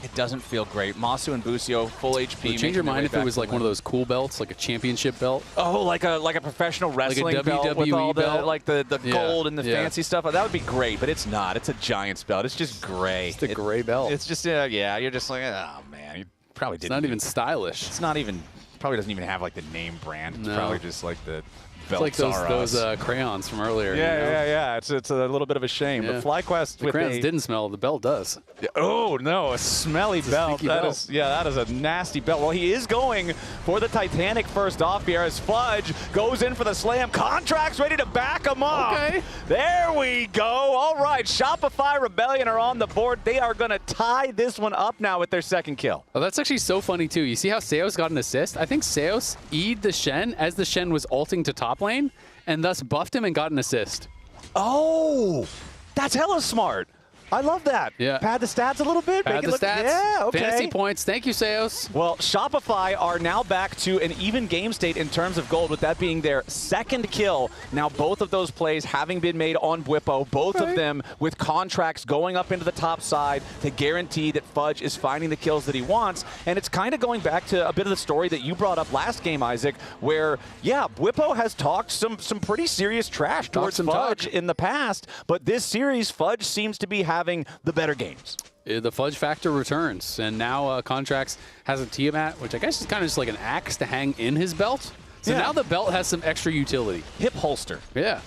it doesn't feel great. Masu and Busio, full HP. Would change your mind if it was like one of those cool belts, like a championship belt? Oh, like a professional wrestling like a WWE belt with all the belt? like the gold and the fancy stuff. That would be great, but it's not. It's a Giants belt. It's just gray. It's a gray belt. It's just yeah. You're just like, oh man, you probably didn't. It's not even stylish. It's not even. Probably doesn't even have like the name brand. It's probably just like the belts. It's like those crayons from earlier. Yeah. It's a little bit of a shame. Yeah. But FlyQuest the crayons didn't smell. The belt does. Oh no, a smelly belt. That is a nasty belt. Well, he is going for the Titanic first off here as Fudge goes in for the slam. Contracts ready to back him up. Okay. There we go. All right, Shopify Rebellion are on the board. They are going to tie this one up now with their second kill. Oh, that's actually so funny too. You see how Seos got an assist? I think Seos E'd the Shen as the Shen was ulting to top lane and thus buffed him and got an assist. Oh, that's hella smart. I love that. Yeah. Pad the stats a little bit. Pad the stats. Yeah, okay. Fantasy points. Thank you, Seos. Well, Shopify are now back to an even game state in terms of gold, with that being their second kill. Now, both of those plays having been made on Bwipo, both of them with Contracts going up into the top side to guarantee that Fudge is finding the kills that he wants. And it's kind of going back to a bit of the story that you brought up last game, Isaac, where, yeah, Bwipo has talked some pretty serious trash towards Fudge in the past, but this series, Fudge seems to be having the better games. The Fudge factor returns, and now Contracts has a Tiamat, which I guess is kind of just like an axe to hang in his belt. So now the belt has some extra utility. Hip holster. Yeah,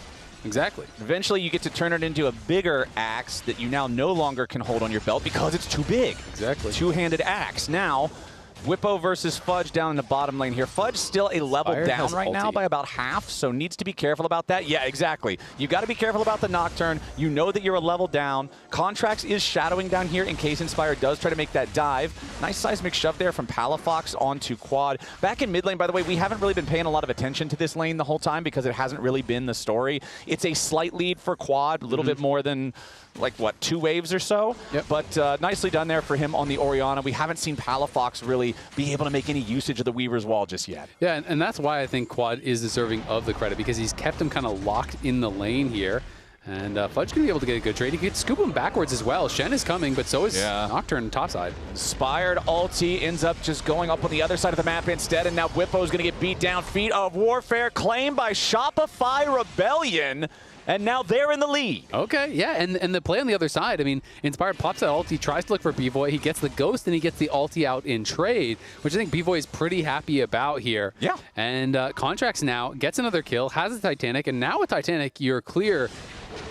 exactly. Eventually you get to turn it into a bigger axe that you now no longer can hold on your belt because it's too big. Exactly. Two-handed axe. Now, Bwipo versus Fudge down in the bottom lane here. Fudge still a level down right now by about half, so needs to be careful about that. Yeah, exactly. You got to be careful about the Nocturne. You know that you're a level down. Contracts is shadowing down here in case Inspired does try to make that dive. Nice seismic shove there from Palafox onto Quad. Back in mid lane, by the way, we haven't really been paying a lot of attention to this lane the whole time because it hasn't really been the story. It's a slight lead for Quad, a little bit more than, like, what, 2 waves or so? Yep. But nicely done there for him on the Orianna. We haven't seen Palafox really be able to make any usage of the Weaver's Wall just yet. Yeah, and that's why I think Quad is deserving of the credit, because he's kept him kind of locked in the lane here. And Fudge going to be able to get a good trade. He could scoop him backwards as well. Shen is coming, but so is Nocturne topside. Inspired ulti ends up just going up on the other side of the map instead, and now Whippo's going to get beat down. Feet of Warfare claimed by Shopify Rebellion, and now they're in the lead. Okay, yeah, and the play on the other side, I mean, Inspired pops that ulti, tries to look for B-Boy, he gets the Ghost, and he gets the ulti out in trade, which I think B-Boy is pretty happy about here. Yeah. And Contracts now gets another kill, has a Titanic, and now with Titanic, you're clear,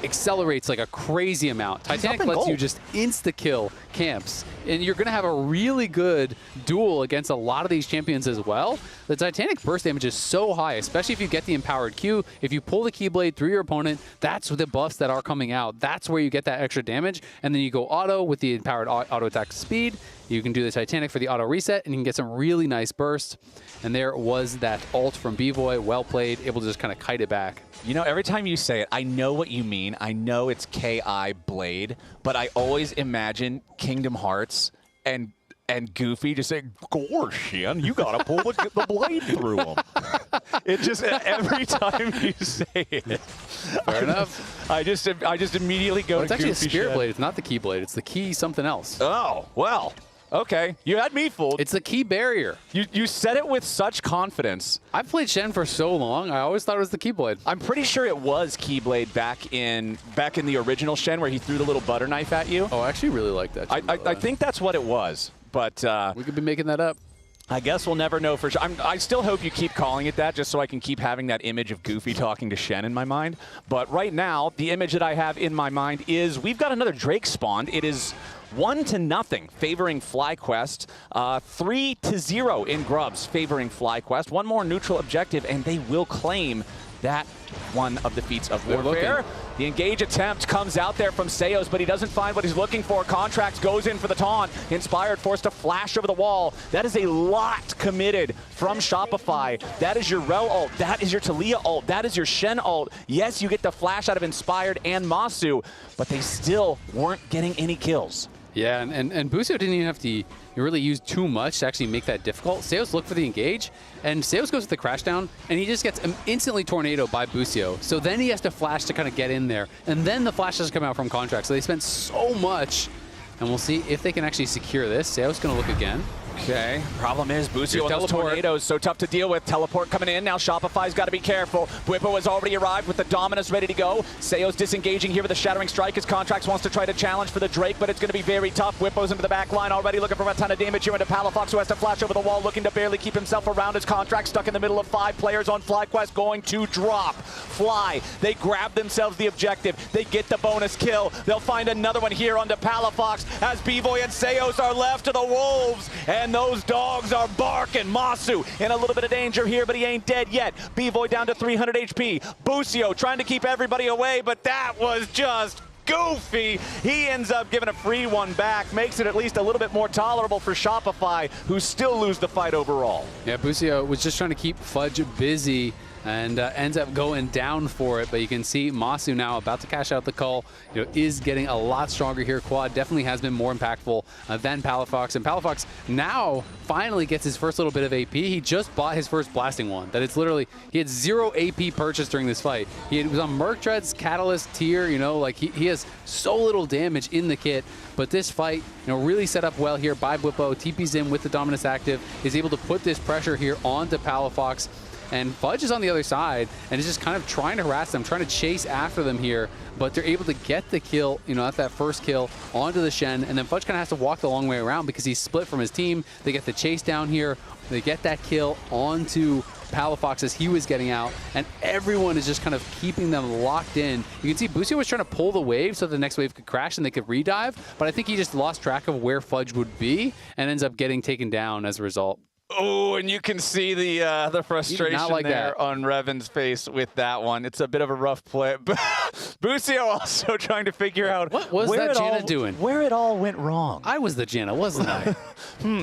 accelerates like a crazy amount. Titanic lets you just insta-kill camps, and you're going to have a really good duel against a lot of these champions as well. The Titanic burst damage is so high, especially if you get the empowered Q. If you pull the Keyblade through your opponent, that's the buffs that are coming out. That's where you get that extra damage, and then you go auto with the empowered auto attack speed. You can do the Titanic for the auto reset, and you can get some really nice bursts. And there was that ult from B-Boy, well played, able to just kind of kite it back. You know, every time you say it, I know what you mean. I know it's K.I. Blade, but I always imagine Kingdom Hearts and Goofy just saying, "Gosh, Shen, you gotta pull the blade through him." It just every time you say it. Fair enough. I just immediately go. Well, it's to actually Goofy a Spirit Shen. Blade. It's not the Keyblade. It's the key something else. Oh well. Okay, you had me fooled. It's the key barrier. You said it with such confidence. I've played Shen for so long. I always thought it was the Keyblade. I'm pretty sure it was Keyblade back in the original Shen where he threw the little butter knife at you. Oh, I actually really like that. I think that's what it was, but we could be making that up. I guess we'll never know for sure. I still hope you keep calling it that just so I can keep having that image of Goofy talking to Shen in my mind. But right now, the image that I have in my mind is we've got another Drake spawned. It is 1-0 favoring FlyQuest, 3-0 in Grubs favoring FlyQuest. One more neutral objective, and they will claim that one of the feats of warfare. The engage attempt comes out there from Seos, but he doesn't find what he's looking for. Contracts goes in for the taunt. Inspired forced to flash over the wall. That is a lot committed from Shopify. That is your Rel ult. That is your Talia ult. That is your Shen ult. Yes, you get the flash out of Inspired and Masu, but they still weren't getting any kills. Yeah, and Busio didn't even have to really use too much to actually make that difficult. Seos looked for the engage, and Seos goes to the crash down, and he just gets instantly tornadoed by Busio. So then he has to flash to kind of get in there, and then the flashes come out from Contract. So they spent so much, and we'll see if they can actually secure this. Seos going to look again. Okay, problem is Busio on those tornadoes, so tough to deal with. Teleport coming in, now Shopify's got to be careful. Whippo has already arrived with the Dominus ready to go. Seos disengaging here with a Shattering Strike. His Contracts wants to try to challenge for the Drake, but it's going to be very tough. Whippo's into the back line already, looking for a ton of damage here into Palafox, who has to flash over the wall, looking to barely keep himself around. His Contract stuck in the middle of 5 players on FlyQuest, going to drop. Fly, they grab themselves the objective. They get the bonus kill. They'll find another one here onto Palafox as B-Boy and Seos are left to the wolves. And those dogs are barking. Masu in a little bit of danger here, but he ain't dead yet. B-Boy down to 300 HP. Busio trying to keep everybody away, but that was just Goofy. He ends up giving a free one back, makes it at least a little bit more tolerable for Shopify, who still lose the fight overall. Yeah, Busio was just trying to keep Fudge busy and ends up going down for it, but you can see Masu now about to cash out the call, is getting a lot stronger here. Quad definitely has been more impactful than Palafox, and Palafox now finally gets his first little bit of AP. He just bought his first blasting one. That it's literally, he had 0 AP purchased during this fight. He was on Merc Dread's Catalyst tier, like he has so little damage in the kit, but this fight, really set up well here by Whippo. TP's in with the Dominus active, is able to put this pressure here onto Palafox. And Fudge is on the other side and is just kind of trying to harass them, trying to chase after them here. But they're able to get the kill, at that first kill onto the Shen. And then Fudge kind of has to walk the long way around because he's split from his team. They get the chase down here. They get that kill onto Palafox as he was getting out. And everyone is just kind of keeping them locked in. You can see Busio was trying to pull the wave so the next wave could crash and they could redive. But I think he just lost track of where Fudge would be and ends up getting taken down as a result. Oh, and you can see the frustration on Revan's face with that one. It's a bit of a rough play. Busio also trying to figure out what was that Janna doing? Where it all went wrong. I was the Janna, wasn't I?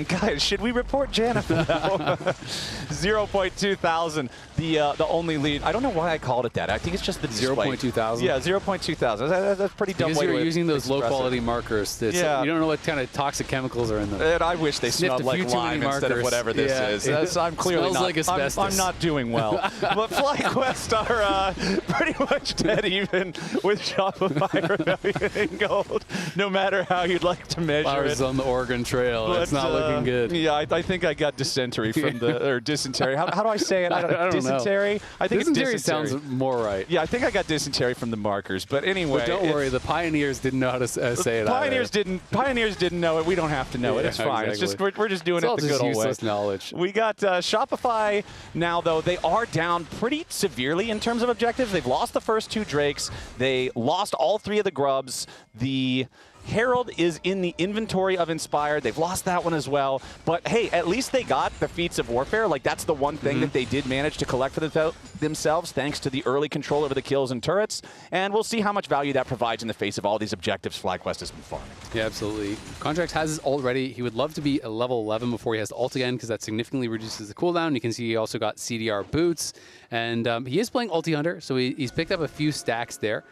Guys, should we report Janna for now? 0.2 thousand, the only lead. I don't know why I called it that. I think it's just the 0.2 thousand. Yeah, 0.2 thousand. That's pretty dumb. Because you're using those low-quality markers. Yeah. You don't know what kind of toxic chemicals are in them. And I wish they smelled like lime instead of whatever this is. I'm clearly not. Like I'm not doing well. But FlyQuest are pretty much dead even with Shopify Rebellion gold, no matter how you'd like to measure Flowers it. on the Oregon Trail. It's not looking good. Yeah, I think I got dysentery from the, or dysentery. How do I say it? I don't dysentery? Know. I think dysentery it's dysentery. sounds more right. Yeah, I think I got dysentery from the markers. But anyway. But don't worry, the Pioneers didn't know how to say it Pioneers didn't know it. We don't have to know it. It's fine. Exactly. It's just we're just doing It's all it the just good old way. useless knowledge. We got Shopify now, though. They are down pretty severely in terms of objectives. They've lost the first 2 Drakes. They lost all 3 of the Grubs. The Herald is in the inventory of Inspired. They've lost that one as well. But, hey, at least they got the Feats of Warfare. Like, that's the one thing that they did manage to collect for themselves thanks to the early control over the kills and turrets. And we'll see how much value that provides in the face of all these objectives FlyQuest has been farming. Yeah, absolutely. Contracts has his ult ready. He would love to be a level 11 before he has the ult again because that significantly reduces the cooldown. You can see he also got CDR boots. And he is playing Ulti Hunter, so he's picked up a few stacks there.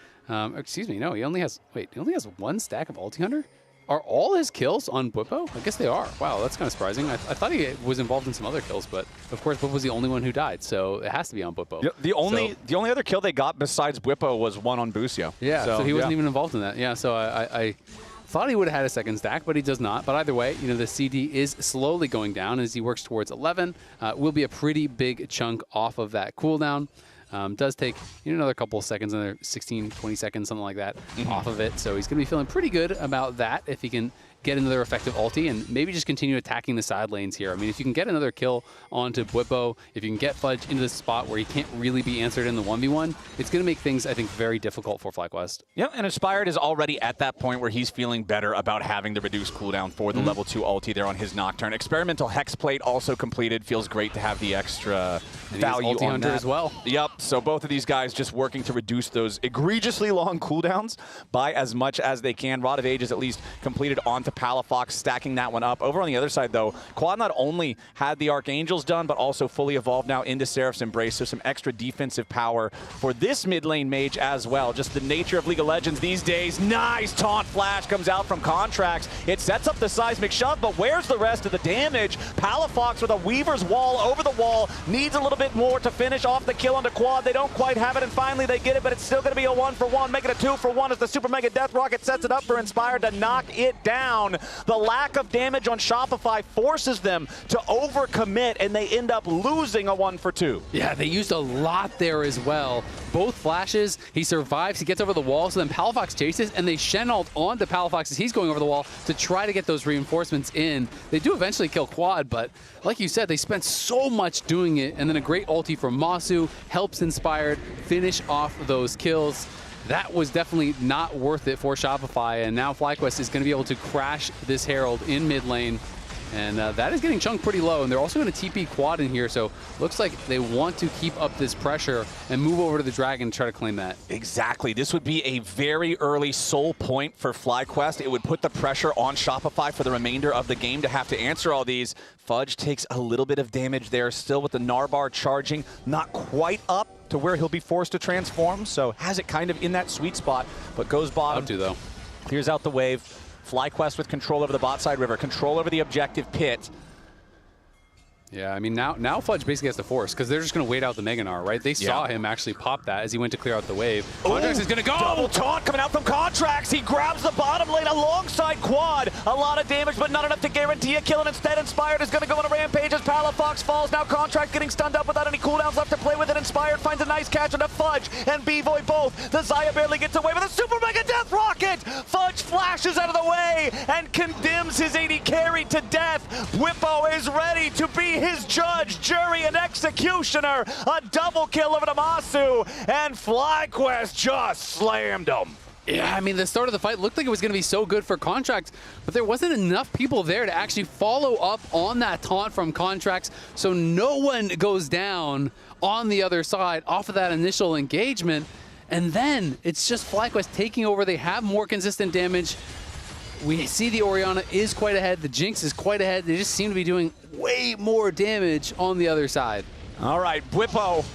Excuse me, no, he only has 1 stack of Ulti Hunter? Are all his kills on Bwipo? I guess they are. Wow, that's kind of surprising. I thought he was involved in some other kills, but of course Bwipo was the only one who died, so it has to be on Bwipo. Yeah, the only other kill they got besides Bwipo was one on Busio. Yeah, so he wasn't even involved in that. Yeah, so I thought he would have had a second stack, but he does not. But either way, you know, the CD is slowly going down as he works towards 11. Will be a pretty big chunk off of that cooldown. Does take another couple of seconds, another 16, 20 seconds, something like that off of it. So he's going to be feeling pretty good about that if he can get another effective ulti and maybe just continue attacking the side lanes here. I mean, if you can get another kill onto Bwipo, if you can get Fudge into the spot where he can't really be answered in the 1v1, it's going to make things, I think, very difficult for FlyQuest. Yeah, and Inspired is already at that point where he's feeling better about having the reduced cooldown for the level 2 ulti there on his Nocturne. Experimental Hex Plate also completed. Feels great to have the extra value on Hunter that as well. Yep, so both of these guys just working to reduce those egregiously long cooldowns by as much as they can. Rod of Age is at least completed onto Palafox, stacking that one up. Over on the other side, though, Quad not only had the Archangels done, but also fully evolved now into Seraph's Embrace, so some extra defensive power for this mid lane mage as well. Just the nature of League of Legends these days. Nice taunt flash comes out from Contracts. It sets up the seismic shove, but where's the rest of the damage? Palafox with a Weaver's Wall over the wall, needs a little bit more to finish off the kill onto Quad. They don't quite have it, and finally they get it, but it's still going to be a 1-for-1, make it a 2-for-1 as the Super Mega Death Rocket sets it up for Inspired to knock it down. The lack of damage on Shopify forces them to overcommit, and they end up losing a 1-for-2. Yeah, they used a lot there as well. Both flashes, he survives, he gets over the wall, so then Palafox chases, and they Shenald onto Palafox as he's going over the wall to try to get those reinforcements in. They do eventually kill Quad, but like you said, they spent so much doing it, and then a great ulti from Masu helps Inspired finish off those kills. That was definitely not worth it for Shopify, and now FlyQuest is going to be able to crash this Herald in mid lane, and that is getting chunked pretty low, and they're also going to TP Quad in here, so looks like they want to keep up this pressure and move over to the Dragon and try to claim that. Exactly. This would be a very early soul point for FlyQuest. It would put the pressure on Shopify for the remainder of the game to have to answer all these. Fudge takes a little bit of damage there, still with the Narbar charging, not quite up to where he'll be forced to transform, so has it kind of in that sweet spot, but goes bottom. Out to, though. Clears out the wave. FlyQuest with control over the bot side river, control over the objective pit. Yeah, I mean, now Fudge basically has to force, because they're just going to wait out the Meganar, right? They saw him actually pop that as he went to clear out the wave. Contracts is going to go! Double taunt coming out from Contracts. He grabs the bottom lane alongside Quad. A lot of damage, but not enough to guarantee a kill, and instead Inspired is going to go on a rampage as Palafox falls. Now Contracts getting stunned up without any cooldowns left to play with it. Inspired finds a nice catch onto Fudge and B-Boy both. The Xayah barely gets away with a Super Mega Death Rocket! Fudge flashes out of the way and condemns his AD carry to death. Bwipo is ready to be his judge, jury, and executioner. A double kill over to Masu, and FlyQuest just slammed him. Yeah, I mean, the start of the fight looked like it was going to be so good for Contracts, but there wasn't enough people there to actually follow up on that taunt from Contracts, so no one goes down on the other side off of that initial engagement, and then it's just FlyQuest taking over. They have more consistent damage. We see the Orianna is quite ahead. The Jinx is quite ahead. They just seem to be doing way more damage on the other side. All right, Bwipo.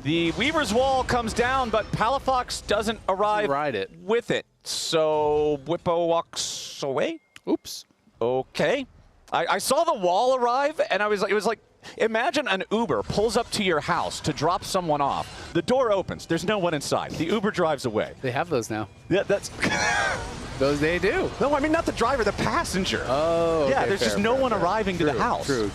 The Weaver's Wall comes down, but Palafox doesn't arrive with it. So Bwipo walks away. Oops. Okay. I saw the wall arrive, and I was like, it was like Imagine an Uber pulls up to your house to drop someone off. The door opens. There's no one inside. The Uber drives away. They have those now. Yeah, that's... Those they do. No, I mean not the driver, the passenger. Oh, yeah. Okay, There's just no one arriving to the house. True.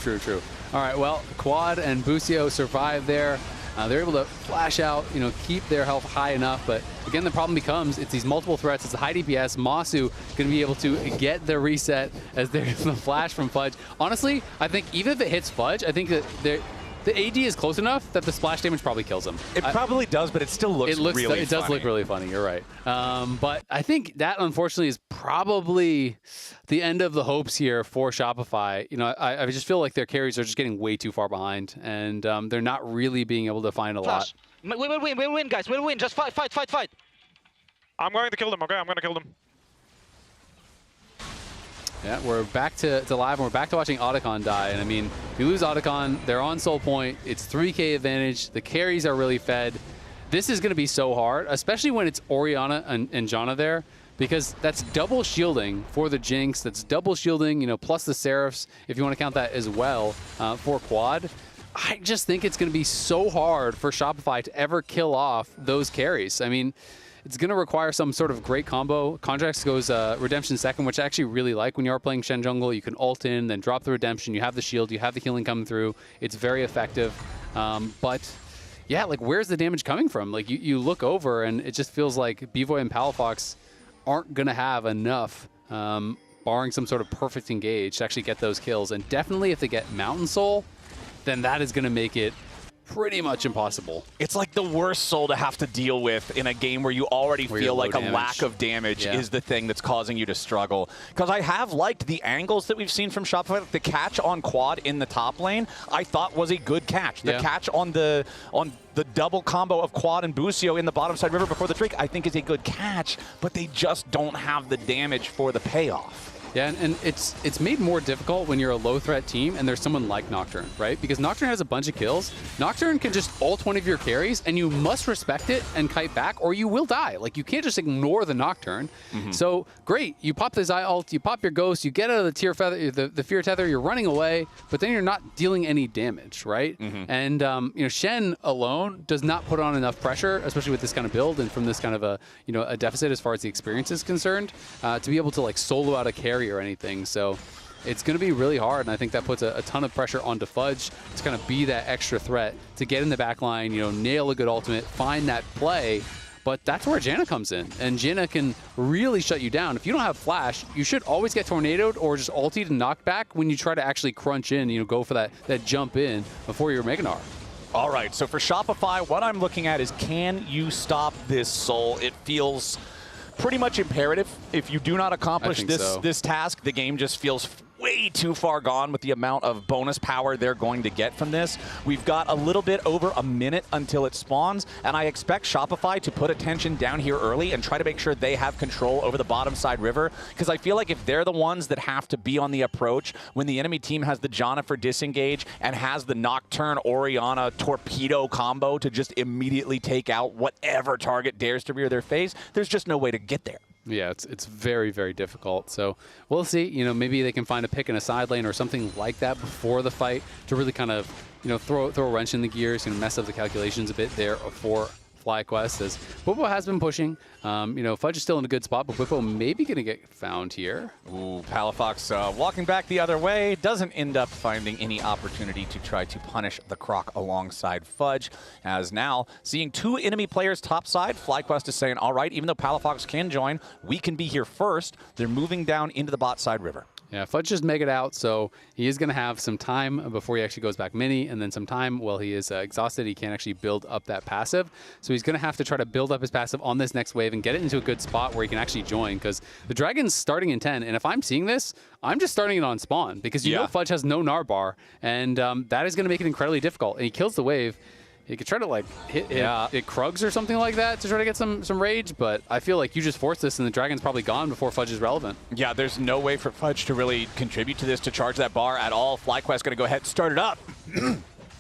All right. Well, Quad and Busio survive there. They're able to flash out, keep their health high enough. But again, the problem becomes it's these multiple threats. It's a high DPS. Masu going to be able to get the reset as there's the flash from Fudge. Honestly, I think even if it hits Fudge, I think that the AD is close enough that the splash damage probably kills him. It probably does, but it still looks really funny. It does look really funny, you're right. But I think that, unfortunately, is probably the end of the hopes here for Shopify. I just feel like their carries are just getting way too far behind, and they're not really being able to find a lot. We will win, guys. We'll win. Just fight. I'm going to kill them, okay? I'm going to kill them. Yeah, we're back to live, and we're back to watching Otacon die. And I mean, we lose Otacon, they're on soul point, it's 3K advantage, the carries are really fed. This is going to be so hard, especially when it's Orianna and Janna there, because that's double shielding for the Jinx, that's double shielding, plus the Seraphs, if you want to count that as well, for Quad. I just think it's going to be so hard for Shopify to ever kill off those carries. I mean, it's going to require some sort of great combo. Contracts goes Redemption second, which I actually really like. When you are playing Shen Jungle, you can ult in, then drop the Redemption. You have the shield, you have the healing coming through. It's very effective. But yeah, like where's the damage coming from? Like you look over and it just feels like Bvoy and Palafox aren't going to have enough, barring some sort of perfect engage, to actually get those kills. And definitely if they get Mountain Soul, then that is going to make it pretty much impossible. It's like the worst soul to have to deal with in a game where you already feel like a lack of damage is the thing that's causing you to struggle. Because I have liked the angles that we've seen from Shopify. The catch on Quad in the top lane, I thought was a good catch. The catch on the double combo of Quad and Busio in the bottom side river before the Drake, I think is a good catch, but they just don't have the damage for the payoff. Yeah, and it's made more difficult when you're a low-threat team and there's someone like Nocturne, right? Because Nocturne has a bunch of kills. Nocturne can just ult one of your carries, and you must respect it and kite back, or you will die. Like, you can't just ignore the Nocturne. So, great, you pop the Zai ult, you pop your Ghost, you get out of the Tear Feather, the Fear Tether, you're running away, but then you're not dealing any damage, right? And, Shen alone does not put on enough pressure, especially with this kind of build and from this kind of a deficit as far as the experience is concerned, to be able to, like, solo out a carry or anything. So it's going to be really hard, and I think that puts a ton of pressure onto Fudge to kind of be that extra threat, to get in the back line, nail a good ultimate, find that play. But that's where Janna comes in, and Janna can really shut you down. If you don't have Flash, you should always get tornadoed or just ultied and knocked back when you try to actually crunch in, go for that jump in before your Meganar. All right, so for Shopify, what I'm looking at is, can you stop this soul? It feels pretty much imperative. If you do not accomplish this task, the game just feels way too far gone with the amount of bonus power they're going to get from this. We've got a little bit over a minute until it spawns, and I expect Shopify to put attention down here early and try to make sure they have control over the bottom side river, because I feel like if they're the ones that have to be on the approach when the enemy team has the Janna for disengage and has the Nocturne Orianna torpedo combo to just immediately take out whatever target dares to rear their face, there's just no way to get there. Yeah, it's very, very difficult. So we'll see. Maybe they can find a pick in a side lane or something like that before the fight to really kind of, throw a wrench in the gears, mess up the calculations a bit there for FlyQuest, as Bwipo has been pushing. Fudge is still in a good spot, but Bwipo may be going to get found here. Ooh, Palafox walking back the other way, doesn't end up finding any opportunity to try to punish the Croc alongside Fudge, as now seeing two enemy players topside, FlyQuest is saying, all right, even though Palafox can join, we can be here first. They're moving down into the bot side river. Yeah, Fudge just megged out, so he is going to have some time before he actually goes back mini, and then some time while he is exhausted. He can't actually build up that passive. So he's going to have to try to build up his passive on this next wave and get it into a good spot where he can actually join, because the Dragon's starting in 10, and if I'm seeing this, I'm just starting it on spawn, because you know Fudge has no Gnar bar, and that is going to make it incredibly difficult. And he kills the wave. He could try to hit Krugs or something like that to try to get some rage, but I feel like you just force this and the Dragon's probably gone before Fudge is relevant. Yeah, there's no way for Fudge to really contribute to this, to charge that bar at all. FlyQuest going to go ahead and start it up.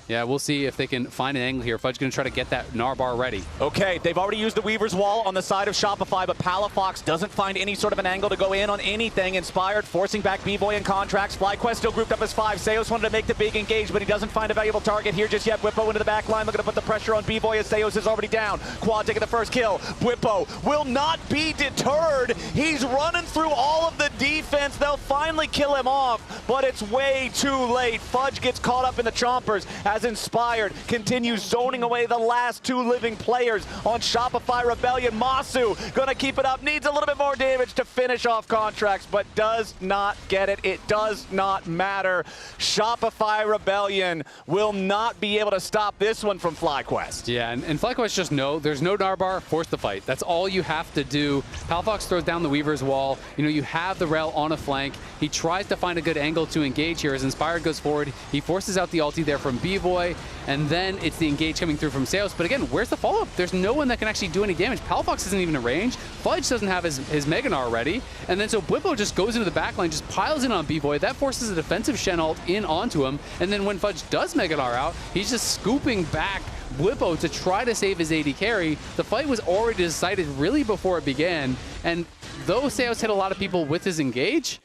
Yeah, we'll see if they can find an angle here. Fudge going to try to get that Narbar ready. Okay, they've already used the Weaver's Wall on the side of Shopify, but Palafox doesn't find any sort of an angle to go in on anything. Inspired, forcing back B-Boy and Contracts. FlyQuest still grouped up as 5. Seos wanted to make the big engage, but he doesn't find a valuable target here just yet. Bwipo into the back line, looking to put the pressure on B-Boy as Seos is already down. Quad taking the first kill. Bwipo will not be deterred. He's running through all of the defense. They'll finally kill him off, but it's way too late. Fudge gets caught up in the chompers as Inspired continues zoning away the last 2 living players on Shopify Rebellion. Masu gonna keep it up, needs a little bit more damage to finish off Contracts, but does not get it. It does not matter. Shopify Rebellion will not be able to stop this one from FlyQuest. Yeah, and FlyQuest just know there's no Narbar, force the fight. That's all you have to do. Palafox throws down the Weaver's Wall. You know, you have the Rel on a flank. He tries to find a good angle to engage here as Inspired goes forward. He forces out the ulti there from B-Boy, and then it's the engage coming through from Seos. But again, where's the follow-up? There's no one that can actually do any damage. Palafox isn't even in range. Fudge doesn't have his Mega Gnar ready. And then so Bwipo just goes into the backline, just piles in on B-Boy. That forces a defensive Shen ult in onto him. And then when Fudge does Mega Gnar out, he's just scooping back Bwipo to try to save his AD carry. The fight was already decided really before it began. And though Seos hit a lot of people with his engage,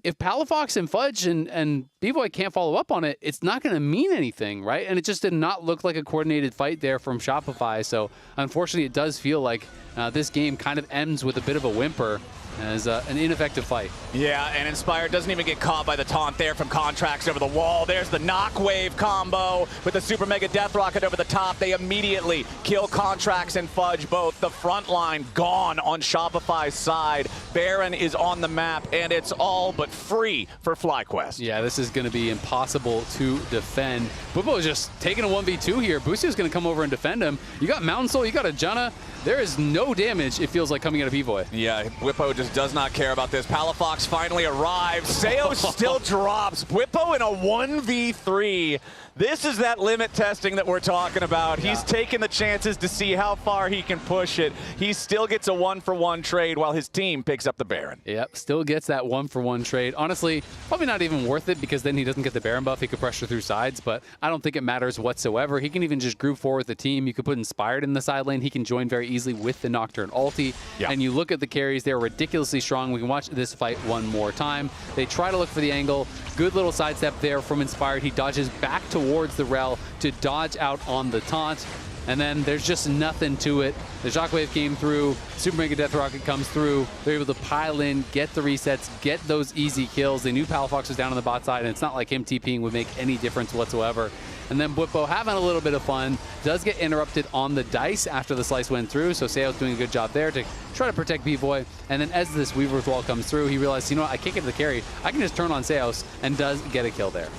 if Palafox and Fudge and B-Boy can't follow up on it, it's not going to mean anything, right? And it just did not look like a coordinated fight there from Shopify. So unfortunately, it does feel like this game kind of ends with a bit of a whimper as an ineffective fight. Yeah, and Inspired doesn't even get caught by the taunt there from Contracts over the wall. There's the knock wave combo with the Super Mega Death Rocket over the top. They immediately kill Contracts and Fudge both. The front line gone on Shopify's side. Baron is on the map, and it's all but free for FlyQuest. Yeah, this is going to be impossible to defend. Bwipo is just taking a 1v2 here. Boostio's going to come over and defend him. You got Mountain Soul, you got a Janna. There is no damage, it feels like, coming out of B-Boy. Yeah, Bwipo just does not care about this. Palafox finally arrives. Seos still drops. Bwipo in a 1v3. This is that limit testing that we're talking about. Yeah. He's taking the chances to see how far he can push it. He still gets a 1-for-1 trade while his team picks up the Baron. Yep, still gets that 1-for-1 trade. Honestly, probably not even worth it because then he doesn't get the Baron buff. He could pressure through sides, but I don't think it matters whatsoever. He can even just group forward with the team. You could put Inspired in the side lane. He can join very easily with the Nocturne ulti. Yeah. And you look at the carries, they're ridiculously strong. We can watch this fight one more time. They try to look for the angle. Good little sidestep there from Inspired. He dodges back towards the Rel to dodge out on the taunt. And then there's just nothing to it. The Shockwave came through, Super Mega Death Rocket comes through. They're able to pile in, get the resets, get those easy kills. They knew Palafox was down on the bot side, and it's not like him TPing would make any difference whatsoever. And then Bwipo having a little bit of fun, does get interrupted on the dice after the slice went through, so Seo's doing a good job there to try to protect B-Boy. And then as this Weaver's Wall comes through, he realized, you know what, I can't get the carry. I can just turn on Seos, and does get a kill there.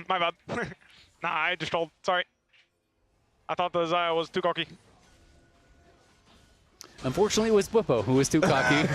My bad. Nah, I just trolled. Sorry. I thought the Zaya was too cocky. Unfortunately, it was Bwipo who was too cocky.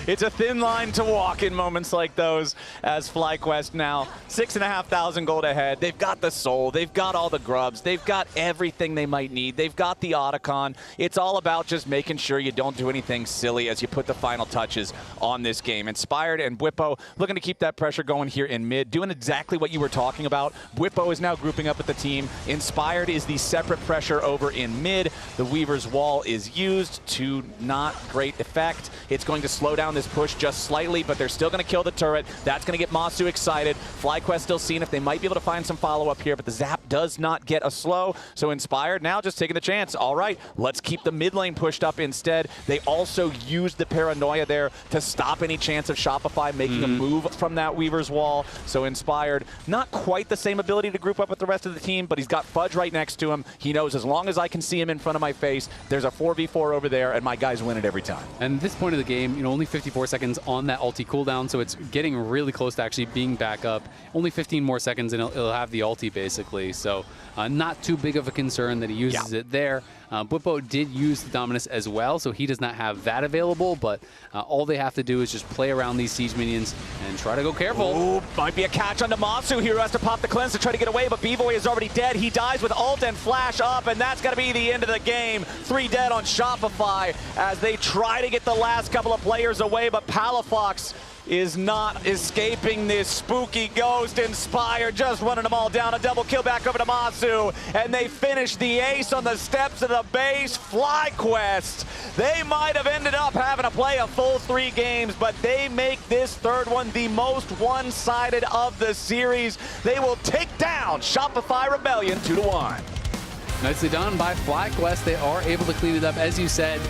It's a thin line to walk in moments like those as FlyQuest now 6,500 gold ahead. They've got the soul. They've got all the grubs. They've got everything they might need. They've got the Otacon. It's all about just making sure you don't do anything silly as you put the final touches on this game. Inspired and Bwipo looking to keep that pressure going here in mid, doing exactly what you were talking about. Bwipo is now grouping up with the team. Inspired is the separate pressure over in mid. The Weaver's Wall is used to not great effect. It's going to slow down this push just slightly, but they're still going to kill the turret. That's going to get Masu excited. FlyQuest still seeing if they might be able to find some follow-up here, but the zap does not get a slow. So Inspired now just taking the chance. All right, let's keep the mid lane pushed up instead. They also used the paranoia there to stop any chance of Shopify making a move from that Weaver's Wall. So Inspired, not quite the same ability to group up with the rest of the team, but he's got Fudge right next to him. He knows as long as I can see him in front of my face, there's a 4v4 over there, and my guys win it every time. And at this point of the game, you know, only 54 seconds on that ulti cooldown, so it's getting really close to actually being back up. Only 15 more seconds, and it'll have the ulti, basically. So not too big of a concern that he uses it there. Bwipo did use the Dominus as well, so he does not have that available, but all they have to do is just play around these siege minions and try to go careful. Ooh, might be a catch onto Masu here, who has to pop the cleanse to try to get away, but B-Boy is already dead. He dies with ult and flash up, and that's going to be the end of the game. 3 dead on Shopify as they try to get the last couple of players away, but Palafox is not escaping this spooky ghost. Inspire just running them all down. A double kill back over to Masu. And they finish the ace on the steps of the base. FlyQuest. They might have ended up having to play a full 3 games, but they make this third one the most one-sided of the series. They will take down Shopify Rebellion 2-1. Nicely done by FlyQuest. They are able to clean it up. As you said,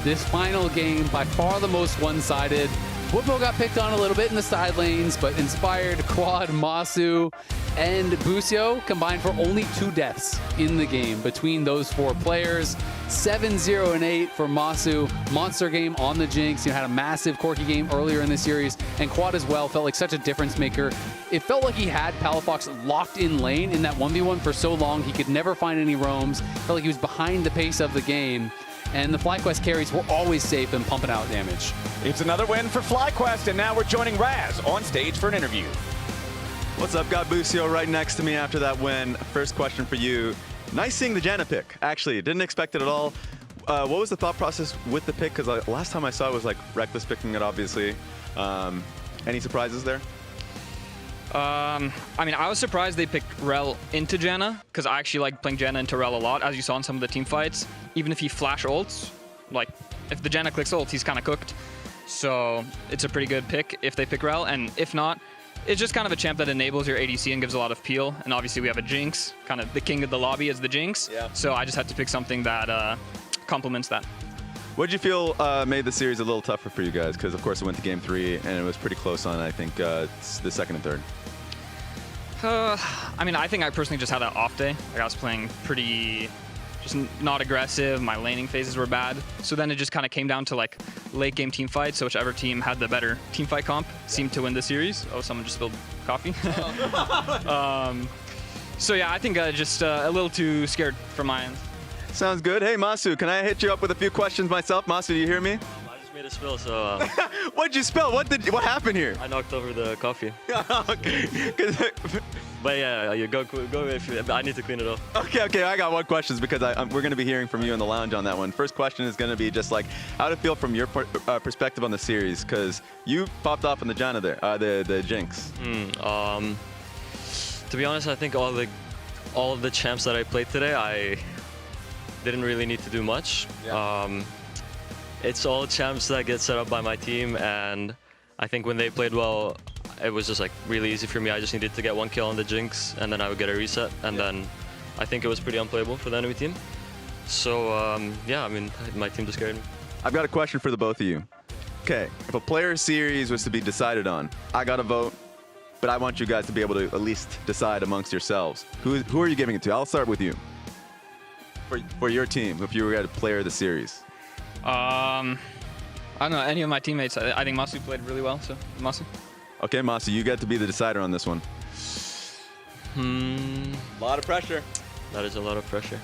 this final game, by far the most one-sided. Woodville got picked on a little bit in the side lanes, but Inspired, Quad, Masu, and Busio combined for only 2 deaths in the game between those 4 players. 7-0 and 8 for Masu. Monster game on the Jinx. Had a massive Corki game earlier in the series, and Quad as well felt like such a difference maker. It felt like he had Palafox locked in lane in that 1v1 for so long. He could never find any roams. Felt like he was behind the pace of the game. And the FlyQuest carries were always safe and pumping out damage. It's another win for FlyQuest, and now we're joining Raz on stage for an interview. What's up? Got Busio right next to me after that win. First question for you. Nice seeing the Janna pick, actually. Didn't expect it at all. What was the thought process with the pick? Because last time I saw it was like Reckless picking it, obviously. Any surprises there? I mean, I was surprised they picked Rel into Janna, because I actually like playing Janna into Rel a lot, as you saw in some of the team fights. Even if he flash ults, like, if the Janna clicks ult, he's kind of cooked. So it's a pretty good pick if they pick Rel, and if not, it's just kind of a champ that enables your ADC and gives a lot of peel, and obviously we have a Jinx, kind of the king of the lobby is the Jinx. Yeah. So I just had to pick something that complements that. What did you feel made the series a little tougher for you guys? Because, of course, it went to Game 3, and it was pretty close on, I think, the second and third. I mean, I think I personally just had that off day. Like, I was playing pretty, just not aggressive. My laning phases were bad. So then it just kind of came down to, like, late game team fights. So whichever team had the better team fight comp seemed to win the series. Oh, someone just spilled coffee. So, yeah, I think just a little too scared from my end. Sounds good. Hey, Masu, can I hit you up with a few questions myself? Masu, do you hear me? I just made a spill, so... What'd you spill? What happened here? I knocked over the coffee. Okay. But yeah, you go if I need to clean it up. Okay, I got one question because we're going to be hearing from you in the lounge on that one. First question is going to be just like, how to feel from your perspective on the series, because you popped off on the Janna there, the Jinx. To be honest, I think all of the champs that I played today, I didn't really need to do much. Yeah. It's all champs that get set up by my team, and I think when they played well, it was just like really easy for me. I just needed to get 1 kill on the Jinx, and then I would get a reset, and then I think it was pretty unplayable for the enemy team. So yeah, I mean, my team just scared me. I've got a question for the both of you. Okay, if a player series was to be decided on, I got to vote, but I want you guys to be able to at least decide amongst yourselves. Who are you giving it to? I'll start with you. For your team, if you were a player of the series. I don't know, any of my teammates. I think Masu played really well, so Masu. Okay, Masu, you get to be the decider on this one. A lot of pressure. That is a lot of pressure.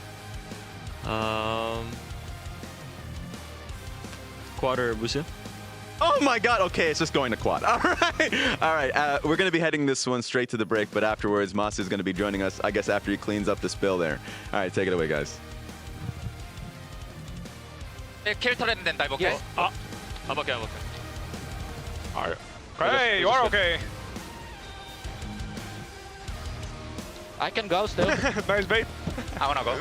Quad or Busio? Oh my God, okay, it's just going to Quad. All right, we're gonna be heading this one straight to the break, but afterwards, Masu is gonna be joining us, I guess, after he cleans up the spill there. All right, take it away, guys. 킬 터렛는 다이브 오케이? I'm okay. Alright. Hey, you are okay. I can go still. Nice bait. I wanna go.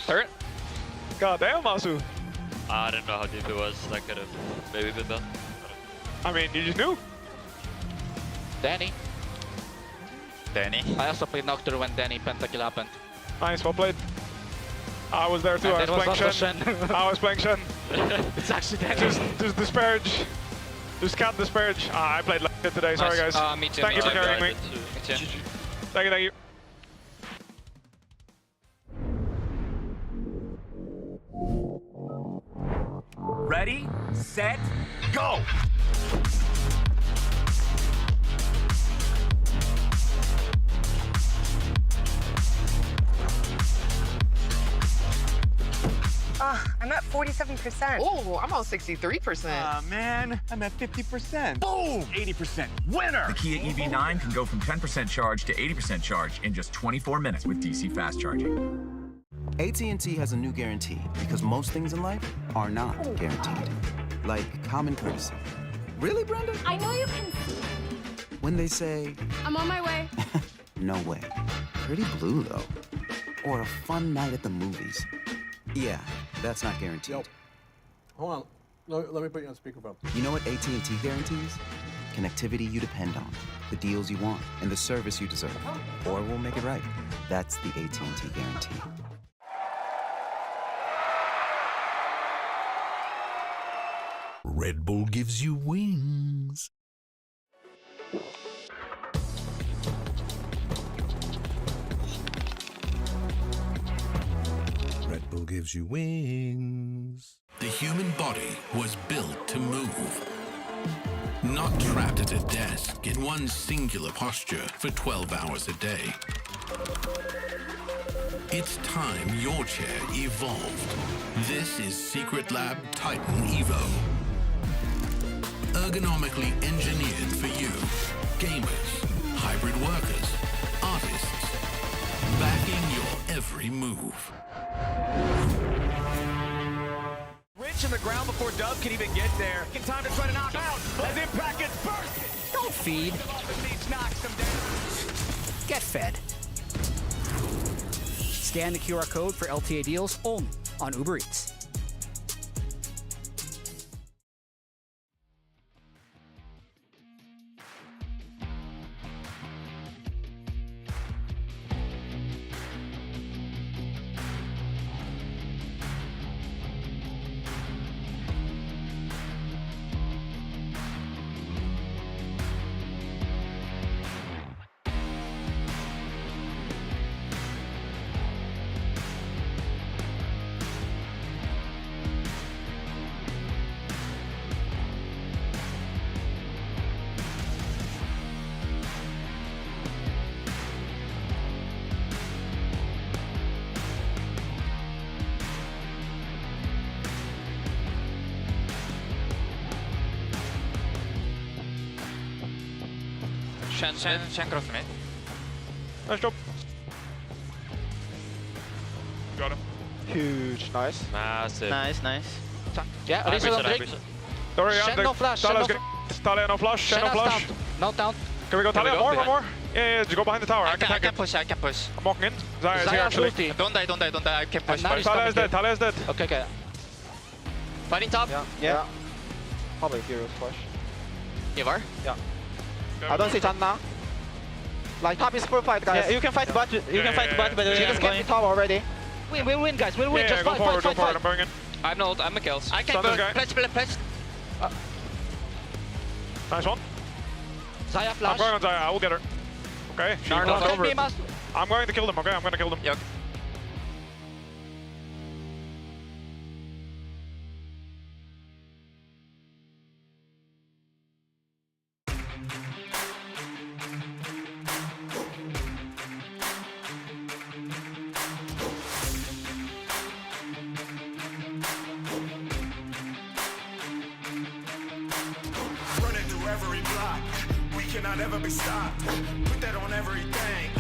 Turret? God damn, Masu. I didn't know how deep it was. That could have maybe been better. I mean, you just knew. Danny. I also played Nocturne when Danny pentakill happened. Nice, well played. I was there too. I was playing Shen. I was playing Shen. It's actually Danny. Just disparage. Just can't disparage. I played like it today. Sorry, guys. Me too. Thank you for carrying me. Thank you. Ready, set, go! I'm at 47%. Oh, I'm on 63%. Man, I'm at 50%. Boom! 80%. Winner! The Kia EV9 can go from 10% charge to 80% charge in just 24 minutes with DC fast charging. AT&T has a new guarantee because most things in life are not guaranteed. Like common courtesy. Really, Brenda? I know you can see. When they say, I'm on my way. no way. Pretty blue, though. Or a fun night at the movies. Yeah, that's not guaranteed. Yo, hold on. Let me put you on speakerphone. You know what AT&T guarantees? Connectivity you depend on, the deals you want, and the service you deserve. Or we'll make it right. That's the AT&T guarantee. Red Bull gives you wings. Red Bull gives you wings. The human body was built to move. Not trapped at a desk in one singular posture for 12 hours a day. It's time your chair evolved. This is Secret Lab Titan Evo. Ergonomically engineered for you. Gamers, hybrid workers, artists. Backing your every move. Rich in the ground before Dub can even get there. In time to try to knock out as Impact gets burst. Don't feed. Knocks him down. Get fed. Scan the QR code for LTA deals only on Uber Eats. Shen cross mid. Nice job. Got him. Huge, nice. Massive. Nice. Yeah, I reset on appreciate, I Drake. appreciate. Sorry, Shen no flash, Shen no Talia no flash, Shen no flash. No down. Can we go Talia? One more. Yeah, just go behind the tower. I can push. I'm walking in. Zaya is here actually. Don't die. I can push. Talia is dead. Okay. Fighting top. Yeah. Probably Heroes push. Ivar? Yeah. I don't see Chan now. Like top is full fight, guys. Yeah, you can fight bot. You can fight bot, but You just get the top already. We'll win, guys. We'll win. Yeah, Just go fight. forward. I'm going in. I have no ult. I'm a kills. I can burn. Pledge. Nice one. Zaya flash. I'm going on Zaya. I will get her. Okay. She crossed over it. I'm going to kill them. Okay, I'm going to kill them. Yep. Every block, we cannot ever be stopped. Put that on everything.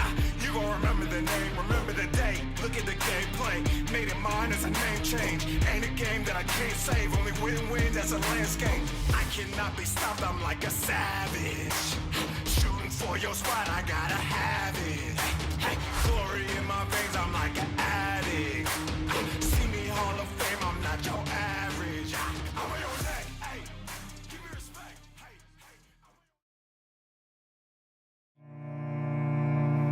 You gon' remember the name, remember the date. Look at the gameplay, made it mine as a name change. Ain't a game that I can't save, only win-win, that's a landscape. I cannot be stopped, I'm like a savage. Shooting for your spot, I gotta have it. Hey, glory in my veins, I'm like an addict. See me Hall of Fame, I'm not your average. I'm on your neck, hey, give me respect.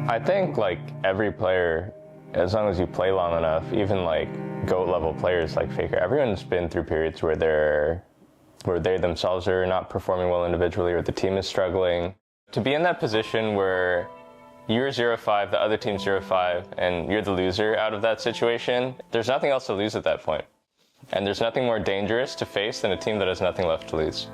I think like every player, as long as you play long enough, even like GOAT level players like Faker, everyone's been through periods where they themselves are not performing well individually or the team is struggling. To be in that position where you're 0-5, the other team's 0-5, and you're the loser out of that situation, there's nothing else to lose at that point. And there's nothing more dangerous to face than a team that has nothing left to lose.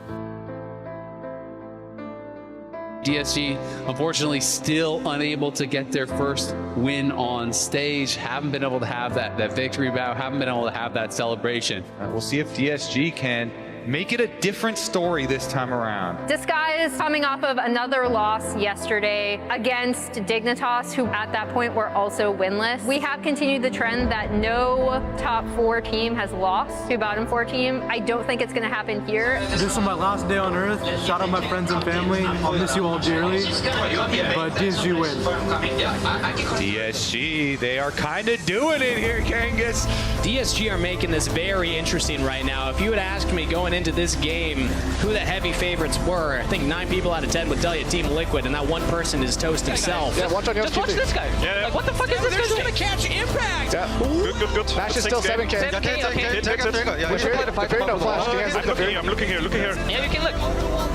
DSG, unfortunately, still unable to get their first win on stage. Haven't been able to have that victory bow. Haven't been able to have that celebration. We'll see if DSG can make it a different story this time around. Disguise guys coming off of another loss yesterday against Dignitas, who at that point were also winless. We have continued the trend that no top 4 team has lost to bottom 4 team. I don't think it's going to happen here. This is my last day on Earth. Shout out my friends and family. I'll miss you all dearly, but DSG wins. DSG, they are kind of doing it here, Kangas. DSG are making this very interesting right now. If you had asked me going into this game who the heavy favorites were, I think 9 people out of 10 would tell you Team Liquid, and that one person is Toast himself. Yeah, watch on your Just watch this guy. Yeah. Like, what the fuck is this They're guy just doing? going to catch Impact. Yeah. Good. Flash is still 7K. 7K, okay. We should play the fight. No flash. I'm looking here. Yeah, you can look.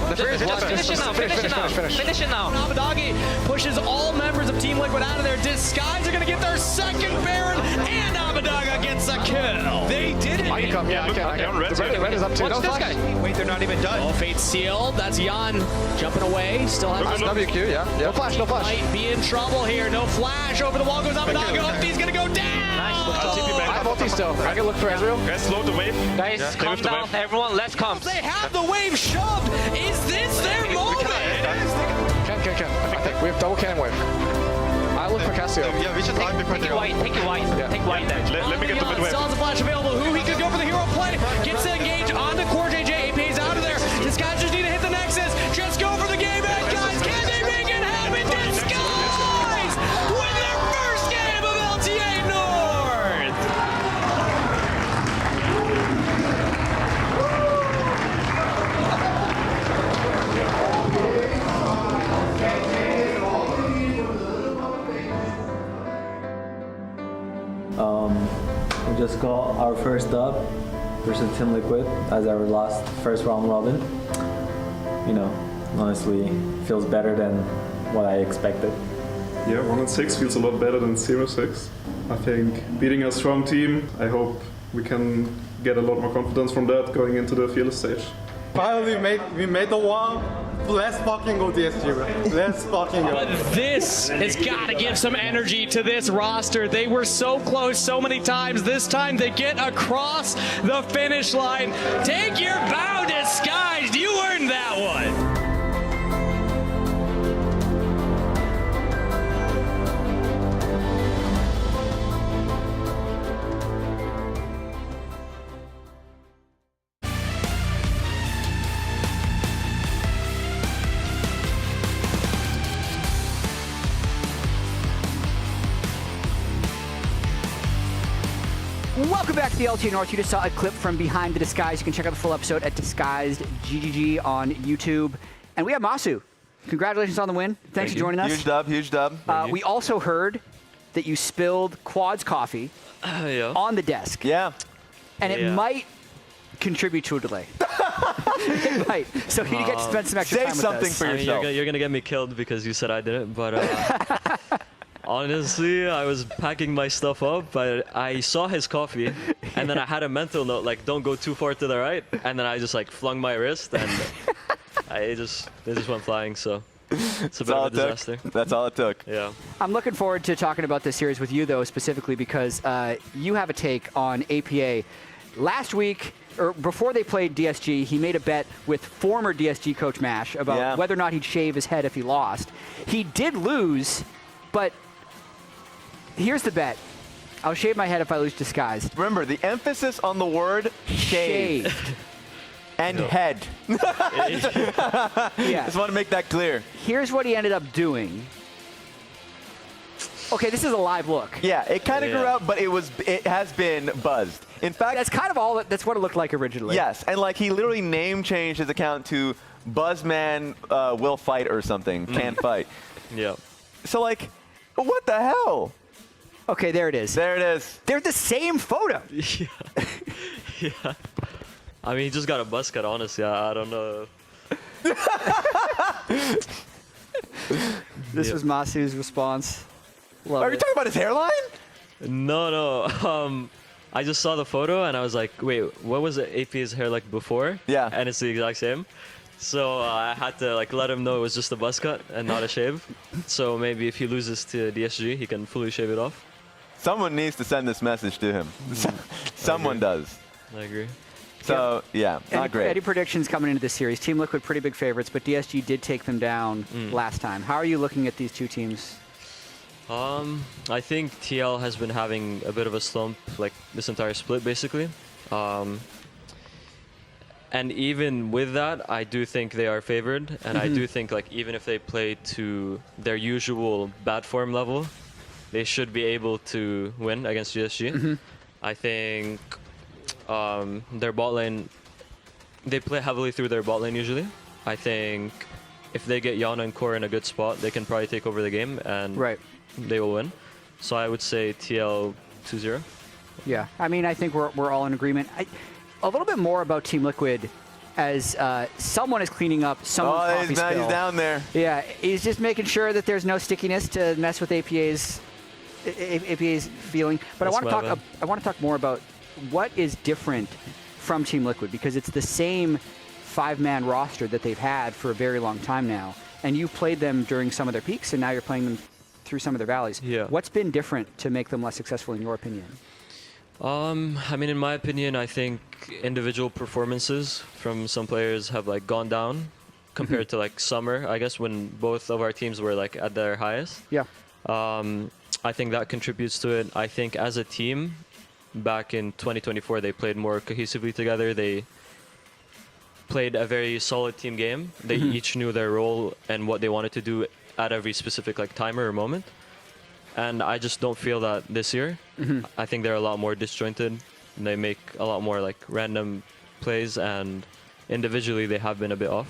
The Furia just finish it now. Finish it now. Abadagi pushes all members of Team Liquid out of there. Disguise are going to get their second Baron, and Abadaga gets a kill. They did it. I can come. Yeah, I can. The red is up too. Watch this guy. Wait, they're not even done. Oh, Fate sealed. That's Jan jumping away. Still has WQ, yeah. No flash. Might be in trouble here. No flash. Over the wall goes Abadaga. He's going to go down. Nice. I have ulti still. I can look for Ezreal. Guys, slow the wave. Guys, calm down. Everyone, let's come. They have the wave shoved. Is this their moment? Can. I think we have double cannon wave. I look for Cassio. Yeah, we should take you white. Take white then. Let me get the mid wave. Still has a flash available. Who he could go for the hero play. Gets to engage on the core JJ. AP's out of there. Disguise just need to hit the Nexus. Just go for the game. And guys, can they make it happen? Disguise win their first game of LTA North. We just got our first dub versus Team Liquid as our last first round robin. You know, honestly, feels better than what I expected. Yeah, 1-6 feels a lot better than 0-6. I think beating a strong team, I hope we can get a lot more confidence from that going into the fearless stage. Finally, we made the one. Let's fucking go DSG, bro. Let's fucking go. But this has got to give some energy to this roster. They were so close so many times. This time they get across the finish line. Take your bow, Disguised. You earned that one. Welcome back to the LTA North. You just saw a clip from Behind the Disguise. You can check out the full episode at Disguised GGG on YouTube. And we have Masu. Congratulations on the win. Thanks for joining us. Huge dub. We also heard that you spilled Quad's coffee on the desk. Yeah. And it might contribute to a delay. It might. So you get to spend some extra time with us. Say something for yourself. You're going to get me killed because you said I didn't, but... Honestly, I was packing my stuff up, but I saw his coffee, and then I had a mental note, like, don't go too far to the right, and then I just, like, flung my wrist, and it just went flying, so it's a bit of a disaster. That's all it took. Yeah. I'm looking forward to talking about this series with you, though, specifically because you have a take on APA. Last week, or before they played DSG, he made a bet with former DSG coach Mash about whether or not he'd shave his head if he lost. He did lose, but... Here's the bet. I'll shave my head if I lose Disguised. Remember, the emphasis on the word shave. And head. Just want to make that clear. Here's what he ended up doing. Okay, this is a live look. Yeah, it kind of grew out, but it has been buzzed. In fact, that's kind of that's what it looked like originally. Yes, and like he literally name changed his account to Buzzman will fight or something. Can't fight. Yeah. So like, what the hell? Okay, there it is. There it is. They're the same photo. Yeah. I mean, he just got a buzz cut, honestly. I don't know. This was Masu's response. Are you talking about his hairline? No. I just saw the photo and I was like, wait, what was AP's hair like before? Yeah. And it's the exact same. So I had to like let him know it was just a buzz cut and not a shave. So maybe if he loses to DSG, he can fully shave it off. Someone needs to send this message to him. Someone does. I agree. So, yeah, not great. Any predictions coming into this series? Team Liquid, pretty big favorites, but DSG did take them down last time. How are you looking at these two teams? I think TL has been having a bit of a slump, like this entire split, basically. And even with that, I do think they are favored, and I do think like even if they play to their usual bad form level, they should be able to win against DSG. I think their bot lane, they play heavily through their bot lane usually. I think if they get Yana and Core in a good spot, they can probably take over the game and they will win. So I would say TL 2-0. Yeah, I mean, I think we're all in agreement. A little bit more about Team Liquid as someone is cleaning up someone's coffee spill. He's down there. Yeah, he's just making sure that there's no stickiness to mess with APA's feeling. But I want to talk more about what is different from Team Liquid, because it's the same 5-man roster that they've had for a very long time now. And you played them during some of their peaks, and now you're playing them through some of their valleys. Yeah. What's been different to make them less successful in your opinion? I mean, in my opinion, I think individual performances from some players have like gone down compared to like summer, I guess, when both of our teams were like at their highest. Yeah. I think that contributes to it. I think as a team, back in 2024, they played more cohesively together. They played a very solid team game. They each knew their role and what they wanted to do at every specific like timer or moment. And I just don't feel that this year. I think they're a lot more disjointed. They make a lot more like random plays, and individually they have been a bit off.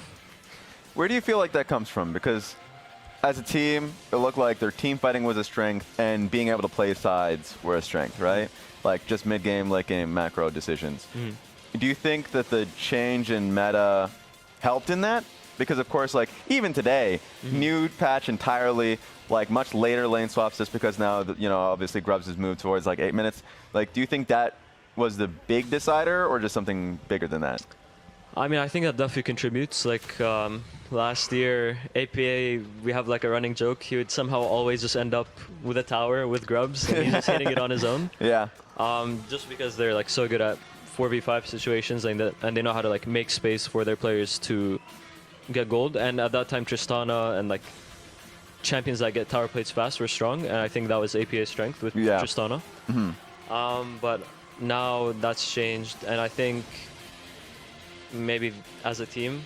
Where do you feel like that comes from? Because as a team, it looked like their team fighting was a strength and being able to play sides were a strength, right? Like just mid-game, late-game macro decisions. Do you think that the change in meta helped in that? Because of course, like even today, new patch entirely, like much later lane swaps, just because now, you know, obviously Grubs has moved towards like 8 minutes. Like, do you think that was the big decider, or just something bigger than that? I mean, I think that definitely contributes. Like last year, APA, we have like a running joke. He would somehow always just end up with a tower with Grubs, and he's just hitting it on his own. Yeah. Just because they're like so good at 4v5 situations, and they know how to like make space for their players to get gold. And at that time, Tristana and like champions that get tower plates fast were strong, and I think that was APA's strength with Tristana. But now that's changed, and I think maybe as a team,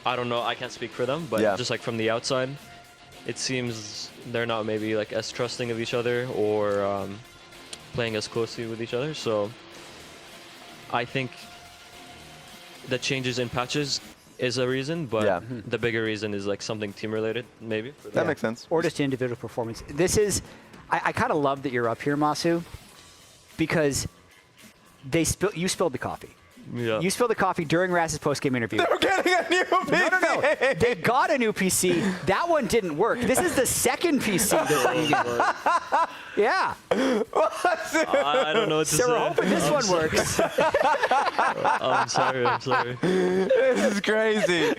I don't know, I can't speak for them, but just like from the outside, it seems they're not maybe like as trusting of each other or playing as closely with each other. So I think the changes in patches is a reason, but the bigger reason is like something team related, maybe. That makes sense. Or just individual performance. This is, I kind of love that you're up here, Masu, because you spilled the coffee. Yeah. You spilled the coffee during Raz's post-game interview. They're getting a new PC. No. They got a new PC. That one didn't work. This is the second PC they're bringing in. Yeah. I don't know what to say. So we're hoping this one works. I'm sorry. This is crazy.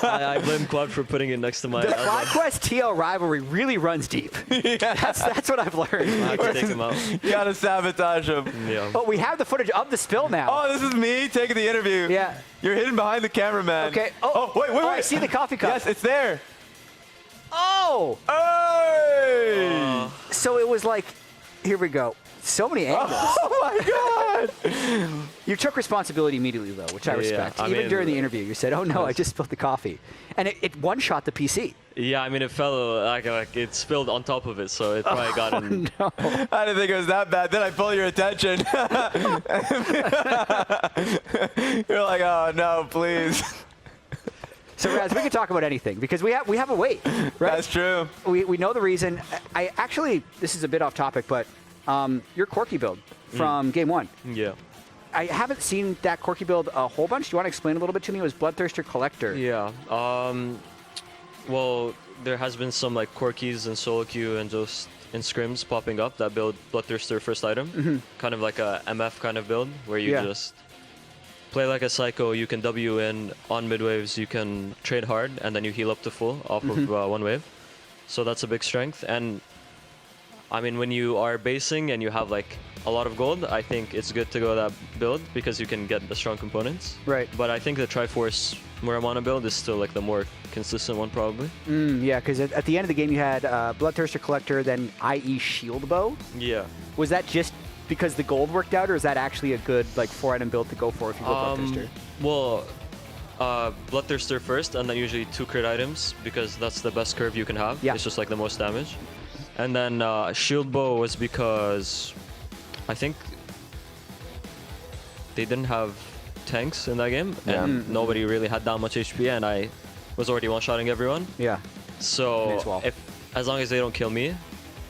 I blame Quad for putting it next to my... The FlyQuest TL rivalry really runs deep. That's what I've learned. I have to take him out. You gotta sabotage him. Yeah. But we have the footage of the spill now. Oh, this is me taking the interview. Yeah. You're hidden behind the cameraman. Okay. Wait. I see the coffee cup. Yes, it's there. Oh! Hey! So it was like, here we go. So many angles. Oh my God! You took responsibility immediately, though, which I respect. Even during the interview, you said, "Oh no, I just spilled the coffee," and it one-shot the PC. Yeah, I mean, it fell like it spilled on top of it, so it probably got in. No. I didn't think it was that bad. Then I pull your attention. You're like, "Oh no, please." So, Raz, we can talk about anything because we have a wait, right? That's true. We know the reason. I actually, this is a bit off topic, but your Corki build from game one. Yeah. I haven't seen that Corki build a whole bunch. Do you want to explain a little bit to me? It was Bloodthirster Collector. Yeah. Well, there has been some like Corkis and solo queue and just in scrims popping up that build Bloodthirster first item. Kind of like a MF kind of build where you just play like a psycho. You can W in on mid waves. You can trade hard and then you heal up to full off of one wave. So that's a big strength. And I mean, when you are basing and you have like a lot of gold, I think it's good to go that build because you can get the strong components. Right. But I think the Triforce Muramana build is still like the more consistent one probably. Yeah, because at the end of the game you had Bloodthirster Collector, then IE Shield Bow. Yeah. Was that just because the gold worked out, or is that actually a good like 4-item build to go for if you go Bloodthirster? Well, Bloodthirster first, and then usually 2 crit items because that's the best curve you can have. Yeah. It's just like the most damage. And then Shield Bow was because I think they didn't have tanks in that game, and nobody really had that much HP, and I was already one-shotting everyone. Yeah. So as long as they don't kill me,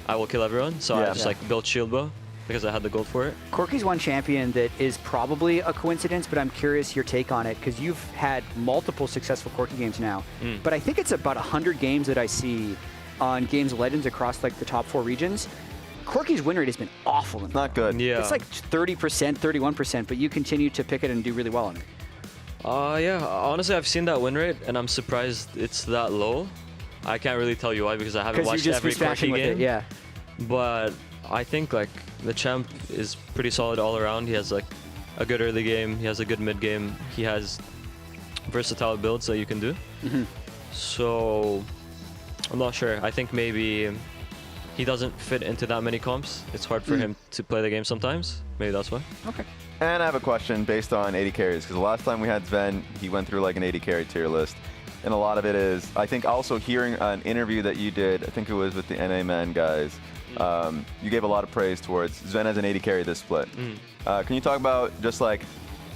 I will kill everyone. So I just like built Shield Bow because I had the gold for it. Corky's one champion that is probably a coincidence, but I'm curious your take on it because you've had multiple successful Corky games now. But I think it's about 100 games that I see on Games of Legends across like the top 4 regions. Corky's win rate has been awful. Not good. Yeah. It's like 30%, 31%, but you continue to pick it and do really well on it. Yeah, honestly, I've seen that win rate, and I'm surprised it's that low. I can't really tell you why because I haven't watched every Corky game. Yeah. But I think like the champ is pretty solid all around. He has like a good early game. He has a good mid game. He has versatile builds that you can do. So I'm not sure. I think maybe he doesn't fit into that many comps. It's hard for him to play the game sometimes. Maybe that's why. Okay. And I have a question based on 80 carries, because the last time we had Sven, he went through like an 80 carry tier list. And a lot of it is, I think also hearing an interview that you did, I think it was with the NA Man guys, you gave a lot of praise towards Sven as an 80 carry this split. Can you talk about just like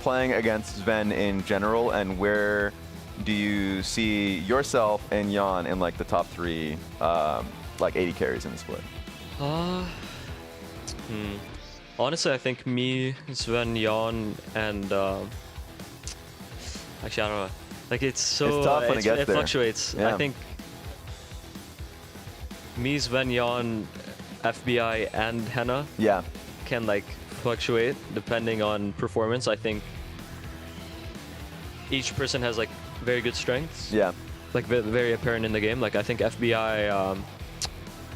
playing against Sven in general, and where do you see yourself and Jan in like the top 3 like 80 carries in the split? Honestly, I think me, Sven, Jan, and actually I don't know. Like it's so it's tough when it gets there. Fluctuates. Yeah. I think me, Sven, Jan, FBI, and Henna can like fluctuate depending on performance. I think each person has like very good strengths. Yeah. Like very apparent in the game. Like I think FBI,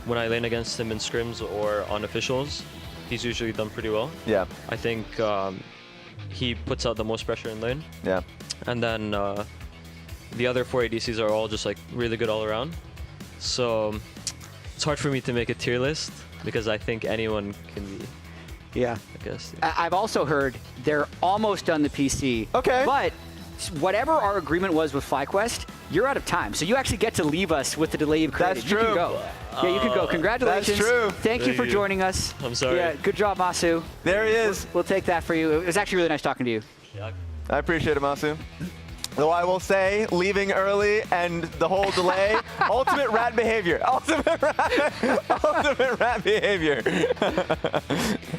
when I lane against him in scrims or on officials, he's usually done pretty well. Yeah. I think he puts out the most pressure in lane. Yeah. And then the other 4 ADCs are all just like really good all around. So it's hard for me to make a tier list because I think anyone can be. Yeah. I guess. I've also heard they're almost done the PC. Okay. But whatever our agreement was with FlyQuest, you're out of time. So you actually get to leave us with the delay you've created. That's true. You can go. Yeah, you can go. Congratulations. That's true. Thank you for joining us. I'm sorry. Yeah, good job, Masu. There he is. We'll take that for you. It was actually really nice talking to you. Yeah. I appreciate it, Masu. Though I will say, leaving early and the whole delay, ultimate rat behavior. Ultimate rat behavior.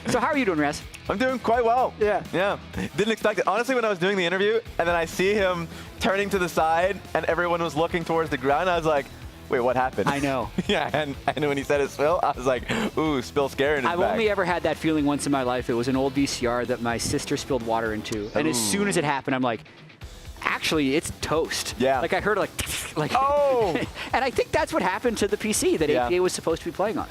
So how are you doing, Raz? I'm doing quite well. Yeah. Yeah. Didn't expect it. Honestly, when I was doing the interview, and then I see him turning to the side, and everyone was looking towards the ground, I was like, wait, what happened? I know. Yeah, and when he said it, Spill, I was like, ooh, Spill scaring his I've only ever had that feeling once in my life. It was an old VCR that my sister spilled water into. And as soon as it happened, I'm like, actually, it's toast. Yeah. Like I heard like oh. And I think that's what happened to the PC that APA was supposed to be playing on.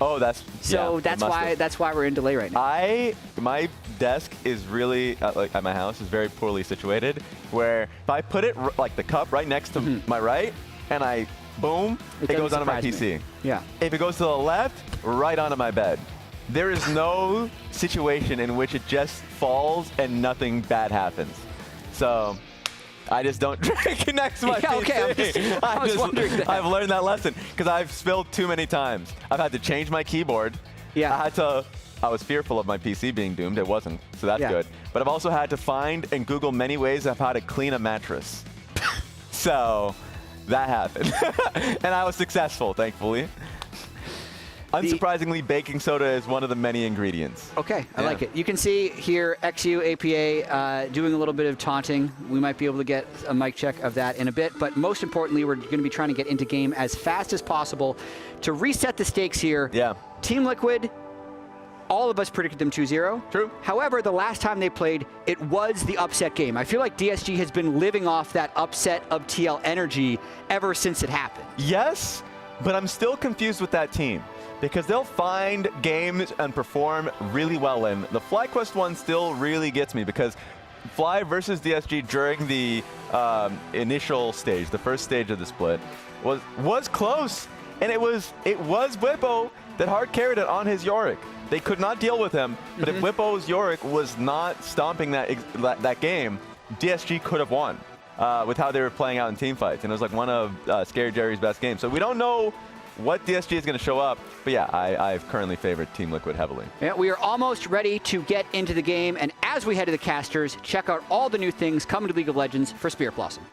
Oh, that's that's why we're in delay right now. My desk is really like at my house is very poorly situated. Where if I put it like the cup right next to my right, and I boom, it goes onto my PC. Yeah. If it goes to the left, right onto my bed. There is no situation in which it just falls and nothing bad happens. So I just don't drink next to my PC. Okay, I was wondering that. I've learned that lesson because I've spilled too many times. I've had to change my keyboard. Yeah. I was fearful of my PC being doomed. It wasn't, so that's good. But I've also had to find and Google many ways of how to clean a mattress. So that happened. And I was successful, thankfully. Unsurprisingly, baking soda is one of the many ingredients. Okay, I like it. You can see here XU APA doing a little bit of taunting. We might be able to get a mic check of that in a bit, but most importantly, we're going to be trying to get into game as fast as possible to reset the stakes here. Yeah. Team Liquid, all of us predicted them 2-0. True. However, the last time they played, it was the upset game. I feel like DSG has been living off that upset of TL energy ever since it happened. Yes. but I'm still confused with that team because they'll find games and perform really well in. The FlyQuest one still really gets me because Fly versus DSG during the initial stage, the first stage of the split, was close, and it was Whippo that hard carried it on his Yorick. They could not deal with him, but if Whippo's Yorick was not stomping that game, DSG could have won with how they were playing out in team fights, and it was like one of Scary Jerry's best games. So we don't know what DSG is going to show up, but yeah, I've currently favored Team Liquid heavily. Yeah, we are almost ready to get into the game, and as we head to the casters, check out all the new things coming to League of Legends for Spirit Blossom.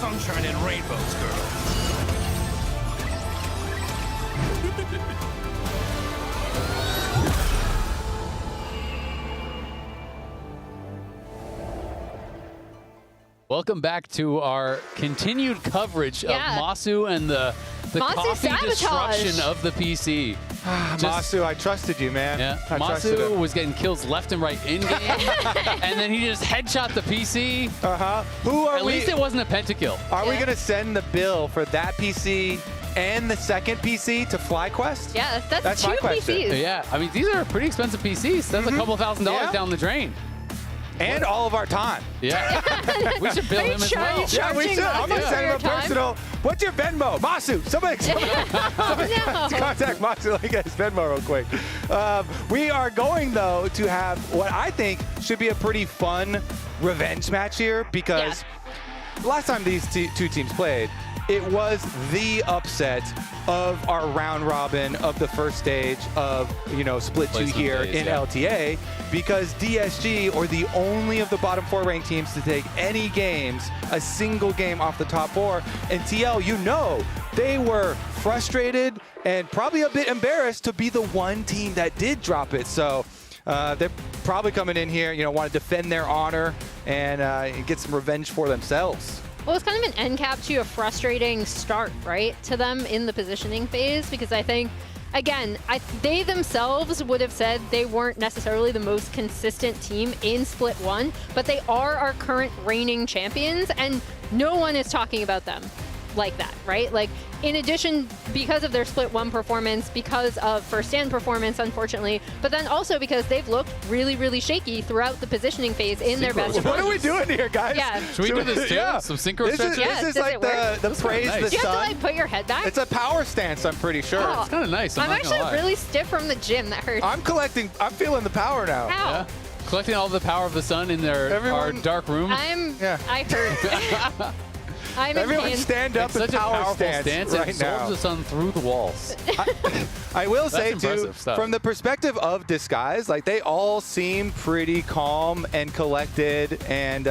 sunshine and rainbows, girl. Welcome back to our continued coverage of Masu and the coffee disruption of the PC. Masu, I trusted you, man. Yeah, Masu was getting kills left and right in game, and then he just headshot the PC. Who are At least it wasn't a pentakill. Are we gonna send the bill for that PC and the second PC to FlyQuest? Yeah, that's two my question. PCs. Yeah, I mean these are pretty expensive PCs. That's a couple $1,000s down the drain. And all of our time. Yeah. We should bill him as well. Yeah, we should. I'm going to send him a personal. What's your Venmo? Masu. Somebody contact Masu like his Venmo real quick. We are going, though, to have what I think should be a pretty fun revenge match here because last time these two teams played, it was the upset of our round robin of the first stage of, split 2 here in LTA, because DSG are the only of the bottom 4 ranked teams to take any games, a single game off the top 4. And TL, they were frustrated and probably a bit embarrassed to be the one team that did drop it. So they're probably coming in here, want to defend their honor and get some revenge for themselves. Well, it's kind of an end cap to a frustrating start, right, to them in the positioning phase, because I think, again, they themselves would have said they weren't necessarily the most consistent team in Split 1, but they are our current reigning champions, and no one is talking about them like that, right? Like, in addition, because of their Split 1 performance, because of first stand performance, unfortunately, but then also because they've looked really, really shaky throughout the positioning phase in their best. What are we doing here, guys? Yeah. Should we do this too? Some synchro stretches? This is like the praise the sun. Do you have to put your head back? It's a power stance, I'm pretty sure. Oh, it's kind of nice. I'm actually really stiff from the gym. That hurts. I'm feeling the power now. How? Yeah. Collecting all the power of the sun in our dark room. I hurt. Everyone stand up and power stance right now. Absorbs the sun through the walls. I will say, too, stuff. from the perspective of Disguise, like they all seem pretty calm and collected and,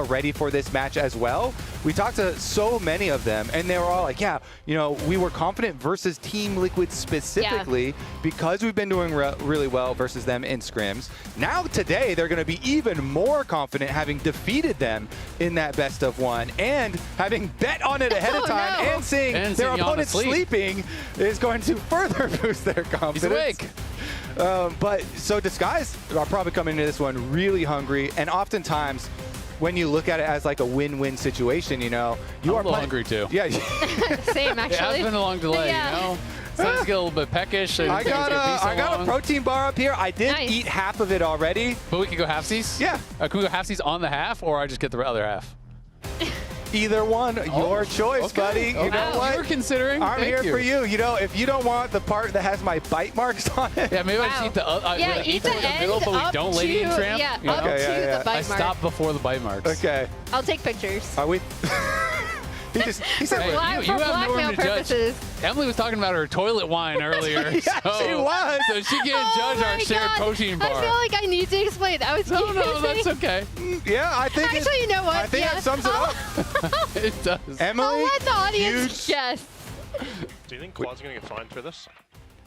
ready for this match as well. We talked to so many of them, and they were all like, we were confident versus Team Liquid specifically because we've been doing really well versus them in scrims. Now, today, they're going to be even more confident having defeated them in that best of 1 and having bet on it ahead of time and seeing their opponent sleeping is going to further boost their confidence. He's awake. So Disguise are probably coming into this one really hungry, and oftentimes when you look at it as like a win-win situation, you are a little hungry too. Yeah. Same, actually. It's been a long delay, Starting to get a little bit peckish. I got a protein bar up here. I did eat half of it already. But we can go halfsies? Yeah. Can we go halfsies on the half, or I just get the other half? Either one, your choice, buddy. You know what? You're considering. I'm here for you. You know, if you don't want the part that has my bite marks on it. Yeah, maybe I just eat the eat the middle, but we up don't lady to- tramp. yeah, you know? up to the bite I stopped before the bite marks. Okay. I'll take pictures. Are we? He said, Hey, For you have no blackmail room to judge. purposes. Emily was talking about her toilet wine earlier. Yes, she was. So she can't judge Oh our my shared God. protein bar. I feel like I need to explain. I was No, that's okay. Yeah, I think Actually, you know what? I think that sums it up. It does. Emily, I'll let the audience guess. Do you think Quad's gonna get fined for this?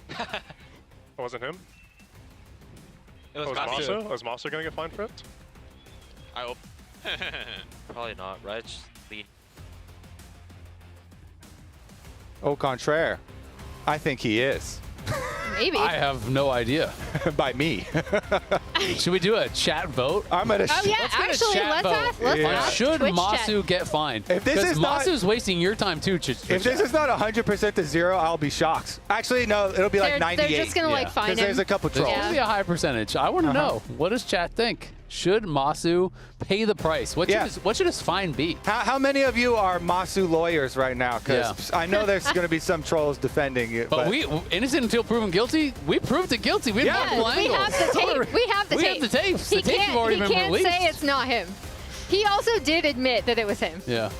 It wasn't him? It was Masu? Was Masu gonna get fined for it? I hope. Probably not, right? Just lead. Au contraire, I think he is. Maybe. I have no idea. By me. Should we do a chat vote? I'm gonna. Oh yeah, Let's get a actually, chat let's vote. ask. Let's on ask should Twitch Masu chat. get fined? If this is not- Masu's wasting your time too. If this is not 100% to 0, I'll be shocked. Actually, no, it'll be like They're 98. just gonna like fine him. Because there's a couple There's trolls. going to be a high percentage. I want to know, what does chat think? Should Masu pay the price? What should his fine be? How many of you are Masu lawyers right now? Because I know there's going to be some trolls defending you. But we, innocent until proven guilty, we proved it guilty. We have multiple we angles. have the tape. We have the We tape. have the tapes. He The tapes have can't, already he been can't released. say it's not him. He also did admit that it was him. Yeah.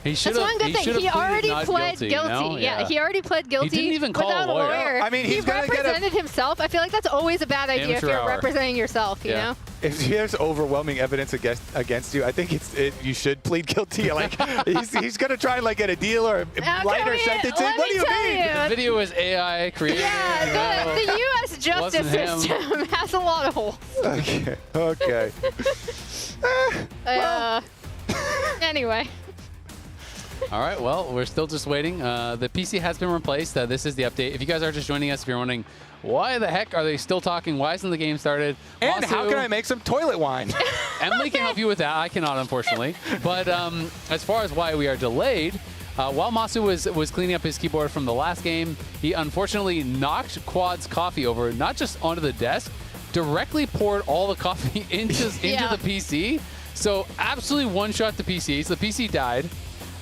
He should That's one good thing. He already pled guilty. no? Yeah, he already pled guilty. didn't even call without a lawyer. I mean, he he's gonna get a- represented himself. I feel like that's always a bad idea if Amateur you're hour. representing yourself. You know. If there's overwhelming evidence against you, I think you should plead guilty. Like he's gonna try and like get a deal or lighter sentencing. What do you mean? The video is AI created. Yeah, the U.S. justice Wasn't him. system has a lot of holes. Okay. Okay. Anyway. All right, well, we're still just waiting. The PC has been replaced. This is the update. If you guys are just joining us, if you're wondering, why the heck are they still talking? Why isn't the game started? And Masu, how can I make some toilet wine? Emily can help you with that. I cannot, unfortunately. But as far as why we are delayed, while Masu was cleaning up his keyboard from the last game, he unfortunately knocked Quad's coffee over, not just onto the desk, directly poured all the coffee into the PC. So absolutely one-shot the PC. So the PC died.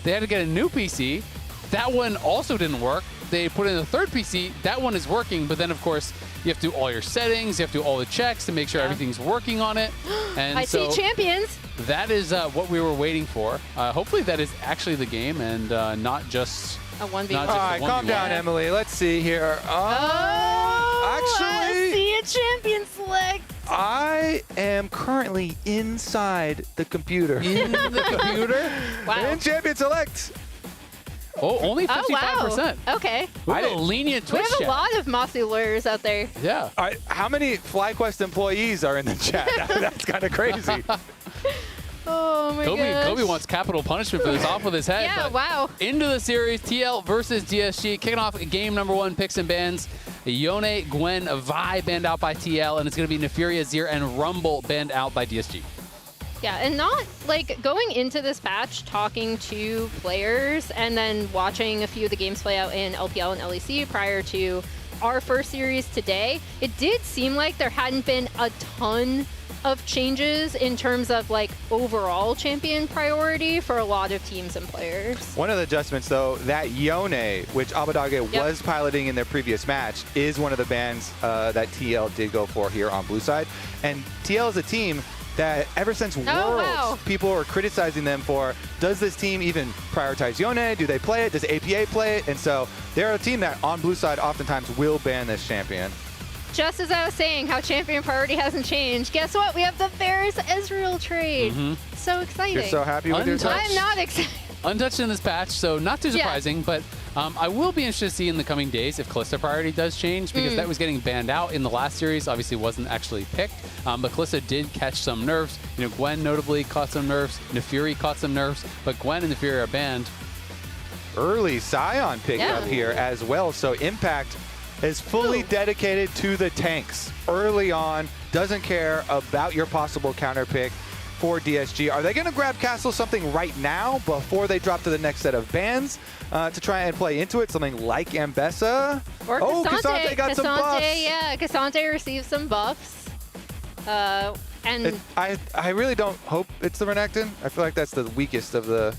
They had to get a new PC. That one also didn't work. They put in a third PC. That one is working, but then, of course, you have to do all your settings. You have to do all the checks to make sure everything's working on it. And I see champions. That is what we were waiting for. Hopefully that is actually the game and not just a 1v1. All right, calm down, Emily. Let's see here. I Actually, see a champion select. I am currently inside the computer. In the computer? Wow. In Champion Select. Oh, only 55%. Oh, wow. Okay. We have a lenient We Twitch have a chat. lot of Masu lawyers out there. Yeah. All right, how many FlyQuest employees are in the chat? That's kind of crazy. Oh my gosh. Kobe wants capital punishment for this off with his head. Yeah, but wow. Into the series, TL versus DSG. Kicking off game number 1, picks and bans. Yone, Gwen, Vi banned out by TL, and it's going to be Nefuria, Zir, and Rumble banned out by DSG. Yeah, and not like going into this patch, talking to players, and then watching a few of the games play out in LPL and LEC prior to our first series today, it did seem like there hadn't been a ton of changes in terms of like overall champion priority for a lot of teams and players. One of the adjustments, though, that Yone, which Abadage was piloting in their previous match, is one of the bans that TL did go for here on blue side. And TL is a team that ever since Worlds, people were criticizing them for, does this team even prioritize Yone? Do they play it? Does APA play it? And so they're a team that on blue side oftentimes will ban this champion. Just as I was saying, how champion priority hasn't changed, guess what? We have the Varus Ezreal trade. So exciting. You're so happy with your touch? I'm not excited. Untouched in this patch, so not too surprising, but I will be interested to see in the coming days if Kalista priority does change, because that was getting banned out in the last series. Obviously wasn't actually picked, but Kalista did catch some nerfs. You know, Gwen notably caught some nerfs, Nefuri caught some nerfs, but Gwen and Nefuri are banned. Early Scion pick up here as well, so Impact is fully dedicated to the tanks early on, doesn't care about your possible counter pick. for DSG. Are they going to grab Castle something right now before they drop to the next set of bans to try and play into it? Something like Ambessa? Or oh, Cassante got some buffs. Yeah, Cassante received some buffs. And I really don't hope it's the Renekton. I feel like that's the weakest of the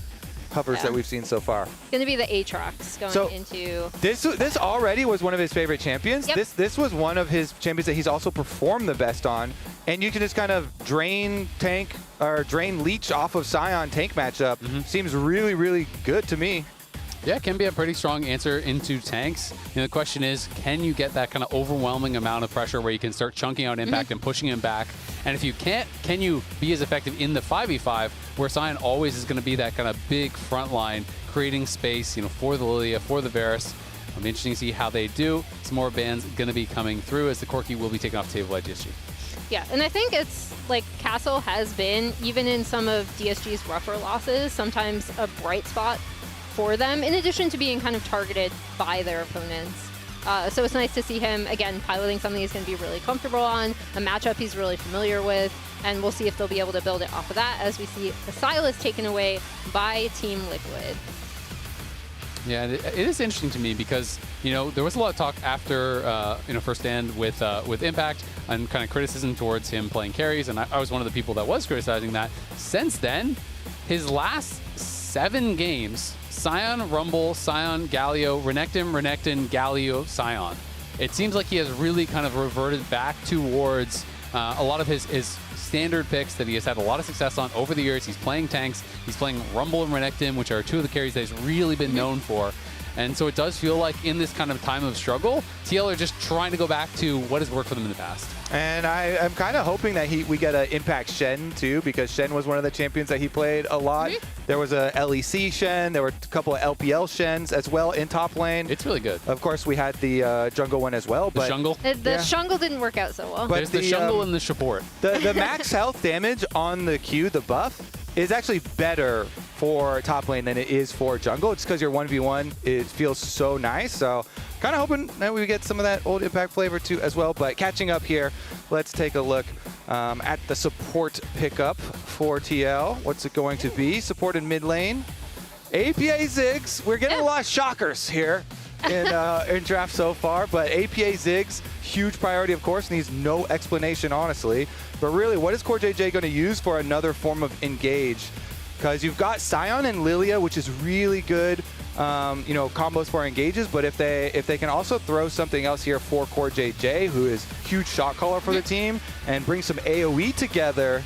hovers that we've seen so far. It's going to be the Aatrox going into... This already was one of his favorite champions. Yep. This was one of his champions that he's also performed the best on. And you can just kind of drain leech off of Scion tank matchup. Seems really, really good to me. Yeah, it can be a pretty strong answer into tanks. The question is, can you get that kind of overwhelming amount of pressure where you can start chunking out impact and pushing him back? And if you can't, can you be as effective in the 5v5 where Scion always is going to be that kind of big front line, creating space, for the Lilia, for the Varus. It'll be interesting to see how they do. Some more bans going to be coming through as the Corki will be taken off the table by DSG. Yeah, and I think it's like Castle has been, even in some of DSG's rougher losses, sometimes a bright spot for them, in addition to being kind of targeted by their opponents. So it's nice to see him, again, piloting something he's going to be really comfortable on, a matchup he's really familiar with, and we'll see if they'll be able to build it off of that as we see the Silas taken away by Team Liquid. Yeah, it is interesting to me because, there was a lot of talk after, first stand with Impact and kind of criticism towards him playing carries, and I was one of the people that was criticizing that. Since then, his last 7 games, Scion, Rumble, Scion, Galio, Renekton, Galio, Scion. It seems like he has really kind of reverted back towards a lot of his standard picks that he has had a lot of success on over the years. He's playing tanks. He's playing Rumble and Renekton, which are 2 of the carries that he's really been known for. And so it does feel like in this kind of time of struggle, TL are just trying to go back to what has worked for them in the past. And I'm kind of hoping that we get an Impact Shen too, because Shen was one of the champions that he played a lot. There was a LEC Shen, there were a couple of LPL Shens as well in top lane. It's really good. Of course, we had the jungle one as well. The Shungle? The Shungle didn't work out so well. But there's the Shungle and the support. The max health damage on the Q, the buff, is actually better for top lane than it is for jungle. It's because your 1v1, it feels so nice. So kind of hoping that we get some of that old Impact flavor too as well. But catching up here, let's take a look at the support pickup for TL. What's it going to be? Support in mid lane. APA Ziggs. We're getting a lot of shockers here in draft so far, but APA Ziggs, huge priority, of course, needs no explanation, honestly. But really, what is CoreJJ going to use for another form of engage? Because you've got Scion and Lilia, which is really good, combos for engages. But if they can also throw something else here for CoreJJ, who is huge shot caller for the team, and bring some AoE together,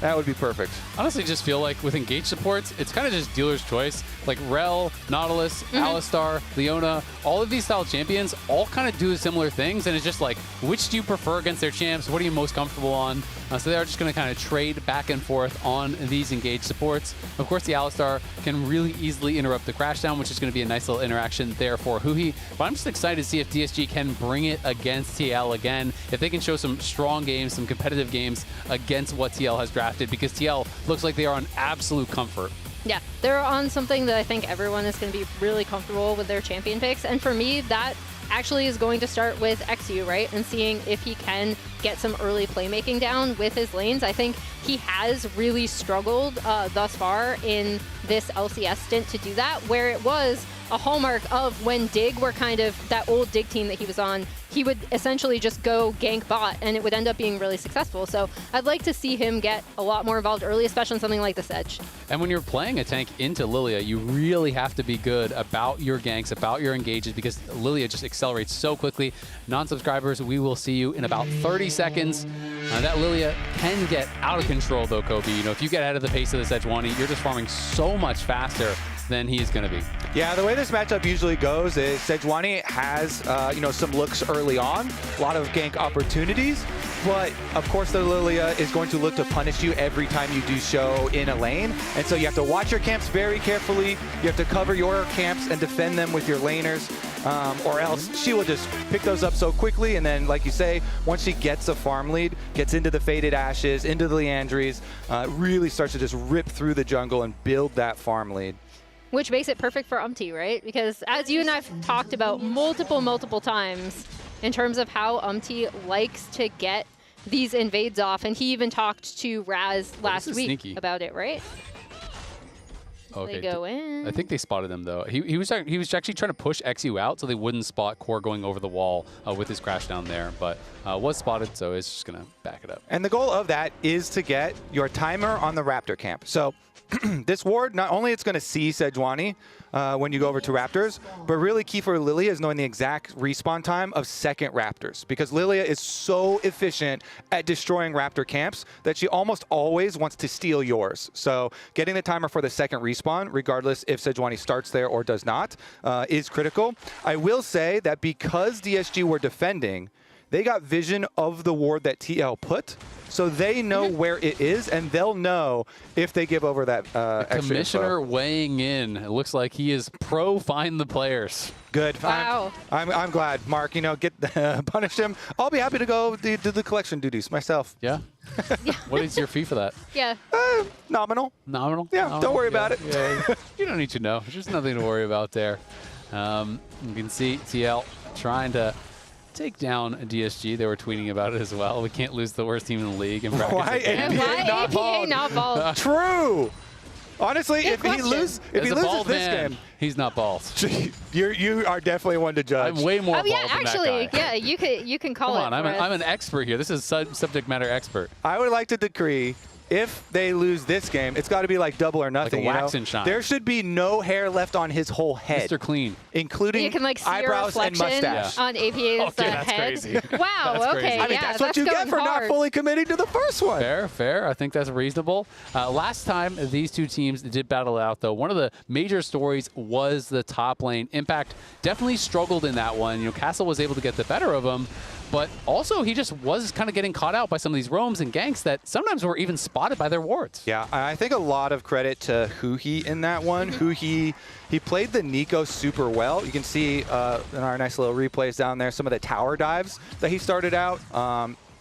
that would be perfect. Honestly, just feel like with engage supports, it's kind of just dealer's choice. Like Rel, Nautilus, Alistar, Leona, all of these style champions all kind of do similar things, and it's just like, which do you prefer against their champs? What are you most comfortable on? So they are just going to kind of trade back and forth on these engage supports. Of course, the Alistar can really easily interrupt the crashdown, which is going to be a nice little interaction there for Huhi. But I'm just excited to see if DSG can bring it against TL again, if they can show some strong games, some competitive games against what TL has drafted, because TL looks like they are on absolute comfort. Yeah, they're on something that I think everyone is going to be really comfortable with their champion picks. And for me, that actually is going to start with XU, right? And seeing if he can get some early playmaking down with his lanes. I think he has really struggled thus far in this LCS stint to do that, where it was a hallmark of when Dig were kind of that old Dig team that he was on, he would essentially just go gank bot and it would end up being really successful. So I'd like to see him get a lot more involved early, especially in something like this Edge. And when you're playing a tank into Lilia, you really have to be good about your ganks, about your engages, because Lilia just accelerates so quickly. Non-subscribers, we will see you in about 30 seconds. That Lilia can get out of control though, Kobe. If you get ahead of the pace of this Sejuani, you're just farming so much faster than he is going to be. Yeah, the way this matchup usually goes is Sejuani has, some looks early on, a lot of gank opportunities, but of course the Lilia is going to look to punish you every time you do show in a lane, and so you have to watch your camps very carefully, you have to cover your camps and defend them with your laners, or else she will just pick those up so quickly, and then, like you say, once she gets a farm lead, gets into the Faded Ashes, into the Leandries, really starts to just rip through the jungle and build that farm lead. Which makes it perfect for Umti, right? Because as you and I've talked about multiple times in terms of how Umti likes to get these invades off. And he even talked to Raz last week sneaky. about it, right? Okay. They go in. I think they spotted him though. He was actually trying to push XU out so they wouldn't spot Core going over the wall with his crash down there, but was spotted, so it's just gonna back it up. And the goal of that is to get your timer on the Raptor camp. So this ward, not only it's going to see Sejuani when you go over to Raptors, but really key for Lilia is knowing the exact respawn time of second Raptors, because Lilia is so efficient at destroying Raptor camps that she almost always wants to steal yours. So getting the timer for the second respawn, regardless if Sejuani starts there or does not, is critical. I will say that because DSG were defending, they got vision of the ward that TL put, so they know where it is, and they'll know if they give over that extra Commissioner info. weighing in. It looks like he is pro find the players. Good. Wow. I'm glad, Mark. You know, punish him. I'll be happy to go do the collection duties myself. Yeah. What is your fee for that? Yeah. Nominal. Nominal? Yeah. Nominal? Don't worry about it. Yeah. You don't need to know. There's nothing to worry about there. You can see TL trying to take down DSG. They were tweeting about it as well. We can't lose the worst team in the league. In Why APA not bald? True. Honestly, Good if question. he loses bald this man, game, he's not bald. you are definitely one to judge. I'm way more Oh bald yeah, than actually, that guy. yeah. You can call Come it. on, for us. I'm an expert here. This is subject matter expert. I would like to decree, if they lose this game, it's got to be like double or nothing. Like a wax you know? and shine. There should be no hair left on his whole head. Mr. Clean. Including You can like see a eyebrows and reflection mustache. on APA's Okay, that's head. crazy. Wow. That's okay. crazy. I mean, yeah, that's what you get going for not hard. fully committing to the first one. Fair. I think that's reasonable. Last time these two teams did battle out, though, one of the major stories was the top lane. Impact definitely struggled in that one. You know, Castle was able to get the better of him, but also he just was kind of getting caught out by some of these roams and ganks that sometimes were even spotted by their wards. Yeah, I think a lot of credit to Huhi in that one. Huhi, he played the Nico super well. You can see in our nice little replays down there some of the tower dives that he started out,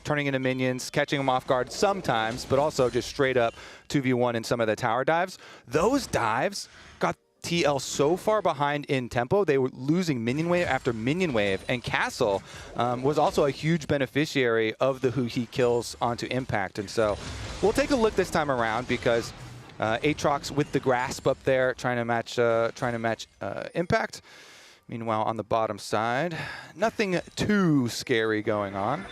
turning into minions, catching them off guard sometimes, but also just straight up 2v1 in some of the tower dives. Those dives got TL so far behind in tempo, they were losing minion wave after minion wave, and Castle was also a huge beneficiary of the Huhi kills onto Impact. And so we'll take a look this time around, because Aatrox with the grasp up there trying to match Impact. Meanwhile, on the bottom side, nothing too scary going on.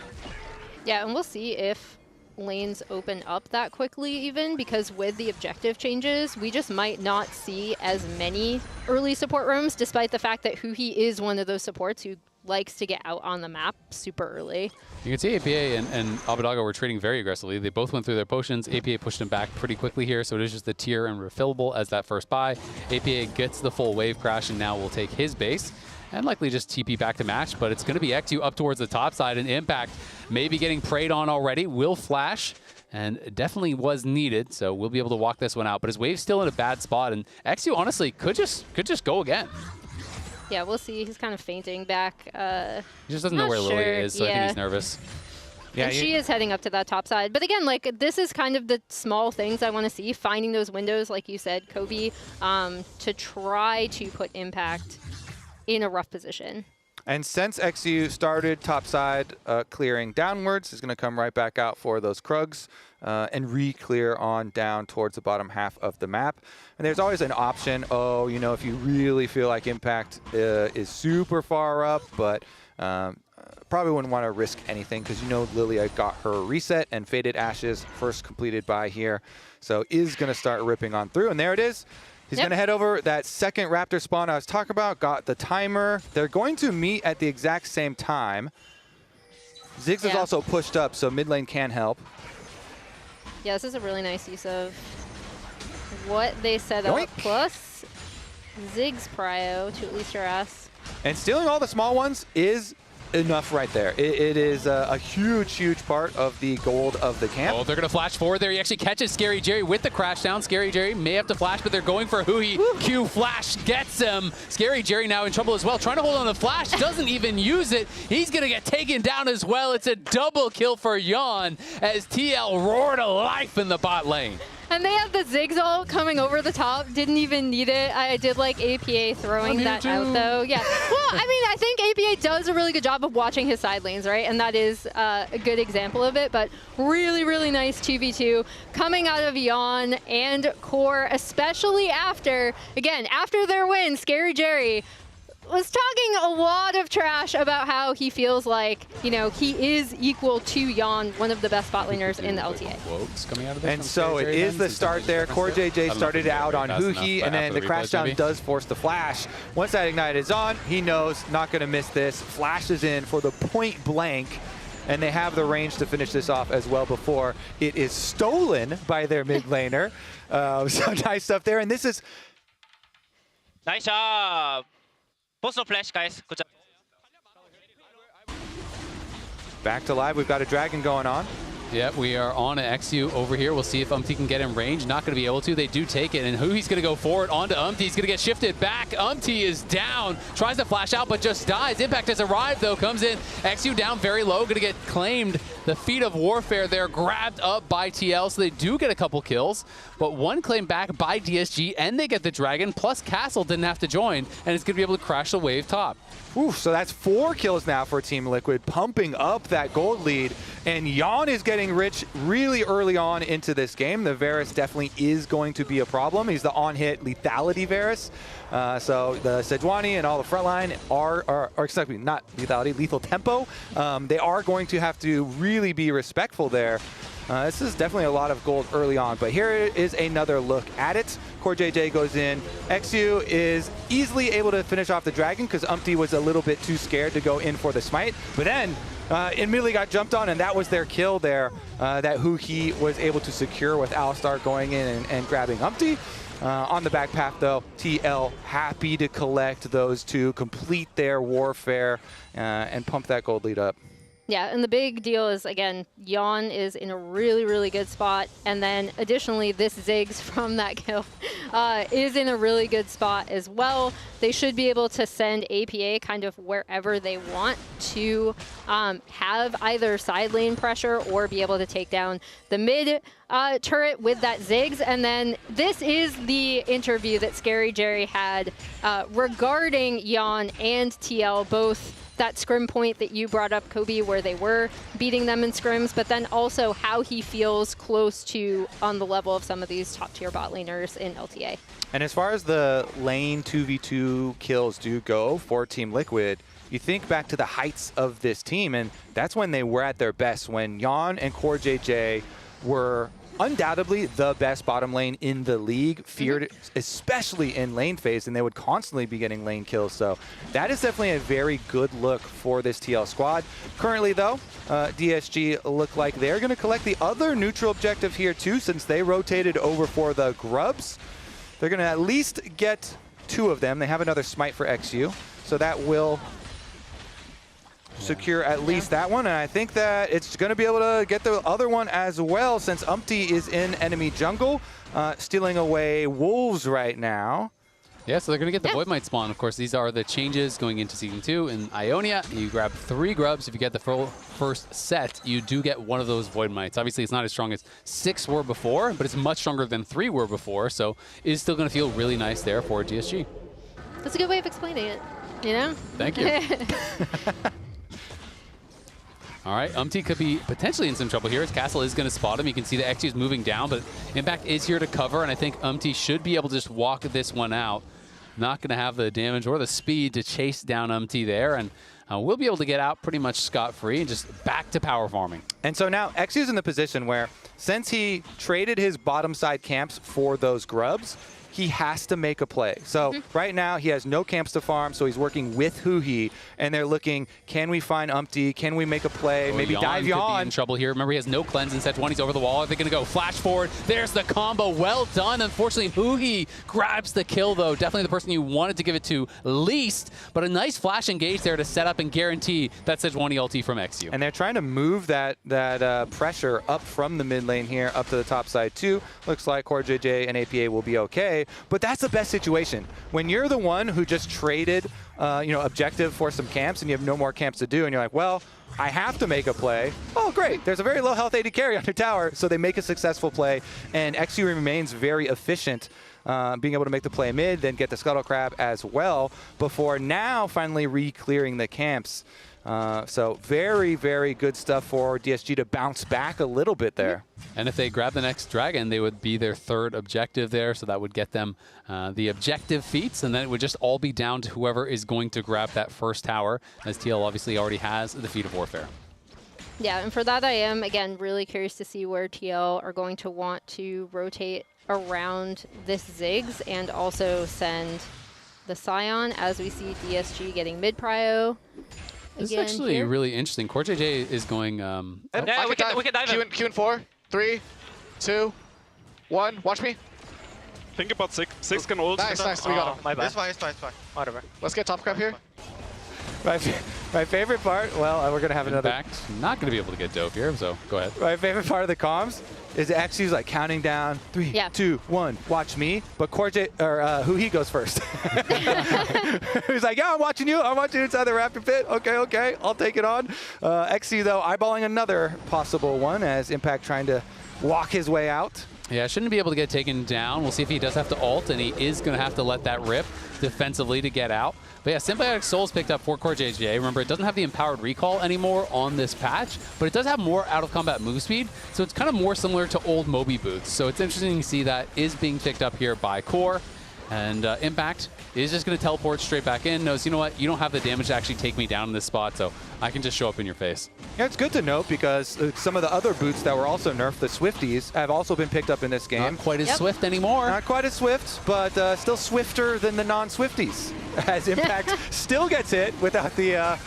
Yeah, and we'll see if lanes open up that quickly even, because with the objective changes, we just might not see as many early support rooms, despite the fact that Huhi is one of those supports who likes to get out on the map super early. You can see APA and Abadaga were trading very aggressively. They both went through their potions. APA pushed him back pretty quickly here, so it is just the tier and refillable as that first buy. APA gets the full wave crash and now will take his base and likely just TP back to match, but it's going to be XU up towards the top side, and Impact maybe getting preyed on already. Will flash, and definitely was needed, so we'll be able to walk this one out. But his wave's still in a bad spot, and XU honestly could just go again. Yeah, we'll see. He's kind of fainting back. He just doesn't know where Lily is, so I think he's nervous. Yeah, and she is heading up to that top side. But again, like, this is kind of the small things I want to see, finding those windows, like you said, Kobe, to try to put Impact in a rough position. And since XU started topside clearing downwards, he's going to come right back out for those Krugs and re-clear on down towards the bottom half of the map. And there's always an option, you know, if you really feel like Impact is super far up, but probably wouldn't want to risk anything, because you know Lilia got her reset and Faded Ashes first completed by here. So is going to start ripping on through, and there it is. He's going to head over that second Raptor spawn I was talking about, got the timer. They're going to meet at the exact same time. Ziggs is also pushed up, so mid lane can help. Yeah, this is a really nice use of what they set up, plus Ziggs prio to at least harass. And stealing all the small ones is enough right there. It is a huge part of the gold of the camp. Oh, they're going to flash forward there. He actually catches Scary Jerry with the crash down. Scary Jerry may have to flash, but they're going for Hui. Q flash gets him. Scary Jerry now in trouble as well. Trying to hold on the flash, doesn't even use it. He's going to get taken down as well. It's a double kill for Yon as TL roar to life in the bot lane. And they have the Ziggs ult coming over the top. Didn't even need it. I did like APA throwing that out, though. Yeah. Well, I mean, I think APA does a really good job of watching his side lanes, right? And that is a good example of it. But really, really nice 2v2 coming out of Yon and Core, especially after, again, after their win, Scary Jerry was talking a lot of trash about how he feels like, you know, he is equal to Yon, one of the best bot laners in the LTA. Coming out of this and so it is the start there. Core JJ started out on Huhi, and then the crashdown does force the flash. Once that ignite is on, he knows not going to miss this. Flashes in for the point blank, and they have the range to finish this off as well before it is stolen by their mid laner. So nice stuff there, and this is... Nice job! Post no flash, guys. Good job. Back to live. We've got a dragon going on. Yeah, we are on an XU over here. We'll see if Umti can get in range. Not going to be able to. They do take it, and Huhi's going to go forward onto Umti. He's going to get shifted back. Umti is down. Tries to flash out, but just dies. Impact has arrived, though. Comes in. XU down very low. Going to get claimed. The feat of warfare there, grabbed up by TL, so they do get a couple kills. But one claim back by DSG, and they get the dragon, plus Castle didn't have to join, and it's going to be able to crash the wave top. Ooh, so that's 4 kills now for Team Liquid, pumping up that gold lead. And Yon is getting rich really early on into this game. The Varus definitely is going to be a problem. He's the on-hit lethality Varus. So the Sejuani and all the frontline are excuse me, not lethality, lethal tempo. They are going to have to really be respectful there. This is definitely a lot of gold early on, but here is another look at it. Core JJ goes in. XU is easily able to finish off the dragon because Umti was a little bit too scared to go in for the smite, but then immediately got jumped on, and that was their kill there that Huhi was able to secure with Alistar going in and grabbing Umti. On the back path, though, TL happy to collect those two, complete their warfare, and pump that gold lead up. Yeah, and the big deal is, again, Yon is in a really, really good spot. And then additionally, this Ziggs from that kill is in a really good spot as well. They should be able to send APA kind of wherever they want to have either side lane pressure or be able to take down the mid turret with that Ziggs. And then this is the interview that Scary Jerry had regarding Yon and TL, both that scrim point that you brought up, Kobe, where they were beating them in scrims, but then also how he feels close to on the level of some of these top tier bot laners in LTA. And as far as the lane 2v2 kills do go for Team Liquid, you think back to the heights of this team, and that's when they were at their best, when Yon and Core JJ were undoubtedly the best bottom lane in the league, feared especially in lane phase, and they would constantly be getting lane kills. So that is definitely a very good look for this TL squad. Currently, though, DSG look like they're going to collect the other neutral objective here, too, since they rotated over for the Grubs. They're going to at least get 2 of them. They have another smite for XU, so that will secure at least that one, and I think that it's going to be able to get the other one as well, since Umti is in enemy jungle, stealing away wolves right now. Yeah, so they're going to get the Void Might spawn. Of course, these are the changes going into Season 2 in Ionia. You grab 3 grubs. If you get the first set, you do get one of those Void Mites. Obviously, it's not as strong as 6 were before, but it's much stronger than 3 were before, so it's still going to feel really nice there for DSG. That's a good way of explaining it, you know? Thank you. All right, Umti could be potentially in some trouble here. His Castle is going to spot him. You can see the XU is moving down, but Impact is here to cover, and I think Umti should be able to just walk this one out. Not going to have the damage or the speed to chase down Umti there, and we'll be able to get out pretty much scot-free and just back to power farming. And so now XU's in the position where, since he traded his bottom side camps for those grubs, he has to make a play. So right now he has no camps to farm, so he's working with Huhi, and they're looking, can we find Umti? Can we make a play? Maybe dive Yon. Could be in trouble here. Remember, he has no cleanse in set 1. He's over the wall. Are they going to go flash forward? There's the combo. Well done. Unfortunately, Huhi grabs the kill, though. Definitely the person you wanted to give it to least, but a nice flash engage there to set up and guarantee that Sejuani ulti from XU. And they're trying to move that pressure up from the mid lane here up to the top side too. Looks like Core JJ and APA will be okay. but that's the best situation. When you're the one who just traded, objective for some camps and you have no more camps to do, and you're like, well, I have to make a play. Oh, great. There's a very low health AD carry on your tower, so they make a successful play, and XU remains very efficient, being able to make the play mid, then get the Scuttle Crab as well, before now finally re-clearing the camps. So very, very good stuff for DSG to bounce back a little bit there. And if they grab the next dragon, they would be their third objective there, so that would get them the objective feats, and then it would just all be down to whoever is going to grab that first tower, as TL obviously already has the feat of warfare. Yeah, and for that I am, again, really curious to see where TL are going to want to rotate around this Ziggs and also send the Scion, as we see DSG getting mid-prio. This is actually really interesting. CoreJJ is going... Yeah, we can dive in. Q in 4, 3, 2, 1. Watch me. Think about six can ult. Nice. We got him. My bad. It's fine. Whatever. Let's get top crab here. My favorite part, well, we're going to have another... In fact, not going to be able to get Dove here, so go ahead. My favorite part of the comms is XU's like counting down 3, 2, 1, watch me. But Huhi goes first. He's like, yeah, I'm watching you inside the Raptor pit. Okay, I'll take it on. XU, though, eyeballing another possible one as Impact trying to walk his way out. Yeah, shouldn't be able to get taken down. We'll see if he does have to ult, and he is going to have to let that rip defensively to get out. But yeah, Symbiotic Soul's picked up for CoreJJ. Remember, it doesn't have the empowered recall anymore on this patch, but it does have more out-of-combat move speed, so it's kind of more similar to old Moby boots. So it's interesting to see that is being picked up here by Core. And Impact is just going to teleport straight back in. Knows, you know what, you don't have the damage to actually take me down in this spot, so I can just show up in your face. Yeah, it's good to note because some of the other boots that were also nerfed, the Swifties, have also been picked up in this game. Not quite as swift anymore. Not quite as swift, but still swifter than the non-Swifties. As Impact still gets hit without the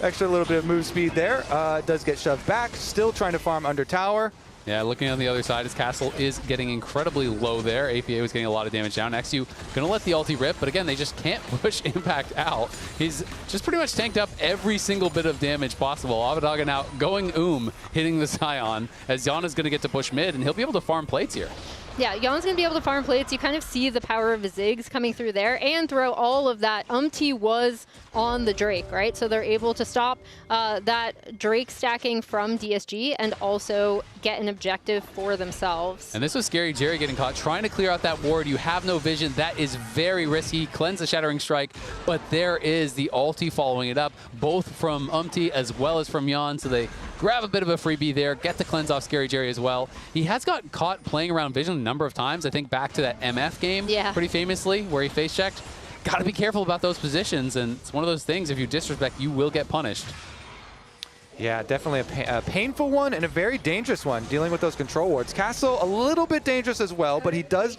extra little bit of move speed there. Does get shoved back, still trying to farm under tower. Yeah, looking on the other side, his castle is getting incredibly low there. APA was getting a lot of damage down. XU going to let the ulti rip, but again, they just can't push Impact out. He's just pretty much tanked up every single bit of damage possible. Avadaga now going hitting the Scion, as Yana's going to get to push mid, and he'll be able to farm plates here. Yeah, Yana's going to be able to farm plates. You kind of see the power of Ziggs coming through there, and throughout all of that, was on the Drake, right? So they're able to stop that Drake stacking from DSG and also get an objective for themselves. And this was Scary Jerry getting caught, trying to clear out that ward. You have no vision. That is very risky. Cleanse the Shattering Strike, but there is the ulti following it up, both from as well as from Yan, so they grab a bit of a freebie there, get the cleanse off Scary Jerry as well. He has got caught playing around vision a number of times. I think back to that MF game pretty famously where he face checked. Got to be careful about those positions, and it's one of those things, if you disrespect, you will get punished. Yeah, definitely a painful one and a very dangerous one, dealing with those control wards. Castle, a little bit dangerous as well, but he does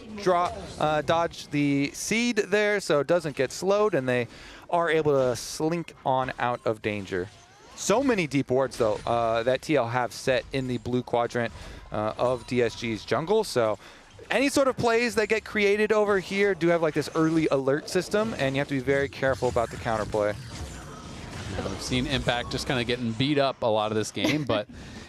dodge the seed there, so it doesn't get slowed, and they are able to slink on out of danger. So many deep wards, though, that TL have set in the blue quadrant of DSG's jungle, so any sort of plays that get created over here do have like this early alert system, and you have to be very careful about the counterplay. We've seen Impact just kind of getting beat up a lot of this game, but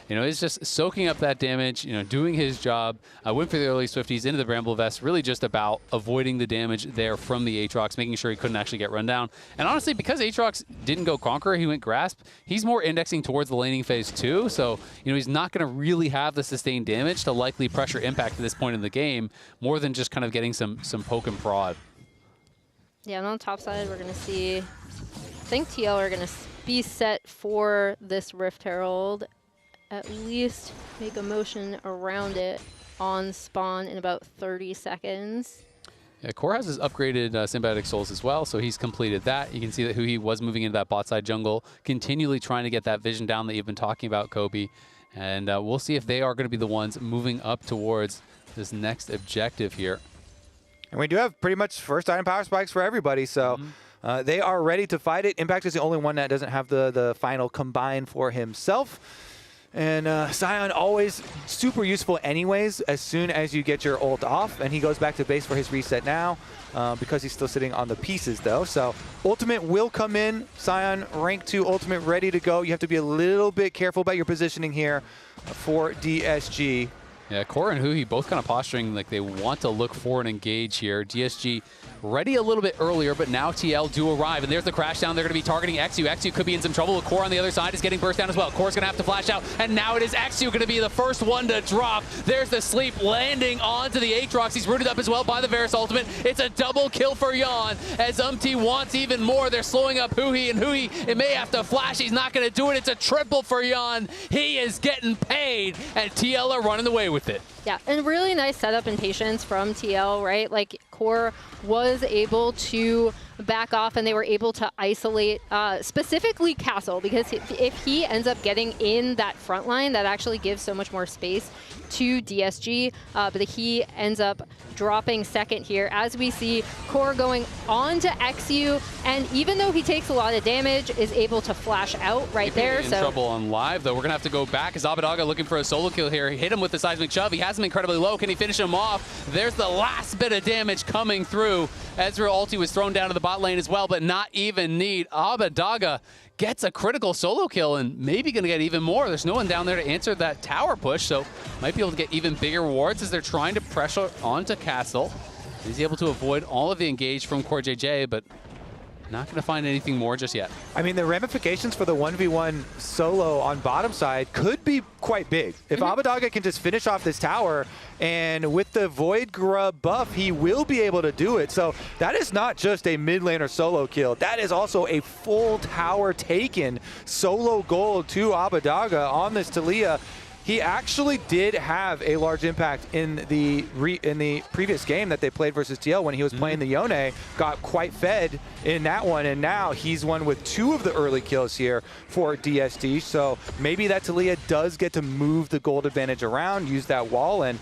he's just soaking up that damage, doing his job. Went for the early Swifties into the Bramble Vest, really just about avoiding the damage there from the Aatrox, making sure he couldn't actually get run down. And honestly, because Aatrox didn't go Conqueror, he went Grasp, he's more indexing towards the laning phase too, so he's not going to really have the sustained damage to likely pressure Impact at this point in the game, more than just kind of getting some poke and prod. Yeah, and on the top side, we're going to see, I think TL are going to be set for this Rift Herald. At least make a motion around it on spawn in about 30 seconds. Yeah, Core has his upgraded Symbiotic Souls as well, so he's completed that. You can see that he was moving into that bot side jungle, continually trying to get that vision down that you've been talking about, Kobe. And we'll see if they are going to be the ones moving up towards this next objective here. And we do have pretty much first item power spikes for everybody, so they are ready to fight it. Impact is the only one that doesn't have the final combine for himself. And Scion always super useful anyways as soon as you get your ult off. And he goes back to base for his reset now because he's still sitting on the pieces though. So ultimate will come in. Scion rank 2 ultimate ready to go. You have to be a little bit careful about your positioning here for DSG. Yeah, Core and Huhi both kind of posturing like they want to look for an engage here. DSG ready a little bit earlier, but now TL do arrive. And there's the crash down. They're going to be targeting XU. XU could be in some trouble. With Core on the other side is getting burst down as well. Core's going to have to flash out. And now it is XU going to be the first one to drop. There's the sleep landing onto the Aatrox. He's rooted up as well by the Varus ultimate. It's a double kill for Jan as wants even more. They're slowing up Huhi, and Huhi, it may have to flash. He's not going to do it. It's a triple for Jan. He is getting paid, and TL are running away with it. Yeah, and really nice setup and patience from TL, right? Like, Core was able to back off, and they were able to isolate specifically Castle, because if he ends up getting in that front line, that actually gives so much more space to DSG, but he ends up dropping second here, as we see Core going on to XU, and even though he takes a lot of damage, is able to flash out right there. In trouble on live, though. We're going to have to go back as Abadaga looking for a solo kill here. He hit him with the seismic shove. He has him incredibly low. Can he finish him off? There's the last bit of damage coming through. Ezreal ulti was thrown down to the bot lane as well, but not even need. Abadaga gets a critical solo kill and maybe going to get even more. There's no one down there to answer that tower push, so might be able to get even bigger rewards as they're trying to pressure onto Castle. He's able to avoid all of the engage from Core JJ, but not going to find anything more just yet. I mean, the ramifications for the 1v1 solo on bottom side could be quite big. If Abadaga can just finish off this tower, and with the Void Grub buff, he will be able to do it. So that is not just a mid laner solo kill. That is also a full tower taken solo gold to Abadaga on this Taliyah. He actually did have a large impact in the previous game that they played versus TL when he was playing the Yone. Got quite fed in that one, and now he's one with 2 of the early kills here for DSG. So maybe that Taliyah does get to move the gold advantage around, use that wall, and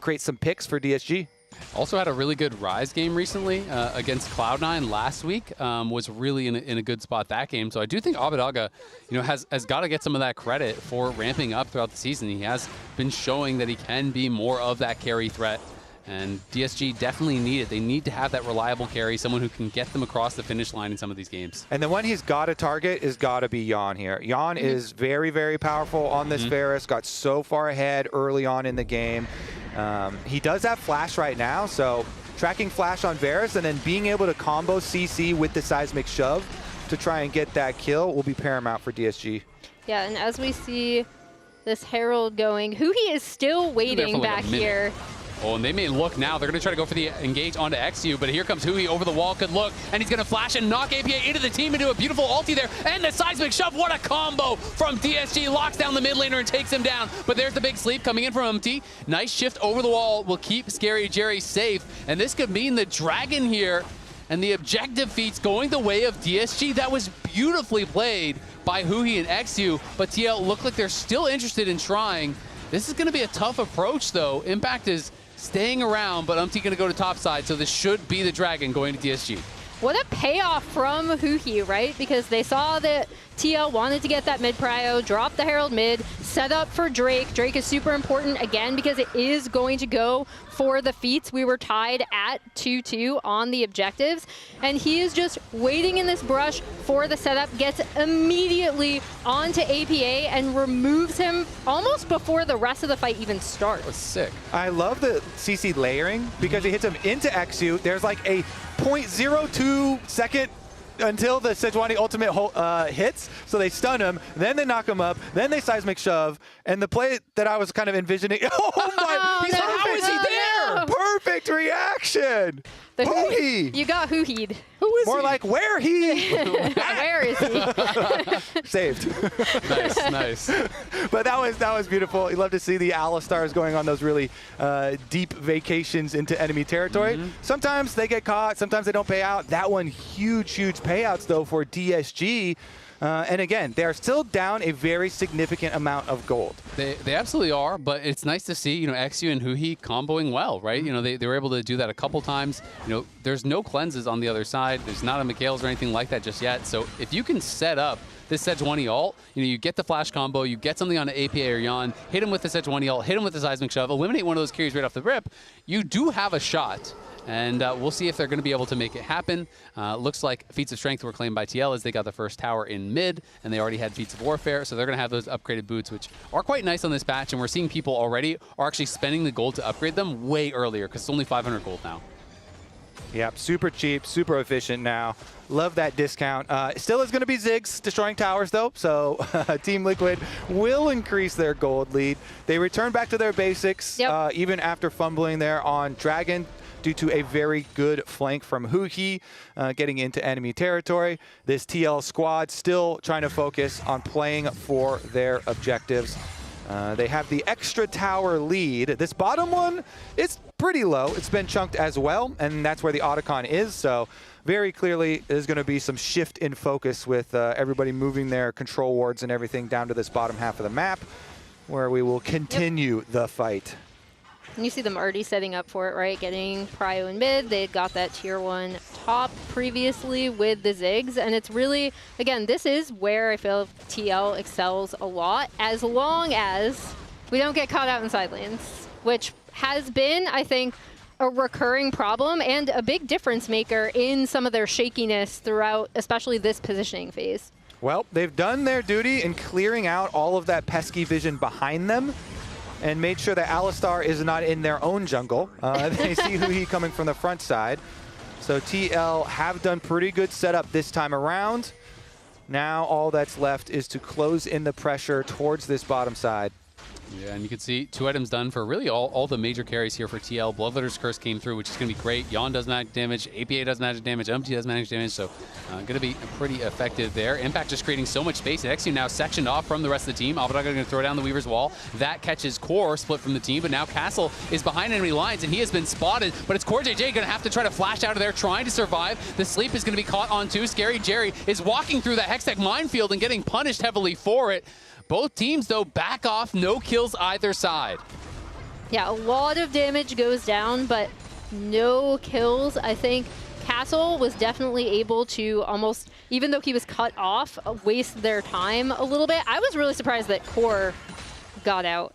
create some picks for DSG. Also had a really good Rise game recently against Cloud9 last week. Was really in a good spot that game. So I do think Abadaga, has got to get some of that credit for ramping up throughout the season. He has been showing that he can be more of that carry threat. And DSG definitely need it. They need to have that reliable carry, someone who can get them across the finish line in some of these games. And the one he's got to target is got to be Jan here. Jan is very, very powerful on this Varus. Got so far ahead early on in the game. He does have Flash right now, so tracking Flash on Varus and then being able to combo CC with the seismic shove to try and get that kill will be paramount for DSG. Yeah, and as we see this Herald going, Huhi is still waiting back here. Oh, and they may look now. They're going to try to go for the engage onto XU, but here comes Huhi over the wall. Good look, and he's going to flash and knock APA into the team into a beautiful ulti there, and the seismic shove. What a combo from DSG. Locks down the mid laner and takes him down, but there's the big sleep coming in from MT. Nice shift over the wall will keep Scary Jerry safe, and this could mean the dragon here and the objective feats going the way of DSG. That was beautifully played by Huhi and XU, but TL look like they're still interested in trying. This is going to be a tough approach, though. Impact is staying around, but Umti going to go to top side, so this should be the dragon going to DSG. What a payoff from Huhi, right? Because they saw that TL wanted to get that mid prio, drop the Herald mid, set up for Drake. Drake is super important, again, because it is going to go for the feats. We were tied at 2-2 on the objectives, and he is just waiting in this brush for the setup, gets immediately onto APA and removes him almost before the rest of the fight even starts. That's sick. I love the CC layering because it hits him into XU. There's like a 0.02 second until the Sejuani ultimate hits, so they stun him, then they knock him up, then they seismic shove, and the play that I was kind of envisioning, oh my, how is he there? Perfect reaction. Huhi. You got Huhi'd. Who is More he? Like, where he? Where is he? Saved. Nice. But that was beautiful. You love to see the Alistars going on those really deep vacations into enemy territory. Sometimes they get caught, sometimes they don't pay out. That one, huge payouts, though, for DSG. And again, they are still down a very significant amount of gold. They absolutely are, but it's nice to see, XU and Huhi comboing well, right? They were able to do that a couple times. There's no cleanses on the other side. There's not a Mikhail's or anything like that just yet. So if you can set up this Sejuani ult, you get the flash combo, you get something on APA or Jan, hit him with the Sejuani ult, hit him with the seismic shove, eliminate one of those carries right off the rip, you do have a shot And we'll see if they're going to be able to make it happen. Looks like feats of strength were claimed by TL as they got the first tower in mid, and they already had feats of warfare, so they're going to have those upgraded boots, which are quite nice on this patch, and we're seeing people already are actually spending the gold to upgrade them way earlier, because it's only 500 gold now. Yep, super cheap, super efficient now. Love that discount. Still is going to be Ziggs destroying towers, though, so Team Liquid will increase their gold lead. They return back to their basics, even after fumbling there on Dragon, due to a very good flank from Huhi getting into enemy territory. This TL squad still trying to focus on playing for their objectives. They have the extra tower lead. This bottom one is pretty low. It's been chunked as well, and that's where the Otacon is. So very clearly there's going to be some shift in focus with everybody moving their control wards and everything down to this bottom half of the map, where we will continue the fight. And you see them already setting up for it, right? Getting prio in mid. They got that tier 1 top previously with the Ziggs. And it's really, again, this is where I feel TL excels a lot, as long as we don't get caught out in side lanes, which has been, I think, a recurring problem and a big difference maker in some of their shakiness throughout, especially this positioning phase. Well, they've done their duty in clearing out all of that pesky vision behind them, and made sure that Alistar is not in their own jungle. They see Huhi coming from the front side. So TL have done pretty good setup this time around. Now all that's left is to close in the pressure towards this bottom side. Yeah, and you can see 2 items done for really all the major carries here for TL. Bloodletter's Curse came through, which is going to be great. Yon does magic damage, APA does magic damage, MT does magic damage, so going to be pretty effective there. Impact just creating so much space. And Exu now sectioned off from the rest of the team. Abadag going to throw down the Weaver's Wall. That catches Core, split from the team, but now Castle is behind enemy lines, and he has been spotted, but it's Core JJ going to have to try to flash out of there, trying to survive. The sleep is going to be caught on too. Scary Jerry is walking through that Hextech minefield and getting punished heavily for it. Both teams, though, back off. No kills either side. Yeah, a lot of damage goes down, but no kills. I think Castle was definitely able to almost, even though he was cut off, waste their time a little bit. I was really surprised that Core got out.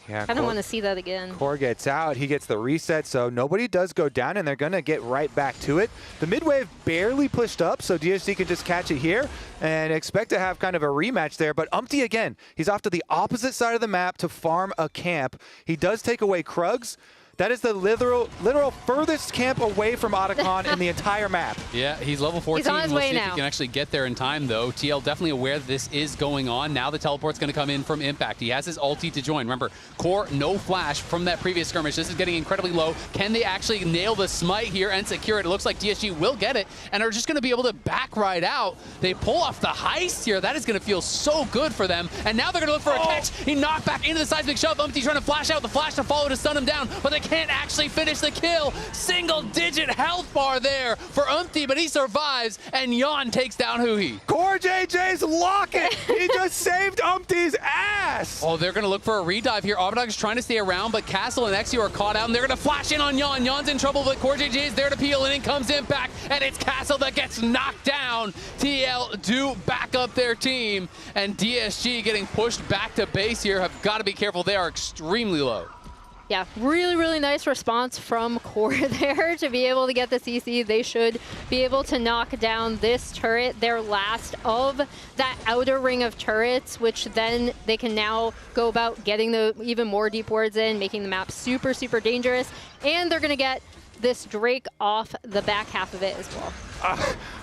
Yeah, I don't want to see that again. Core gets out, he gets the reset, so nobody does go down, and they're going to get right back to it. The mid wave barely pushed up, so DSG can just catch it here and expect to have kind of a rematch there. But Umpty again, he's off to the opposite side of the map to farm a camp. He does take away Krugs. That is the literal furthest camp away from Otacon in the entire map. Yeah, he's level 14. He's on his way see now. if he can actually get there in time, though. TL definitely aware that this is going on. Now the teleport's going to come in from Impact. He has his ulti to join. Remember, Core, no flash from that previous skirmish. This is getting incredibly low. Can they actually nail the smite here and secure it? It looks like DSG will get it and are just going to be able to back right out. They pull off the heist here. That is going to feel so good for them. And now they're going to look for a catch. He knocked back into the seismic shove. Umpty trying to flash out. The flash to follow to stun him down, but they can't actually finish the kill. Single-digit health bar there for Umpty, but he survives, and Yon takes down Huhi. Core JJ's locket! He just saved Umpty's ass! Oh, they're going to look for a redive here. Abadag is trying to stay around, but Castle and Exu are caught out, and they're going to flash in on Yon. Yon's in trouble, but Core JJ is there to peel, and in comes Impact, and it's Castle that gets knocked down. TL do back up their team, and DSG getting pushed back to base here. Have got to be careful. They are extremely low. Yeah, really, really nice response from Core there to be able to get the CC. They should be able to knock down this turret, their last of that outer ring of turrets, which then they can now go about getting the even more deep wards in, making the map super, super dangerous. And they're going to get this Drake off the back half of it as well.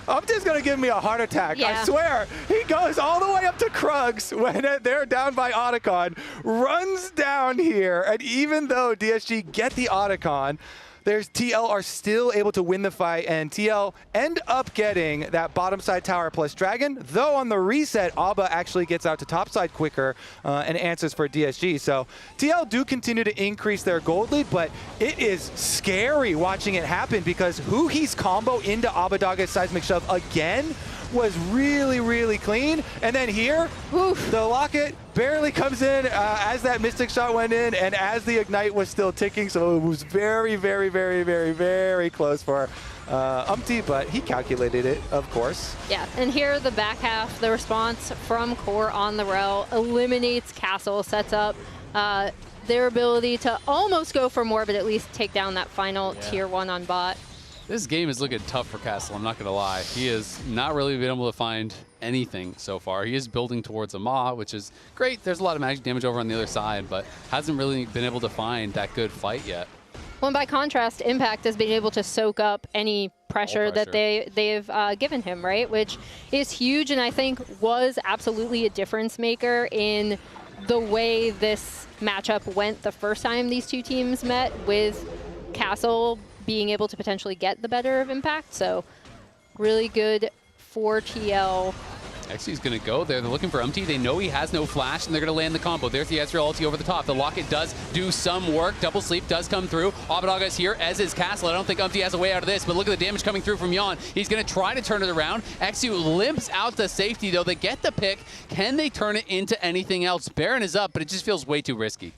Umpty's going to give me a heart attack. Yeah. I swear. He goes all the way up to Krugs when they're down by Otacon, runs down here, and even though DSG get the Otacon, there's TL are still able to win the fight, and TL end up getting that bottom side tower plus Dragon, though on the reset, Abba actually gets out to top side quicker and answers for DSG. So TL do continue to increase their gold lead, but it is scary watching it happen because Huhi's combo into Abadaga's seismic shove again was really, really clean. And then here, the locket barely comes in as that Mystic shot went in and as the Ignite was still ticking. So it was very, very, very, very, very close for Umpty, but he calculated it, of course. Yeah, and here the back half, the response from Core on the rel eliminates Castle, sets up their ability to almost go for more, but at least take down that final tier 1 on bot. This game is looking tough for Castle, I'm not going to lie. He has not really been able to find anything so far. He is building towards a Maw, which is great. There's a lot of magic damage over on the other side, but hasn't really been able to find that good fight yet. Well, and by contrast, Impact has been able to soak up any pressure that they've given him, right? Which is huge, and I think was absolutely a difference maker in the way this matchup went the first time these two teams met, with Castle being able to potentially get the better of Impact. So really good for TL. XU's going to go there. They're looking for Umti. They know he has no flash, and they're going to land the combo. There's the Estral ulti over the top. The Locket does do some work. Double sleep does come through. Abadaga is here, as is Castle. I don't think Umti has a way out of this, but look at the damage coming through from Yon. He's going to try to turn it around. XU limps out to safety, though. They get the pick. Can they turn it into anything else? Baron is up, but it just feels way too risky.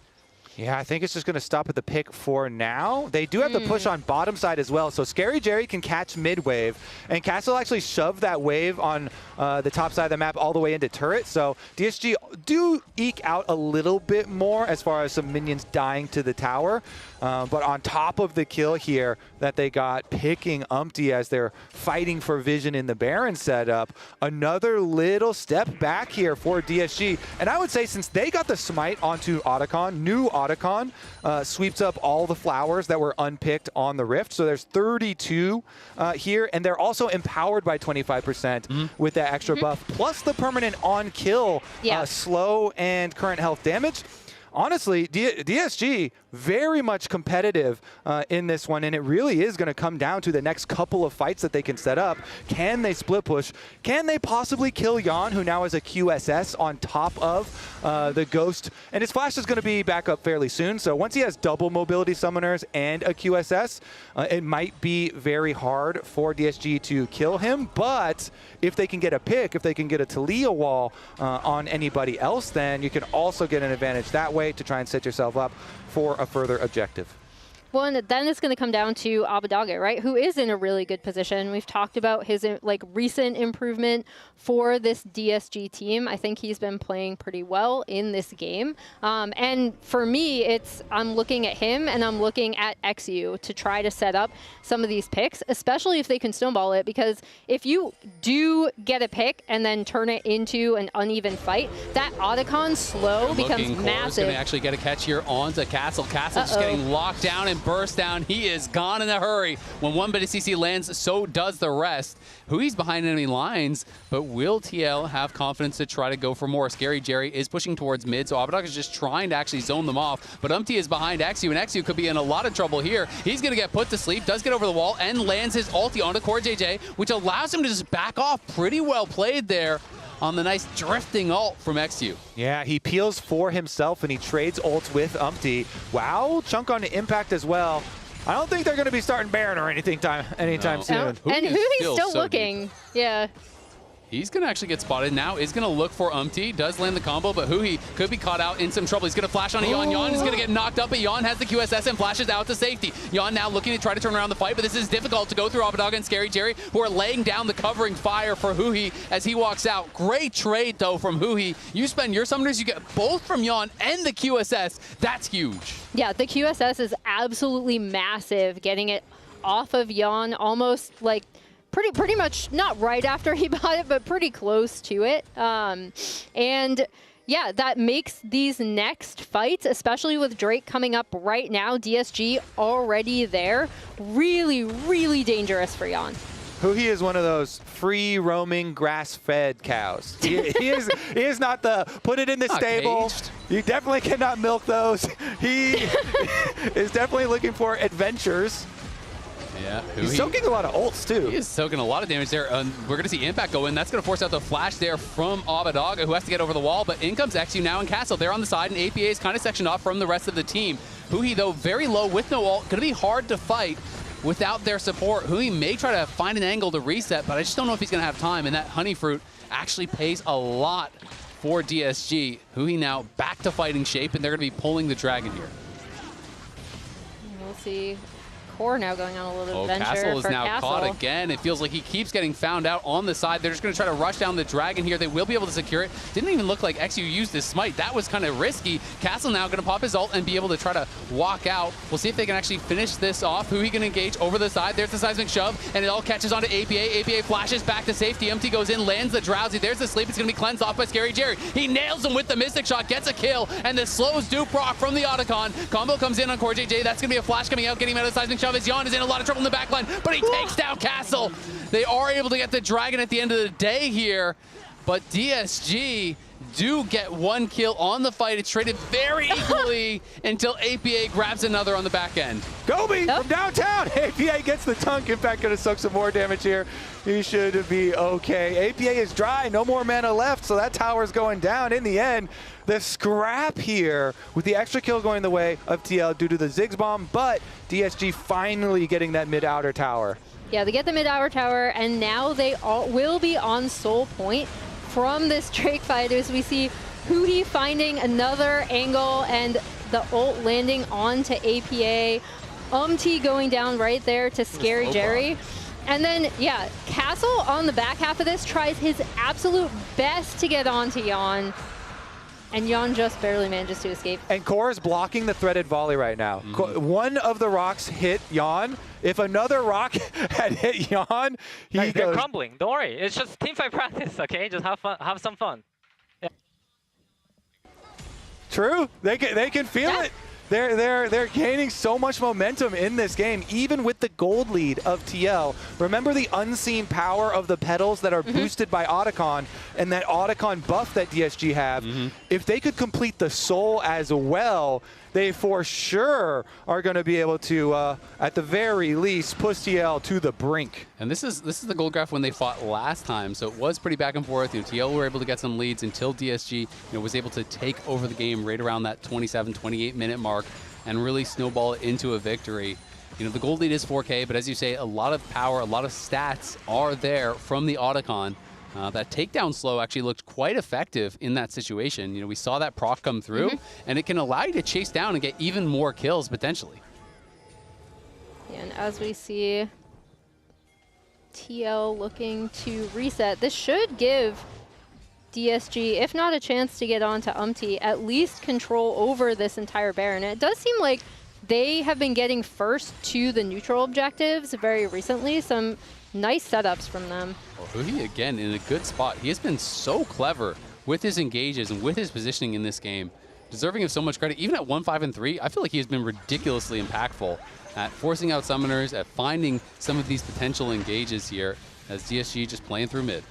Yeah, I think it's just going to stop at the pick for now. They do have to push on bottom side as well, so Scary Jerry can catch mid wave, and Castle actually shoved that wave on the top side of the map all the way into turret, so DSG do eke out a little bit more as far as some minions dying to the tower, but on top of the kill here that they got picking Umti as they're fighting for vision in the Baron setup, another little step back here for DSG, and I would say since they got the smite onto Otacon, new Otacon sweeps up all the flowers that were unpicked on the Rift. So there's 32 here, and they're also empowered by 25% with that extra buff, plus the permanent on-kill slow and current health damage. Honestly, DSG very much competitive in this one, and it really is going to come down to the next couple of fights that they can set up. Can they split push? Can they possibly kill Yon, who now has a QSS on top of the Ghost? And his flash is going to be back up fairly soon, so once he has double mobility summoners and a QSS, it might be very hard for DSG to kill him, but if they can get a pick, if they can get a Talia wall on anybody else, then you can also get an advantage that way to try and set yourself up for a further objective. Well, and then it's going to come down to Abadaga, right? Who is in a really good position. We've talked about his recent improvement for this DSG team. I think he's been playing pretty well in this game. And for me, I'm looking at him and I'm looking at XU to try to set up some of these picks, especially if they can snowball it, because if you do get a pick and then turn it into an uneven fight, that Otacon slow becomes massive. Going to actually get a catch here onto Castle. Castle just getting locked down and burst down. He is gone in a hurry. When one bit of CC lands, so does the rest. Hui's behind enemy lines, but will TL have confidence to try to go for more? Scary Jerry is pushing towards mid, so Abadaga is just trying to actually zone them off, but Umti is behind XU, and XU could be in a lot of trouble here. He's going to get put to sleep, does get over the wall, and lands his ulti onto Core JJ, which allows him to just back off. Pretty well played there on the nice drifting ult from XU. Yeah, he peels for himself and he trades ults with Umti. Wow, chunk on the Impact as well. I don't think they're going to be starting Baron or anytime soon. And Hui's still looking. Deep. Yeah. He's going to actually get spotted now. Is going to look for Umti. Does land the combo, but Hui could be caught out in some trouble. He's going to flash on Yon. Yon is going to get knocked up, but Yon has the QSS and flashes out to safety. Yon now looking to try to turn around the fight, but this is difficult to go through Abadaga and Scary Jerry, who are laying down the covering fire for Hui as he walks out. Great trade, though, from Hui. You spend your summoners, you get both from Yon and the QSS. That's huge. Yeah, the QSS is absolutely massive, getting it off of Yon almost like pretty much not right after he bought it, but pretty close to it. And yeah, that makes these next fights, especially with Drake coming up right now, DSG already there, really, really dangerous for Yon. He is one of those free roaming grass-fed cows. He is not the put it in the stable. Caged. You definitely cannot milk those. He is definitely looking for adventures. Yeah, he's soaking a lot of ults, too. He is soaking a lot of damage there. We're going to see Impact go in. That's going to force out the flash there from Abadaga, who has to get over the wall. But in comes XU now in Castle. They're on the side, and APA is kind of sectioned off from the rest of the team. Hui, though, very low with no ult. Going to be hard to fight without their support. Hui may try to find an angle to reset, but I just don't know if he's going to have time. And that Honey Fruit actually pays a lot for DSG. Hui now back to fighting shape, and they're going to be pulling the dragon here. We'll see. Core now going on a little Oh, adventure Castle is for now Castle. caught again. It feels like he keeps getting found out on the side. They're just going to try to rush down the Dragon here. They will be able to secure it. Didn't even look like XU used his smite. That was kind of risky. Castle now going to pop his ult and be able to try to walk out. We'll see if they can actually finish this off. Who he can engage over the side. There's the seismic shove, and it all catches onto APA. APA flashes back to safety. MT goes in, lands the Drowsy. There's the sleep. It's going to be cleansed off by Scary Jerry. He nails him with the Mystic Shot, gets a kill, and the slows do proc from the Otacon. Combo comes in on Core JJ. That's going to be a flash coming out, getting him out of the seismic shove. As Jan is in a lot of trouble in the backline, but he takes down Castle. They are able to get the Dragon at the end of the day here, but DSG do get one kill on the fight. It's traded very equally until APA grabs another on the back end. Gobi from downtown. APA gets the tunk. In fact, going to suck some more damage here. He should be okay. APA is dry. No more mana left, so that tower's going down. In the end, the scrap here with the extra kill going the way of TL due to the Ziggs bomb, but DSG finally getting that mid-outer tower. Yeah, they get the mid-hour tower, and now they all will be on soul point from this Drake fight as we see Hootie finding another angle and the ult landing onto APA. Going down right there to Scary Jerry. And then, yeah, Castle on the back half of this tries his absolute best to get onto Jan. And Jan just barely manages to escape. And Core is blocking the threaded volley right now. One of the rocks hit Jan. If another rock had hit Jan, he They're goes... crumbling. Don't worry. It's just teamfight practice, okay? Just have fun, have some fun. Yeah. True. They can feel it. They're gaining so much momentum in this game, even with the gold lead of TL. Remember the unseen power of the petals that are boosted by Otacon and that Otacon buff that DSG have. If they could complete the soul as well, they for sure are going to be able to, at the very least, push TL to the brink. And this is the gold graph when they fought last time, so it was pretty back and forth. TL were able to get some leads until DSG was able to take over the game right around that 27, 28-minute mark and really snowball it into a victory. The gold lead is 4K, but as you say, a lot of power, a lot of stats are there from the Otacon. That takedown slow actually looked quite effective in that situation. We saw that proc come through, and it can allow you to chase down and get even more kills potentially. Yeah, and as we see TL looking to reset, this should give DSG, if not a chance to get onto at least control over this entire Baron. And it does seem like they have been getting first to the neutral objectives very recently. Some nice setups from them. Hootie, again, in a good spot. He has been so clever with his engages and with his positioning in this game. Deserving of so much credit. Even at 1-5 and 3, I feel like he has been ridiculously impactful at forcing out summoners, at finding some of these potential engages here as DSG just playing through mid.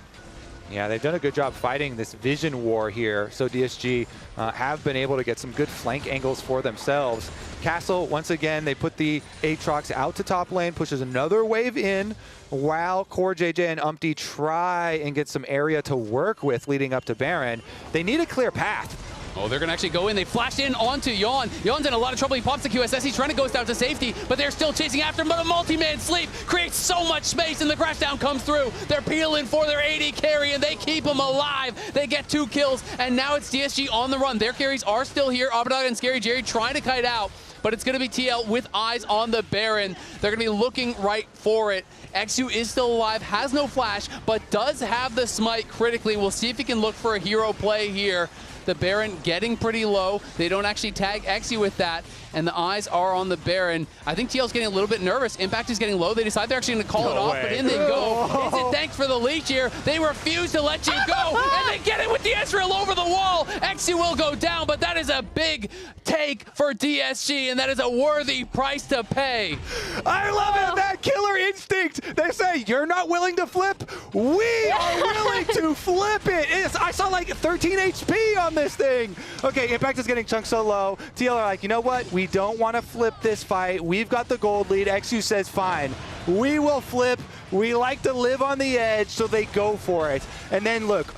Yeah, they've done a good job fighting this vision war here, so DSG have been able to get some good flank angles for themselves. Castle, once again, they put the Aatrox out to top lane, pushes another wave in, while Core JJ and try and get some area to work with leading up to Baron. They need a clear path. Oh, they're going to actually go in. They flashed in onto Jan. Jan's in a lot of trouble. He pops the QSS. He's trying to go down to safety, but they're still chasing after him. But a multi-man sleep creates so much space, and the crash down comes through. They're peeling for their AD carry, and they keep him alive. They get 2 kills, and now it's DSG on the run. Their carries are still here. Abadog and Scary Jerry trying to kite out, but it's going to be TL with eyes on the Baron. They're going to be looking right for it. XU is still alive, has no flash, but does have the smite critically. We'll see if he can look for a hero play here. The Baron getting pretty low. They don't actually tag XU with that, and the eyes are on the Baron. I think TL's getting a little bit nervous. Impact is getting low. They decide they're actually going to call it off, but in they go. Is it thanks for the leech here? They refuse to let you go, and they get it with the Estral over the wall. XU will go down, but that is a big take for DSG, and that is a worthy price to pay. I love it, that killer instinct. They say, you're not willing to flip? We are willing to flip it. I saw like 13 HP on this thing. Okay, Impact is getting chunked so low. TL are like, you know what? We don't want to flip this fight. We've got the gold lead. XU says, fine. We will flip. We like to live on the edge, so they go for it. And then look,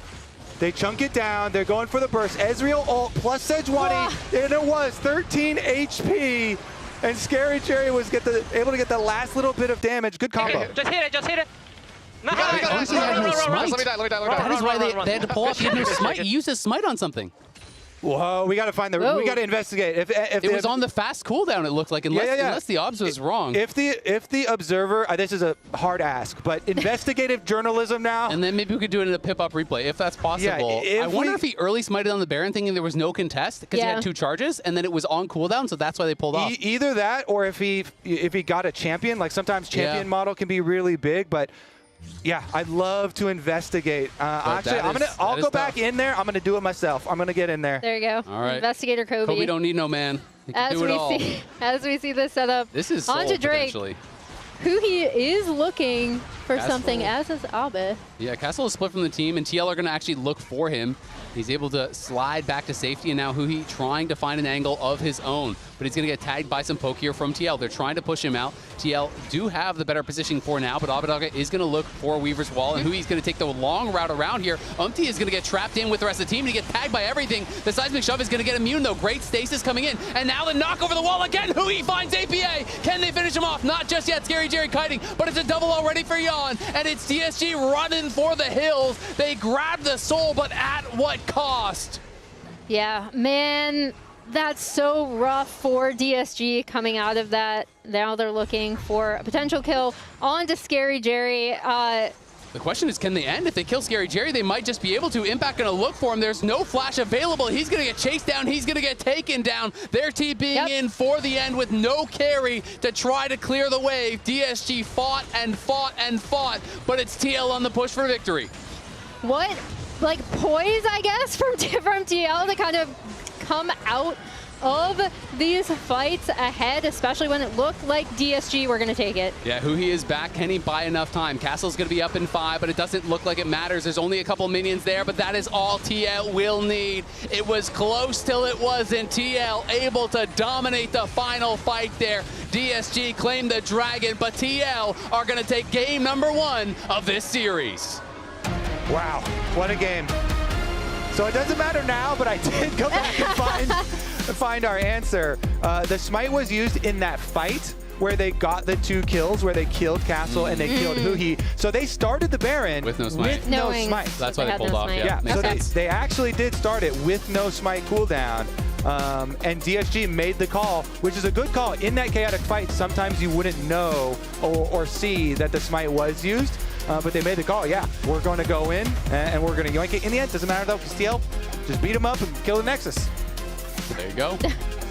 they chunk it down. They're going for the burst. Ezreal ult plus Sejuani, and it was 13 HP. And Scary Jerry was able to get the last little bit of damage. Good combo. Just hit it, just hit it. No, That is why they had to pull off. He had no smite. Run. He used his smite on something. Whoa, we got to find the. We got to investigate. If it was on the fast cooldown, it looked like, unless the obs was wrong. If the observer, this is a hard ask, but investigative journalism now. And then maybe we could do it in a pip-up replay if that's possible. Yeah, I wonder if he early smited on the Baron thinking there was no contest because he had 2 charges, and then it was on cooldown, so that's why they pulled off. Either that, or if he got a champion, like sometimes champion model can be really big, but. Yeah, I'd love to investigate. Actually, I'll go back in there. I'm gonna do it myself. I'm gonna get in there. There you go. All right. Investigator Kobe. Kobe don't need no man. He can do it all. As we see this setup, this is on to Drake, potentially. who he is looking for Castle. something, as is Abe. Yeah, Castle is split from the team, and TL are going to actually look for him. He's able to slide back to safety, and now Huhi trying to find an angle of his own. But he's going to get tagged by some poke here from TL. They're trying to push him out. TL do have the better position for now, but Abedaga is going to look for Weaver's Wall, and Hui's going to take the long route around here. Umti is going to get trapped in with the rest of the team to get tagged by everything. The seismic shove is going to get immune, though. Great stasis coming in, and now the knock over the wall again. Hui finds APA. Can they finish him off? Not just yet. Scary Jerry kiting, but it's a double already for Yon, and it's DSG running for the hills. They grab the soul, but at what cost? Yeah, man, that's so rough for DSG coming out of that. Now they're looking for a potential kill on to Scary Jerry. The question is, can they end? If they kill Scary Jerry, they might just be able to. Impact going to look for him. There's no flash available. He's going to get chased down. He's going to get taken down. Their TPing in for the end with no carry to try to clear the wave. DSG fought and fought and fought, but it's TL on the push for victory. What, like, poise, I guess, from TL to kind of come out of these fights ahead, especially when it looked like DSG were going to take it. Yeah, Huhi is back. Can he buy enough time? Castle's going to be up in 5, but it doesn't look like it matters. There's only a couple minions there, but that is all TL will need. It was close till it wasn't. TL able to dominate the final fight there. DSG claimed the dragon, but TL are going to take game number 1 of this series. Wow, what a game. So it doesn't matter now, but I did go back and find our answer. The smite was used in that fight where they got the 2 kills, where they killed Castle and they killed Huhi. So they started the Baron with no smite. With no smite. That's why they pulled off. Yeah, so they actually did start it with no smite cooldown. And DSG made the call, which is a good call. In that chaotic fight, sometimes you wouldn't know or see that the smite was used. But they made the call. Yeah, we're going to go in and we're going to yoink it. In the end, doesn't matter though, because TL just beat him up and kill the Nexus. There you go.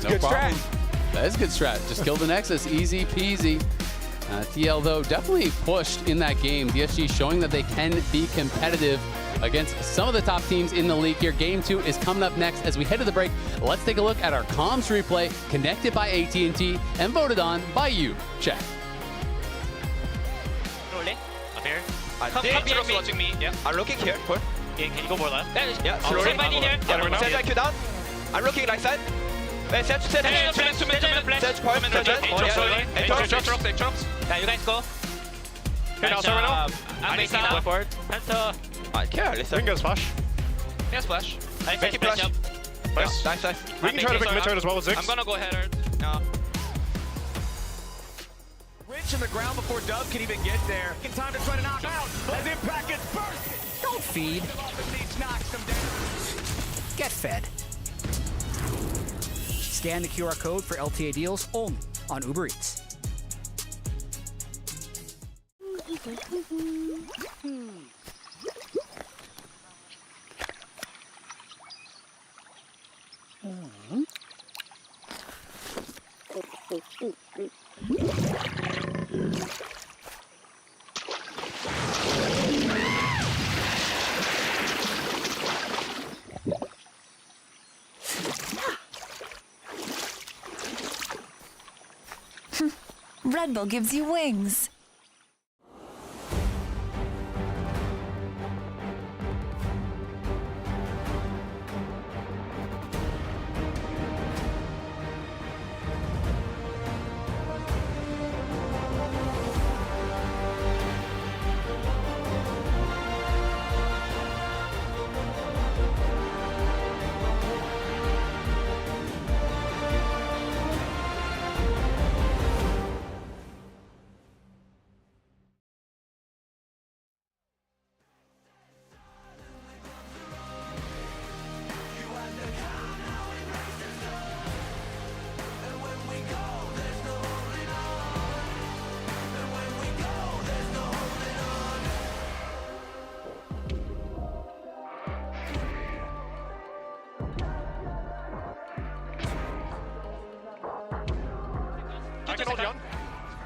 No good problem. strat. That is a good strat. Just kill the Nexus. Easy peasy. TL, though, definitely pushed in that game. DSG showing that they can be competitive against some of the top teams in the league here. Game 2 is coming up next. As we head to the break, let's take a look at our comms replay connected by AT&T and voted on by you. Check. Rolling. Up here. Come behind me. Watching me. Yeah. I'm looking here. Cool. Yeah, can you go more left? Yeah, slowly. Send my linear. Send that Q down. I'm looking like that. Set point. Yeah, you guys go. Hey, now, right now. I'm facing up. Forward. I care. Listen. We can go splash. Yeah, splash. Make it flash. Nice. Nice. We can try to make mid turn as well with Ziggs. I'm gonna go ahead. Rich in the ground before Dub can even get there. In time to try to knock out as Impact gets bursted. Don't feed. Get fed. Scan the QR code for LTA deals only on Uber Eats. Red Bull gives you wings.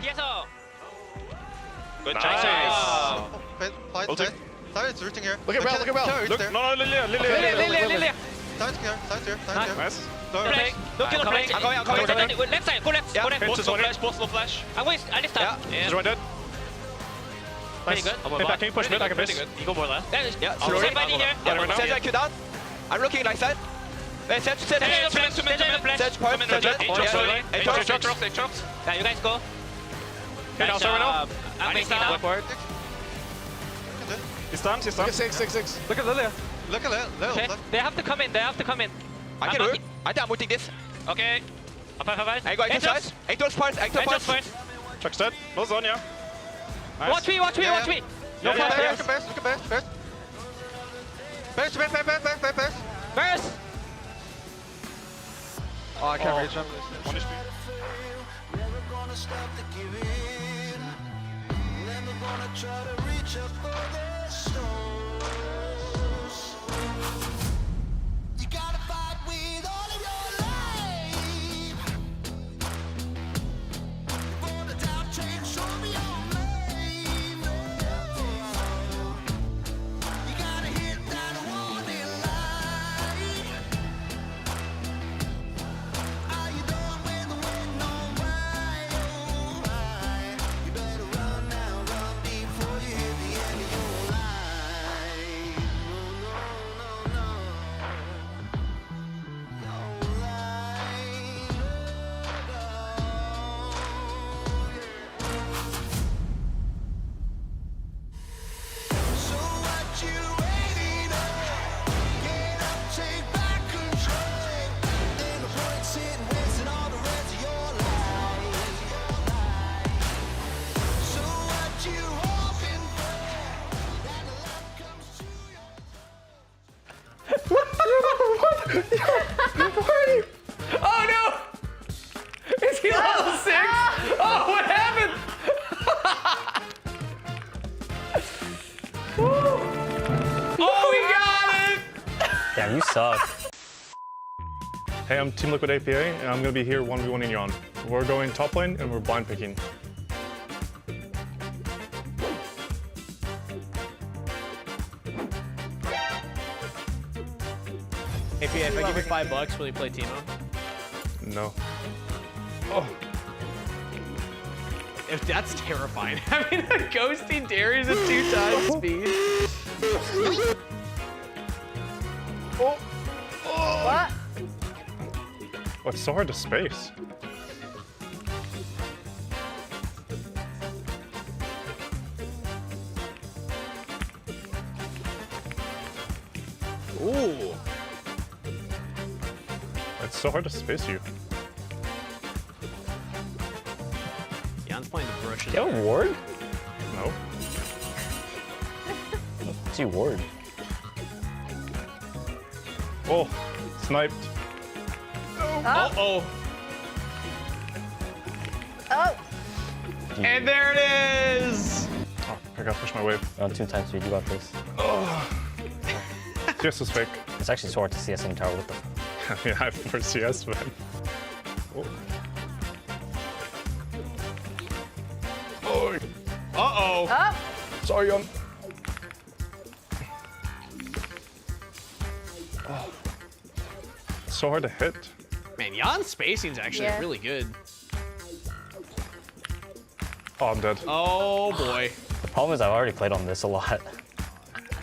뒤에서. Good Nice. job. Fight. It's rooting here. Look at Bell, look at Bell. Look, no, Lilia. Side's here. Nice. Play. Look to the play. I'm going. Left side, go left. Go left. Personal flash. I'm going, I lift up. He's right dead. Pretty Nice. good. Can you push mid? I can push. You go more left. Yeah, Send by here. Send Q down. I'm looking right side. Send. Yeah, you guys go. Okay, now server now. I'm making now. He's stunned. Look at 6. Look at Lilia. Look at Lil. Okay, they have to come in. I can ult. I think I'm ulting this. Okay. Five. I go inside. Actors first. Chuck's dead. No zone, yeah. Nice. Watch me. No, look at Bears. Bears. Oh, I can't reach him. 1 HP. Oh no! Is he level 6? Oh, what happened? Oh, we got it! Damn, you suck. Hey, I'm Team Liquid APA, and I'm going to be here 1v1 in Yon. We're going top lane, and we're blind picking. APA, if I give you $5, will you play Timo? No. Oh. If that's terrifying. Having a ghosty Darius at 2 times speed. Oh. What? Oh, it's so hard to space. Ooh. It's so hard to space you. Jan's playing the brush. You have a ward? No. What's your ward? Oh, sniped. Uh-oh. Oh. And there it is. Oh, I gotta push my wave. You're on 2 times speed. You got this. Oh. CS is fake. It's actually so hard to CS in tower. What the? Yeah, I have 4 CS, man. Oh. Oh. Uh-oh. Up. Sorry, Jan. Oh. It's so hard to hit. Man, Jan's spacing's actually really good. Oh, I'm dead. Oh boy. The problem is I've already played on this a lot.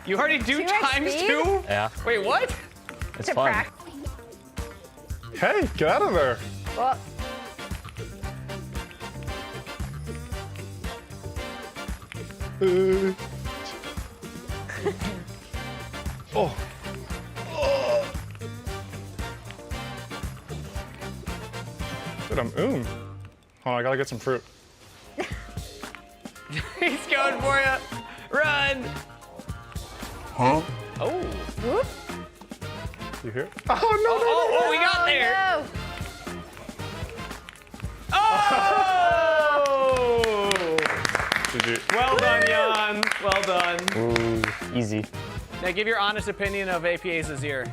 You already do 2x times speed? 2? Yeah. Wait, what? It's fun. Hey, get out of there. Well, Oh. Oh. Dude, I'm Hold on, I gotta get some fruit. He's going for you. Run. Huh? Oh. whoop. You hear? Oh, we got there. No. Oh! GG. Well done, Jan. Well done. Ooh, easy. Now give your honest opinion of APA's Azir.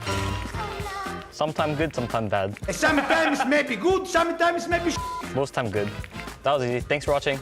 Sometimes good, sometimes bad. Sometimes maybe good, sometimes maybe Most time good. That was easy. Thanks for watching.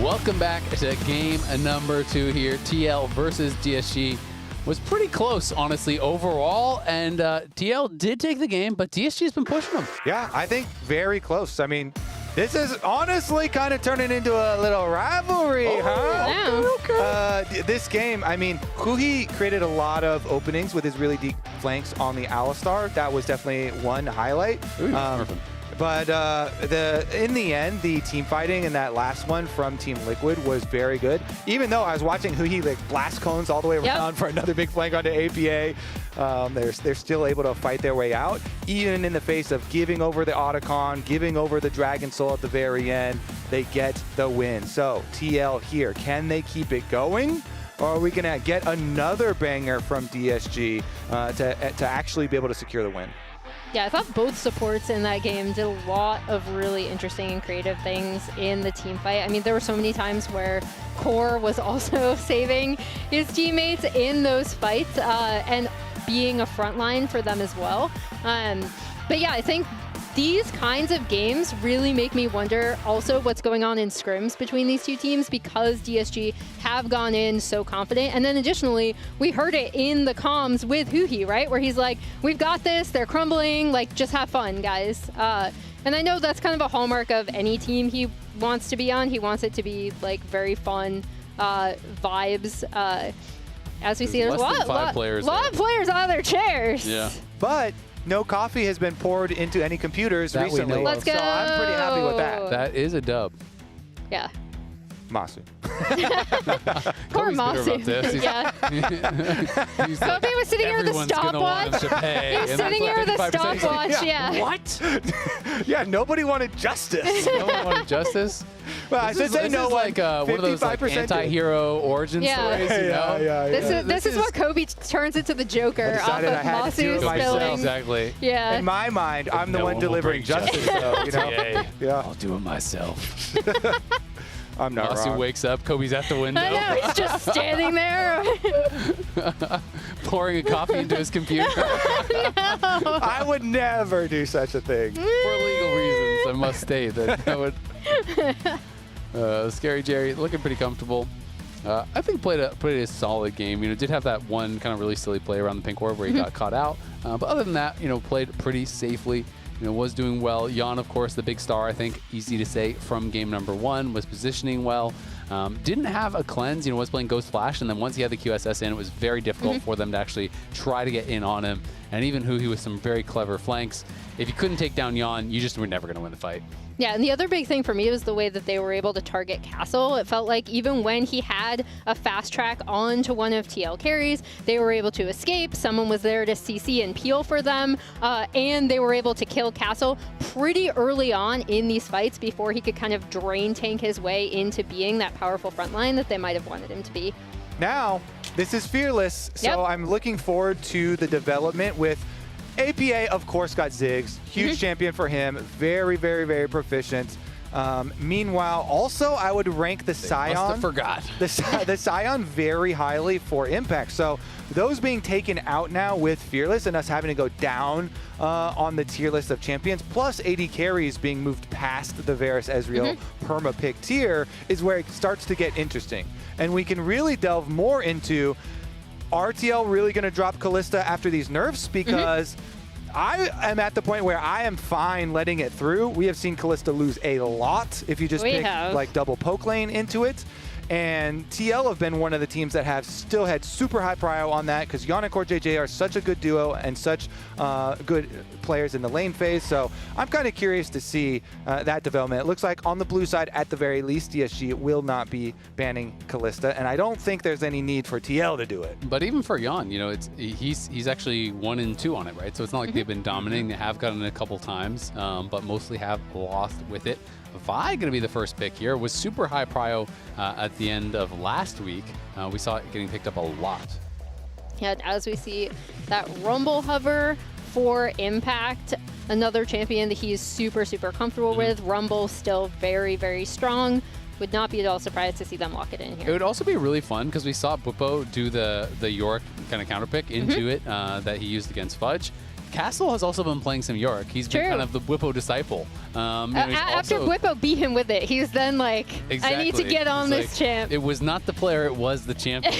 Welcome back to game number 2 here. TL versus DSG was pretty close, honestly, overall. And TL did take the game, but DSG's been pushing them. Yeah, I think very close. I mean, this is honestly kind of turning into a little rivalry, This game, I mean, Huhi created a lot of openings with his really deep flanks on the Alistar. That was definitely one highlight. But in the end, the team fighting in that last one from Team Liquid was very good. Even though I was watching Huhi like blast cones all the way around for another big flank onto APA, they're still able to fight their way out, even in the face of giving over the Otacon, giving over the Dragon Soul at the very end. They get the win. So TL here, can they keep it going? Or are we going to get another banger from DSG to actually be able to secure the win? Yeah, I thought both supports in that game did a lot of really interesting and creative things in the team fight. I mean, there were so many times where Core was also saving his teammates in those fights and being a front line for them as well. But yeah, I think these kinds of games really make me wonder also what's going on in scrims between these two teams, because DSG have gone in so confident. And then additionally, we heard it in the comms with Huhi, right? Where he's like, we've got this, they're crumbling, like, just have fun, guys. And I know that's kind of a hallmark of any team he wants to be on. He wants it to be like very fun vibes. As we see, there's a lot of players out of their chairs. Yeah. But no coffee has been poured into any computers recently. Let's go. So I'm pretty happy with that. That is a dub. Yeah. Masu. Poor Masu. Yeah. Kobe was sitting here with a stopwatch. He was sitting here with a stopwatch. Yeah. What? Yeah, nobody wanted justice. No one wanted justice? Well, I should say no. Like one of those like anti-hero origin stories. You know? This is what Kobe turns into the Joker off of Masu spilling. Exactly. Yeah. In my mind, I'm the one delivering justice. So, you know? Yeah. I'll do it myself. I'm not Masu wrong. wakes up, Kobe's at the window. I know, he's just standing there. Pouring a coffee into his computer. No. I would never do such a thing. For legal reasons, I must state that would... Scary Jerry, looking pretty comfortable. I think played a solid game. You know, did have that one kind of really silly play around the pink orb where he got caught out. But other than that, you know, played pretty safely. You know, was doing well. Jan, of course, the big star, I think, easy to say, from game number 1, was positioning well. Didn't have a cleanse, you know, was playing Ghost Flash, and then once he had the QSS in, it was very difficult for them to actually try to get in on him. And even Huhi with some very clever flanks. If you couldn't take down Jan, you just were never going to win the fight. Yeah, and the other big thing for me was the way that they were able to target Castle. It felt like even when he had a fast track onto one of TL carries, they were able to escape. Someone was there to CC and peel for them, and they were able to kill Castle pretty early on in these fights before he could kind of drain tank his way into being that powerful front line that they might have wanted him to be. Now, this is Fearless, so I'm looking forward to the development with APA, of course, got Ziggs. Huge champion for him. Very, very, very proficient. Meanwhile, also, I would rank the Scion. Must have forgot. The Scion very highly for impact. So those being taken out now with Fearless and us having to go down on the tier list of champions, plus AD carries being moved past the Varus Ezreal perma-pick tier, is where it starts to get interesting. And we can really delve more into, RTL really going to drop Kalista after these nerfs? Because I am at the point where I am fine letting it through. We have seen Kalista lose a lot if you just pick like double poke lane into it. And TL have been one of the teams that have still had super high prio on that, because Jan and Core JJ are such a good duo and such good players in the lane phase. So I'm kind of curious to see that development. It looks like on the blue side, at the very least, DSG will not be banning Kalista, and I don't think there's any need for TL to do it. But even for Jan, you know, he's actually 1-2 on it, right? So it's not like they've been dominating. They have gotten it a couple times, but mostly have lost with it. Vi going to be the first pick here. Was super high prio at the end of last week. We saw it getting picked up a lot. Yeah, as we see that Rumble hover for impact, another champion that he's super, super comfortable with. Rumble still very, very strong. Would not be at all surprised to see them lock it in here. It would also be really fun because we saw Bwipo do the Yorick kind of counter pick into it that he used against Fudge. Castle has also been playing some Yorick. He's been kind of the Bwipo disciple. After Bwipo beat him with it, he's then like, I need to get on this champ. It was not the player, it was the champion.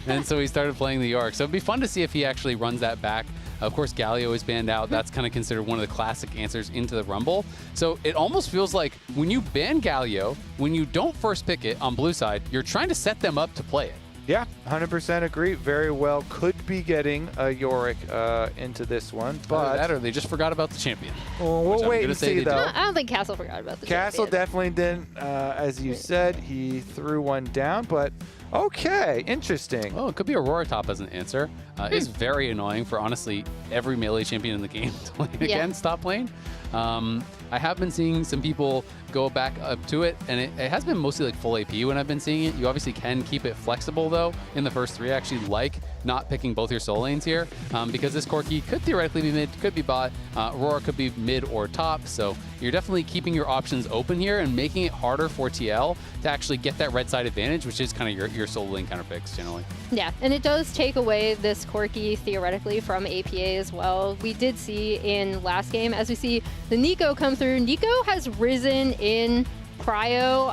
And so he started playing the Yorick. So it'd be fun to see if he actually runs that back. Of course, Galio is banned out. That's kind of considered one of the classic answers into the Rumble. So it almost feels like when you ban Galio, when you don't first pick it on blue side, you're trying to set them up to play it. Yeah, 100% agree. Very well could be getting a Yorick into this one, but that or they just forgot about the champion. Well, we'll wait and see, though. No, I don't think Castle forgot about the Castle champion. definitely didn't. As you said, he threw one down, but okay, interesting. Oh, it could be Aurora top as an answer. It's very annoying for, honestly, every melee champion in the game to play against top lane. I have been seeing some people go back up to it, and it has been mostly like full AP when I've been seeing it. You obviously can keep it flexible, though, in the first 3. I actually like not picking both your soul lanes here, because this Corki could theoretically be mid, could be bot. Aurora could be mid or top, so you're definitely keeping your options open here and making it harder for TL to actually get that red side advantage, which is kind of your soul lane counter picks generally. Yeah, and it does take away this Corki theoretically from APA as well. We did see in last game, as we see the Nico come through, Nico has risen in Cryo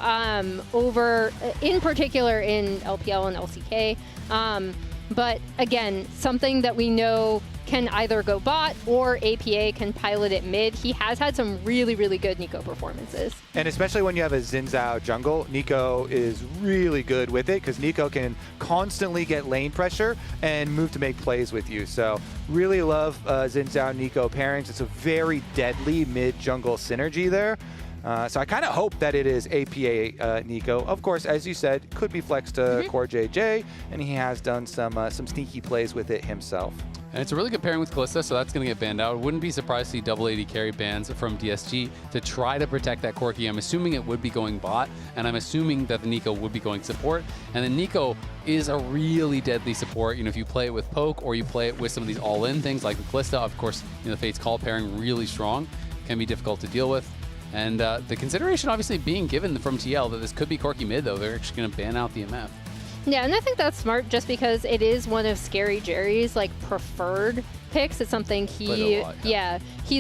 in particular in LPL and LCK. But again, something that we know can either go bot or APA can pilot it mid. He has had some really, really good Nico performances. And especially when you have a Xin Zhao jungle, Nico is really good with it because Nico can constantly get lane pressure and move to make plays with you. So really love Xin Zhao Nico pairings. It's a very deadly mid-jungle synergy there. So I kind of hope that it is APA Nico. Of course, as you said, could be flexed to Core JJ, and he has done some sneaky plays with it himself. And it's a really good pairing with Kalista, so that's going to get banned out. Wouldn't be surprised to see double AD carry bans from DSG to try to protect that Corki. I'm assuming it would be going bot, and I'm assuming that the Nico would be going support. And then Nico is a really deadly support. You know, if you play it with poke or you play it with some of these all-in things like the Kalista, of course, you know, the Fate's Call pairing really strong, can be difficult to deal with. And the consideration obviously being given from TL that this could be Corki mid, though. They're actually going to ban out the MF. Yeah, and I think that's smart just because it is one of Scary Jerry's like preferred picks. It's something he's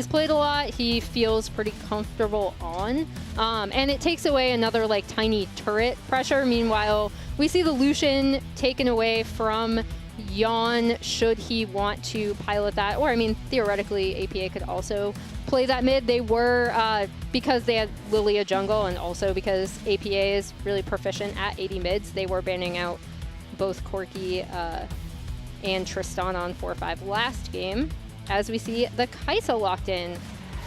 played a lot. He feels pretty comfortable on. And it takes away another like tiny turret pressure. Meanwhile, we see the Lucian taken away from Yon should he want to pilot that. Or I mean, theoretically, APA could also play that mid. They were, because they had Lilia jungle and also because APA is really proficient at 80 mids, they were banning out both Corki and Tristan on 4-5 last game, as we see the Kaisa locked in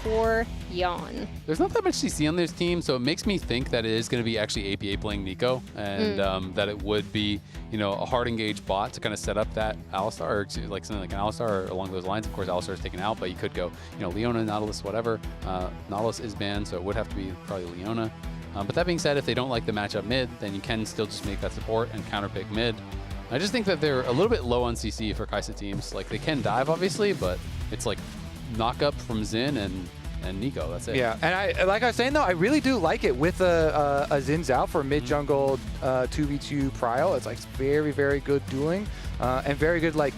for Yon. There's not that much CC on this team, so it makes me think that it is going to be actually APA playing Nico, and that it would be, you know, a hard engage bot to kind of set up that Alistar, or like something like an Alistar or along those lines. Of course, Alistar is taken out, but you could go, you know, Leona, Nautilus, whatever. Nautilus is banned, so it would have to be probably Leona. But that being said, if they don't like the matchup mid, then you can still just make that support and counter pick mid. I just think that they're a little bit low on CC for Kaisa teams. Like, they can dive, obviously, but it's like knock up from Xin and Nico, that's it. Yeah, and like I was saying though, I really do like it with a Xin Zhao for mid-jungle 2v2 Prio. It's like very, very good dueling and very good like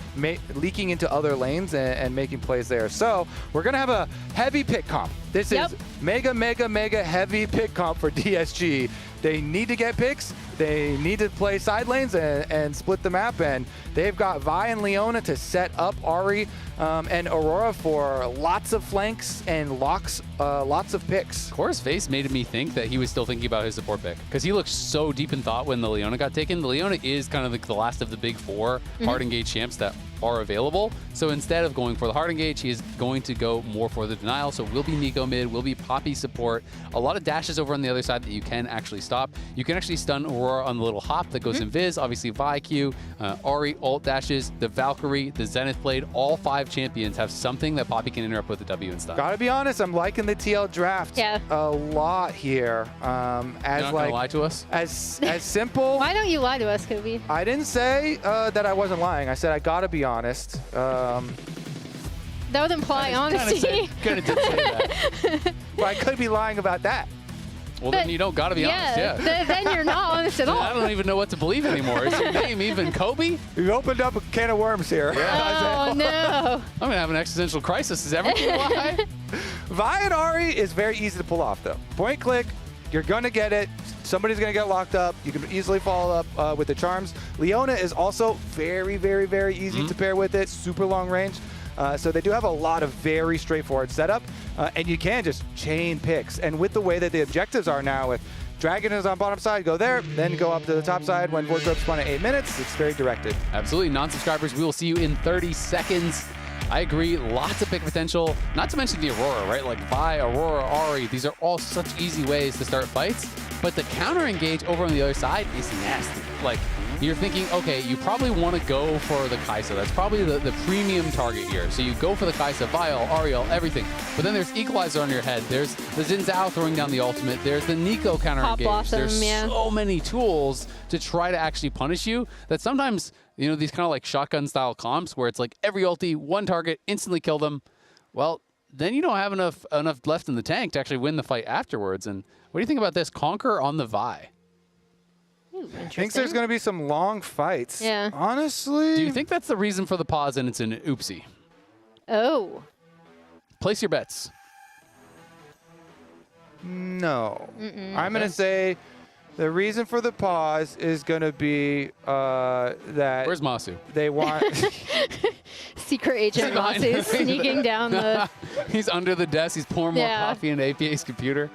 leaking into other lanes and making plays there. So we're gonna have a heavy pick comp. This is mega, mega, mega heavy pick comp for DSG. They need to get picks. They need to play side lanes and split the map. And they've got Vi and Leona to set up Ahri and Aurora for lots of flanks and lots of picks. Core's face made me think that he was still thinking about his support pick because he looked so deep in thought when the Leona got taken. The Leona is kind of the last of the big 4 hard engage champs that are available. So instead of going for the hard engage, he is going to go more for the denial. So will be Nico mid, will be Poppy support. A lot of dashes over on the other side that you can actually stop. You can actually stun Aurora on the little hop that goes in Viz. Obviously Vi Q, Ahri ult dashes, the Valkyrie, the Zenith Blade. All 5 champions have something that Poppy can interrupt with the W and stuff. Gotta be honest, I'm liking the TL draft a lot here. As You're not gonna lie to us? As simple. Why don't you lie to us, Kobe? I didn't say that I wasn't lying. I said I gotta be honest. That would imply honesty. Kind of did say that. Well, I could be lying about that. Well, then you don't got to be honest, yeah. Then you're not honest at all. I don't even know what to believe anymore. Is your name even Kobe? You opened up a can of worms here. Oh, no. I'm going to have an existential crisis. Is everything a lie? Vi and Ari is very easy to pull off, though. Point click, you're going to get it. Somebody's going to get locked up. You can easily follow up with the charms. Leona is also very, very, very easy to pair with it. Super long range. So they do have a lot of very straightforward setup. And you can just chain picks. And with the way that the objectives are now, with Dragon is on bottom side, go there, then go up to the top side when Void Grub's spawn at 8 minutes. It's very directed. Absolutely. Non-subscribers, we will see you in 30 seconds. I agree. Lots of pick potential. Not to mention the Aurora, right? Like Vi, Aurora, Ari. These are all such easy ways to start fights. But the counter engage over on the other side is nasty. Like, you're thinking, okay, you probably want to go for the Kai'Sa. That's probably the premium target here. So you go for the Kai'Sa, Vial, Ariel, everything. But then there's Equalizer on your head. There's the Xin Zhao throwing down the ultimate. There's the Nico counter engage. Blossom, there's so many tools to try to actually punish you that sometimes, you know, these kind of like shotgun style comps where it's like every ulti, one target, instantly kill them. Well, then you don't have enough left in the tank to actually win the fight afterwards. And what do you think about this? Conquer on the Vi. I think there's going to be some long fights. Yeah. Honestly. Do you think that's the reason for the pause and it's an oopsie? Oh. Place your bets. No. I'm going to say the reason for the pause is going to be that... Where's Masu? They want... Secret agent Masu sneaking down the... He's under the desk. He's pouring more coffee into APA's computer.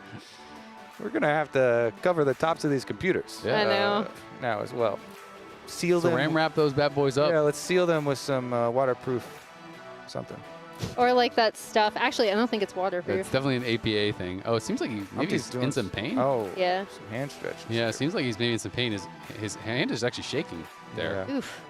We're going to have to cover the tops of these computers. Yeah. I know. Now as well. Seal them. Ram wrap those bad boys up. Yeah, let's seal them with some waterproof something. Or like that stuff. Actually, I don't think it's waterproof. It's definitely an APA thing. Oh, it seems like maybe he's in some pain. Oh. Yeah. Some hand stretch. Yeah, it seems like he's maybe in some pain. His hand is actually shaking there. Yeah. Oof.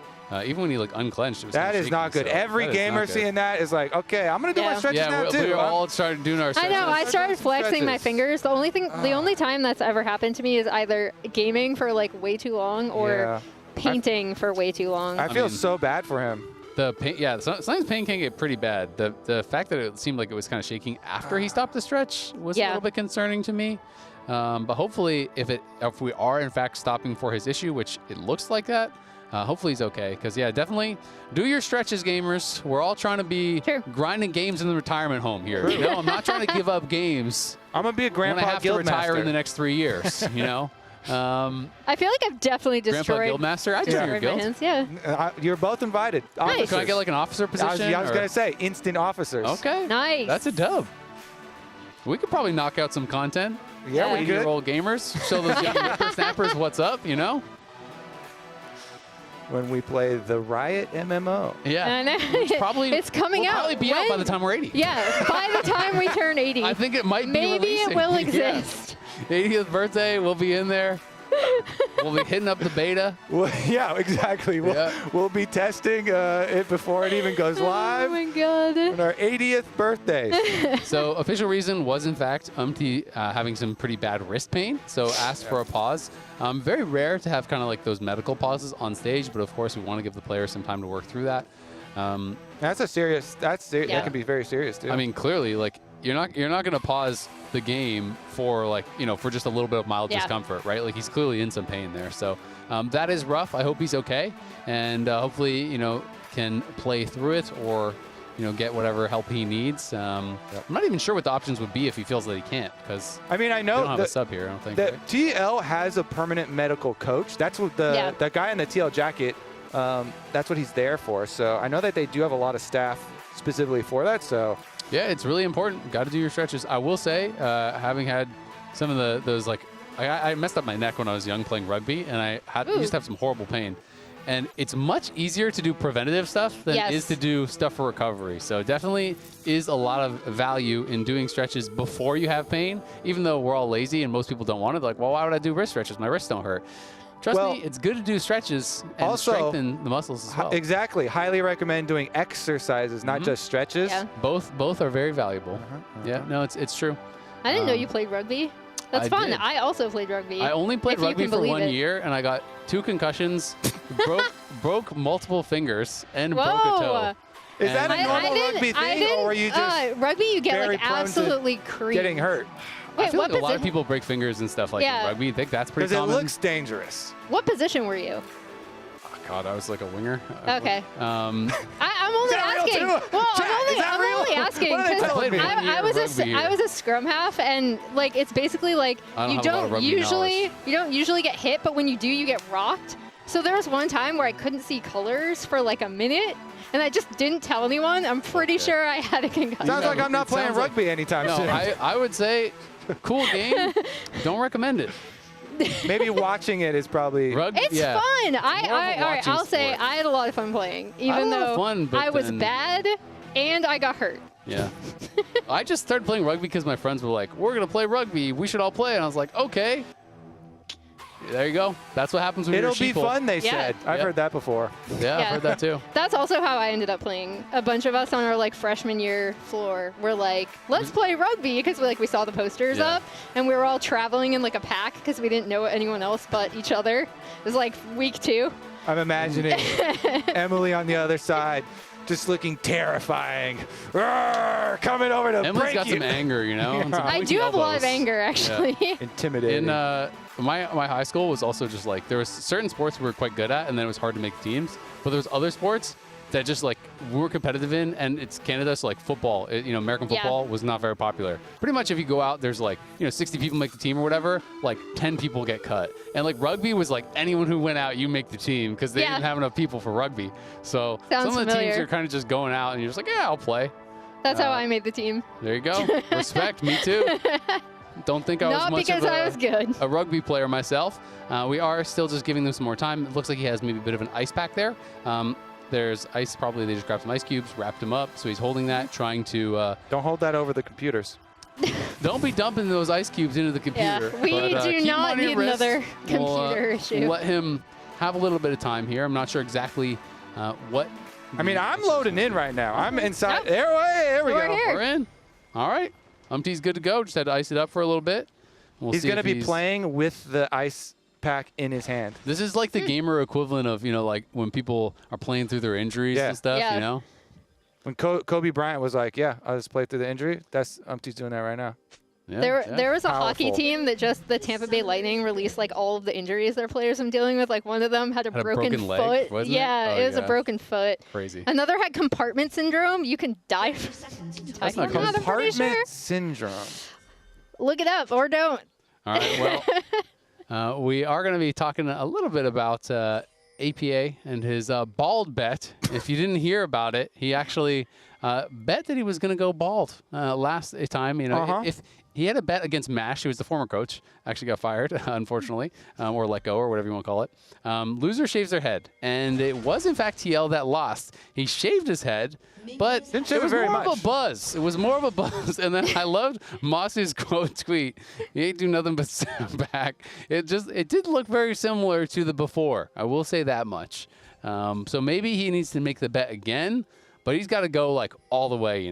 Even when he like unclenched, it was that is shaking, not good. So Every gamer seeing that is like, okay, I'm gonna do my stretches now too. We all started doing our stretches. I know. I started flexing my fingers. The only time that's ever happened to me is either gaming for like way too long or painting for way too long. I feel so bad for him. The pain, sometimes pain can get pretty bad. The fact that it seemed like it was kind of shaking after he stopped the stretch was a little bit concerning to me. But hopefully, if we are in fact stopping for his issue, which it looks like that. Hopefully he's okay, because definitely do your stretches, gamers. We're all trying to be grinding games in the retirement home here. You know, I'm not trying to give up games. I'm gonna be a grandpa. I'm gonna have to retire in the next 3 years. You know. I feel like I've definitely destroyed. Grandpa Guildmaster, I joined your guild. Hands. Yeah. You're both invited. Nice. Can I get like an officer position? I was gonna say instant officers. Okay. Nice. That's a dub. We could probably knock out some content. Yeah, we could. 80-year-old gamers, show those young whippersnappers what's up. You know. When we play the Riot MMO. Yeah. I know. It's coming we'll out. Probably be out by the time we're 80. Yeah, by the time we turn 80. I think it might be Maybe releasing. it will exist. 80th birthday, we'll be in there. We'll be hitting up the beta. Well, yeah, exactly. We'll be testing it before it even goes live. Oh my god. On our 80th birthday. So official reason was in fact having some pretty bad wrist pain. So asked for a pause. Very rare to have kind of like those medical pauses on stage, but of course we want to give the players some time to work through that. That's serious. That can be very serious too. I mean, clearly, like you're not going to pause the game for like, you know, for just a little bit of mild discomfort, right? Like he's clearly in some pain there. So that is rough. I hope he's okay, and hopefully, you know, can play through it or, you know, get whatever help he needs. I'm not even sure what the options would be if he feels that he can't, because I mean, I know they don't have a sub here. I don't think that TL has a permanent medical coach. That's what the guy in the TL jacket. That's what he's there for. So I know that they do have a lot of staff specifically for that. So yeah, it's really important. Got to do your stretches. I will say, having had some of those like, I messed up my neck when I was young playing rugby, and I used to have some horrible pain. And it's much easier to do preventative stuff than it is to do stuff for recovery. So definitely is a lot of value in doing stretches before you have pain, even though we're all lazy and most people don't want it. Like, well, why would I do wrist stretches? My wrists don't hurt. Trust me, it's good to do stretches and also strengthen the muscles as well. Exactly. Highly recommend doing exercises, not just stretches. Yeah. Both are very valuable. Yeah, no, it's true. I didn't know you played rugby. That's fun. Did. I also played rugby. I only played rugby for 1 year, and I got 2 concussions, broke multiple fingers, and broke a toe. Is that a normal rugby thing, or were you just rugby? You get very like prone to absolutely creamed. getting hurt? Wait, I feel what like a lot of position? people break fingers and stuff like Yeah. in rugby. I think that's pretty Because it common. looks dangerous. What position were you? God, I was like a winger. Okay. Um, I'm only asking. Well, I'm only asking What are they because telling me? I was a scrum half, and like it's basically like I don't you have a lot of don't rugby usually get hit, but when you do, you get rocked. So there was one time where I couldn't see colors for like a minute, and I just didn't tell anyone. I'm pretty sure I had a concussion. Sounds like I'm not playing rugby anytime no, soon. I would say cool game. Don't recommend it. Maybe watching it is probably It's fun. more of a All right, watching I'll say sport. I had a lot of fun playing, I had even a lot of though fun, but I was then- bad and I got hurt. Yeah. I just started playing rugby because my friends were like, we're going to play rugby. We should all play. And I was like, okay. There you go. That's what happens when It'll you're be sheeple. fun, they Yeah. said. I've heard that before. Yeah, I've heard that too. That's also how I ended up playing. A bunch of us on our like freshman year floor were like, let's play rugby because we saw the posters Yeah. up, and we were all traveling in like a pack because we didn't know anyone else but each other. It was like week 2. I'm imagining Emily on the other side, just looking terrifying. Roar, coming over to Emily's break got you. some anger, you know? and some I pointy do have a lot of elbows. anger, actually. Yeah. Intimidating. In my high school was also just like, there was certain sports we were quite good at, and then it was hard to make teams. But there was other sports that just like we were competitive in, and it's Canada, so like football, American Yeah. football was not very popular. Pretty much if you go out, there's like, 60 people make the team or whatever, like 10 people get cut. And like rugby was like anyone who went out, you make the team because they Yeah. didn't have enough people for rugby. So Sounds some of the teams familiar. are kind of just going out and you're just like, yeah, I'll play. That's how I made the team. There you go. Respect, me too. Don't think I was Not much because of I was good. a rugby player myself. We are still just giving them some more time. It looks like he has maybe a bit of an ice pack there. There's ice, probably they just grabbed some ice cubes, wrapped him up. So he's holding that, trying to... Don't hold that over the computers. Don't be dumping those ice cubes into the computer. Yeah, we but, do keep him not on your need wrist. another We'll, computer issue. Let him have a little bit of time here. I'm not sure exactly what... I mean, I'm loading in right now. I'm inside. Nope. There we We're go. here. We're in. All right. Umpty's good to go. Just had to ice it up for a little bit. We'll He's see going to if be he's- playing with the ice pack in his hand. This is like the gamer equivalent of, like when people are playing through their injuries and stuff, Yeah. you know? When Kobe Bryant was like, yeah, I'll just play through the injury, that's Umpty's doing that right now. Yeah, There was a hockey Powerful. team that just the Tampa Bay Lightning released like all of the injuries their players have been dealing with. Like one of them had a broken leg, foot. wasn't it? Yeah, Oh, it was a yeah. broken foot. Crazy. Another had compartment syndrome. You can die That's not from that, I'm pretty sure. Compartment syndrome. Look it up or don't. All right, well, we are going to be talking a little bit about APA and his bald bet. If you didn't hear about it, he actually bet that he was going to go bald last time. If he had a bet against Mash, who was the former coach, actually got fired, unfortunately, or let go, or whatever you want to call it. Loser shaves their head, and it was in fact TL that lost. He shaved his head, but Didn't shave it was it very more of much. a buzz. It was more of a buzz, and then I loved Moss's quote tweet. He ain't do nothing but stand back. It did look very similar to the before. I will say that much. So maybe he needs to make the bet again, but he's got to go like all the way.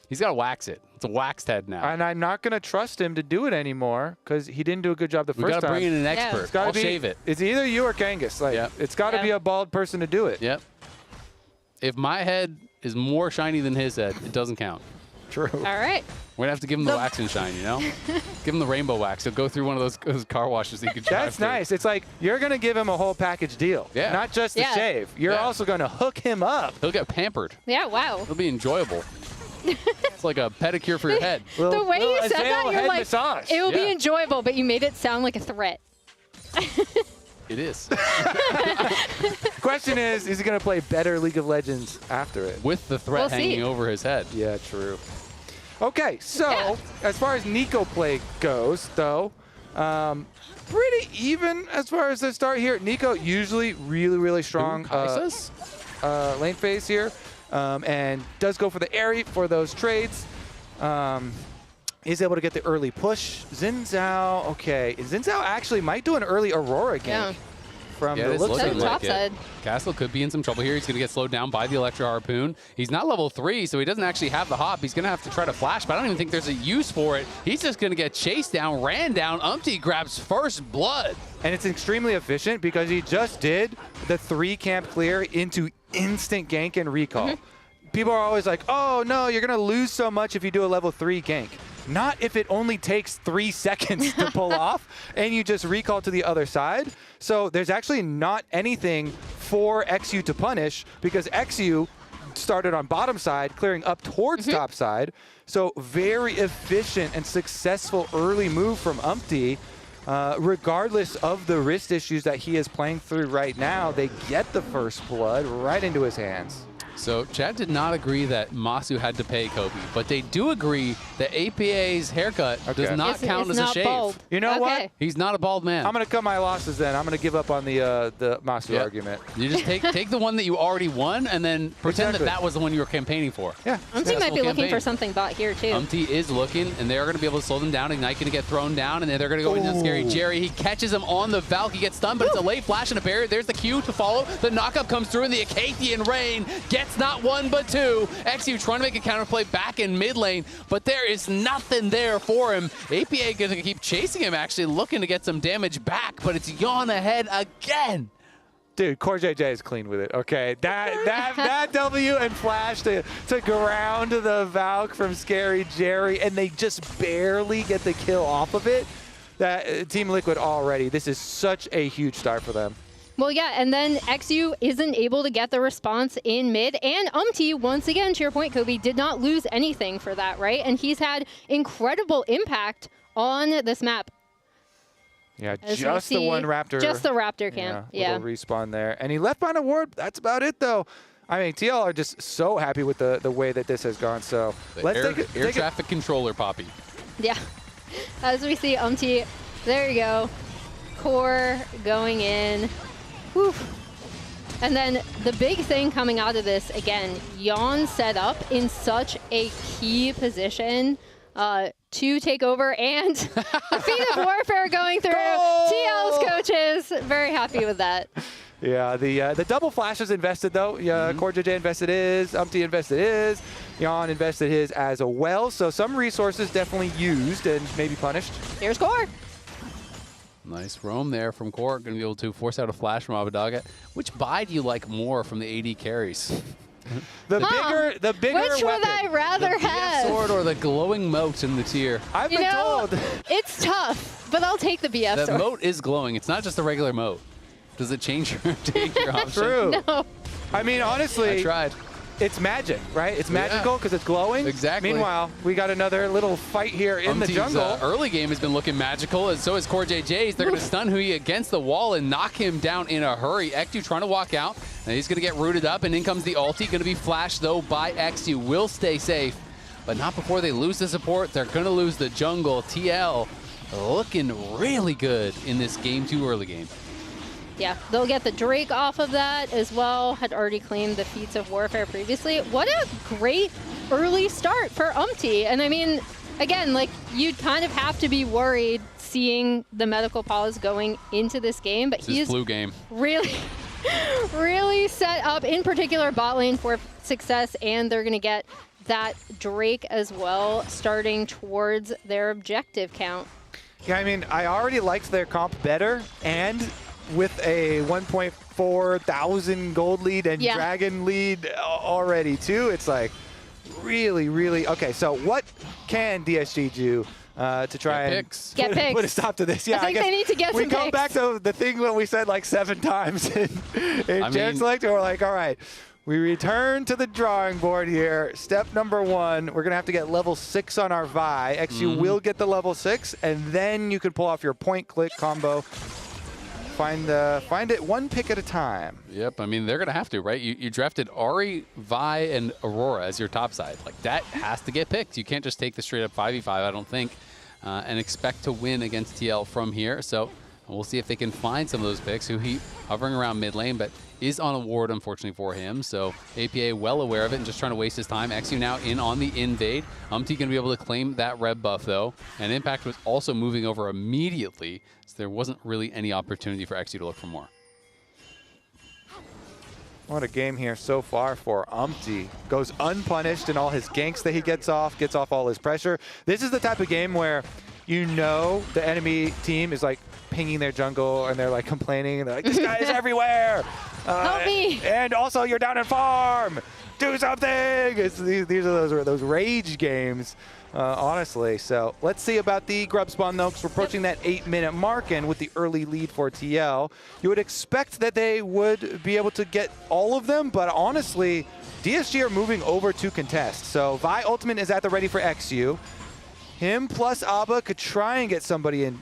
He's got to wax it. It's a waxed head now. And I'm not going to trust him to do it anymore because he didn't do a good job the We first got to time. bring in an Yeah. expert. It's gotta I'll be, shave it. It's either you or Kangas. Like, Yep. it's got to be a bald person to do it. Yep. If my head is more shiny than his head, it doesn't count. True. All right. We're going to have to give him the wax and shine, Give him the rainbow wax. He'll go through one of those car washes he could drive That's through. nice. It's like you're going to give him a whole package deal. Yeah. Not just the Yeah. shave. You're Yeah. also going to hook him up. He'll get pampered. Yeah. Wow. It'll be enjoyable. It's like a pedicure for your head. The way you said that, you're head like, massage. it will be Yeah. enjoyable, but you made it sound like a threat. It is. Question is he going to play better League of Legends after it? With the threat We'll see. hanging over his head. Yeah, true. Okay, so Yeah. as far as Nico play goes, though, pretty even as far as the start here. Nico usually really, really strong Kaisers? lane phase here, and does go for the airy for those trades. Is able to get the early push. Xin Zhao, okay. Xin Zhao actually might do an early Aurora gank Yeah. from Yeah, the it's looks looking of it. like top it. side. Castle could be in some trouble here. He's going to get slowed down by the Electro Harpoon. He's not level 3, so he doesn't actually have the hop. He's going to have to try to flash, but I don't even think there's a use for it. He's just going to get chased down, ran down. Umpty grabs first blood. And it's extremely efficient because he just did the 3 camp clear into instant gank and recall. people are always like, oh no, you're gonna lose so much if you do a level 3 gank. Not if it only takes 3 seconds to pull off and you just recall to the other side. So there's actually not anything for XU to punish because XU started on bottom side, clearing up towards top side. So very efficient and successful early move from Umpty. Regardless of the wrist issues that he is playing through right now, they get the first blood right into his hands. So Chad did not agree that Masu had to pay Kobe, but they do agree that APA's haircut does not count as a shave. Bald. You know what? He's not a bald man. I'm going to cut my losses then. I'm going to give up on the Masu argument. You just take the one that you already won and then pretend that was the one you were campaigning for. Yeah. Umpty might be looking for something bot here too. Umpty is looking, and they're going to be able to slow them down. Ignite going to get thrown down, and then they're going to go into Scary Jerry. He catches him on the Valk. He gets stunned, but it's a late flash and a barrier. There's the Q to follow. The knockup comes through, and the Acathian Rain gets not one but two. XU trying to make a counterplay back in mid lane, but there is nothing there for him. APA going to keep chasing him, actually looking to get some damage back, but it's Yawn ahead again. Dude, Core JJ is clean with it. Okay, that W and flash to ground the Valk from Scary Jerry, and they just barely get the kill off of it. That Team Liquid already. This is such a huge start for them. Well, yeah, and then XU isn't able to get the response in mid, and Umpty, once again, to your point, Kobe, did not lose anything for that, right? And he's had incredible impact on this map. Yeah, just the one Raptor. Just the Raptor camp, yeah. Little respawn there. And he left behind a ward. That's about it, though. I mean, TL are just so happy with the way that this has gone. So let's take air traffic controller, Poppy. Yeah, as we see Umpty, there you go. Core going in. Whew. And then the big thing coming out of this, again, Yawn set up in such a key position to take over, and the Feet of Warfare going through. TL's coaches, very happy with that. Yeah, the double flash is invested, though. Yeah, Core JJ invested his, Umpty invested his, Yawn invested his as well. So some resources definitely used and maybe punished. Here's Core. Nice roam there from Core. Going to be able to force out a flash from Abadaga. Which buy do you like more from the AD carries? The bigger Which weapon. would I rather have? Sword or the glowing moat in the tier? I've been told. It's tough, but I'll take the BF The sword. moat is glowing. It's not just a regular moat. Does it change your option? True. No. I mean, honestly. I tried. It's magic, right? It's magical because it's glowing. Exactly. Meanwhile, we got another little fight here in the jungle. Early game has been looking magical, and so is Core JJ's. They're going to stun Hui against the wall and knock him down in a hurry. XU trying to walk out, and he's going to get rooted up, and in comes the ulti. Going to be flashed, though, by XU. Will stay safe, but not before they lose the support. They're going to lose the jungle. TL looking really good in this game 2 early game. Yeah, they'll get the Drake off of that as well. Had already claimed the Feats of Warfare previously. What a great early start for Umpty. And I mean, again, like, you'd kind of have to be worried seeing the medical pause going into this game, but he's flu game. Really, really set up, in particular bot lane, for success, and they're going to get that Drake as well, starting towards their objective count. Yeah, I mean, I already liked their comp better, and with a 1.4 thousand gold lead and dragon lead already too, it's like really, really okay. So what can DSG do to try and put a stop to this? Yeah, I think they need to get some picks. We come back to the thing that we said like 7 times in Gen Select, and we're like, all right, we return to the drawing board here. Step number 1, we're gonna have to get level 6 on our Vi. XU will get the level 6, and then you can pull off your point click combo. Find it one pick at a time. Yep, I mean, they're going to have to, right? You drafted Ahri, Vi, and Aurora as your top side. Like, that has to get picked. You can't just take the straight up 5v5, I don't think, and expect to win against TL from here. So we'll see if they can find some of those picks. He hovering around mid lane, but is on a ward, unfortunately, for him. So APA well aware of it and just trying to waste his time. XU now in on the invade. Umpty going to be able to claim that red buff, though. And Impact was also moving over immediately, so there wasn't really any opportunity for XU to look for more. What a game here so far for Umpty. Goes unpunished in all his ganks that he gets off all his pressure. This is the type of game where you know the enemy team is like pinging their jungle and they're like complaining and they're like, this guy is everywhere. Help me. And also you're down in farm. do something. These are those rage games, honestly. So let's see about the grub spawn, though, because we're approaching that 8-minute mark, and with the early lead for TL, you would expect that they would be able to get all of them, but honestly, DSG are moving over to contest. So Vi Ultimate is at the ready for XU. Him plus Abba could try and get somebody in.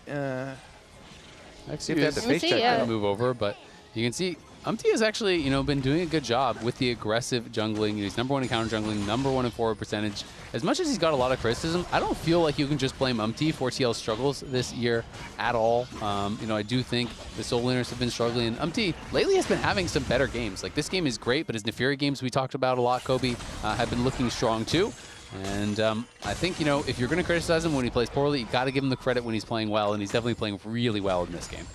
See if they have the face check to move over, but you can see has actually, been doing a good job with the aggressive jungling. He's #1 in counter jungling, #1 in forward percentage. As much as he's got a lot of criticism, I don't feel like you can just blame for TL's struggles this year at all. I do think the solo laners have been struggling, and lately has been having some better games. Like, this game is great, but his Neferi games we talked about a lot, Kobe, have been looking strong too. And I think, if you're going to criticize him when he plays poorly, you got to give him the credit when he's playing well, and he's definitely playing really well in this game.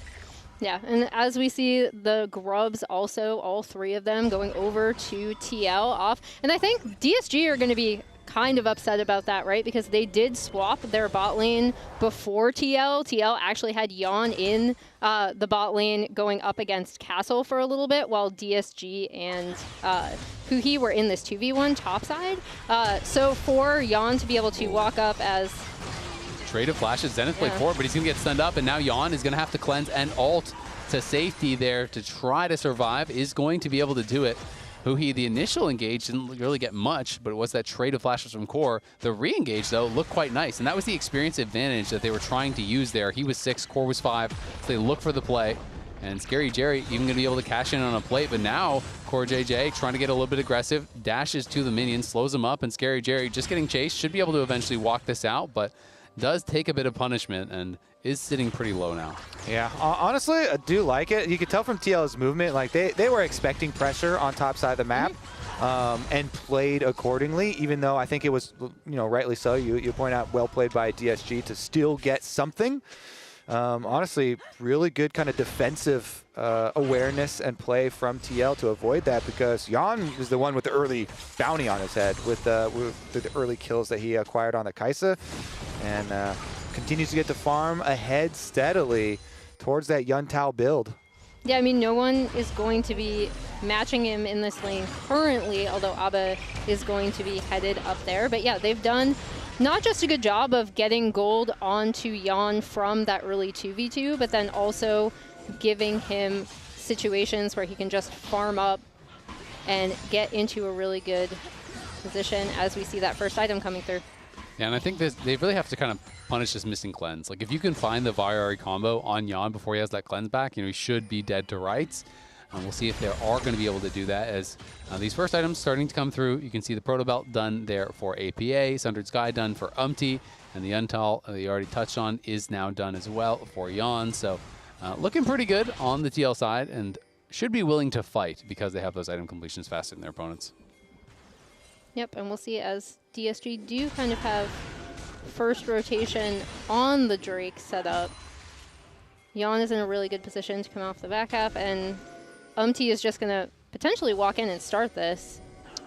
Yeah, and as we see the Grubs also, all 3 of them going over to TL off. And I think DSG are going to be kind of upset about that, right? Because they did swap their bot lane before TL. TL actually had Yon in the bot lane going up against Castle for a little bit, while DSG and Huhi were in this 2v1 topside. So for Yon to be able to walk up as... Trade of flashes, Zenith played forward, but he's going to get stunned up, and now Yon is going to have to cleanse and ult to safety there to try to survive, is going to be able to do it. Huhi, the initial engage didn't really get much, but it was that trade of flashes from Core. The re-engage, though, looked quite nice, and that was the experience advantage that they were trying to use there. He was 6, Core was 5, so they look for the play. And Scary Jerry even going to be able to cash in on a plate, but now Core JJ trying to get a little bit aggressive, dashes to the minion, slows him up, and Scary Jerry just getting chased, should be able to eventually walk this out, but does take a bit of punishment and is sitting pretty low now. Yeah, honestly, I do like it. You could tell from TL's movement, like they were expecting pressure on top side of the map and played accordingly, even though I think it was, rightly so. You point out well played by DSG to still get something. Honestly, really good kind of defensive awareness and play from TL to avoid that, because Yon is the one with the early bounty on his head with the early kills that he acquired on the Kai'Sa, and continues to get to farm ahead steadily towards that Yuntao build. Yeah, I mean, no one is going to be matching him in this lane currently, although Abba is going to be headed up there. But yeah, they've done not just a good job of getting gold onto Yon from that early 2v2, but then also giving him situations where he can just farm up and get into a really good position as we see that first item coming through. Yeah, and I think they really have to kind of punish this missing cleanse. Like, if you can find the Virari combo on Yon before he has that cleanse back, he should be dead to rights. And we'll see if they are going to be able to do that, as these first items starting to come through. You can see the Proto Belt done there for APA, Sundered Sky done for and the Untal they already touched on is now done as well for Yon. So looking pretty good on the TL side, and should be willing to fight because they have those item completions faster than their opponents. Yep, and we'll see as DSG do kind of have first rotation on the Drake setup. Yon is in a really good position to come off the back half, and is just going to potentially walk in and start this.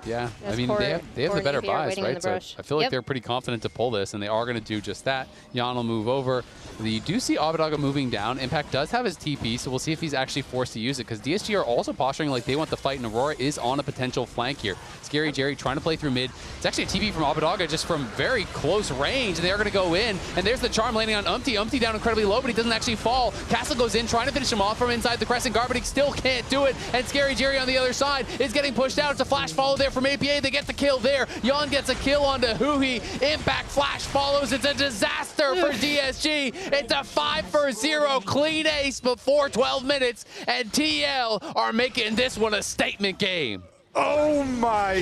Yeah, I mean, they have the better buys, right? So I feel like they're pretty confident to pull this, and they are going to do just that. Yon will move over. You do see Abadaga moving down. Impact does have his TP, so we'll see if he's actually forced to use it, because DSG are also posturing like they want the fight, and Aurora is on a potential flank here. Scary Jerry trying to play through mid. It's actually a TP from Abadaga just from very close range, and they are going to go in, and there's the charm landing on Umpty down incredibly low, but he doesn't actually fall. Castle goes in, trying to finish him off from inside the Crescent Guard, but he still can't do it, and Scary Jerry on the other side is getting pushed out. It's a flash follow there from APA. They get the kill there. Yon gets a kill onto Huhi. Impact flash follows. It's a disaster for DSG. It's a 5-for-0 clean ace before 12 minutes, and TL are making this one a statement game. Oh my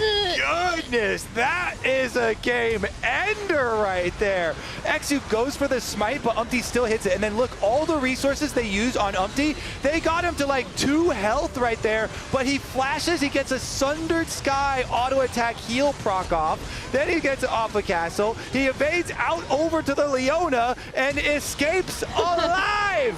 goodness, that is a game ender right there. Exu goes for the smite, but Umpty still hits it. And then look, all the resources they use on Umpty, they got him to like 2 health right there, but he flashes, he gets a Sundered Sky auto attack heal proc off, then he gets off a castle, he evades out over to the Leona and escapes alive!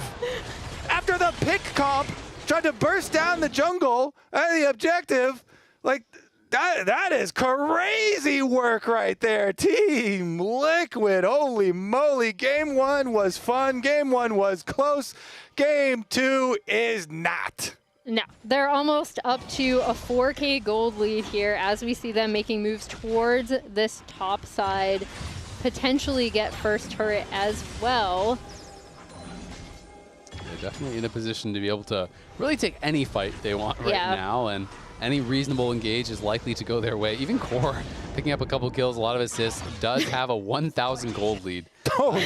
After the pick comp tried to burst down the jungle and the objective. Like, that is crazy work right there. Team Liquid, holy moly. Game 1 was fun. Game 1 was close. Game 2 is not. No, they're almost up to a 4K gold lead here as we see them making moves towards this top side, potentially get first turret as well. They're definitely in a position to be able to really take any fight they want right Yeah. now, and any reasonable engage is likely to go their way. Even Core picking up a couple kills, a lot of assists, does have a 1,000 gold lead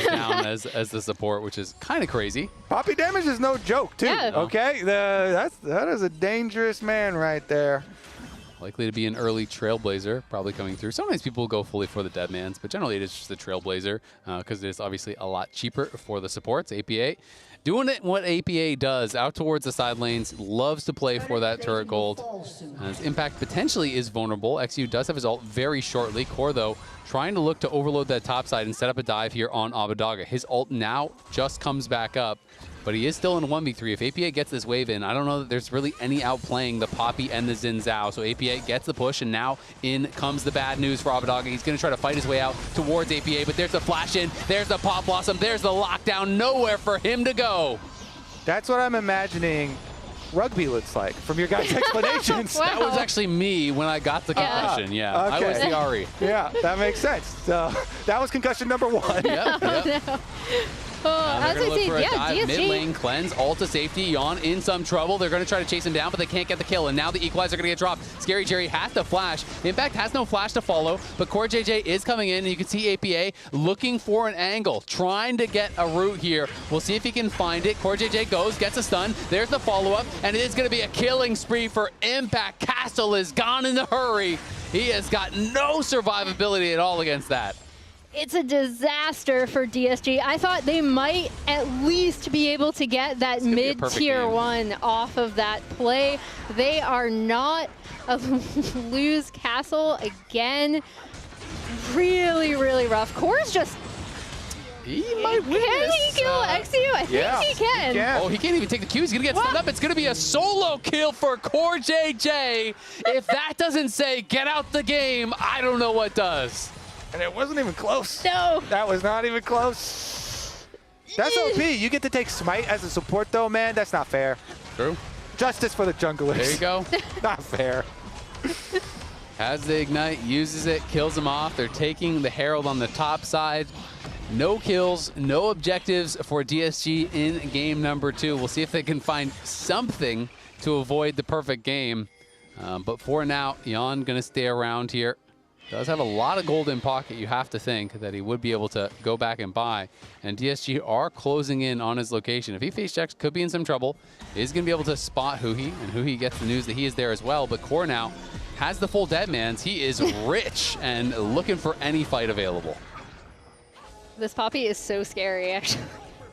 down as the support, which is kind of crazy. Poppy damage is no joke, too. Yeah. Okay, that is a dangerous man right there. Likely to be an early Trailblazer, probably coming through. Sometimes people will go fully for the Deadmans, but generally it is just a Trailblazer because it is obviously a lot cheaper for the supports. APA doing it what APA does, out towards the side lanes, loves to play for that turret gold. As Impact potentially is vulnerable. XU does have his ult very shortly. Core, though, trying to look to overload that top side and set up a dive here on Abadaga. His ult now just comes back up, but he is still in 1v3. If APA gets this wave in, I don't know that there's really any outplaying the Poppy and the Xin Zhao. So APA gets the push, and now in comes the bad news for Abadaga. He's going to try to fight his way out towards APA, but there's a flash in, there's the Pop Blossom, there's the lockdown, nowhere for him to go. That's what I'm imagining rugby looks like from your guys' explanations. Wow. That was actually me when I got the concussion, yeah. Okay. I was the Ari. Yeah, that makes sense. So that was concussion number 1. Yep, yep. No. Oh, They're as going I to look see, for a yeah, dive, DSG. mid lane cleanse, ult to safety. Yon in some trouble. They're going to try to chase him down, but they can't get the kill. And now the equalizer going to get dropped. Scary Jerry has to flash. Impact has no flash to follow, but Core JJ is coming in, and you can see APA looking for an angle, trying to get a route here. We'll see if he can find it. Core JJ goes, gets a stun. There's the follow-up, and it is going to be a killing spree for Impact. Castle is gone in a hurry. He has got no survivability at all against that. It's a disaster for DSG. I thought they might at least be able to get that mid-tier 1 off of that play. They are not. Lose Castle again. Really, really rough. Core's just... He might win Can this. he kill XU? I think he can. Oh, he can't even take the Q. He's going to get stunned up. It's going to be a solo kill for Core JJ. If that doesn't say get out the game, I don't know what does. And it wasn't even close. No. That was not even close. That's OP. You get to take Smite as a support, though, man. That's not fair. True. Justice for the junglers. There you go. Not fair. Has the Ignite, uses it, kills him off. They're taking the Herald on the top side. No kills, no objectives for DSG in game number 2. We'll see if they can find something to avoid the perfect game. But for now, Yon going to stay around here. Does have a lot of gold in pocket, you have to think, that he would be able to go back and buy. And DSG are closing in on his location. If he face checks, could be in some trouble. Is going to be able to spot Huhi, and Huhi gets the news that he is there as well. But Core now has the full Deadmans. He is rich and looking for any fight available. This Poppy is so scary, actually.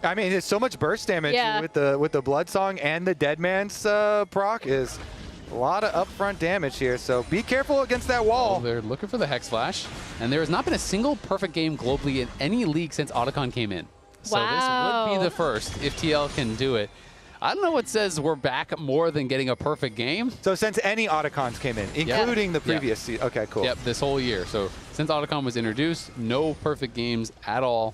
I mean, there's so much burst damage Yeah. with the Blood Song, and the Deadman's proc is a lot of upfront damage here. So be careful against that wall. Well, they're looking for the Hex Flash, and there has not been a single perfect game globally in any league since Otacon came in. So this would be the first if TL can do it. I don't know what says we're back more than getting a perfect game. So since any Otacons came in, including the previous season. Okay, cool. Yep, this whole year. So since Otacon was introduced, no perfect games at all.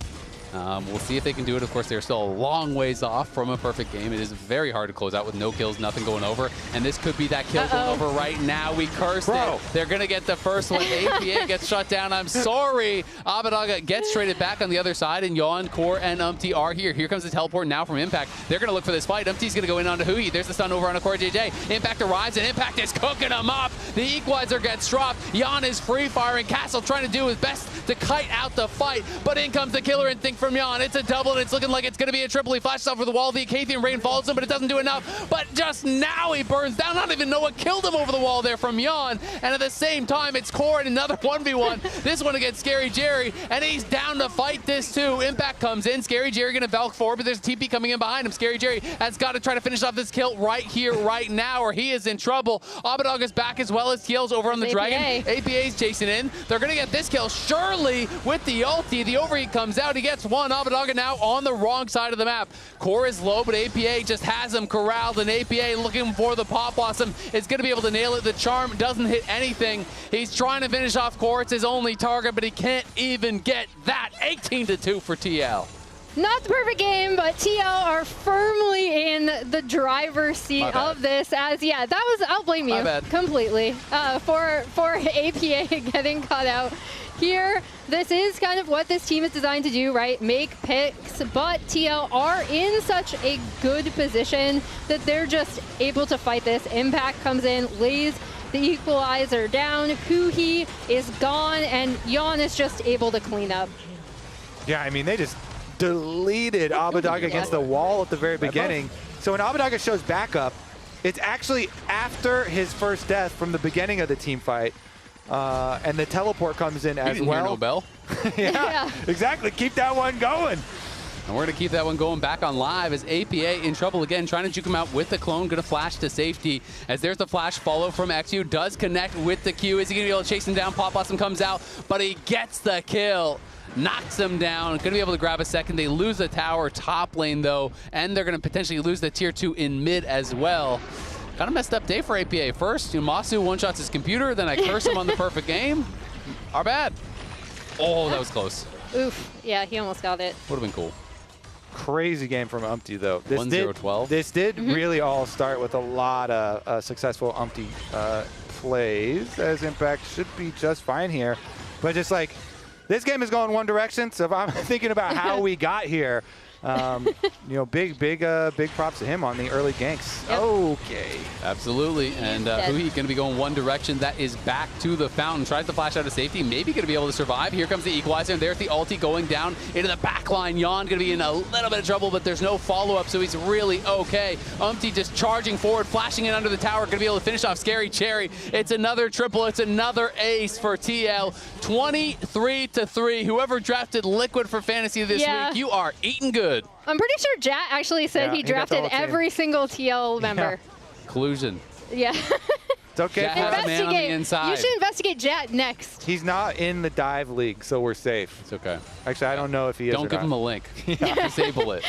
We'll see if they can do it. Of course, they're still a long ways off from a perfect game. It is very hard to close out with no kills, nothing going over. And this could be that kill going over right now. We cursed it. They're going to get the first one. APA gets shut down. I'm sorry. Abadaga gets traded back on the other side, and Yon, Core, and Umpty are here. Here comes the teleport now from Impact. They're going to look for this fight. Umpty's going to go in onto Hui. There's the stun over on a Core JJ. Impact arrives, and Impact is cooking him up. The equalizer gets dropped. Yon is free-firing. Castle trying to do his best to kite out the fight, but in comes the killer instinct from Yon. It's a double, and it's looking like it's going to be a triple. He flashes off the wall. The Acathian Rain follows him, but it doesn't do enough. But just now he burns down. I don't even know what killed him over the wall there from Yon. And at the same time, it's Core in another 1v1. This one against Scary Jerry, and he's down to fight this too. Impact comes in. Scary Jerry going to Valk forward, but there's a TP coming in behind him. Scary Jerry has got to try to finish off this kill right here, right now, or he is in trouble. Abadaga is back as well as TL's over on the Dragon. APA's chasing in. They're going to get this kill. Surely with the ulti, the overheat comes out. He gets one. Abadaga now on the wrong side of the map. Core is low, but APA just has him corralled, and APA looking for the Pop Blossom is going to be able to nail it. The charm doesn't hit anything. He's trying to finish off Core. It's his only target, but he can't even get that. 18-2 for TL. Not the perfect game, but TL are firmly in the driver's seat of this as, yeah, that was, I'll blame you completely for APA getting caught out here. This is kind of what this team is designed to do, right? Make picks, but TL are in such a good position that they're just able to fight this. Impact comes in, lays the equalizer down, Kuhi is gone, and Jan is just able to clean up. Yeah, I mean, they just deleted Abbedagge against the wall at the very beginning. So when Abbedagge shows back up, it's actually after his first death from the beginning of the team fight. And the teleport comes in as well. Hear no bell. Yeah, exactly. Keep that one going. And we're going to keep that one going back on live as APA in trouble again, trying to juke him out with the clone, going to flash to safety. As there's the flash follow from XU, does connect with the Q. Is he going to be able to chase him down? Pop Blossom comes out, but he gets the kill. Knocks him down, going to be able to grab a second. They lose the tower top lane though, and they're going to potentially lose the tier 2 in mid as well. Kind of messed up day for APA. First, Masu one-shots his computer, then I curse him on the perfect game. Our bad. Oh, that was close. Oof, yeah, he almost got it. Would have been cool. Crazy game from Umpty though. 1-0-12. This did really all start with a lot of successful Umpty plays, as Impact should be just fine here. But just like, this game is going one direction, so if I'm thinking about how we got here, you know, big props to him on the early ganks. Yep. Okay. Absolutely, and Hui going to be going one direction. That is back to the fountain. Tries to flash out of safety, maybe going to be able to survive. Here comes the equalizer, and there's the ulti going down into the back line. Jan going to be in a little bit of trouble, but there's no follow-up, so he's really okay. Umpty just charging forward, flashing in under the tower, going to be able to finish off Scary Cherry. It's another triple, it's another ace for TL. 23-3. Whoever drafted Liquid for Fantasy this week, you are eating good. I'm pretty sure Jat actually said he drafted every single TL member. Collusion. Yeah. It's okay. Investigate. Inside. You should investigate Jat next. He's not in the dive league, so we're safe. It's okay. Actually, I don't know if he is. Don't give him a link. Disable it.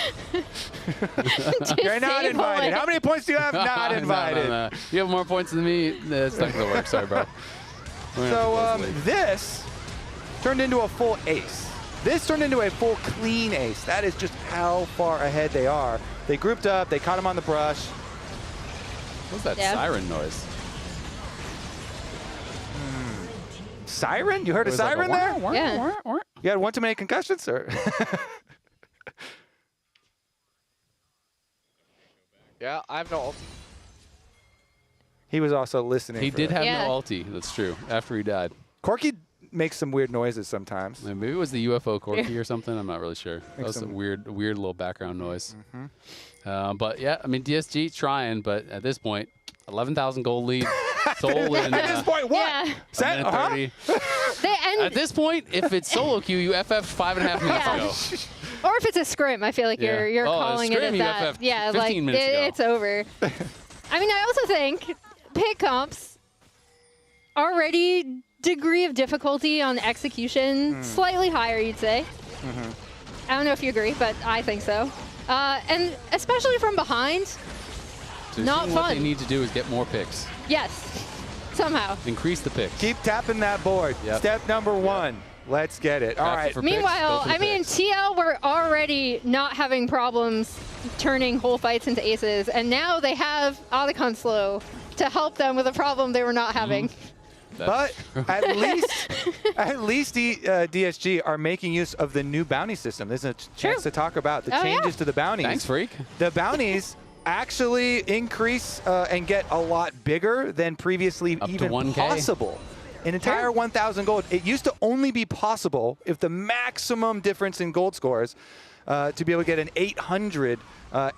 You're not invited. How many points do you have? Not invited. No. You have more points than me. It's not going to work. Sorry, bro. So this turned into a full ace. This turned into a full clean ace. That is just how far ahead they are. They grouped up. They caught him on the brush. What's that siren noise? Siren? You heard a siren there? Yeah. You had one too many concussions, sir. Yeah, I have no ulti. He was also listening. He did that. have no ulti. That's true. After he died. Corky makes some weird noises sometimes. Maybe it was the UFO Corky or something. I'm not really sure. That was a weird little background noise. But yeah, I mean, DSG trying, but at this point, 11,000 gold lead. Soul in. At this point, what? Yeah. Set, 30. At this point, if it's solo queue, you FF 5.5 minutes ago. Or if it's a scrim, I feel like you're calling it as that. Yeah, like it's over. I mean, I also think pick comps already degree of difficulty on execution slightly higher, you'd say. I don't know if you agree, but I think so. And especially from behind, So not fun. What they need to do is get more picks. Yes, somehow. Increase the picks. Keep tapping that board. Yep. Step number one. Let's get it. All right. Meanwhile, I mean, TL were already not having problems turning whole fights into aces, and now they have Otacon Slow to help them with a problem they were not having. But at least the DSG are making use of the new bounty system. There's a chance to talk about the changes to the bounties. Thanks, Freak. The bounties actually increase and get a lot bigger than previously Up even to 1K. possible. An entire 1,000 gold. It used to only be possible if the maximum difference in gold scores to be able to get an 800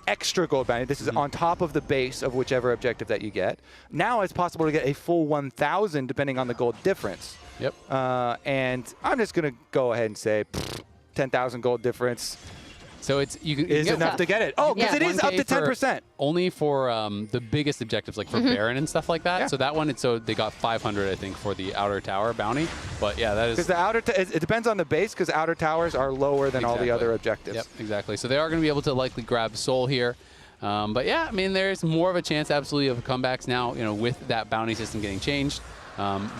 extra gold bounty. This is on top of the base of whichever objective that you get. Now it's possible to get a full 1,000 depending on the gold difference. Yep. And I'm just going to go ahead and say 10,000 gold difference. So it's you can is get enough to get it. Oh, because it is up to 10%. Only for the biggest objectives, like for Baron and stuff like that. Yeah. So that one, so they got 500, I think, for the outer tower bounty. But yeah, that is because the outer it depends on the base because outer towers are lower than all the other objectives. Yep, exactly. So they are going to be able to likely grab Soul here. But yeah, I mean, there's more of a chance, absolutely, of comebacks now. You know, with that bounty system getting changed.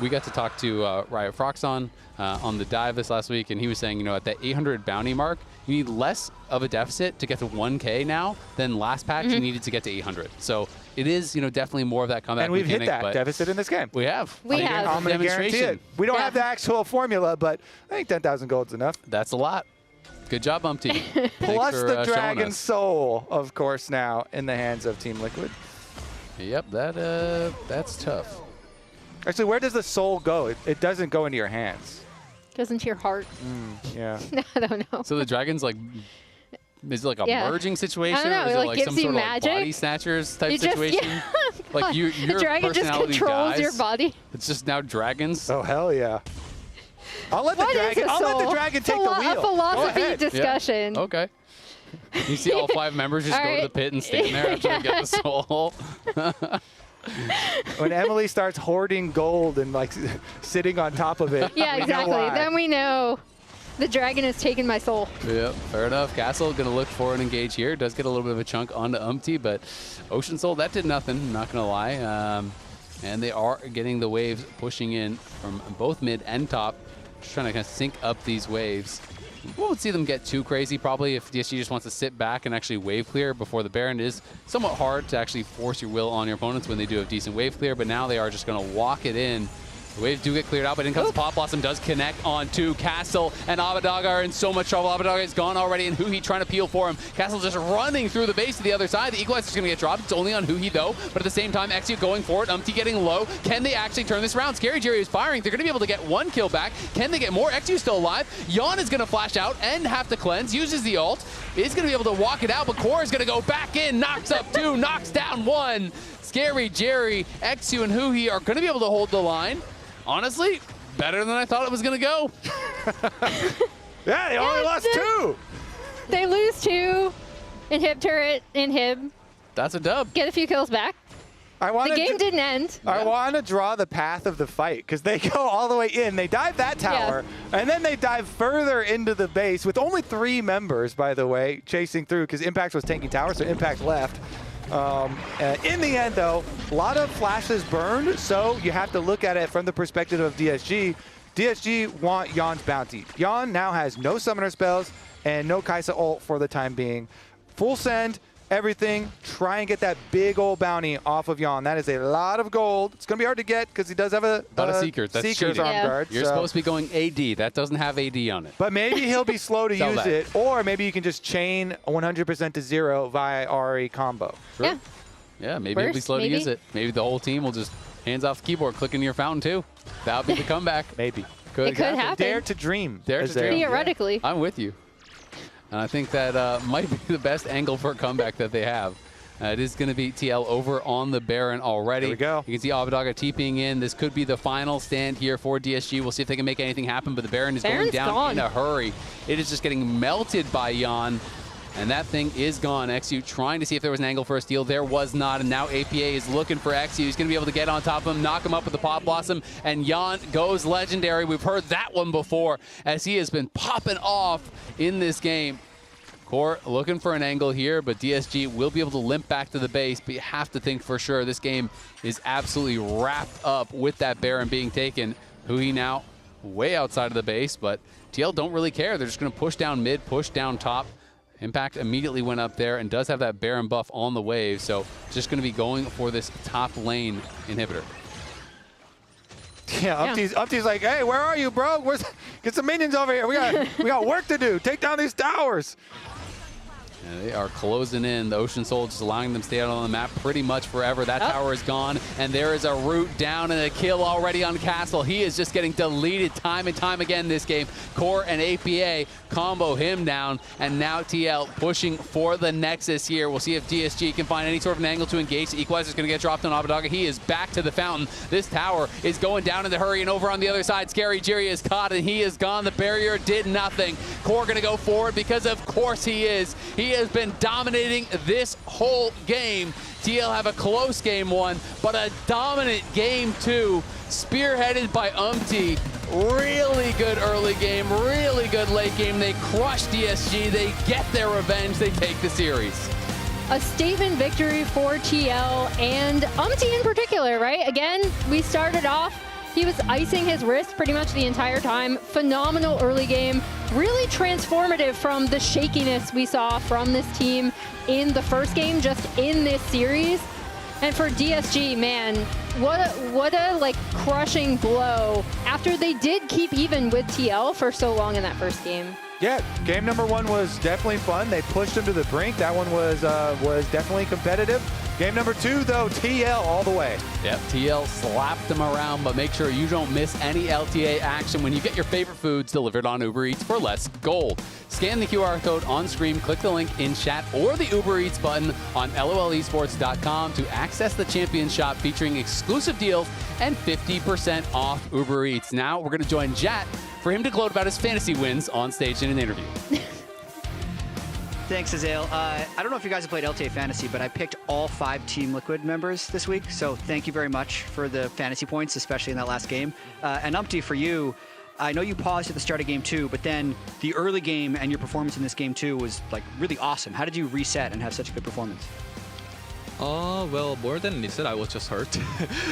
We got to talk to Riot Froxon on the dive this last week, and he was saying, you know, at that 800 bounty mark, you need less of a deficit to get to 1K now than last patch you needed to get to 800. So it is, you know, definitely more of that comeback. And we've mechanic, hit that deficit in this game. We have. We have. I'm going to guarantee it. We don't have the actual formula, but I think 10,000 gold's enough. That's a lot. Good job, Umpty. Plus for, the showing Dragon us. Soul, of course, now in the hands of Team Liquid. Yep, that's tough. Actually, where does the soul go? It doesn't go into your hands. Goes into your heart. Yeah. I don't know. So the dragon's like, is it like a merging situation? I don't know. Or is It it like like gives some you sort magic. of like body snatchers type You just- situation? yeah. Like your the dragon just personality controls dies. your body. It's just now dragons. Oh hell yeah! I'll let the What is dragon. a I'll let the soul? dragon take the wheel. A Go philosophy ahead. discussion. Yeah. Okay. You see all 5 members just All go to right. the pit and stand there after they get the soul. When Emily starts hoarding gold and like sitting on top of it. Yeah, we know exactly. why. Then we know the dragon has taken my soul. Yep, fair enough. Castle going to look for an engage here. Does get a little bit of a chunk onto Umpty, but Ocean Soul, that did nothing, not going to lie. And they are getting the waves pushing in from both mid and top. Just trying to kind of sync up these waves. We won't see them get too crazy probably if DSG just wants to sit back and actually wave clear before the Baron. It is somewhat hard to actually force your will on your opponents when they do have decent wave clear, but now they are just going to walk it in. The waves do get cleared out, but in comes the Pop Blossom, does connect onto Castle, and Abadaga are in so much trouble. Abadaga is gone already, and Huhi trying to peel for him. Castle just running through the base to the other side. The Equalizer is going to get dropped. It's only on Huhi, though, but at the same time, Exio going for it. Umpty getting low. Can they actually turn this around? Scary Jerry is firing. They're going to be able to get 1 kill back. Can they get more? Exio still alive. Yon is going to flash out and have to cleanse. Uses the ult. Is going to be able to walk it out, but Core is going to go back in. Knocks up 2, knocks down 1. Scary Jerry, Exio, and Huhi are going to be able to hold the line. Honestly, better than I thought it was going to go. Yeah, they only lost 2. They lose 2. Inhib turret, inhib. That's a dub. Get a few kills back. The game didn't end. I want to draw the path of the fight because they go all the way in. They dive that tower, and then they dive further into the base with only 3 members, by the way, chasing through because Impact was tanking tower, so Impact left. In the end, though, a lot of flashes burned, so you have to look at it from the perspective of DSG. DSG want Yon's bounty. Yon now has no summoner spells and no Kaisa ult for the time being. Full send, everything. Try and get that big old bounty off of Yon. That is a lot of gold. It's going to be hard to get because he does have a Seeker. That's Seeker's cheating. arm guard. You're supposed to be going AD. That doesn't have AD on it. But maybe he'll be slow to Tell use that. it, or maybe you can just chain 100% to 0 via RE combo. Sure. Yeah. Yeah, maybe he'll be Burst, slow maybe. to use it. Maybe the whole team will just hands off the keyboard, click into your fountain too. That would be the comeback. Maybe. It could happen. Dare to dream. Dare to dream. Theoretically. I'm with you. And I think that might be the best angle for a comeback that they have. It is going to be TL over on the Baron already. There we go. You can see Abadaga TPing in. This could be the final stand here for DSG. We'll see if they can make anything happen, but the Baron is going down gone. in a hurry. It is just getting melted by Yon. And that thing is gone. Exu trying to see if there was an angle for a steal. There was not. And now APA is looking for Exu. He's going to be able to get on top of him, knock him up with the Pop Blossom. And Yon goes legendary. We've heard that one before as he has been popping off in this game. Core looking for an angle here, but DSG will be able to limp back to the base. But you have to think for sure this game is absolutely wrapped up with that Baron being taken. Hui now way outside of the base, but TL don't really care. They're just going to push down mid, push down top. Impact immediately went up there and does have that Baron buff on the wave, so just going to be going for this top lane inhibitor. Yeah, Umpty's like, hey, where are you, bro? Get some minions over here. We got work to do. Take down these towers. And they are closing in. The Ocean Soul just allowing them to stay out on the map pretty much forever. That tower is gone, and there is a root down and a kill already on Castle. He is just getting deleted time and time again this game. Core and APA combo him down, and now TL pushing for the Nexus here. We'll see if DSG can find any sort of an angle to engage. The Equalizer is going to get dropped on Abadaga. He is back to the fountain. This tower is going down in the hurry, and over on the other side, Scary Jerry is caught, and he is gone. The barrier did nothing. Core going to go forward because of course he is. He has been dominating this whole game. TL have a close game 1, but a dominant game 2, spearheaded by Umpty. Really good early game, really good late game. They crush DSG, they get their revenge, they take the series. A statement victory for TL and Umpty in particular, right? Again, we started off He was icing his wrist pretty much the entire time. Phenomenal early game. Really transformative from the shakiness we saw from this team in the first game, just in this series. And for DSG, man, what a like crushing blow after they did keep even with TL for so long in that first game. Yeah, game number 1 was definitely fun. They pushed him to the brink. That one was definitely competitive. Game number 2, though, TL all the way. Yep, TL slapped them around, but make sure you don't miss any LTA action when you get your favorite foods delivered on Uber Eats for less gold. Scan the QR code on screen, click the link in chat or the Uber Eats button on lolesports.com to access the Champion Shop featuring exclusive deals and 50% off Uber Eats. Now we're going to join Jat for him to gloat about his fantasy wins on stage in an interview. Thanks, Azael. I don't know if you guys have played LTA Fantasy, but I picked all 5 Team Liquid members this week, so thank you very much for the fantasy points, especially in that last game. And Umpty, for you, I know you paused at the start of game 2, but then the early game and your performance in this game 2 was like really awesome. How did you reset and have such a good performance? Well, more than reset, I was just hurt.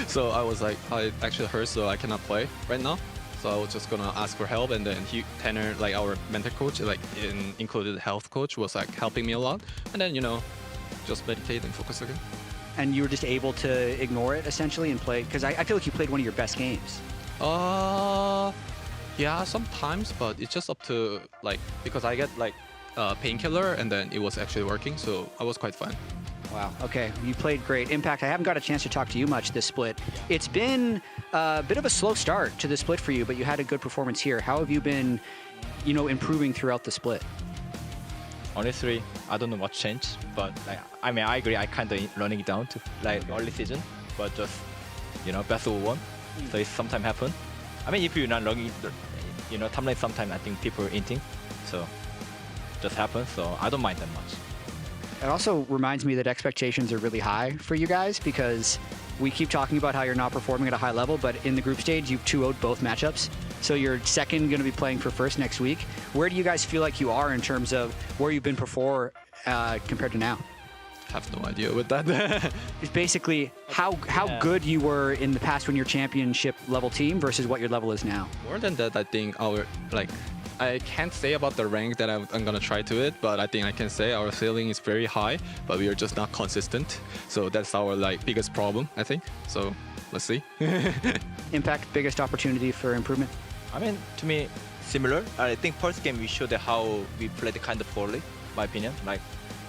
So I was like, I actually hurt, so I cannot play right now. So I was just gonna ask for help, and then Tanner, like our mentor coach, like included health coach, was like helping me a lot. And then just meditate and focus again. And you were just able to ignore it essentially and play, because I feel like you played one of your best games. Yeah, sometimes, but it's just up to because I get painkiller, and then it was actually working, so I was quite fine. Wow. Okay. You played great. Impact, I haven't got a chance to talk to you much this split. It's been a bit of a slow start to the split for you, but you had a good performance here. How have you been, improving throughout the split? Honestly, I don't know what changed, but I agree. I kind of running it down to early season, but just best of 1. So it sometimes happen. If you're not running, top lane sometimes I think people are inting, so just happens. So I don't mind that much. It also reminds me that expectations are really high for you guys, because we keep talking about how you're not performing at a high level, but in the group stage, you've 2-0'd both matchups. So you're second going to be playing for first next week. Where do you guys feel like you are in terms of where you've been before compared to now? I have no idea with that. It's basically how good you were in the past when you're championship level team versus what your level is now. More than that, I think our I can't say about the rank that I'm gonna try to it, but I think I can say our ceiling is very high, but we are just not consistent. So that's our biggest problem, I think. So let's see. Impact, biggest opportunity for improvement? To me, similar. I think first game we showed how we played kind of poorly, my opinion.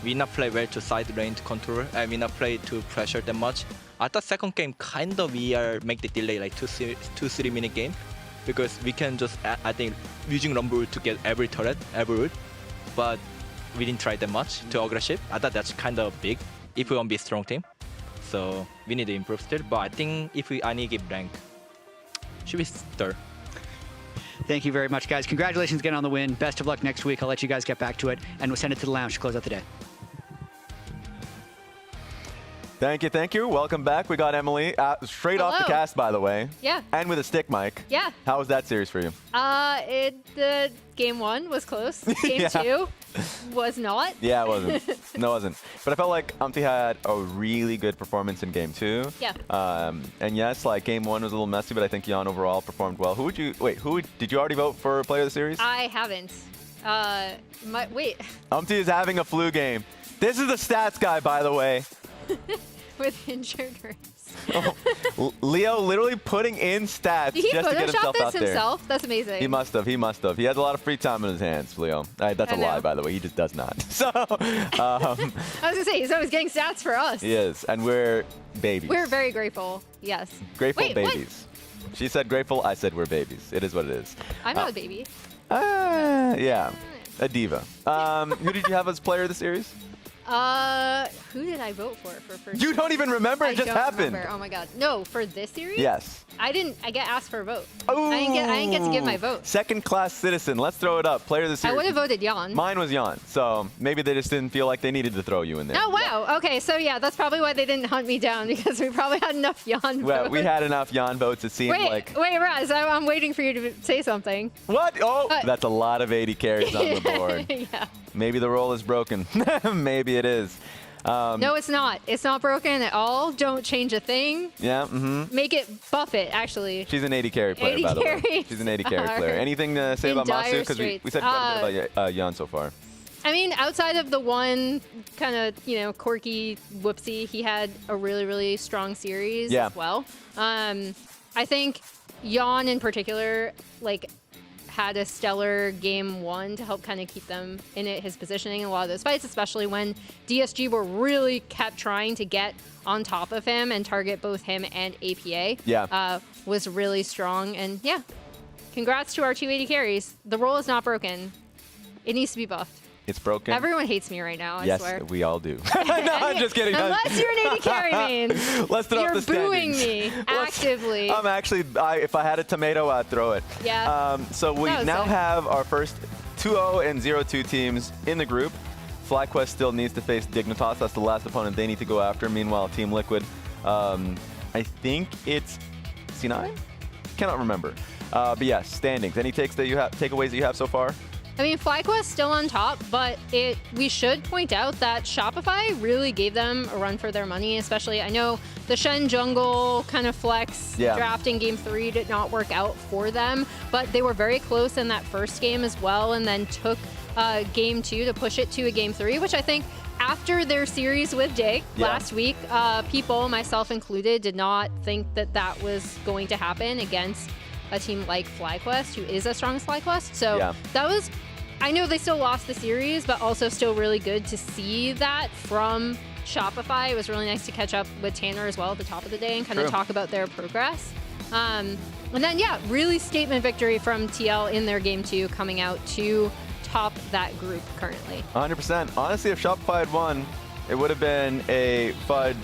We not play well to side lane to control. We not play to pressure that much. I thought second game kind of we are make the delay 2-3 minute game, because we can just I think using Rumble to get every turret, every route, but we didn't try that much to aggressive. I thought that's kind of big if we want to be a strong team. So we need to improve still. But I think if I need to give rank, should be third. Thank you very much, guys. Congratulations again on the win. Best of luck next week. I'll let you guys get back to it, and we'll send it to the lounge to close out the day. Thank you. Welcome back. We got Emily straight off the cast, by the way. Yeah. And with a stick mic. Yeah. How was that series for you? Game 1 was close. Game 2 was not. Yeah, it wasn't. No, it wasn't. But I felt like Umpty had a really good performance in game 2. Yeah. And yes, game 1 was a little messy, but I think Jan overall performed well. Did you already vote for player of the series? I haven't. Wait. Umpty is having a flu game. This is the stats guy, by the way. With injured race. Leo literally putting in stats Did he just to get himself Photoshop out this there. himself? That's amazing. He must have. He has a lot of free time in his hands, Leo. That's a lie, by the way. He just does not. So, I was going to say, he's always getting stats for us. He is. And we're babies. We're very grateful. Yes. Grateful babies. What? She said grateful. I said we're babies. It is what it is. I'm not a baby. Yeah. A diva. Who did you have as player of the series? Who did I vote for first? You don't even remember? It just happened. Remember. Oh my god. No, for this series? Yes. I get asked for a vote. I didn't get to give my vote. Second class citizen. Let's throw it up. Player of the series. I would have voted Jan. Mine was Jan. So maybe they just didn't feel like they needed to throw you in there. Oh wow. Okay, so yeah, that's probably why they didn't hunt me down, because we probably had enough Jan votes. Well, we had enough Jan votes. It seemed like. Wait, Raz, I'm waiting for you to say something. What? Oh, that's a lot of 80 carries on the board. Yeah. Maybe the roll is broken. Maybe it is. No, it's not. It's not broken at all. Don't change a thing. Yeah, Make it buff it, actually. She's an 80 carry player, 80 by the way. carry. She's an 80 carry player. Anything to say In about Masu? dire Because we straits. said quite a bit about Jan so far. I mean, outside of the one kind of, quirky whoopsie, he had a really, really strong series as well. I think Jan in particular, had a stellar game 1 to help kind of keep them in his positioning in a lot of those fights, especially when DSG were really kept trying to get on top of him and target both him and APA. Was really strong. And yeah, congrats to our 280 carries. The role is not broken. It needs to be buffed. It's broken. Everyone hates me right now, I swear. Yes, we all do. No, I'm just kidding. Unless you're an 80 carry main. Let's throw up the standings. You're booing me actively. I'm actually, if I had a tomato, I'd throw it. Yeah. So we now have our first 2-0 and 0-2 teams in the group. FlyQuest still needs to face Dignitas. That's the last opponent they need to go after. Meanwhile, Team Liquid, I think it's C9? Cannot remember. But yes, standings. Any takeaways that you have so far? I mean, FlyQuest still on top, but we should point out that Shopify really gave them a run for their money, especially I know the Shen jungle kind of flex draft in game 3 did not work out for them, but they were very close in that first game as well, and then took game 2 to push it to a game 3, which I think after their series with Dig last week, people, myself included, did not think that that was going to happen against a team like FlyQuest, who is as strong as FlyQuest. So that was, I know they still lost the series, but also still really good to see that from Shopify. It was really nice to catch up with Tanner as well at the top of the day and kind of talk about their progress. And then, really statement victory from TL in their game 2, coming out to top that group currently. 100%. Honestly, if Shopify had won, it would have been a Fudge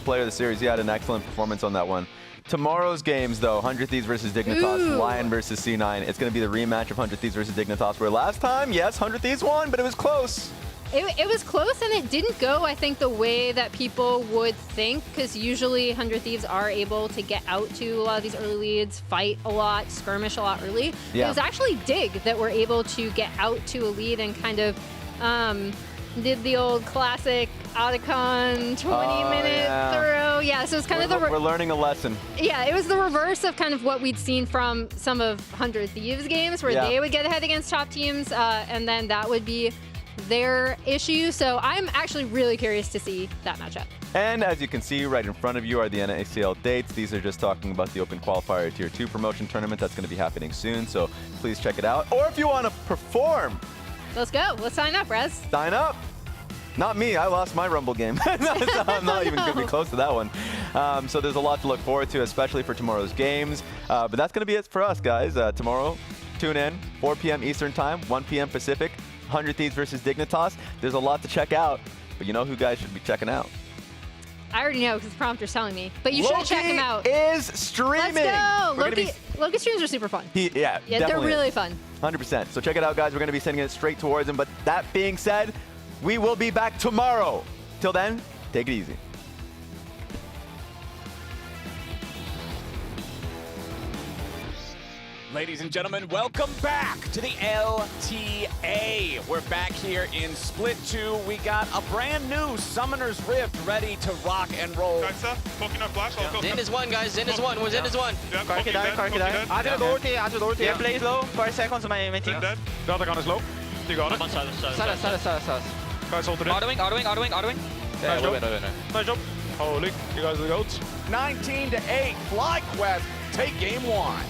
player of the series. He had an excellent performance on that one. Tomorrow's games, though, 100 Thieves versus Dignitas, Lyon versus C9. It's going to be the rematch of 100 Thieves versus Dignitas, where last time, yes, 100 Thieves won, but it was close. It was close, and it didn't go, I think, the way that people would think, because usually 100 Thieves are able to get out to a lot of these early leads, fight a lot, skirmish a lot early. It was actually Dig that were able to get out to a lead and kind of did the old classic Otacon 20-minute throw. Yeah, so it's kind of the... We're learning a lesson. Yeah, it was the reverse of kind of what we'd seen from some of 100 Thieves games, where they would get ahead against top teams, and then that would be their issue. So I'm actually really curious to see that matchup. And as you can see right in front of you are the NACL dates. These are just talking about the Open Qualifier Tier 2 promotion tournament that's going to be happening soon. So please check it out. Or if you want to perform, let's go. Let's sign up, Rez. Sign up. Not me. I lost my Rumble game. I'm not even going to be close to that one. So there's a lot to look forward to, especially for tomorrow's games. But that's going to be it for us, guys. Tomorrow, tune in, 4 p.m. Eastern Time, 1 p.m. Pacific, 100 Thieves versus Dignitas. There's a lot to check out, but you know who guys should be checking out? I already know because the prompter's telling me, but you should check him out. Is streaming. Let's go. Loki streams are super fun. Yeah, they're really fun. 100%. So check it out, guys. We're going to be sending it straight towards him. But that being said, we will be back tomorrow. Till then, take it easy. Ladies and gentlemen, welcome back to the LTA. We're back here in Split 2. We got a brand new Summoner's Rift ready to rock and roll. Zin is one, guys. Zin is one. Zin is one. Corki die. I did ulti. Yeah, play slow. 5 seconds, my team. The other gun is low. You got it. Salas. Guys, hold it in. Autoing. Nice job. Nice job. Holy, you guys are the goats. 19-8. FlyQuest take game 1.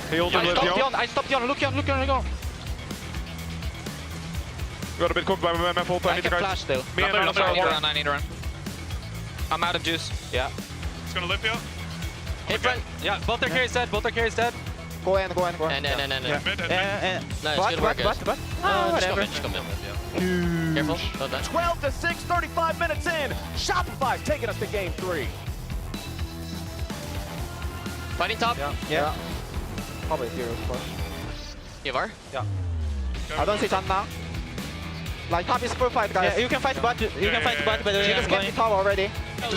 He ulted with Dion. I stopped Dion. Look Dion. Got a bit cooked by my full time. I can flash still. I need to run. I'm out of juice. Yeah. It's gonna lift you. Hit front. Yeah, both their carries dead. Go in. And. Yeah. Nice, good work, guys. Whatever. Just come in. Careful. Well done. 12-6, 35 minutes in. Shopify's taking us to game 3. Fighting top. Yeah. Probably Isurus push. You have R? Yeah. I don't see Chan now. Like top is full fight, guys. Yeah, you can fight bot. You can fight bot, but she just get the top already. Go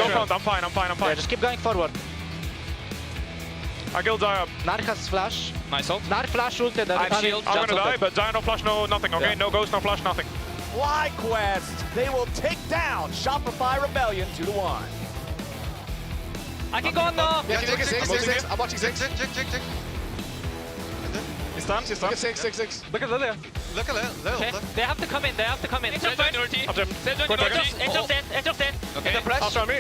front. I'm fine. Yeah, just keep going forward. I killed Zaya. Narc has flash. Nice ult. Narc flash ulted. I'm gonna die, but Zaya no flash, no nothing. Okay, no ghost, no flash, nothing. FlyQuest. They will take down Shopify Rebellion 2-1. I can go on now. Yeah, take it, 6. I'm watching 6. He's stunned. Look at 6. Look at Lilia. Look at Lil. Okay. They have to come in. Edge of dead. Okay. I'll on me.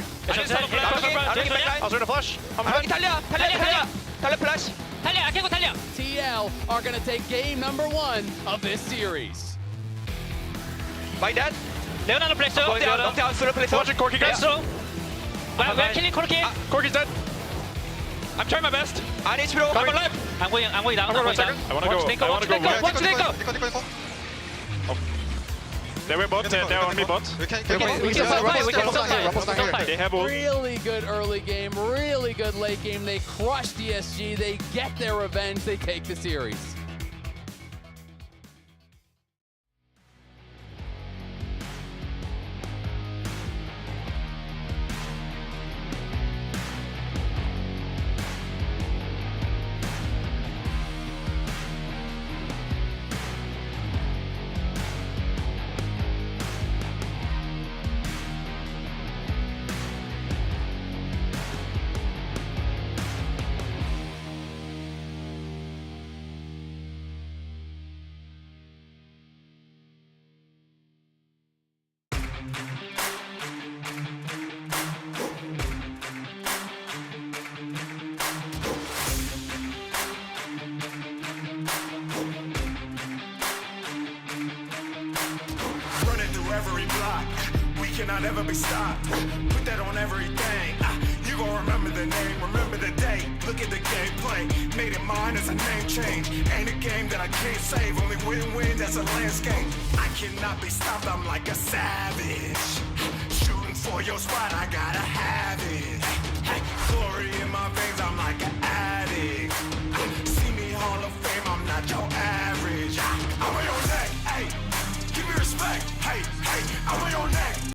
I'll turn a flash. Talia, flash. Talia, I can go Talia. TL are going to take game number 1 of this series. By that. Leon on the Fluxo. Watching Corky, guys. We're killing Corky. Corky's dead. I'm trying my best. I need to I'm alive. I'm going down. I want to go. Watch Nico. They were bot. They're on me bot. We can still fight. They have ult. Really good early game, really good late game. They crush DSG. They get their revenge. They take the series. Every block, we cannot ever be stopped. Put that on everything. You gon' remember the name, remember the date. Look at the gameplay, made it mine as a name change. Ain't a game that I can't save, only win-win, that's a landscape. I cannot be stopped, I'm like a savage. Shooting for your spot, I gotta have